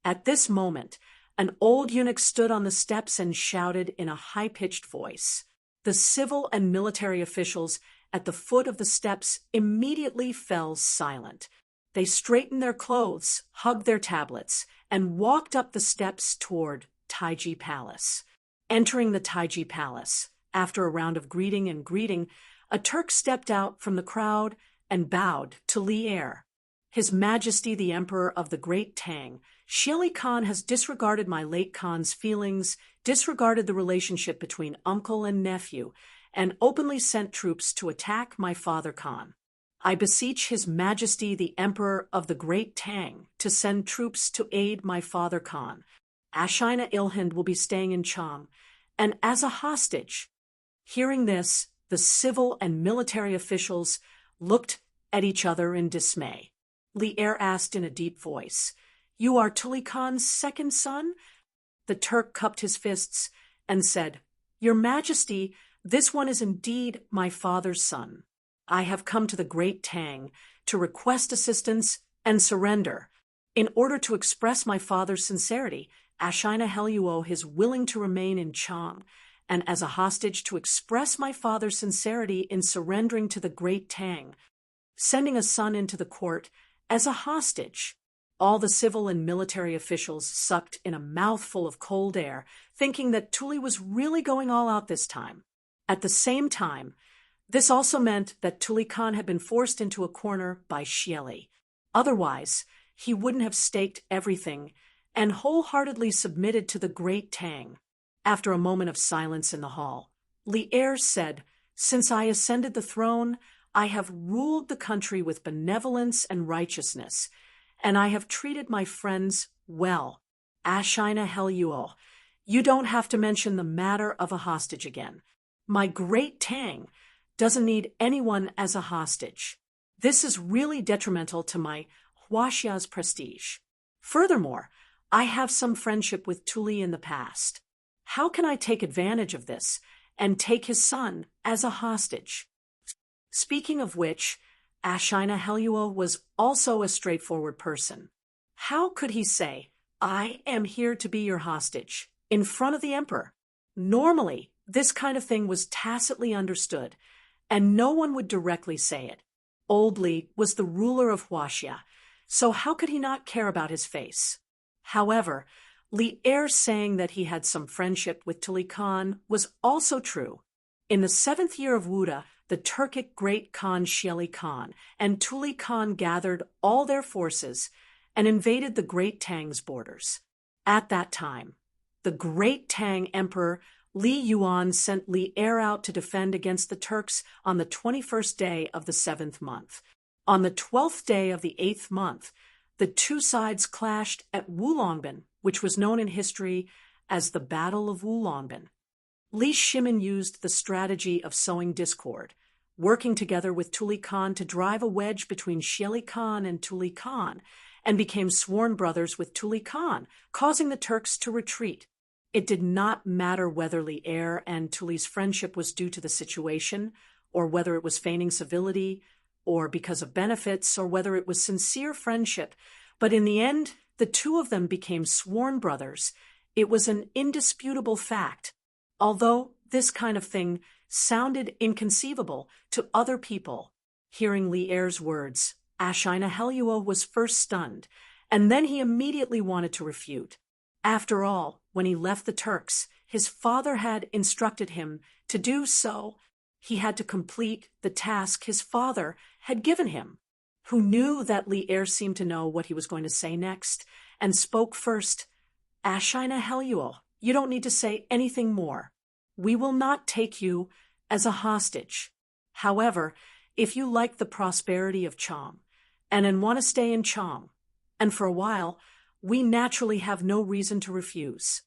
At this moment, an old eunuch stood on the steps and shouted in a high-pitched voice. The civil and military officials at the foot of the steps immediately fell silent. They straightened their clothes, hugged their tablets, and walked up the steps toward Taiji Palace. Entering the Taiji Palace, after a round of greeting, a Turk stepped out from the crowd and bowed to Li Er. His Majesty the Emperor of the Great Tang, Shelly Khan has disregarded my late Khan's feelings, disregarded the relationship between uncle and nephew, and openly sent troops to attack my father Khan. I beseech His Majesty the Emperor of the Great Tang to send troops to aid my father Khan. Ashina Ilhind will be staying in Chang, and as a hostage. Hearing this, the civil and military officials looked at each other in dismay. Li Er asked in a deep voice, "You are Tuli Khan's second son?" The Turk cupped his fists and said, "Your Majesty, this one is indeed my father's son. I have come to the Great Tang to request assistance and surrender. In order to express my father's sincerity, Ashina Heluo is willing to remain in Chang, and as a hostage to express my father's sincerity in surrendering to the Great Tang, sending a son into the court as a hostage." All the civil and military officials sucked in a mouthful of cold air, thinking that Tuli was really going all out this time. At the same time, this also meant that Tuli Khan had been forced into a corner by Shelly. Otherwise, he wouldn't have staked everything and wholeheartedly submitted to the Great Tang. After a moment of silence in the hall, Li Er said, "Since I ascended the throne, I have ruled the country with benevolence and righteousness, and I have treated my friends well. Ashina Heluo, you don't have to mention the matter of a hostage again. My Great Tang doesn't need anyone as a hostage. This is really detrimental to my Huaxia's prestige. Furthermore, I have some friendship with Tuli in the past. How can I take advantage of this and take his son as a hostage?" Speaking of which, Ashina Heluo was also a straightforward person. How could he say, "I am here to be your hostage," in front of the emperor? Normally, this kind of thing was tacitly understood, and no one would directly say it. Old Li was the ruler of Huaxia, so how could he not care about his face? However, Li Er saying that he had some friendship with Tuli Khan was also true. In the 7th year of Wuda, the Turkic Great Khan Shelly Khan and Tuli Khan gathered all their forces and invaded the Great Tang's borders. At that time, the Great Tang Emperor Li Yuan sent Li Er out to defend against the Turks on the 21st day of the 7th month. On the 12th day of the 8th month, the two sides clashed at Wulongbin, which was known in history as the Battle of Wulongbin. Li Shimin used the strategy of sowing discord, working together with Tuli Khan to drive a wedge between Shelly Khan and Tuli Khan, and became sworn brothers with Tuli Khan, causing the Turks to retreat. It did not matter whether Li Er and Tuli's friendship was due to the situation, or whether it was feigning civility, or because of benefits, or whether it was sincere friendship, but in the end, the two of them became sworn brothers. It was an indisputable fact. Although this kind of thing sounded inconceivable to other people, hearing Li Er's words, Ashina Heluo was first stunned, and then he immediately wanted to refute. After all, when he left the Turks, his father had instructed him to do so. He had to complete the task his father had given him. Who knew that Li Er seemed to know what he was going to say next, and spoke first. "Ashina Heluo, you don't need to say anything more. We will not take you as a hostage. However, if you like the prosperity of Chang, and want to stay in Chang, and for a while, we naturally have no reason to refuse.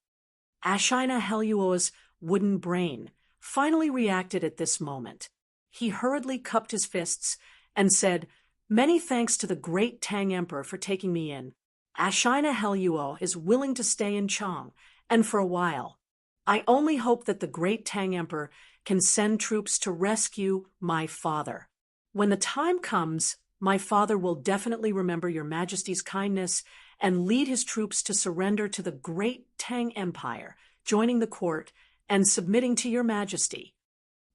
Ashina Helyuo's wooden brain finally reacted at this moment. He hurriedly cupped his fists and said, "Many thanks to the great Tang Emperor for taking me in. Ashina Helyuo is willing to stay in Chang, and for a while. I only hope that the great Tang Emperor can send troops to rescue my father. When the time comes, my father will definitely remember your Majesty's kindness and lead his troops to surrender to the great Tang Empire, joining the court and submitting to your Majesty."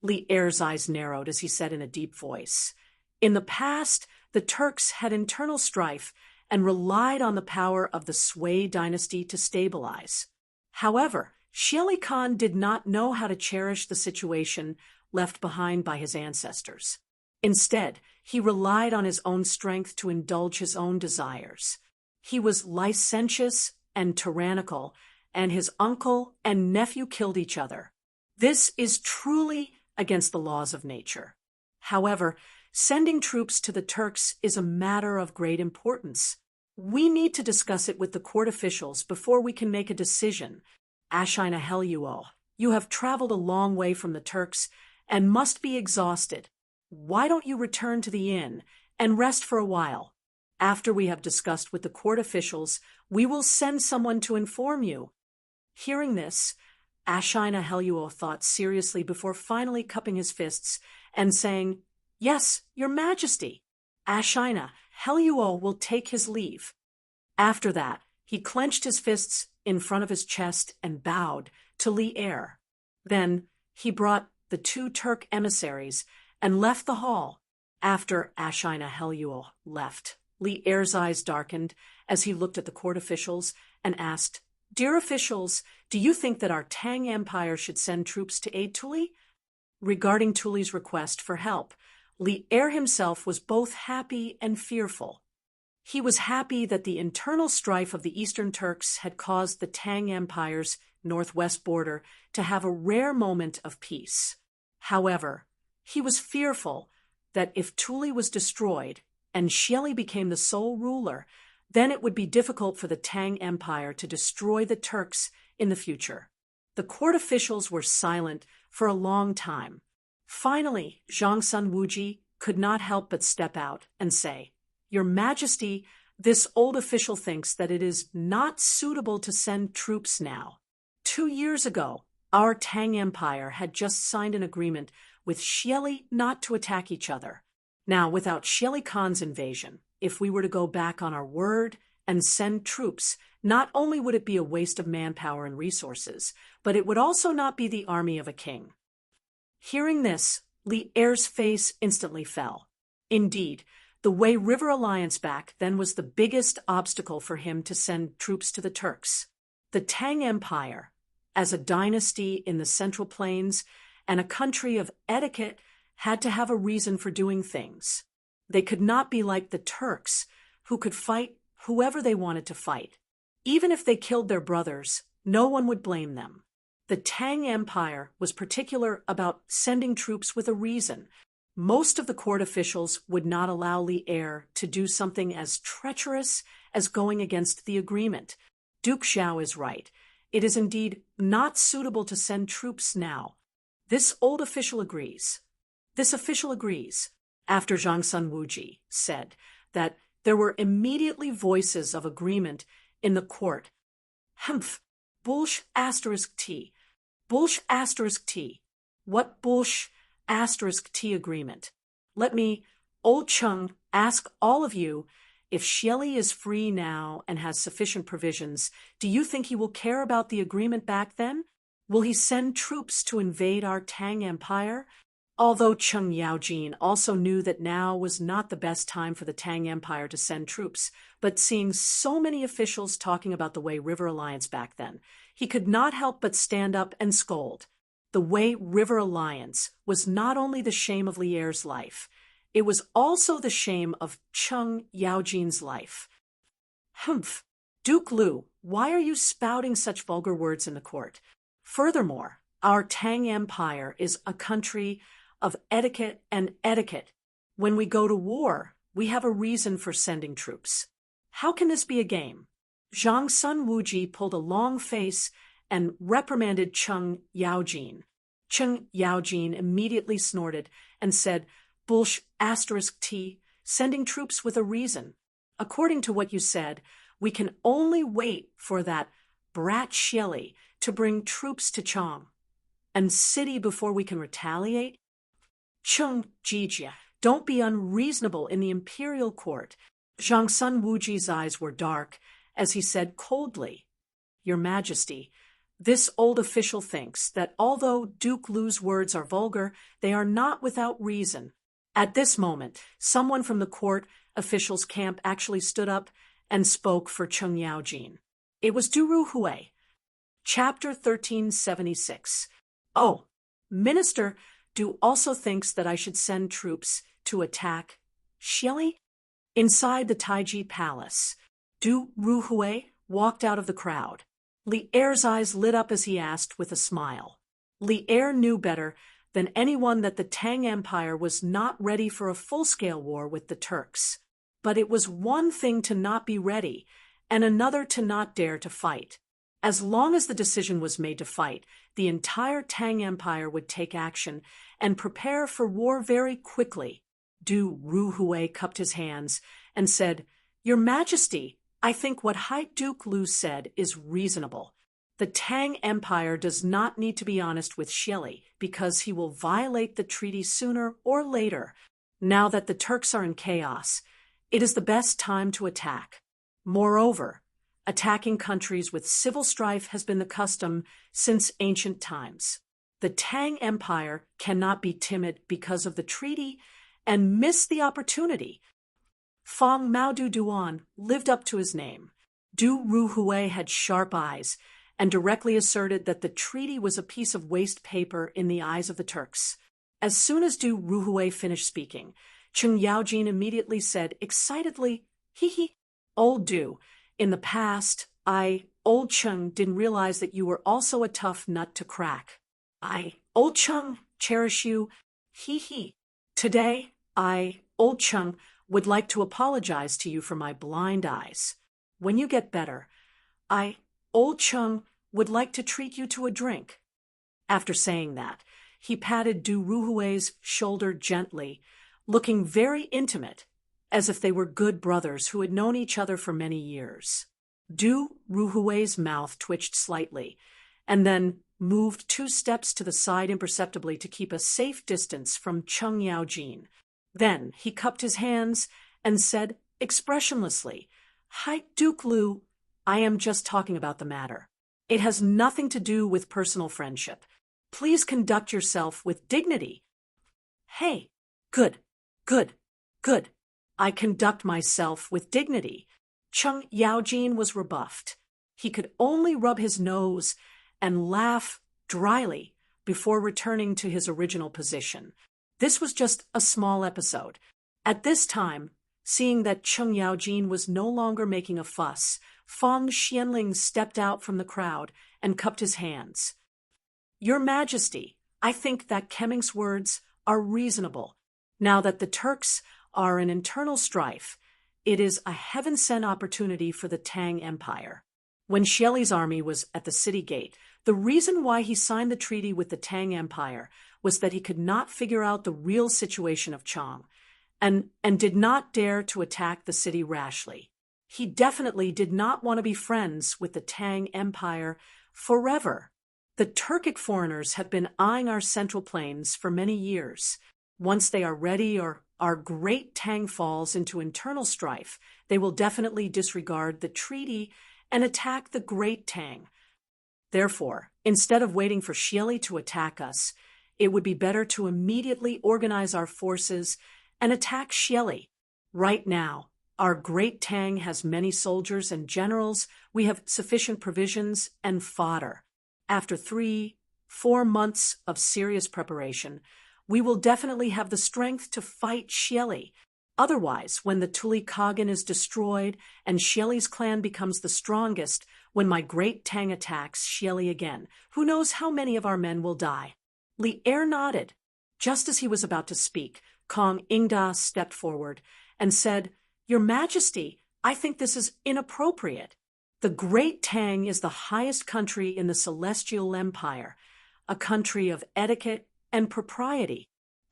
Li Er's eyes narrowed as he said in a deep voice, "In the past, the Turks had internal strife and relied on the power of the Sui dynasty to stabilize. However, Xieli Khan did not know how to cherish the situation left behind by his ancestors. Instead, he relied on his own strength to indulge his own desires. He was licentious and tyrannical, and his uncle and nephew killed each other. This is truly against the laws of nature. However, sending troops to the Turks is a matter of great importance. We need to discuss it with the court officials before we can make a decision. Ashina Helyuo, you have traveled a long way from the Turks and must be exhausted. Why don't you return to the inn and rest for a while? After we have discussed with the court officials, we will send someone to inform you." Hearing this, Ashina Helyuo thought seriously before finally cupping his fists and saying, "Yes, your Majesty." Ashina Helyuo will take his leave. After that, he clenched his fists in front of his chest and bowed to Li Er. Then he brought the 2 Turk emissaries and left the hall. After Ashina Helyuo left, Li Er's eyes darkened as he looked at the court officials and asked, "Dear officials, do you think that our Tang Empire should send troops to aid Tuli?" Regarding Tuli's request for help, Li Er himself was both happy and fearful. He was happy that the internal strife of the Eastern Turks had caused the Tang Empire's northwest border to have a rare moment of peace. However, he was fearful that if Tuli was destroyed and Xieli became the sole ruler, then it would be difficult for the Tang Empire to destroy the Turks in the future. The court officials were silent for a long time. Finally, Zhang Sun Wuji could not help but step out and say, "Your Majesty, this old official thinks that it is not suitable to send troops now. 2 years ago, our Tang Empire had just signed an agreement with Xieli not to attack each other. Now, without Xieli Khan's invasion, if we were to go back on our word and send troops, not only would it be a waste of manpower and resources, but it would also not be the army of a king." Hearing this, Li Er's face instantly fell. Indeed, the Wei River alliance back then was the biggest obstacle for him to send troops to the Turks. The Tang Empire, as a dynasty in the Central Plains and a country of etiquette, had to have a reason for doing things. They could not be like the Turks, who could fight whoever they wanted to fight. Even if they killed their brothers, no one would blame them. The Tang Empire was particular about sending troops with a reason. Most of the court officials would not allow Li Er to do something as treacherous as going against the agreement. Duke Xiao is right. It is indeed not suitable to send troops now. This old official agrees. This official agrees. After Zhang Sun Wuji said that there were immediately voices of agreement in the court. Humph. Bullsh asterisk T. Bullsh asterisk T. What Bullsh asterisk T agreement? Let me, Old Chung, ask all of you, if Xieli is free now and has sufficient provisions, do you think he will care about the agreement back then? Will he send troops to invade our Tang Empire? Although Chung Yaojin also knew that now was not the best time for the Tang Empire to send troops, but seeing so many officials talking about the Wei River Alliance back then, he could not help but stand up and scold. The Wei River Alliance was not only the shame of Li Er's life, it was also the shame of Chung Yaojin's life. Humph! Duke Lu, why are you spouting such vulgar words in the court? Furthermore, Our Tang Empire is a country of etiquette and etiquette. When we go to war, we have a reason for sending troops. How can this be a game? Zhang Sun Wuji pulled a long face and reprimanded Cheng Yaojin. Cheng Yaojin immediately snorted and said, "T, sending troops with a reason. According to what you said, we can only wait for that brat Xieli to bring troops to Chang and city before we can retaliate? Cheng Jijia, don't be unreasonable in the imperial court." Zhang Sun Wuji's eyes were dark as he said coldly, "Your Majesty, this old official thinks that although Duke Lu's words are vulgar, they are not without reason." At this moment, someone from the court officials' camp actually stood up and spoke for Cheng Yaojin. It was Du Hui. Chapter 1376. "Oh, Minister Du also thinks that I should send troops to attack Xieli?" Inside the Taiji Palace, Du Hui walked out of the crowd. Li Er's eyes lit up as he asked with a smile. Li Er knew better than anyone that the Tang Empire was not ready for a full-scale war with the Turks. But it was one thing to not be ready, and another to not dare to fight. As long as the decision was made to fight, the entire Tang Empire would take action and prepare for war very quickly. Du Hui cupped his hands and said, "Your Majesty, I think what High Duke Lu said is reasonable. The Tang Empire does not need to be honest with Xieli because he will violate the treaty sooner or later. Now that the Turks are in chaos, it is the best time to attack. Moreover, attacking countries with civil strife has been the custom since ancient times. The Tang Empire cannot be timid because of the treaty and miss the opportunity." Fong Maodu Duan lived up to his name. Du Hui had sharp eyes and directly asserted that the treaty was a piece of waste paper in the eyes of the Turks. As soon as Du Hui finished speaking, Cheng Yaojin immediately said excitedly, "Hee. Old Du, in the past, Old Cheng, didn't realize that you were also a tough nut to crack. Old Cheng, cherish you. Hee. Today, Old Cheng, would like to apologize to you for my blind eyes. When you get better, Old Cheng, would like to treat you to a drink." After saying that, he patted Du Ruhui's shoulder gently, looking very intimate, as if they were good brothers who had known each other for many years. Du Ruhui's mouth twitched slightly, and then moved 2 steps to the side imperceptibly to keep a safe distance from Cheng Yaojin. Then he cupped his hands and said expressionlessly, "High Duke Lu, I am just talking about the matter. It has nothing to do with personal friendship. Please conduct yourself with dignity." "Hey, good. I conduct myself with dignity." Cheng Yaojin was rebuffed. He could only rub his nose and laugh dryly before returning to his original position. This was just a small episode. At this time, seeing that Cheng Yaojin was no longer making a fuss, Fang Xianling stepped out from the crowd and cupped his hands. "Your Majesty, I think that Kemming's words are reasonable. Now that the Turks are in internal strife, it is a heaven-sent opportunity for the Tang Empire." When Xieli's army was at the city gate, the reason why he signed the treaty with the Tang Empire was that he could not figure out the real situation of Chang, and did not dare to attack the city rashly. He definitely did not want to be friends with the Tang Empire forever. The Turkic foreigners have been eyeing our central plains for many years. Once they are ready or our great Tang falls into internal strife, they will definitely disregard the treaty and attack the great Tang. Therefore, instead of waiting for Xieli to attack us, it would be better to immediately organize our forces and attack Xieli. Right now, our great Tang has many soldiers and generals. We have sufficient provisions and fodder. After 3-4 months of serious preparation, we will definitely have the strength to fight Xieli. Otherwise, when the Tuli Kagan is destroyed and Xieli's clan becomes the strongest, when my great Tang attacks Xieli again, who knows how many of our men will die? Li Er nodded. Just as he was about to speak, Kong Ingda stepped forward and said, "Your Majesty, I think this is inappropriate. The Great Tang is the highest country in the Celestial Empire, a country of etiquette and propriety.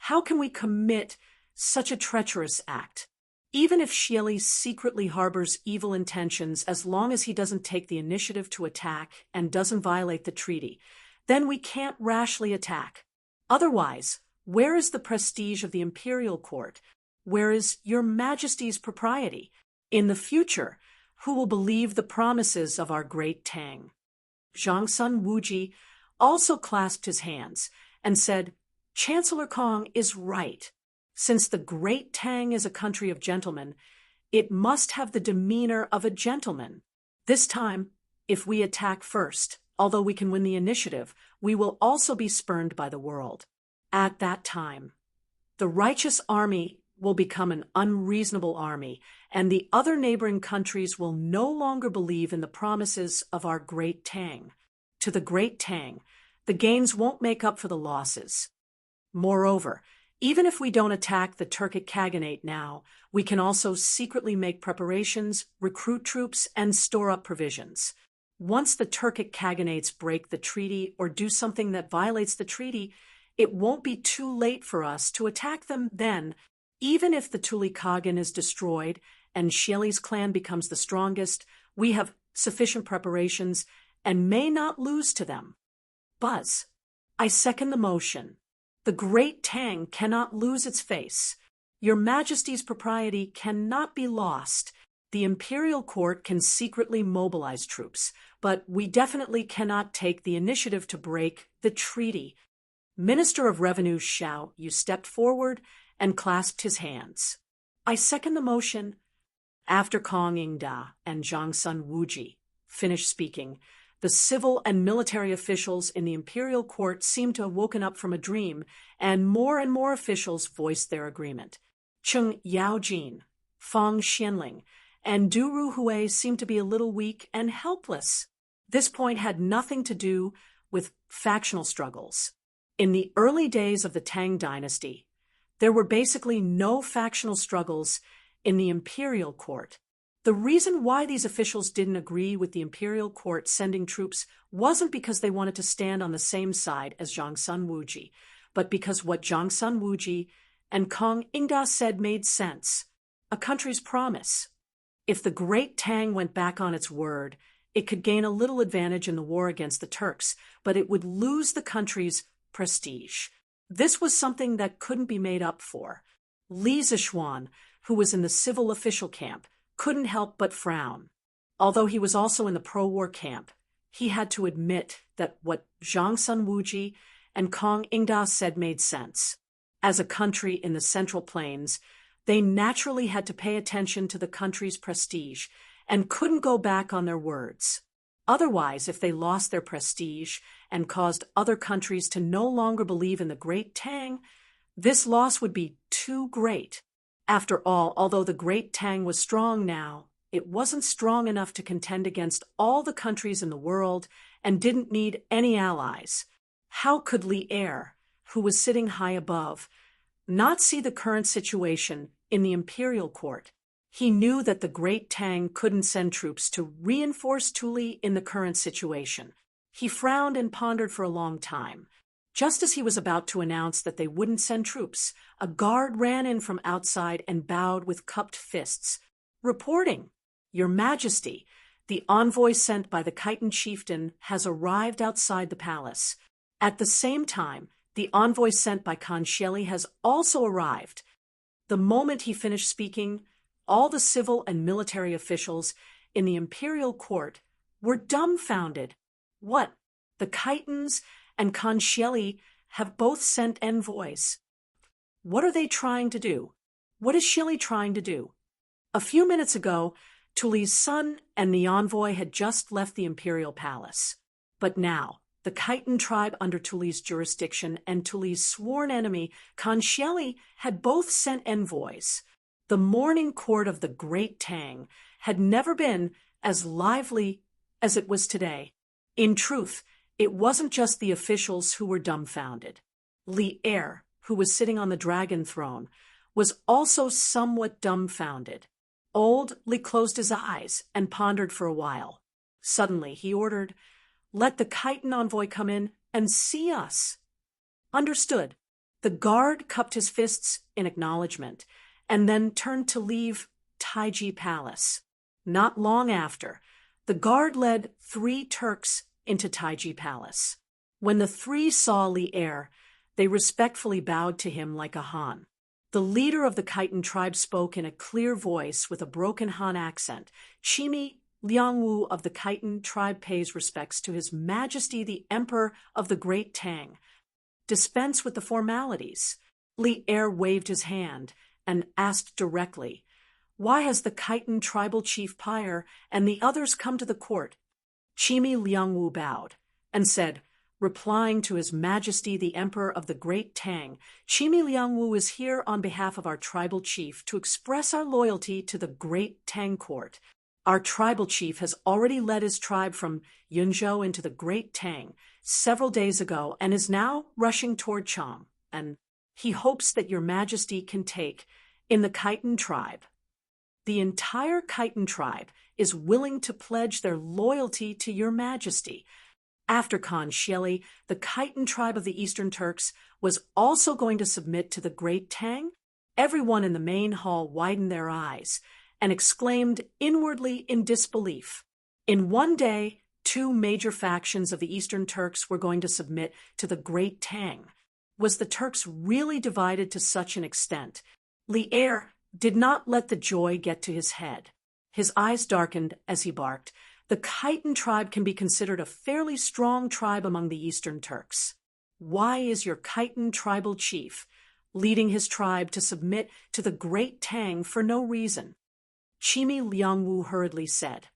How can we commit such a treacherous act? Even if Xieli secretly harbors evil intentions, as long as he doesn't take the initiative to attack and doesn't violate the treaty, then we can't rashly attack. Otherwise, where is the prestige of the imperial court? Where is your Majesty's propriety? In the future, who will believe the promises of our great Tang?" Zhangsun Wuji also clasped his hands and said, "Chancellor Kong is right. Since the great Tang is a country of gentlemen, it must have the demeanor of a gentleman. This time, if we attack first, although we can win the initiative, we will also be spurned by the world. At that time, the righteous army will become an unreasonable army, and the other neighboring countries will no longer believe in the promises of our great Tang. To the great Tang, the gains won't make up for the losses. Moreover, even if we don't attack the Turkic Khaganate now, we can also secretly make preparations, recruit troops, and store up provisions. Once the Turkic Khaganates break the treaty or do something that violates the treaty, it won't be too late for us to attack them then. Even if the Tuli Kagan is destroyed and Xieli's clan becomes the strongest, we have sufficient preparations and may not lose to them." Buzz, "I second the motion. The great Tang cannot lose its face. Your Majesty's propriety cannot be lost. The imperial court can secretly mobilize troops, but we definitely cannot take the initiative to break the treaty." Minister of Revenue Xiao Yu stepped forward and clasped his hands. "I second the motion." After Kong Ingda and Zhangsun Wuji finished speaking, the civil and military officials in the imperial court seemed to have woken up from a dream, and more officials voiced their agreement. Cheng Yaojin, Fang Xianling, and Du Ruhui seemed to be a little weak and helpless. This point had nothing to do with factional struggles. In the early days of the Tang Dynasty, there were basically no factional struggles in the imperial court. The reason why these officials didn't agree with the imperial court sending troops wasn't because they wanted to stand on the same side as Zhangsun Wuji, but because what Zhangsun Wuji and Kong Ingda said made sense. A country's promise. If the great Tang went back on its word, it could gain a little advantage in the war against the Turks, but it would lose the country's prestige. This was something that couldn't be made up for. Li Zishuan, who was in the civil official camp, couldn't help but frown. Although he was also in the pro-war camp, he had to admit that what Zhangsun Wuji and Kong Ingda said made sense. As a country in the Central Plains, they naturally had to pay attention to the country's prestige and couldn't go back on their words. Otherwise, if they lost their prestige and caused other countries to no longer believe in the great Tang, this loss would be too great. After all, although the great Tang was strong now, it wasn't strong enough to contend against all the countries in the world and didn't need any allies. How could Li Er, who was sitting high above, not see the current situation in the imperial court? He knew that the great Tang couldn't send troops to reinforce Tuli in the current situation. He frowned and pondered for a long time. Just as he was about to announce that they wouldn't send troops, a guard ran in from outside and bowed with cupped fists. "Reporting, Your Majesty, the envoy sent by the Khitan chieftain has arrived outside the palace. At the same time, the envoy sent by Khan Xieli has also arrived." The moment he finished speaking, all the civil and military officials in the imperial court were dumbfounded. What? The Khitans and Khan Xieli have both sent envoys. What are they trying to do? What is Xieli trying to do? A few minutes ago, Tuli's son and the envoy had just left the imperial palace. But now, the Khitan tribe under Tuli's jurisdiction and Tuli's sworn enemy, Khan Xieli, had both sent envoys. The morning court of the great Tang had never been as lively as it was today. In truth, it wasn't just the officials who were dumbfounded. Li Er, who was sitting on the dragon throne, was also somewhat dumbfounded. Old Li closed his eyes and pondered for a while. Suddenly he ordered, "Let the Khitan envoy come in and see us." Understood. The guard cupped his fists in acknowledgement and then turned to leave Taiji Palace. Not long after, the guard led 3 Turks into Taiji Palace. When the 3 saw Li Er, they respectfully bowed to him like a Han. The leader of the Khitan tribe spoke in a clear voice with a broken Han accent. "Chimi Liangwu of the Khitan tribe pays respects to His Majesty the Emperor of the Great Tang. Dispense with the formalities." Li Er waved his hand and asked directly, "Why has the Khitan tribal chief Pyre and the others come to the court?" Chimi Liangwu bowed and said, replying to His Majesty the Emperor of the Great Tang, "Chimi Liangwu is here on behalf of our tribal chief to express our loyalty to the Great Tang court. Our tribal chief has already led his tribe from Yunzhou into the Great Tang several days ago and is now rushing toward Chang, and he hopes that your Majesty can take in the Khitan tribe. The entire Khitan tribe is willing to pledge their loyalty to your Majesty." After Khan Sheli, the Khitan tribe of the Eastern Turks was also going to submit to the Great Tang. Everyone in the main hall widened their eyes and exclaimed inwardly in disbelief. In one day, 2 major factions of the Eastern Turks were going to submit to the Great Tang. Was the Turks really divided to such an extent? Li Er did not let the joy get to his head. His eyes darkened as he barked. "The Khitan tribe can be considered a fairly strong tribe among the Eastern Turks. Why is your Khitan tribal chief leading his tribe to submit to the Great Tang for no reason?" Chimi Liangwu hurriedly said,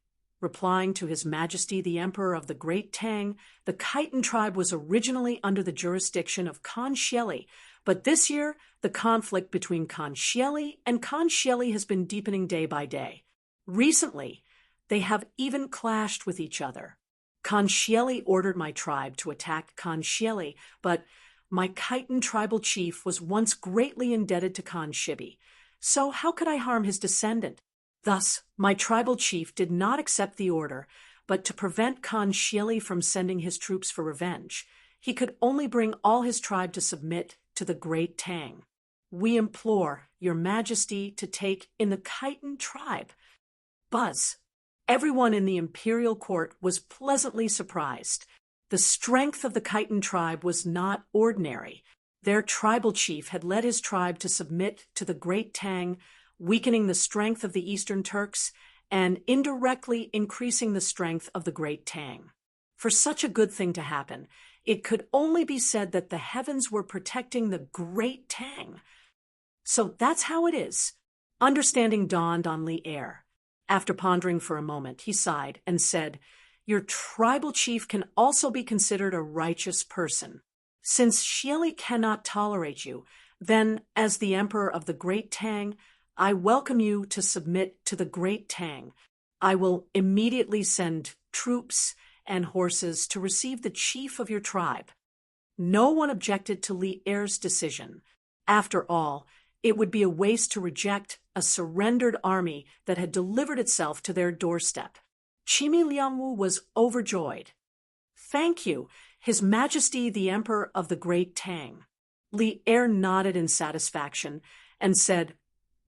replying to His Majesty the Emperor of the Great Tang, "The Khitan tribe was originally under the jurisdiction of Khan Sheli, but this year the conflict between Khan Sheli and Khan Sheli has been deepening day by day. Recently, they have even clashed with each other. Khan Sheli ordered my tribe to attack Khan Sheli, but my Khitan tribal chief was once greatly indebted to Khan Shibi, so how could I harm his descendant? Thus, my tribal chief did not accept the order, but to prevent Khan Sheli from sending his troops for revenge, he could only bring all his tribe to submit to the Great Tang. We implore your Majesty to take in the Khitan tribe." Buzz. Everyone in the imperial court was pleasantly surprised. The strength of the Khitan tribe was not ordinary. Their tribal chief had led his tribe to submit to the Great Tang, weakening the strength of the Eastern Turks and indirectly increasing the strength of the Great Tang. For such a good thing to happen, it could only be said that the heavens were protecting the Great Tang. So that's how it is. Understanding dawned on Li Er. After pondering for a moment, he sighed and said, "Your tribal chief can also be considered a righteous person. Since Xieli cannot tolerate you, then, as the Emperor of the Great Tang, I welcome you to submit to the Great Tang. I will immediately send troops and horses to receive the chief of your tribe." No one objected to Li Er's decision. After all, it would be a waste to reject a surrendered army that had delivered itself to their doorstep. Chimi Liangwu was overjoyed. "Thank you, His Majesty the Emperor of the Great Tang." Li Er nodded in satisfaction and said,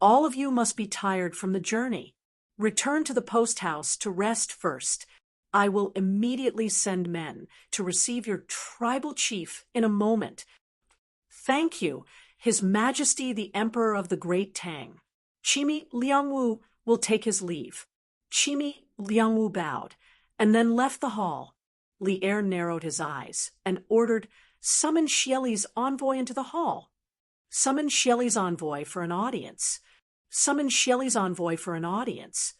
"All of you must be tired from the journey. Return to the post house to rest first. I will immediately send men to receive your tribal chief in a moment." "Thank you, His Majesty the Emperor of the Great Tang." Chimi Liangwu will take his leave. Chimi Liangwu bowed and then left the hall. Li Er narrowed his eyes and ordered, "Summon Xieli's envoy into the hall. Summon Xieli's envoy for an audience. Summon Xieli's envoy for an audience."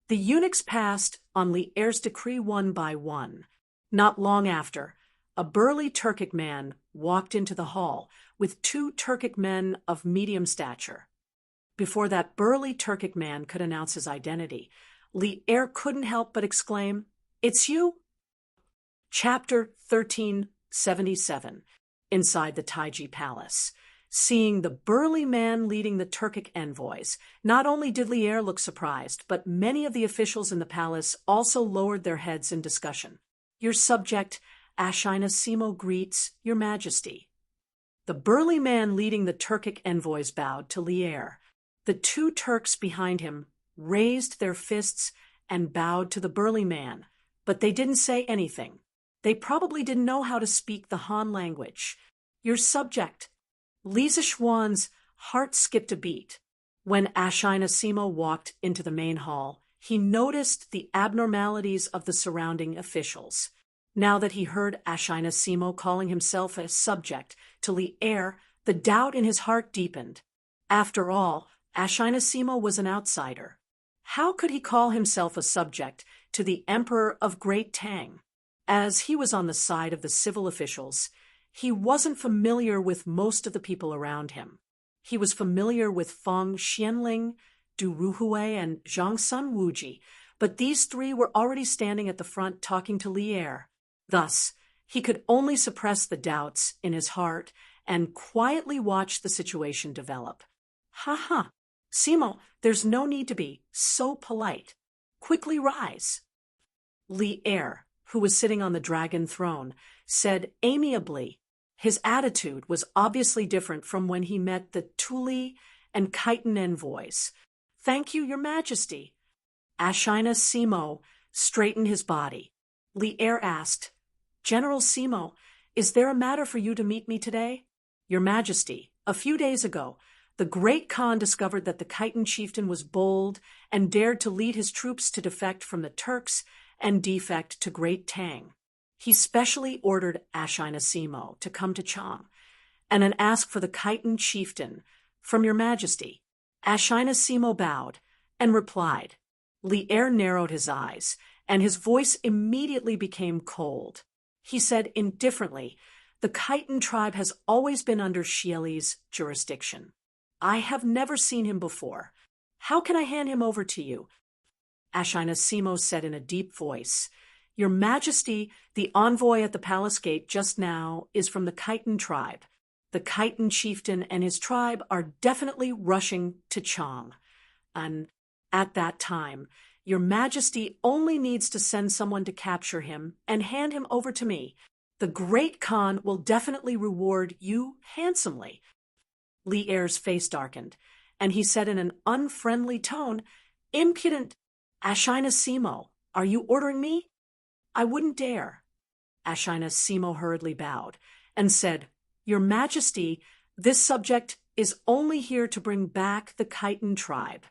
The eunuchs passed on Li Er's decree one by one. Not long after, a burly Turkic man walked into the hall with 2 Turkic men of medium stature. Before that burly Turkic man could announce his identity, Li Er couldn't help but exclaim, "It's you?" Chapter 1377. Inside the Taiji Palace. Seeing the burly man leading the Turkic envoys, not only did Li Er look surprised, but many of the officials in the palace also lowered their heads in discussion. "Your subject, Ashina Simo, greets Your Majesty." The burly man leading the Turkic envoys bowed to Li Er. The two Turks behind him raised their fists and bowed to the burly man, but they didn't say anything. They probably didn't know how to speak the Han language. "Your subject." Li Zishuan's heart skipped a beat. When Ashina Simo walked into the main hall, he noticed the abnormalities of the surrounding officials. Now that he heard Ashina Simo calling himself a subject to Li Er, the doubt in his heart deepened. After all, Ashina Simo was an outsider. How could he call himself a subject to the Emperor of Great Tang? As he was on the side of the civil officials, he wasn't familiar with most of the people around him. He was familiar with Feng Xianling, Du Ruhui, and Zhang Sun Wuji, but these three were already standing at the front talking to Li Er. Thus, he could only suppress the doubts in his heart and quietly watch the situation develop. "Ha, Simo, there's no need to be so polite. Quickly rise." Li Er, who was sitting on the dragon throne, said amiably. His attitude was obviously different from when he met the Tuli and Khitan envoys. "Thank you, Your Majesty." Ashina Simo straightened his body. Li Er asked, "General Simo, is there a matter for you to meet me today?" "Your Majesty, a few days ago, the Great Khan discovered that the Khitan chieftain was bold and dared to lead his troops to defect from the Turks and defect to Great Tang. He specially ordered Ashina Simo to come to Chang and ask for the Khitan chieftain from Your Majesty." Ashina Simo bowed and replied. Li Er narrowed his eyes, and his voice immediately became cold. He said indifferently, "The Khitan tribe has always been under Xieli's jurisdiction. I have never seen him before. How can I hand him over to you?" Ashina Simo said in a deep voice, "Your Majesty, the envoy at the palace gate just now is from the Khitan tribe. The Khitan chieftain and his tribe are definitely rushing to Chang. And at that time, Your Majesty only needs to send someone to capture him and hand him over to me. The Great Khan will definitely reward you handsomely." Li Er's face darkened, and he said in an unfriendly tone, "Impudent Ashina Simo, are you ordering me?" "I wouldn't dare." Ashina Simo hurriedly bowed and said, "Your Majesty, this subject is only here to bring back the Khitan tribe.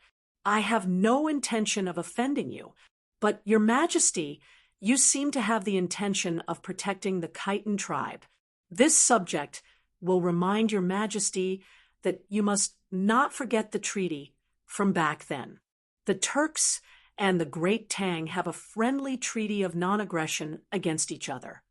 I have no intention of offending you, but Your Majesty, you seem to have the intention of protecting the Khitan tribe. This subject will remind Your Majesty that you must not forget the treaty from back then. The Turks and the Great Tang have a friendly treaty of non-aggression against each other.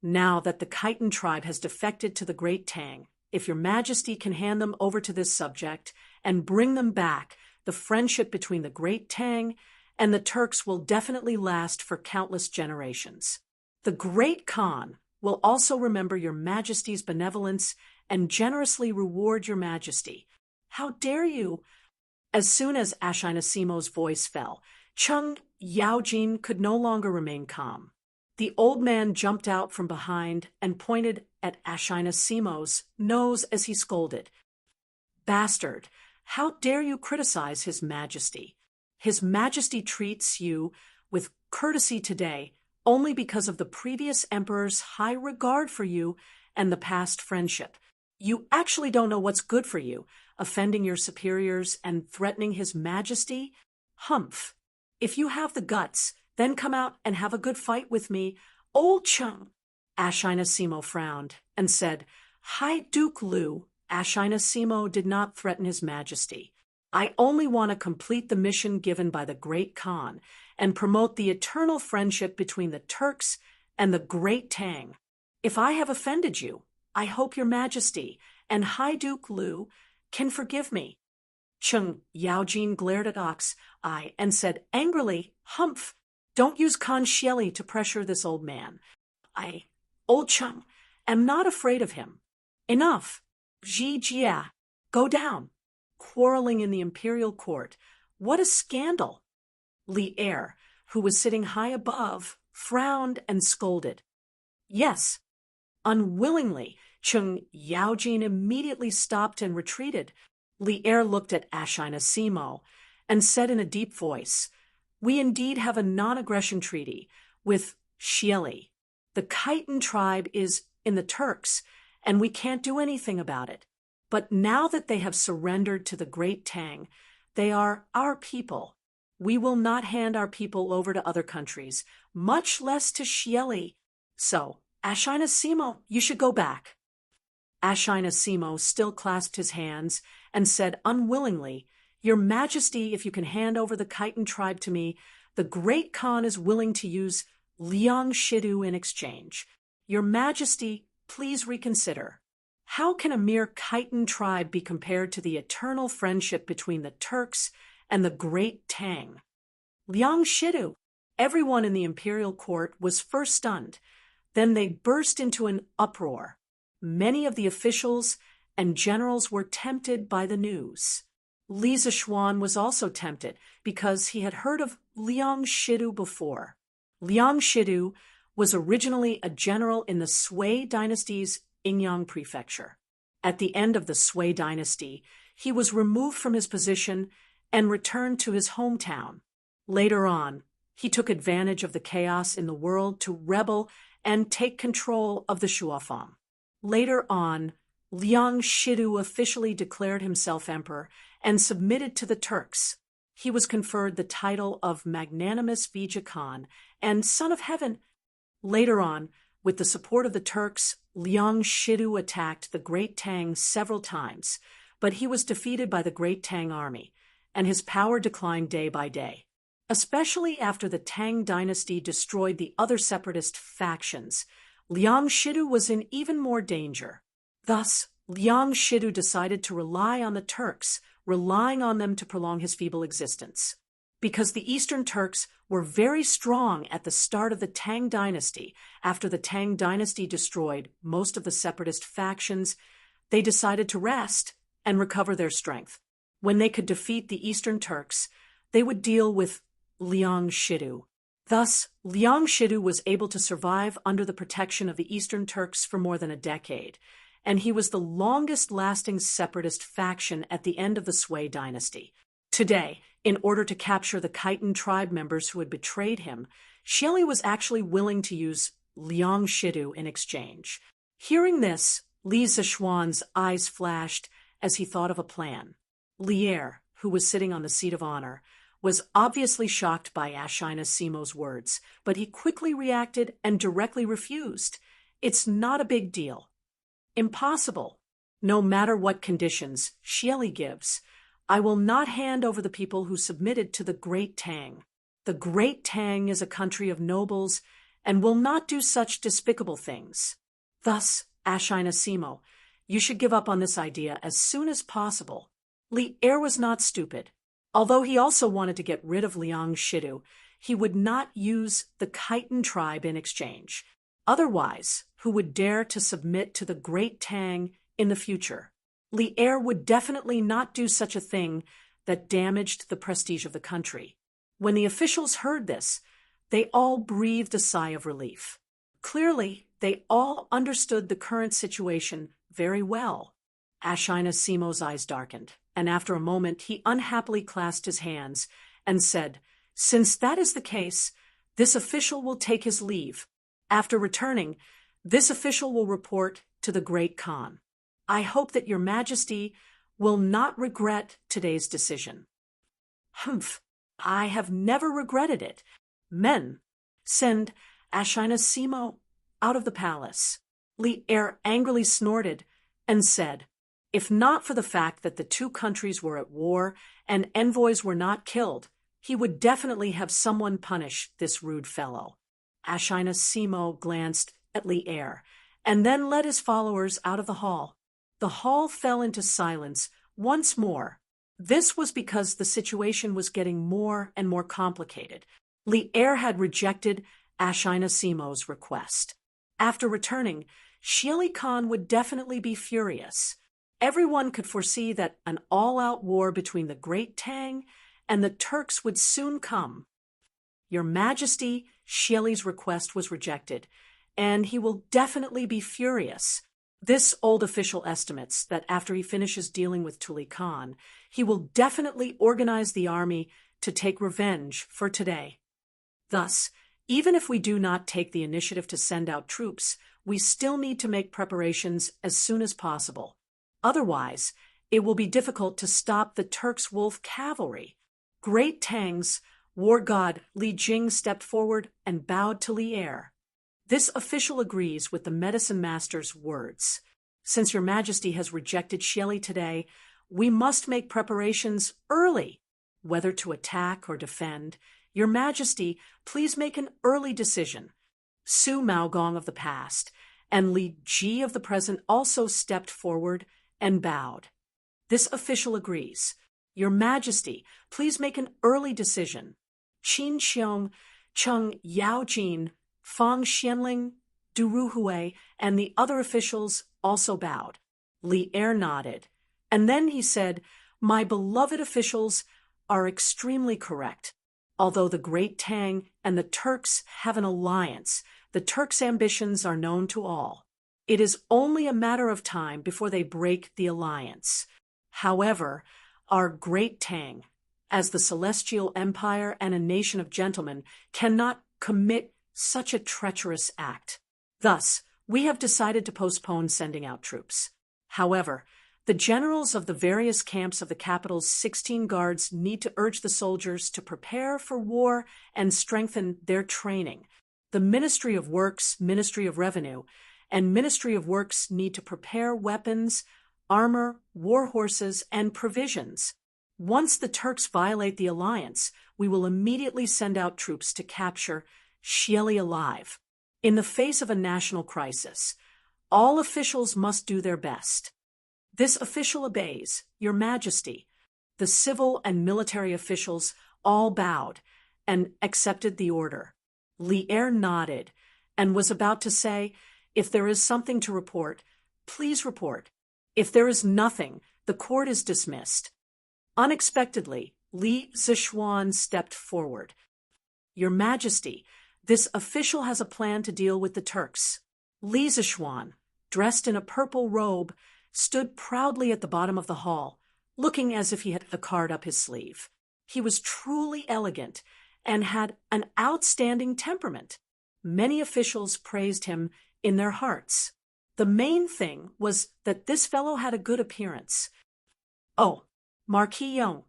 Now that the Khitan tribe has defected to the Great Tang, if Your Majesty can hand them over to this subject and bring them back, the friendship between the Great Tang and the Turks will definitely last for countless generations. The Great Khan will also remember Your Majesty's benevolence and generously reward Your Majesty. How dare you?" As soon as Ashina Simo's voice fell, Chung Yaojin could no longer remain calm. The old man jumped out from behind and pointed at Ashina Simo's nose as he scolded. "Bastard, how dare you criticize His Majesty? His Majesty treats you with courtesy today only because of the previous emperor's high regard for you and the past friendship. You actually don't know what's good for you, offending your superiors and threatening His Majesty? Humph. If you have the guts, then come out and have a good fight with me, Old Chung." Ashina Simo frowned and said, "High Duke Liu, Ashina Simo did not threaten His Majesty. I only want to complete the mission given by the Great Khan and promote the eternal friendship between the Turks and the Great Tang. If I have offended you, I hope Your Majesty and High Duke Liu can forgive me." Chung Yaojin glared at Ox Eye and said angrily, Humph, don't use Khan Shieli to pressure this old man. I, old chum, am not afraid of him. Enough. Ji Jia, go down. Quarreling in the imperial court. What a scandal. Li Er, who was sitting high above, frowned and scolded. Yes. Unwillingly, Chung Yaojin immediately stopped and retreated. Li Er looked at Ashina Simo and said in a deep voice, We indeed have a non-aggression treaty with Shieli. The Khitan tribe is in the Turks, and we can't do anything about it. But now that they have surrendered to the great Tang, they are our people. We will not hand our people over to other countries, much less to Shieli. So, Ashina Simo, you should go back. Ashina Simo still clasped his hands and said unwillingly, Your Majesty, if you can hand over the Khitan tribe to me, the great Khan is willing to use Liang Shidu in exchange. Your Majesty, please reconsider. How can a mere Khitan tribe be compared to the eternal friendship between the Turks and the great Tang? Liang Shidu. Everyone in the imperial court was first stunned. Then they burst into an uproar. Many of the officials and generals were tempted by the news. Li Zishuan was also tempted because he had heard of Liang Shidu before. Liang Shidu was originally a general in the Sui dynasty's Yingyang prefecture. At the end of the Sui dynasty, he was removed from his position and returned to his hometown. Later on, he took advantage of the chaos in the world to rebel and take control of the Shuafang. Later on, Liang Shidu officially declared himself emperor and submitted to the Turks. He was conferred the title of Magnanimous Vijay Khan and Son of Heaven. Later on, with the support of the Turks, Liang Shidu attacked the Great Tang several times, but he was defeated by the Great Tang army, and his power declined day by day. Especially after the Tang dynasty destroyed the other separatist factions, Liang Shidu was in even more danger. Thus, Liang Shidu decided to rely on the Turks, relying on them to prolong his feeble existence. Because the Eastern Turks were very strong at the start of the Tang dynasty, after the Tang dynasty destroyed most of the separatist factions, they decided to rest and recover their strength. When they could defeat the Eastern Turks, they would deal with Liang Shidu. Thus, Liang Shidu was able to survive under the protection of the Eastern Turks for more than a decade, and he was the longest-lasting separatist faction at the end of the Sui dynasty. Today, in order to capture the Khitan tribe members who had betrayed him, Shieli was actually willing to use Liang Shidu in exchange. Hearing this, Li Zishuan's eyes flashed as he thought of a plan. Li Er, who was sitting on the seat of honor, was obviously shocked by Ashina Simo's words, but he quickly reacted and directly refused. It's not a big deal. Impossible. No matter what conditions Shieli gives, I will not hand over the people who submitted to the Great Tang. The Great Tang is a country of nobles and will not do such despicable things. Thus, Ashina Simo, you should give up on this idea as soon as possible. Li Er was not stupid. Although he also wanted to get rid of Liang Shidu, he would not use the Khitan tribe in exchange. Otherwise, who would dare to submit to the Great Tang in the future? Li Er would definitely not do such a thing that damaged the prestige of the country. When the officials heard this, they all breathed a sigh of relief. Clearly, they all understood the current situation very well. Ashina Simo's eyes darkened, and after a moment he unhappily clasped his hands and said, Since that is the case, this official will take his leave. After returning, this official will report to the Great Khan. I hope that your Majesty will not regret today's decision. Humph, I have never regretted it. Men, send Ashina Simo out of the palace. Li Er angrily snorted and said, If not for the fact that the two countries were at war and envoys were not killed, he would definitely have someone punish this rude fellow. Ashina Simo glanced at Li Er and then led his followers out of the hall. The hall fell into silence once more. This was because the situation was getting more and more complicated. Li Er had rejected Ashina Simo's request. After returning, Xieli Khan would definitely be furious. Everyone could foresee that an all-out war between the Great Tang and the Turks would soon come. Your Majesty, Xieli's request was rejected, and he will definitely be furious. This old official estimates that after he finishes dealing with Tuli Khan, he will definitely organize the army to take revenge for today. Thus, even if we do not take the initiative to send out troops, we still need to make preparations as soon as possible. Otherwise, it will be difficult to stop the Turks' wolf cavalry. Great Tang's war god Li Jing stepped forward and bowed to Li Er. This official agrees with the medicine master's words. Since your Majesty has rejected Xieli today, we must make preparations early. Whether to attack or defend, your Majesty, please make an early decision. Su Maogong of the past and Li Ji of the present also stepped forward and bowed. This official agrees. Your Majesty, please make an early decision. Qin Xiong, Cheng Yaojin, Fang Xianling, Du Ruhui, and the other officials also bowed. Li Er nodded, and then he said, "My beloved officials are extremely correct. Although the Great Tang and the Turks have an alliance, the Turks' ambitions are known to all. It is only a matter of time before they break the alliance. However, our Great Tang, as the Celestial Empire and a nation of gentlemen, cannot commit such a treacherous act. Thus, we have decided to postpone sending out troops. However, the generals of the various camps of the capital's 16 guards need to urge the soldiers to prepare for war and strengthen their training. The Ministry of Works, Ministry of Revenue, and Ministry of Works need to prepare weapons, armor, war horses, and provisions. Once the Turks violate the alliance, we will immediately send out troops to capture Xieli alive. In the face of a national crisis, all officials must do their best." This official obeys, Your Majesty. The civil and military officials all bowed and accepted the order. Li Er nodded and was about to say, "If there is something to report, please report. If there is nothing, the court is dismissed." Unexpectedly, Li Zishuan stepped forward. "Your Majesty, this official has a plan to deal with the Turks." Li Zishuan, dressed in a purple robe, stood proudly at the bottom of the hall, looking as if he had a card up his sleeve. He was truly elegant and had an outstanding temperament. Many officials praised him in their hearts. The main thing was that this fellow had a good appearance. "Oh, Marquis Yong,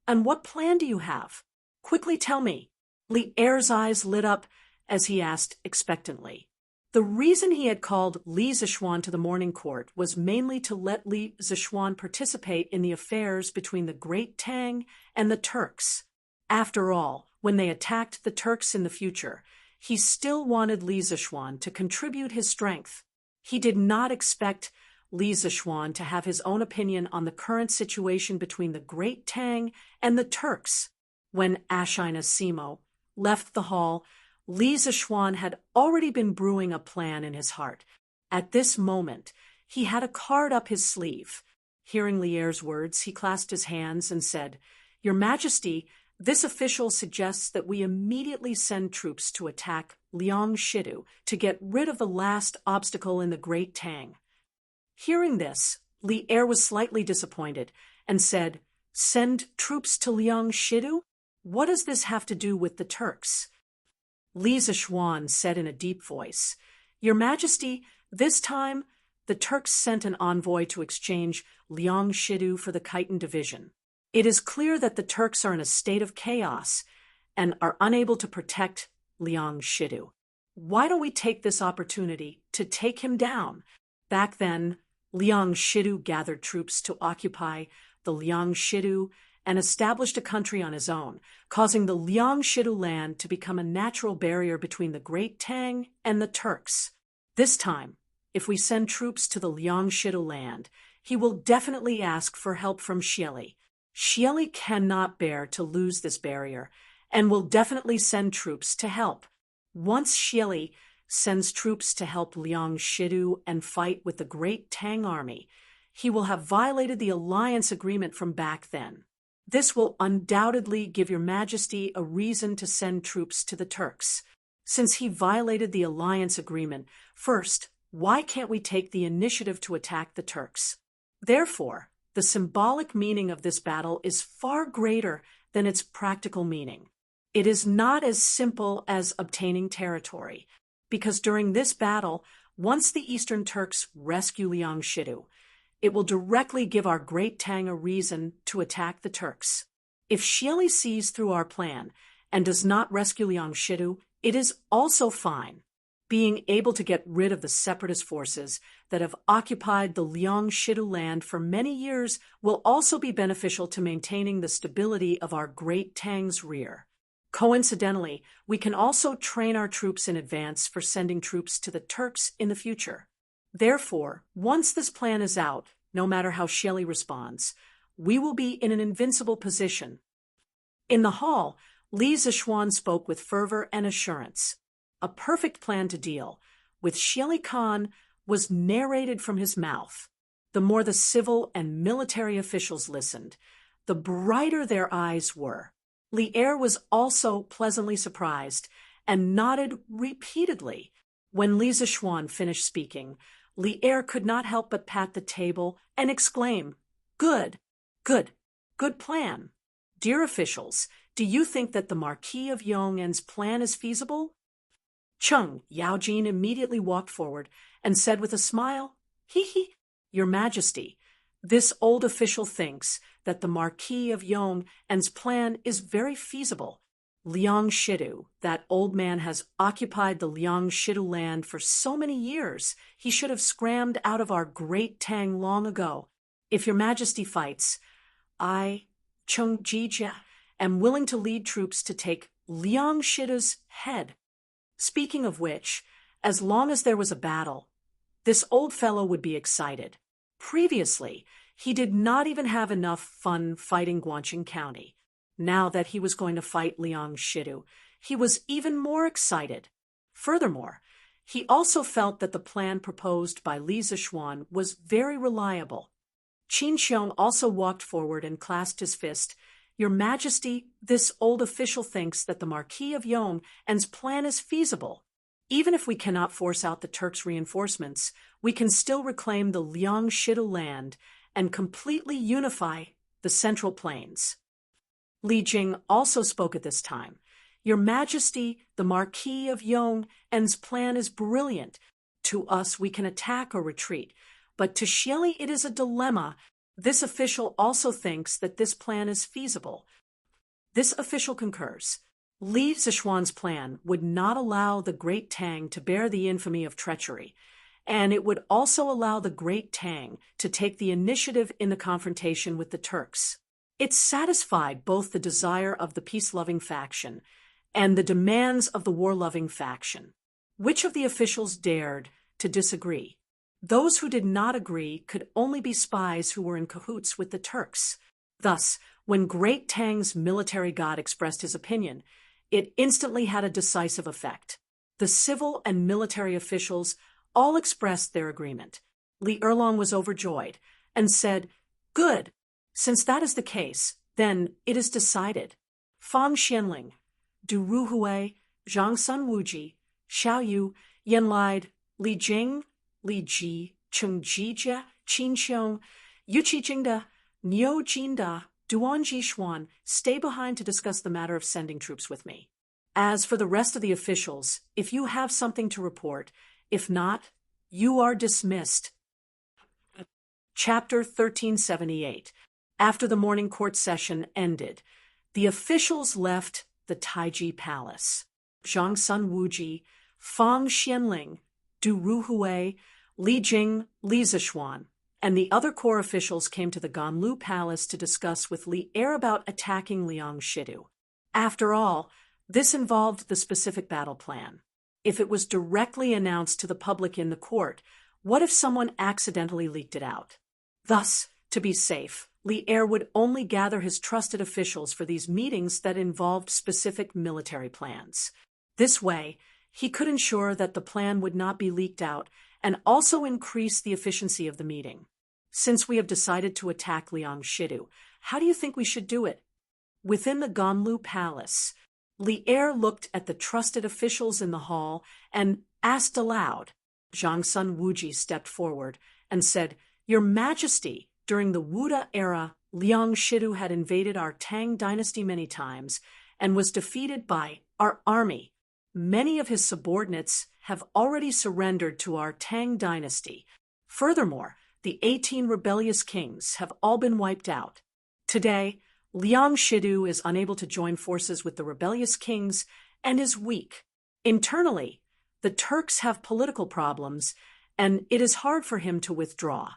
and what plan do you have? Quickly tell me." Li Er's eyes lit up as he asked expectantly. The reason he had called Li Zishuan to the morning court was mainly to let Li Zishuan participate in the affairs between the Great Tang and the Turks. After all, when they attacked the Turks in the future, he still wanted Li Zishuan to contribute his strength. He did not expect Li Zishuan to have his own opinion on the current situation between the Great Tang and the Turks. When Ashina Simo left the hall, Li Zishuan had already been brewing a plan in his heart. At this moment, he had a card up his sleeve. Hearing Li Er's words, he clasped his hands and said, "Your Majesty, this official suggests that we immediately send troops to attack Liang Shidu to get rid of the last obstacle in the Great Tang." Hearing this, Li Er was slightly disappointed and said, "Send troops to Liang Shidu? What does this have to do with the Turks?" Li Zishuan said in a deep voice, "Your Majesty, this time the Turks sent an envoy to exchange Liang Shidu for the Khitan division. It is clear that the Turks are in a state of chaos and are unable to protect Liang Shidu. Why don't we take this opportunity to take him down?" Back then, Liang Shidu gathered troops to occupy the Liang Shidu and established a country on his own, causing the Liang Shidu land to become a natural barrier between the Great Tang and the Turks. This time, if we send troops to the Liang Shidu land, he will definitely ask for help from Xieli. Xieli cannot bear to lose this barrier and will definitely send troops to help. Once Xieli sends troops to help Liang Shidu and fight with the great Tang army, he will have violated the alliance agreement from back then. This will undoubtedly give your majesty a reason to send troops to the Turks. Since he violated the alliance agreement, first, why can't we take the initiative to attack the Turks? Therefore, the symbolic meaning of this battle is far greater than its practical meaning. It is not as simple as obtaining territory, because during this battle, once the Eastern Turks rescue Liang Shidu, it will directly give our great Tang a reason to attack the Turks. If Xieli sees through our plan and does not rescue Liang Shidu, it is also fine. Being able to get rid of the separatist forces that have occupied the Liang Shidu land for many years will also be beneficial to maintaining the stability of our great Tang's rear. Coincidentally, we can also train our troops in advance for sending troops to the Turks in the future. Therefore, once this plan is out, no matter how Xieli responds, we will be in an invincible position. In the hall, Li Zishuan spoke with fervor and assurance. A perfect plan to deal with Xieli Khan was narrated from his mouth. The more the civil and military officials listened, the brighter their eyes were. Li Er was also pleasantly surprised and nodded repeatedly. When Li Zishuan finished speaking, Li Er could not help but pat the table and exclaim, "Good, good, good plan. Dear officials, do you think that the Marquis of Yong'an's plan is feasible?" Chung Yaojin immediately walked forward and said with a smile, "Hee, Your Majesty, this old official thinks that the Marquis of Yong'an's plan is very feasible. Liang Shidu, that old man has occupied the Liang Shidu land for so many years, he should have scrammed out of our great Tang long ago. If your majesty fights, I, Chung Jija, am willing to lead troops to take Liang Shidu's head. Speaking of which, as long as there was a battle, this old fellow would be excited. Previously, he did not even have enough fun fighting Guangqing County. Now that he was going to fight Liang Shidu, he was even more excited. Furthermore, he also felt that the plan proposed by Li Zishuan was very reliable. Qin Xiong also walked forward and clasped his fist. "Your Majesty, this old official thinks that the Marquis of Yong'an's plan is feasible. Even if we cannot force out the Turks' reinforcements, we can still reclaim the Liang Shidu land and completely unify the Central Plains." Li Jing also spoke at this time. "Your Majesty, the Marquis of Yong'an's plan is brilliant. To us, we can attack or retreat, but to Xieli it is a dilemma. This official also thinks that this plan is feasible." This official concurs. Li Zishuan's plan would not allow the Great Tang to bear the infamy of treachery, and it would also allow the Great Tang to take the initiative in the confrontation with the Turks. It satisfied both the desire of the peace-loving faction and the demands of the war-loving faction. Which of the officials dared to disagree? Those who did not agree could only be spies who were in cahoots with the Turks. Thus, when Great Tang's military god expressed his opinion, it instantly had a decisive effect. The civil and military officials all expressed their agreement. Li Erlong was overjoyed and said, "Good. Since that is the case, then it is decided. Fang Xianling, Du Ruhui, Zhang Sun Wuji, Xiao Yu, Yan Lide, Li Jing, Li Ji, Chung Jija, Qin Xiong, Yu Qi Jingda, Niu Jinda, Duan Jishuan, stay behind to discuss the matter of sending troops with me. As for the rest of the officials, if you have something to report, if not, you are dismissed." Chapter 1378. After the morning court session ended, the officials left the Taiji Palace. Zhang Sun Wuji, Fang Xianling, Du Ruhui, Li Jing, Li Zishuan, and the other core officials came to the Ganlu Palace to discuss with Li Er about attacking Liang Shidu. After all, this involved the specific battle plan. If it was directly announced to the public in the court, what if someone accidentally leaked it out? Thus, to be safe, Li Er would only gather his trusted officials for these meetings that involved specific military plans. This way, he could ensure that the plan would not be leaked out and also increase the efficiency of the meeting. Since we have decided to attack Liang Shidu, how do you think we should do it? Within the Ganlu Palace, Li Er looked at the trusted officials in the hall and asked aloud. Zhang Sun Wuji stepped forward and said, "Your Majesty, during the Wuda era, Liang Shidu had invaded our Tang Dynasty many times and was defeated by our army. Many of his subordinates have already surrendered to our Tang Dynasty. Furthermore, the 18 rebellious kings have all been wiped out. Today, Liang Shidu is unable to join forces with the rebellious kings and is weak. Internally, the Turks have political problems, and it is hard for him to withdraw.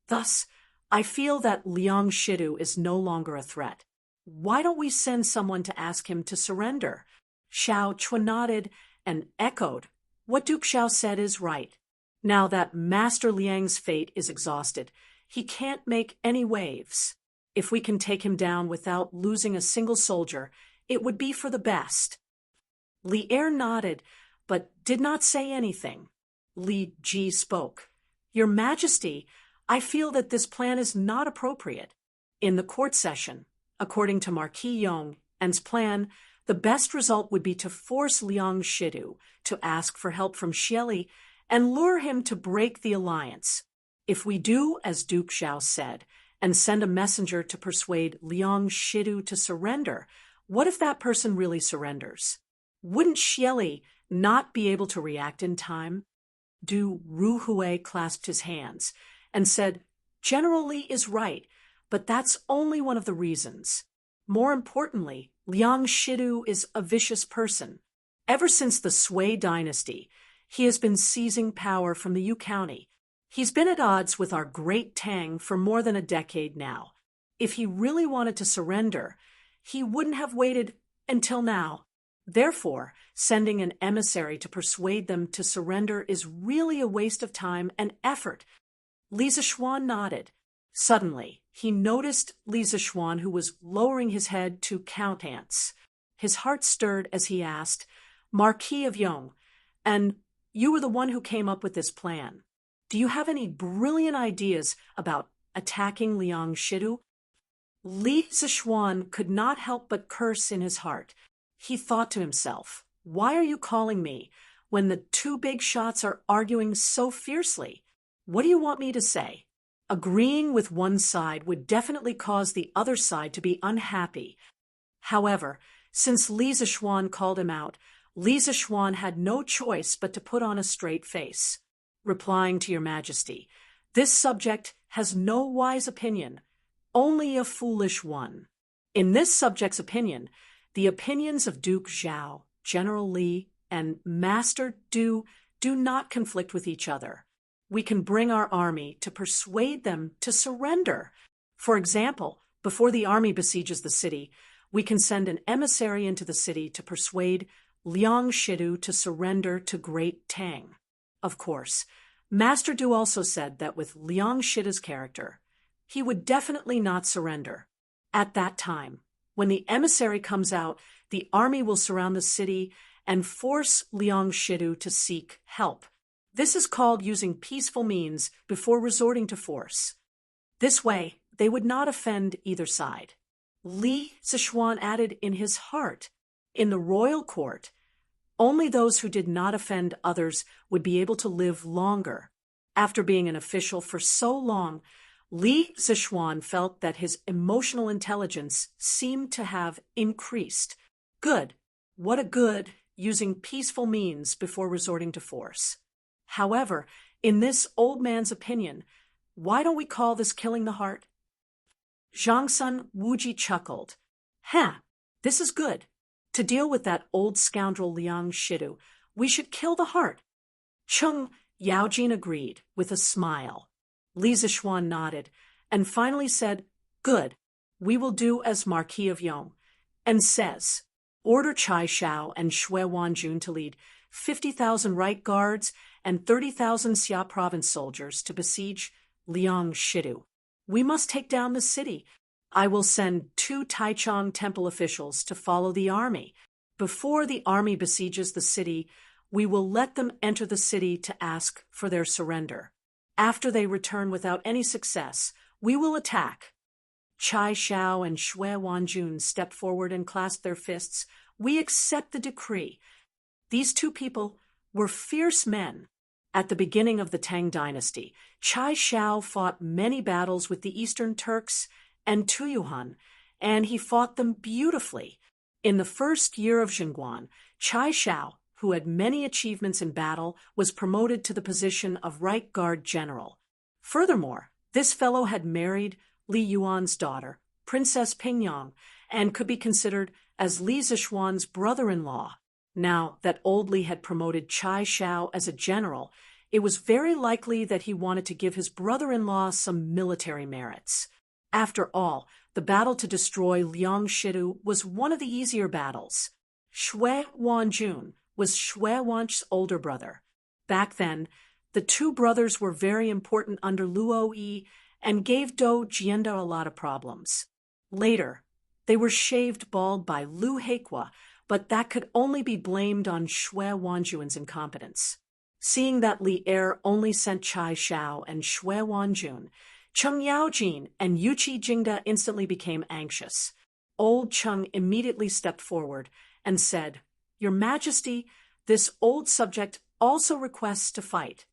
Thus, I feel that Liang Shidu is no longer a threat. Why don't we send someone to ask him to surrender?" Xiao Chun nodded and echoed, "What Duke Xiao said is right. Now that Master Liang's fate is exhausted, he can't make any waves. If we can take him down without losing a single soldier, it would be for the best." Li Er nodded, but did not say anything. Li Ji spoke. "Your Majesty, I feel that this plan is not appropriate. In the court session, according to Marquis Yong and's plan, the best result would be to force Liang Shidu to ask for help from Xieli and lure him to break the alliance. If we do as Duke Xiao said and send a messenger to persuade Liang Shidu to surrender, what if that person really surrenders? Wouldn't Xieli not be able to react in time?" Du Ruhui clasped his hands and said, "General Li is right, but that's only one of the reasons. More importantly, Liang Shidu is a vicious person. Ever since the Sui dynasty, he has been seizing power from the Yu County. He's been at odds with our great Tang for more than a decade now. If he really wanted to surrender, he wouldn't have waited until now. Therefore, sending an emissary to persuade them to surrender is really a waste of time and effort." Li Zishuan nodded. Suddenly, he noticed Li Zishuan, who was lowering his head to count ants. His heart stirred as he asked, "Marquis of Yong, and you were the one who came up with this plan. Do you have any brilliant ideas about attacking Liang Shidu?" Li Zishuan could not help but curse in his heart. He thought to himself, "Why are you calling me when the two big shots are arguing so fiercely? What do you want me to say?" Agreeing with one side would definitely cause the other side to be unhappy. However, since Li Zishuan called him out, Li Zishuan had no choice but to put on a straight face. Replying to Your Majesty, "This subject has no wise opinion, only a foolish one. In this subject's opinion, the opinions of Duke Zhao, General Li, and Master Du do not conflict with each other. We can bring our army to persuade them to surrender. For example, before the army besieges the city, we can send an emissary into the city to persuade Liang Shidu to surrender to Great Tang." Of course, Master Du also said that with Liang Shidu's character, he would definitely not surrender. At that time, when the emissary comes out, the army will surround the city and force Liang Shidu to seek help. This is called using peaceful means before resorting to force. This way, they would not offend either side. Li Zishuan added in his heart, in the royal court, only those who did not offend others would be able to live longer. After being an official for so long, Li Zishuan felt that his emotional intelligence seemed to have increased. Good. What a good, using peaceful means before resorting to force. However, in this old man's opinion, why don't we call this killing the heart? Zhang Sun Wuji chuckled. This is good. To deal with that old scoundrel Liang Shidu, we should kill the heart. Chung Yaojin agreed, with a smile. Li Zishuan nodded, and finally said, "Good, we will do as Marquis of Yong," and says, "Order Chai Shao and Shui Wanjun to lead 50,000 right guards and 30,000 Xia province soldiers to besiege Liang Shidu. We must take down the city I will send 2 Taichung temple officials to follow the army. Before the army besieges the city, we will let them enter the city to ask for their surrender. After they return without any success, we will attack. Chai Xiao and Xue Wanjun stepped forward and clasped their fists. We accept the decree. These 2 people were fierce men. At the beginning of the Tang Dynasty, Chai Xiao fought many battles with the Eastern Turks and Tuyuhan, and he fought them beautifully. In the first year of Xinguan, Chai Xiao, who had many achievements in battle, was promoted to the position of right guard general. Furthermore, this fellow had married Li Yuan's daughter, Princess Pingyang, and could be considered as Li Zishuan's brother-in-law. Now that old Li had promoted Chai Xiao as a general, it was very likely that he wanted to give his brother-in-law some military merits. After all, the battle to destroy Liang Shidu was one of the easier battles. Xue Wanjun was Xue Wan's older brother. Back then, the 2 brothers were very important under Luo Yi and gave Dou Jianda a lot of problems. Later, they were shaved bald by Lu Heikua, but that could only be blamed on Xue Wanjun's incompetence. Seeing that Li Er only sent Chai Xiao and Xue Wanjun, Cheng Yaojin and Yuqi Jingda instantly became anxious. Old Cheng immediately stepped forward and said, "Your Majesty, this old subject also requests to fight."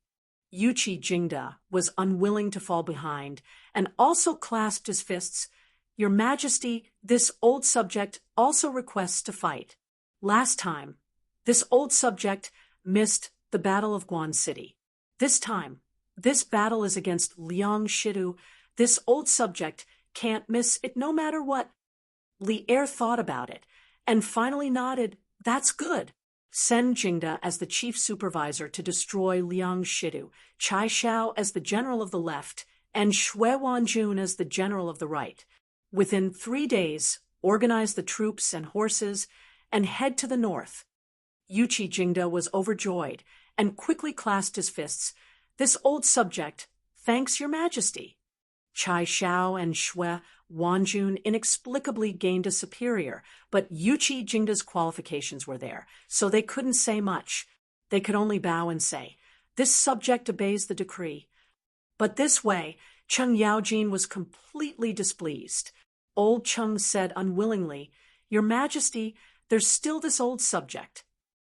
Yuqi Jingda was unwilling to fall behind and also clasped his fists. "Your Majesty, this old subject also requests to fight." Last time, this old subject missed the Battle of Guan City. This time, this battle is against Liang Shidu. This old subject can't miss it no matter what. Li Er thought about it and finally nodded. "That's good. Send Jingda as the chief supervisor to destroy Liang Shidu, Chai Xiao as the general of the left, and Xue Wanjun as the general of the right. Within 3 days, organize the troops and horses and head to the north." Yuqi Jingda was overjoyed and quickly clasped his fists. "This old subject thanks your Majesty." Chai Xiao and Xue Wanjun inexplicably gained a superior, but Yuqi Jingda's qualifications were there, so they couldn't say much. They could only bow and say, "This subject obeys the decree." But this way, Cheng Yaojin was completely displeased. Old Cheng said unwillingly, "Your Majesty, there's still this old subject."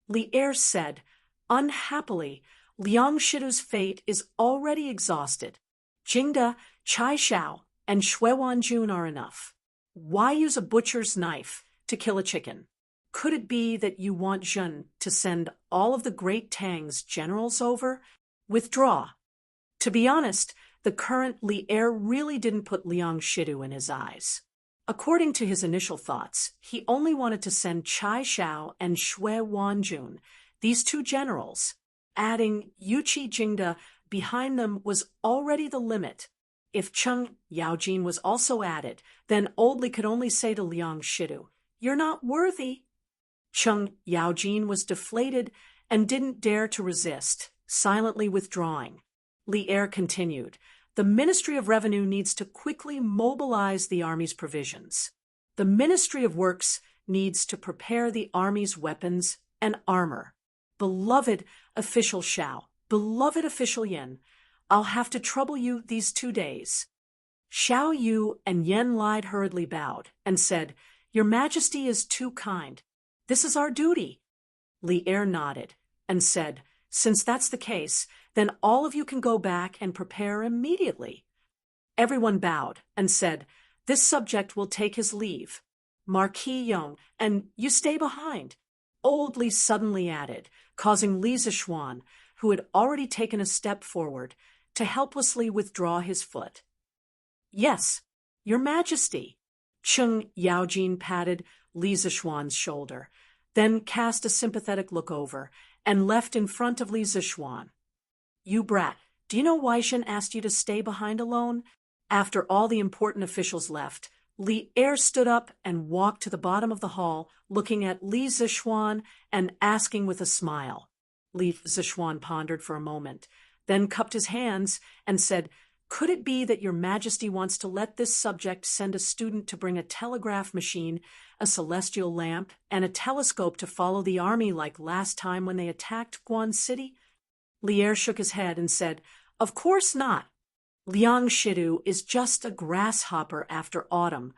Li Er said, "Unhappily, Liang Shidu's fate is already exhausted. Jingda, Chai Xiao, and Xue Wanjun are enough. Why use a butcher's knife to kill a chicken? Could it be that you want Zhen to send all of the great Tang's generals over? Withdraw." To be honest, the current Li Er really didn't put Liang Shidu in his eyes. According to his initial thoughts, he only wanted to send Chai Xiao and Xue Wanjun, these 2 generals. Adding Yuqi Jingda behind them was already the limit. If Cheng Yaojin was also added, then Old Li could only say to Liang Shidu, "You're not worthy." Cheng Yaojin was deflated and didn't dare to resist, silently withdrawing. Li Er continued, "The Ministry of Revenue needs to quickly mobilize the army's provisions. The Ministry of Works needs to prepare the army's weapons and armor. Beloved official Xiao, beloved official Yin, I'll have to trouble you these 2 days." Xiao Yu and Yen Lied hurriedly bowed and said, "Your Majesty is too kind. This is our duty." Li Er nodded and said, "Since that's the case, then all of you can go back and prepare immediately." Everyone bowed and said, "This subject will take his leave. Marquis Yong, and you stay behind." Old Li suddenly added, causing Li Zishuan, who had already taken a step forward, to helplessly withdraw his foot. "Yes, Your Majesty." Cheng Yaojin patted Li Zishuan's shoulder, then cast a sympathetic look over and left in front of Li Zishuan. "You brat, do you know why Zhen asked you to stay behind alone?" After all the important officials left, Li Er stood up and walked to the bottom of the hall, looking at Li Zishuan and asking with a smile. Li Zishuan pondered for a moment, then cupped his hands and said, Could it be that your majesty wants to let this subject send a student to bring a telegraph machine, a celestial lamp, and a telescope to follow the army like last time when they attacked Guan City? Lier shook his head and said, "Of course not. Liang Shidu is just a grasshopper after autumn.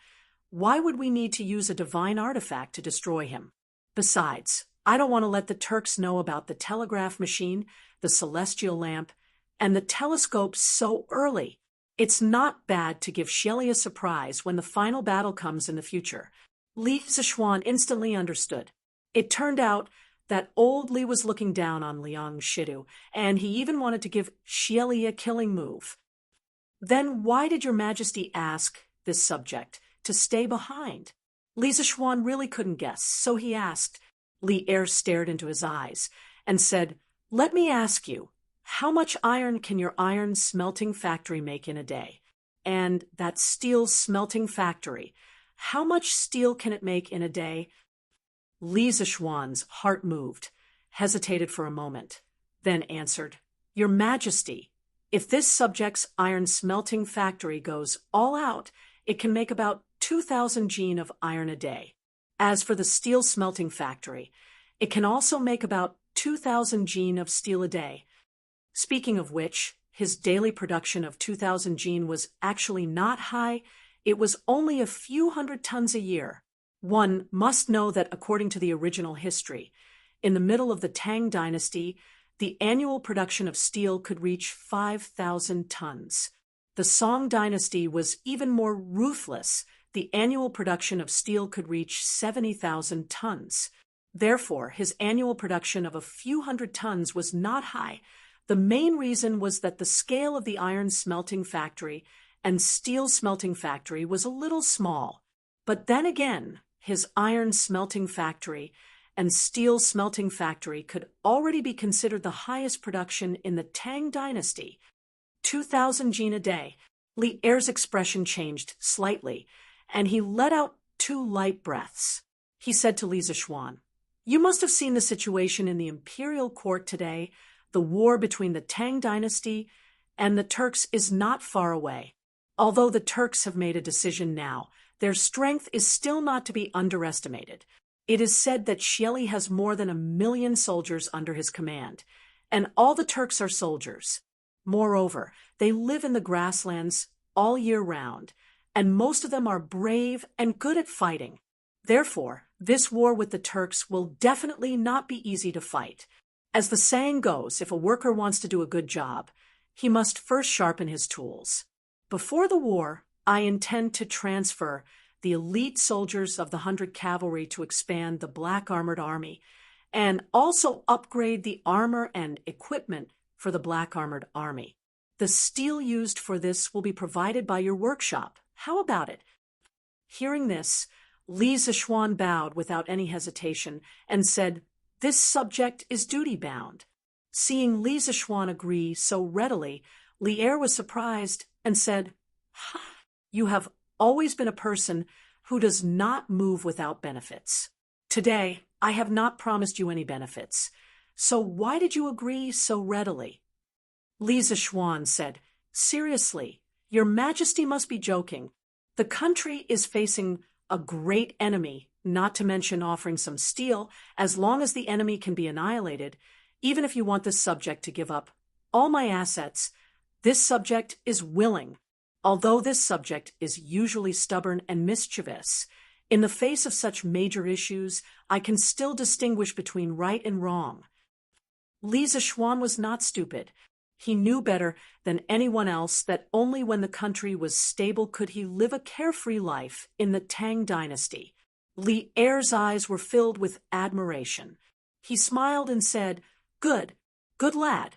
Why would we need to use a divine artifact to destroy him? Besides, I don't want to let the Turks know about the telegraph machine, the celestial lamp, and the telescope so early. It's not bad to give Xieli a surprise when the final battle comes in the future." Li Zishuan instantly understood. It turned out that old Li was looking down on Liang Shidu, and he even wanted to give Xieli a killing move. Then why did your majesty ask this subject to stay behind? Li Zishuan really couldn't guess, so he asked. Li Er stared into his eyes and said, "Let me ask you, how much iron can your iron smelting factory make in a day? And that steel smelting factory, how much steel can it make in a day?" Li Zishuan's heart moved, hesitated for a moment, then answered, "Your Majesty, if this subject's iron smelting factory goes all out, it can make about 2,000 gene of iron a day. As for the steel smelting factory, it can also make about 2,000 gene of steel a day." Speaking of which, his daily production of 2,000 gene was actually not high. It was only a few hundred tons a year. One must know that according to the original history, in the middle of the Tang Dynasty, the annual production of steel could reach 5,000 tons. The Song Dynasty was even more ruthless. The annual production of steel could reach 70,000 tons. Therefore, his annual production of a few hundred tons was not high. The main reason was that the scale of the iron smelting factory and steel smelting factory was a little small. But then again, his iron smelting factory and steel smelting factory could already be considered the highest production in the Tang Dynasty. 2,000 gene a day. Li Er's expression changed slightly, and he let out 2 light breaths. He said to Li Zishuan, "You must have seen the situation in the imperial court today. The war between the Tang Dynasty and the Turks is not far away. Although the Turks have made a decision now, their strength is still not to be underestimated. It is said that Xieli has more than 1,000,000 soldiers under his command, and all the Turks are soldiers. Moreover, they live in the grasslands all year round, and most of them are brave and good at fighting. Therefore, this war with the Turks will definitely not be easy to fight. As the saying goes, if a worker wants to do a good job, he must first sharpen his tools. Before the war, I intend to transfer the elite soldiers of the 100 Cavalry to expand the Black Armored Army, and also upgrade the armor and equipment for the Black Armored Army. The steel used for this will be provided by your workshop. How about it?" Hearing this, Li Zishuan bowed without any hesitation and said, "This subject is duty-bound." Seeing Li Zishuan agree so readily, Li Er was surprised and said, "You have always been a person who does not move without benefits. Today, I have not promised you any benefits. So why did you agree so readily?" Li Zishuan said, "Seriously, your Majesty must be joking. The country is facing a great enemy, not to mention offering some steel. As long as the enemy can be annihilated, even if you want this subject to give up all my assets, this subject is willing. Although this subject is usually stubborn and mischievous, in the face of such major issues, I can still distinguish between right and wrong." Li Zishuan was not stupid. He knew better than anyone else that only when the country was stable could he live a carefree life in the Tang Dynasty. Li Er's eyes were filled with admiration. He smiled and said, "Good, good lad.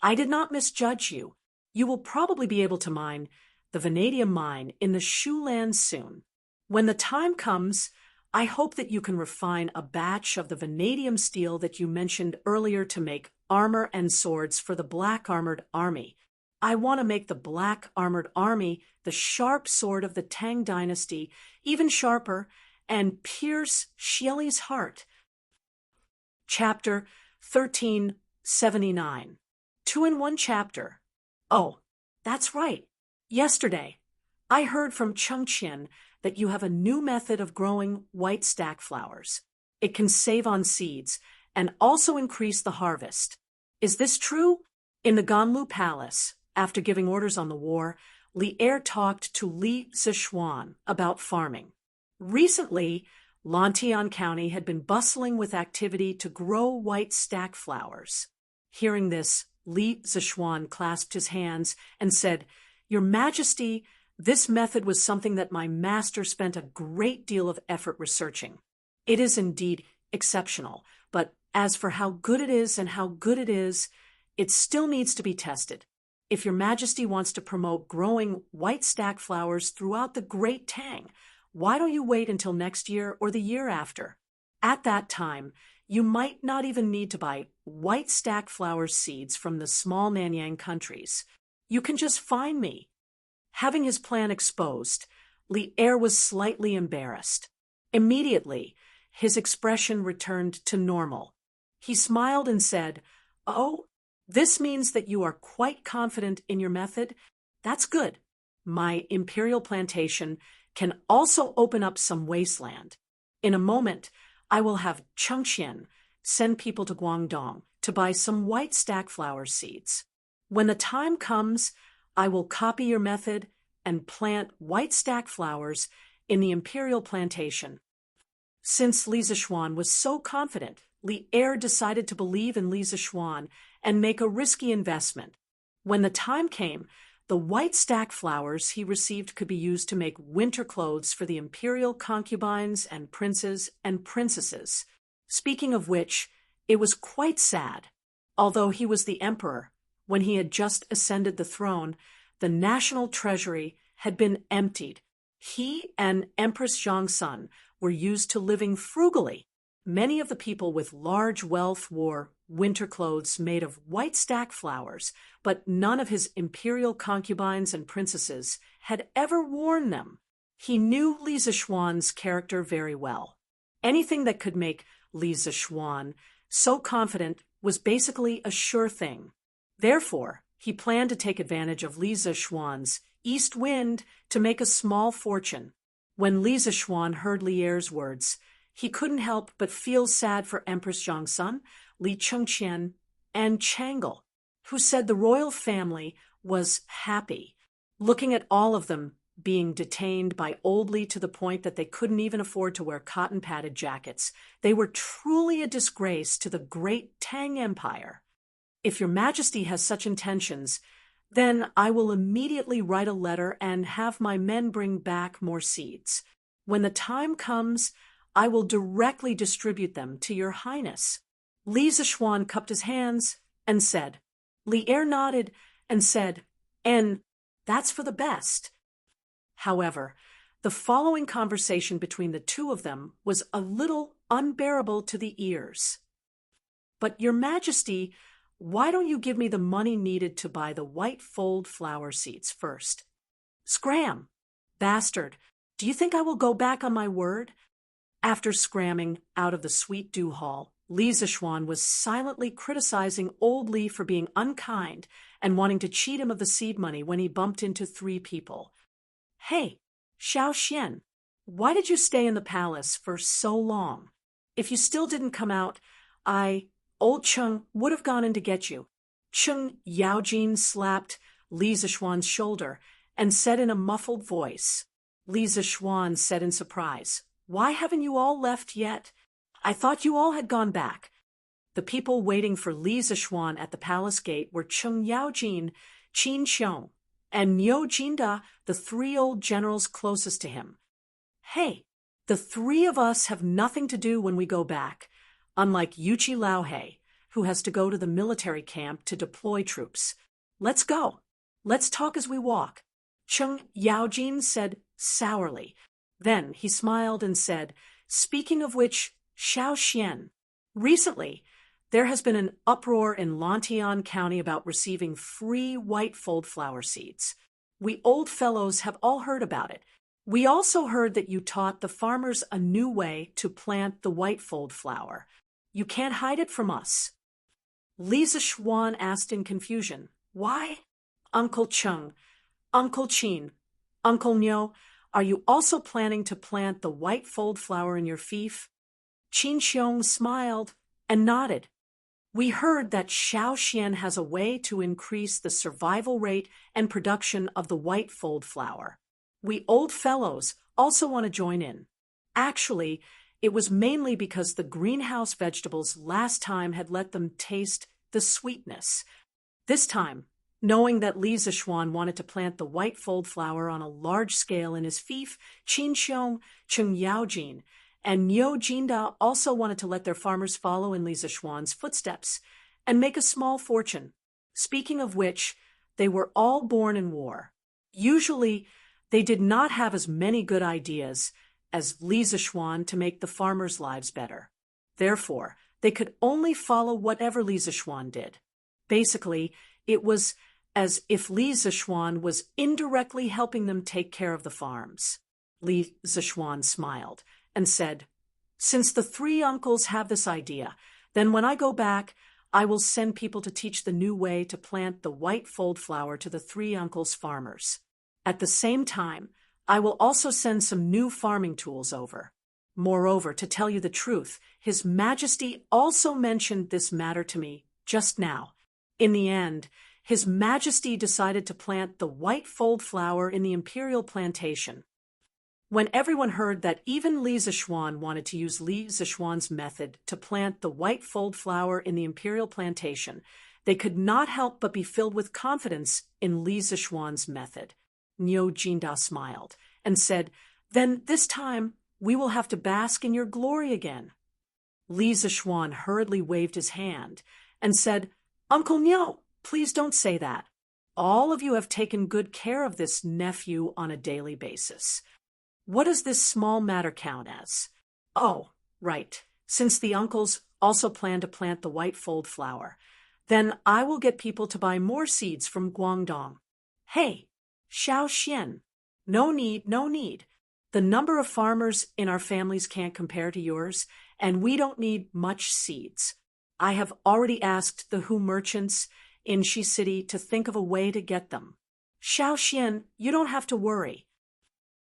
I did not misjudge you. You will probably be able to mine the vanadium mine in the Shu Land soon. When the time comes, I hope that you can refine a batch of the vanadium steel that you mentioned earlier to make armor and swords for the Black Armored Army. I want to make the Black Armored Army the sharp sword of the Tang Dynasty, even sharper, and pierce Xieli's heart." Chapter 1379. 2 in 1 chapter. Oh, that's right. Yesterday, I heard from Chengqian that you have a new method of growing white stack flowers. It can save on seeds and also increase the harvest. Is this true? In the Ganlu Palace, after giving orders on the war, Li Er talked to Li Zishuan about farming. Recently, Lantian County had been bustling with activity to grow white stack flowers. Hearing this, Li Zishuan clasped his hands and said, "Your Majesty, this method was something that my master spent a great deal of effort researching. It is indeed exceptional, but as for how good it is and how good it is, it still needs to be tested. If your Majesty wants to promote growing white stack flowers throughout the Great Tang, why don't you wait until next year or the year after? At that time, you might not even need to buy white stack flower seeds from the small Nanyang countries. You can just find me." Having his plan exposed, Li Er was slightly embarrassed. Immediately, his expression returned to normal. He smiled and said, "Oh, this means that you are quite confident in your method? That's good. My imperial plantation can also open up some wasteland. In a moment, I will have Chengqian send people to Guangdong to buy some white stack flower seeds. When the time comes, I will copy your method and plant white stack flowers in the imperial plantation." Since Li Zishuan was so confident, Li Er decided to believe in Li Zishuan and make a risky investment. When the time came, the white stack flowers he received could be used to make winter clothes for the imperial concubines and princes and princesses. Speaking of which, it was quite sad. Although he was the emperor, when he had just ascended the throne, the national treasury had been emptied. He and Empress Zhongsun were used to living frugally. Many of the people with large wealth wore winter clothes made of white stack flowers, but none of his imperial concubines and princesses had ever worn them. He knew Li Zishuan's character very well. Anything that could make Li Zishuan so confident was basically a sure thing. Therefore, he planned to take advantage of Li Zishuan's east wind to make a small fortune. When Li Zishuan heard Li Er's words, he couldn't help but feel sad for Empress Zhongsun, Li Chengqian, and Changle, who said the royal family was happy. Looking at all of them being detained by old Li to the point that they couldn't even afford to wear cotton-padded jackets, they were truly a disgrace to the great Tang Empire. If your Majesty has such intentions, then I will immediately write a letter and have my men bring back more seeds. When the time comes, I will directly distribute them to your Highness." Li Zishuan cupped his hands and said. Li Er nodded and said, "And that's for the best." However, the following conversation between the two of them was a little unbearable to the ears. "But your Majesty, why don't you give me the money needed to buy the white fold flower seeds first?" "Scram! Bastard, do you think I will go back on my word?" After scramming out of the sweet dew hall, Li Zishuan was silently criticizing old Li for being unkind and wanting to cheat him of the seed money when he bumped into three people. "Hey, Xiao Xian, why did you stay in the palace for so long? If you still didn't come out, Old Cheng would have gone in to get you." Cheng Yaojin slapped Li Zishuan's shoulder and said in a muffled voice. Li Zishuan said in surprise, "Why haven't you all left yet? I thought you all had gone back." The people waiting for Li Zishuan at the palace gate were Cheng Yaojin, Qin Xiong, and Niu Jinda, the three old generals closest to him. "Hey, the three of us have nothing to do when we go back, unlike Yuchi Laohei, who has to go to the military camp to deploy troops. Let's go. Let's talk as we walk," Cheng Yaojin said sourly. Then he smiled and said, "Speaking of which, Xiao Xian, recently there has been an uproar in Lantian County about receiving free white fold flower seeds. We old fellows have all heard about it. We also heard that you taught the farmers a new way to plant the white fold flower. You can't hide it from us." Li Zishuan asked in confusion, "Why?" "Uncle Cheng, Uncle Chin, Uncle Nyo, are you also planning to plant the white fold flower in your fief? Qin Xiong smiled and nodded. We heard that Shaoxian has a way to increase the survival rate and production of the white fold flower. We old fellows also want to join in. Actually, it was mainly because the greenhouse vegetables last time had let them taste the sweetness. This time, knowing that Li Zixuan wanted to plant the white fold flower on a large scale in his fief, Qin Xiong, Cheng Yaojin, and Niu Jinda also wanted to let their farmers follow in Li Zixuan's footsteps and make a small fortune. Speaking of which, they were all born in war. Usually, they did not have as many good ideas as Li Zixuan to make the farmers' lives better. Therefore, they could only follow whatever Li Zixuan did. Basically, it was as if Li Zixuan was indirectly helping them take care of the farms. Li Zixuan smiled and said, "Since the three uncles have this idea, then when I go back, I will send people to teach the new way to plant the white fold flower to the three uncles' farmers. At the same time, I will also send some new farming tools over. Moreover, to tell you the truth, His Majesty also mentioned this matter to me just now. In the end, His Majesty decided to plant the white fold flower in the imperial plantation." When everyone heard that even Li Zixuan wanted to use Li Zixuan's method to plant the white fold flower in the imperial plantation, they could not help but be filled with confidence in Li Zixuan's method. Niu Jinda smiled and said, "Then this time we will have to bask in your glory again." Li Zixuan hurriedly waved his hand and said, "Uncle Niu, please don't say that. All of you have taken good care of this nephew on a daily basis. What does this small matter count as? Oh, right. Since the uncles also plan to plant the white fold flower, then I will get people to buy more seeds from Guangdong. Hey, Shaoxian, no need, no need. The number of farmers in our families can't compare to yours, and we don't need much seeds. I have already asked the Hu merchants in Shi City to think of a way to get them. Shaoxian, you don't have to worry."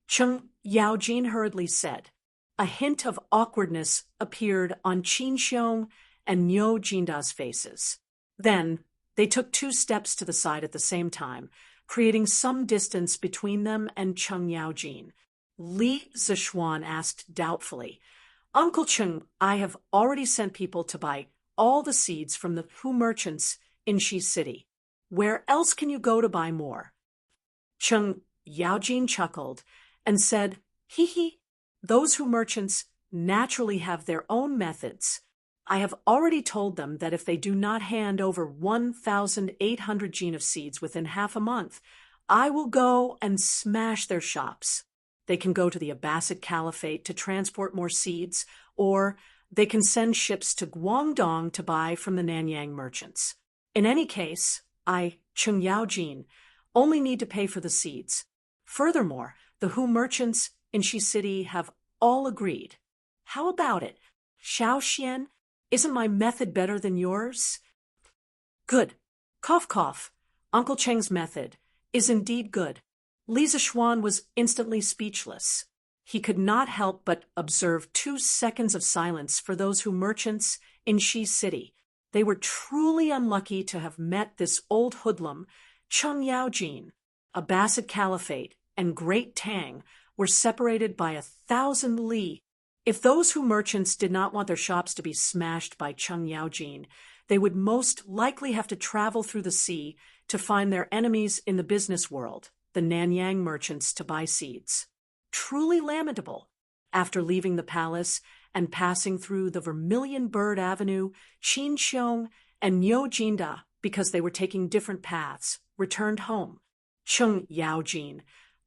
Cheng Yaojin hurriedly said. A hint of awkwardness appeared on Qin Xiong and Niu Jinda's faces. Then they took 2 steps to the side at the same time, creating some distance between them and Cheng Yaojin. Li Zixuan asked doubtfully, "Uncle Cheng, I have already sent people to buy all the seeds from the Hu merchants in Shi City. Where else can you go to buy more?" Cheng Yaojin chuckled and said, "Hee hee, those Hu merchants naturally have their own methods. I have already told them that if they do not hand over 1,800 jin of seeds within half a month, I will go and smash their shops. They can go to the Abbasid Caliphate to transport more seeds, or they can send ships to Guangdong to buy from the Nanyang merchants. In any case, I, Cheng Yaojin, only need to pay for the seeds. Furthermore, the Hu merchants in Shi City have all agreed. How about it? Shaoxian, isn't my method better than yours?" "Good. Cough, cough. Uncle Cheng's method is indeed good." Li Zixuan was instantly speechless. He could not help but observe 2 seconds of silence for those Hu merchants in Shi City. They were truly unlucky to have met this old hoodlum. Cheng Yaojin, Abbasid Caliphate, and Great Tang were separated by 1,000 li. If those Hu merchants did not want their shops to be smashed by Cheng Yaojin, they would most likely have to travel through the sea to find their enemies in the business world, the Nanyang merchants, to buy seeds. Truly lamentable. After leaving the palace and passing through the Vermilion Bird Avenue, Qin Xiong and Niu Jinda, because they were taking different paths, returned home. Cheng Yaojin,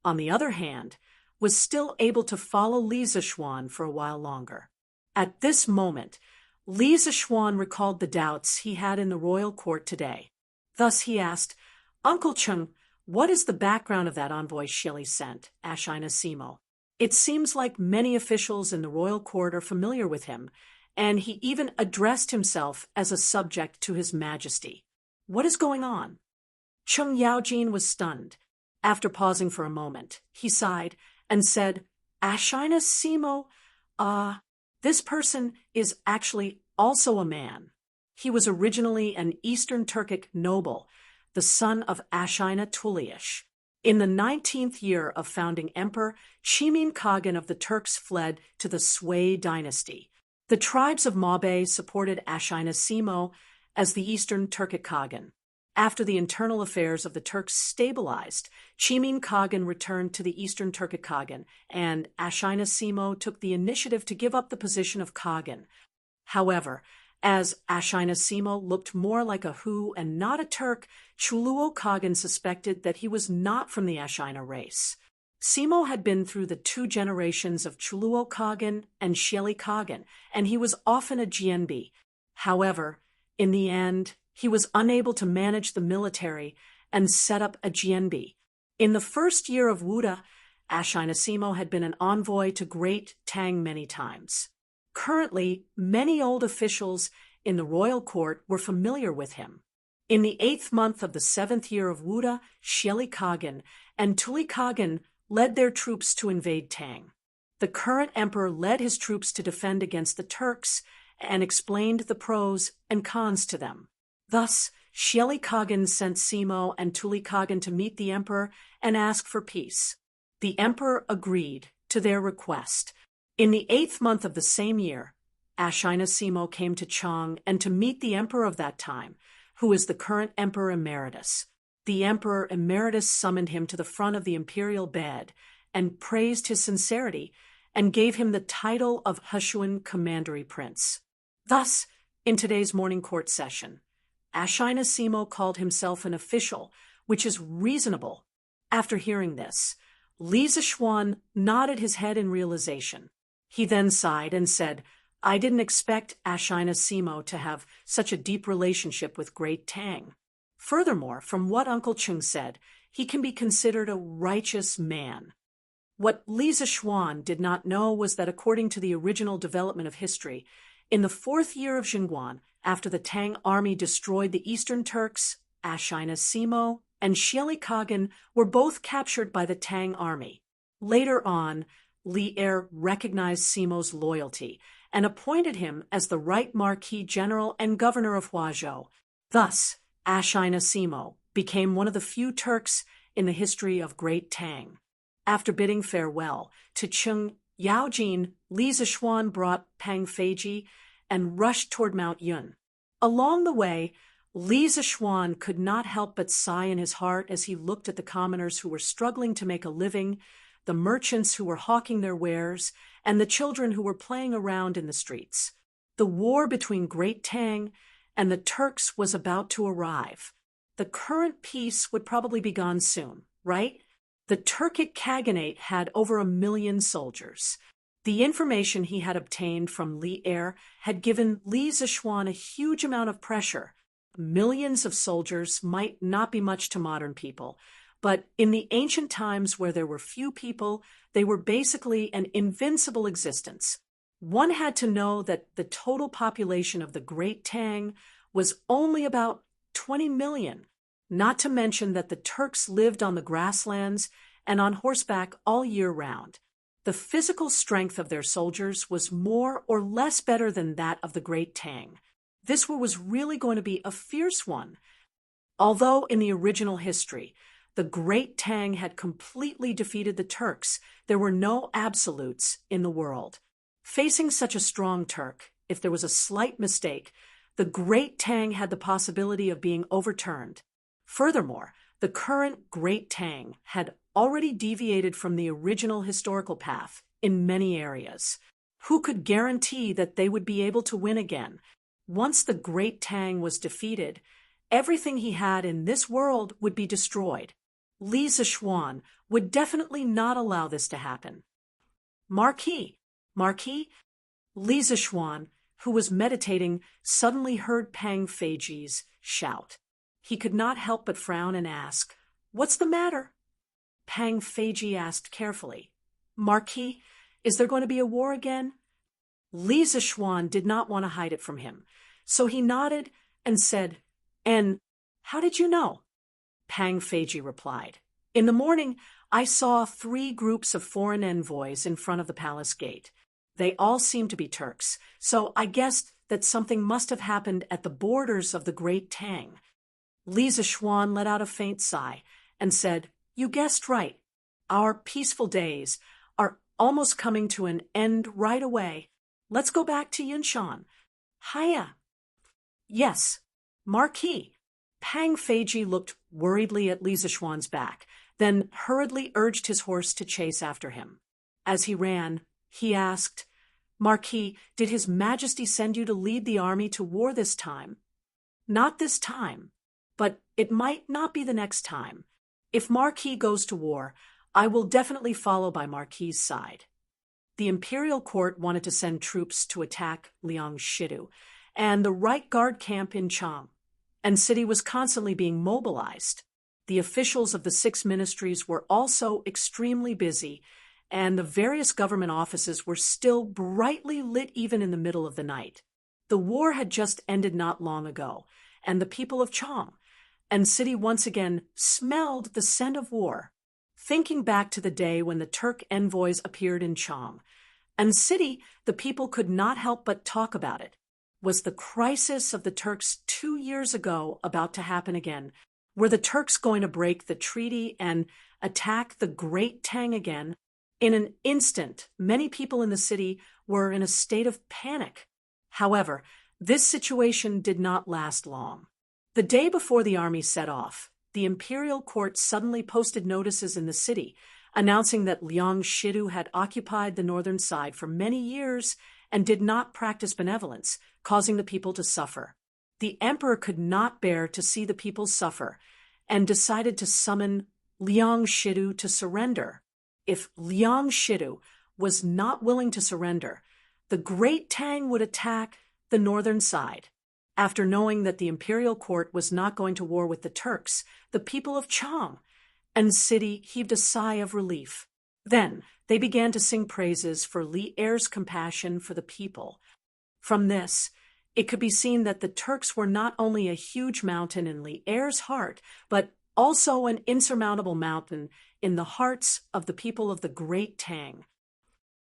on the other hand, was still able to follow Li Zixuan for a while longer. At this moment, Li Zixuan recalled the doubts he had in the royal court today. Thus he asked, "Uncle Cheng, what is the background of that envoy Shilly sent, Ashina Simo? It seems like many officials in the royal court are familiar with him, and he even addressed himself as a subject to His Majesty. What is going on?" Cheng Yaojin was stunned. After pausing for a moment, he sighed and said, Ashina Simo, this person is actually also a man. He was originally an Eastern Turkic noble, the son of Ashina Tulish. In the 19th year of founding Emperor Chimin Kaghan of the Turks fled to the Sui dynasty. The tribes of Mabe supported Ashina Simo as the Eastern Turkic Kaghan. After the internal affairs of the Turks stabilized, Chimin Kaghan returned to the Eastern Turkic Kaghan, and Ashina Simo took the initiative to give up the position of Kaghan. However, as Ashina Simo looked more like a Hu and not a Turk, Chuluo Kaghan suspected that he was not from the Ashina race. Simo had been through the 2 generations of Chuluo Kaghan and Sheli Kaghan, and he was often a Jianbi. However, in the end, he was unable to manage the military and set up a Jianbi. In the first year of Wuda, Ashina Simo had been an envoy to Great Tang many times. Currently, many old officials in the royal court were familiar with him. In the 8th month of the 7th year of Wuda, Sheli Kaghan and Tuli Kaghan led their troops to invade Tang. The current emperor led his troops to defend against the Turks and explained the pros and cons to them. Thus, Sheli Kaghan sent Simo and Tuli Kaghan to meet the emperor and ask for peace. The emperor agreed to their request. In the 8th month of the same year, Ashina Simo came to Chang and to meet the emperor of that time, who is the current emperor emeritus. The emperor emeritus summoned him to the front of the imperial bed and praised his sincerity and gave him the title of Hushuan Commandery Prince. Thus, in today's morning court session, Ashina Simo called himself an official, which is reasonable. After hearing this, Li Zishuan nodded his head in realization. He then sighed and said, I didn't expect Ashina Simo to have such a deep relationship with Great Tang. Furthermore, from what Uncle Chung said, he can be considered a righteous man. What Li Zishuan did not know was that according to the original development of history, in the 4th year of Jingguan, after the Tang army destroyed the Eastern Turks, Ashina Simo and Sheli Kaghan were both captured by the Tang army. Later on, Li Er recognized Simo's loyalty and appointed him as the right Marquis General and Governor of Huazhou. Thus, Ashina Simo became one of the few Turks in the history of Great Tang. After bidding farewell to Chung Yaojin, Li Zishuan brought Pang Feiji and rushed toward Mount Yun. Along the way, Li Zishuan could not help but sigh in his heart as he looked at the commoners who were struggling to make a living, the merchants who were hawking their wares, and the children who were playing around in the streets. The war between Great Tang and the Turks was about to arrive. The current peace would probably be gone soon, right? The Turkic Kaghanate had over 1 million soldiers. The information he had obtained from Li Er had given Li Zishuan a huge amount of pressure. Millions of soldiers might not be much to modern people, but in the ancient times where there were few people, they were basically an invincible existence. One had to know that the total population of the Great Tang was only about 20 million, not to mention that the Turks lived on the grasslands and on horseback all year round. The physical strength of their soldiers was more or less better than that of the Great Tang. This war was really going to be a fierce one. Although in the original history, the Great Tang had completely defeated the Turks, there were no absolutes in the world. Facing such a strong Turk, if there was a slight mistake, the Great Tang had the possibility of being overturned. Furthermore, the current Great Tang had already deviated from the original historical path in many areas. Who could guarantee that they would be able to win again? Once the Great Tang was defeated, everything he had in this world would be destroyed. Li Zishuan would definitely not allow this to happen. Marquis, Li Zishuan, who was meditating, suddenly heard Pang Feiji's shout. He could not help but frown and ask, "What's the matter?" Pang Feiji asked carefully, "Marquis, is there going to be a war again?" Li Zishuan did not want to hide it from him, so he nodded and said, "And how did you know?" Pang Feiji replied, In the morning, I saw 3 groups of foreign envoys in front of the palace gate. They all seemed to be Turks, so I guessed that something must have happened at the borders of the Great Tang. Lisa Schwan let out a faint sigh and said, "You guessed right. Our peaceful days are almost coming to an end right away. Let's go back to Yunshan." "Hiya." "Yes, Marquis." Pang Feiji looked worriedly at Lisa Schwan's back, then hurriedly urged his horse to chase after him. As he ran, he asked, "Marquis, did His Majesty send you to lead the army to war this time?" "Not this time, but it might not be the next time. If Marquis goes to war, I will definitely follow by Marquis's side." The imperial court wanted to send troops to attack Liangshidu and the right guard camp in Chang, and city was constantly being mobilized. The officials of the 6 ministries were also extremely busy, and the various government offices were still brightly lit even in the middle of the night. The war had just ended not long ago, and the people of Chang and city once again smelled the scent of war. Thinking back to the day when the Turk envoys appeared in Chang, and city, the people could not help but talk about it. Was the crisis of the Turks 2 years ago about to happen again? Were the Turks going to break the treaty and attack the Great Tang again? In an instant, many people in the city were in a state of panic. However, this situation did not last long. The day before the army set off, the imperial court suddenly posted notices in the city, announcing that Liangshidu had occupied the northern side for many years and did not practice benevolence, causing the people to suffer. The emperor could not bear to see the people suffer and decided to summon Liangshidu to surrender. If Liangshidu was not willing to surrender, the Great Tang would attack the northern side. After knowing that the imperial court was not going to war with the Turks, the people of Chang and city heaved a sigh of relief. Then they began to sing praises for Li Er's compassion for the people. From this, it could be seen that the Turks were not only a huge mountain in Li Er's heart, but also an insurmountable mountain in the hearts of the people of the Great Tang.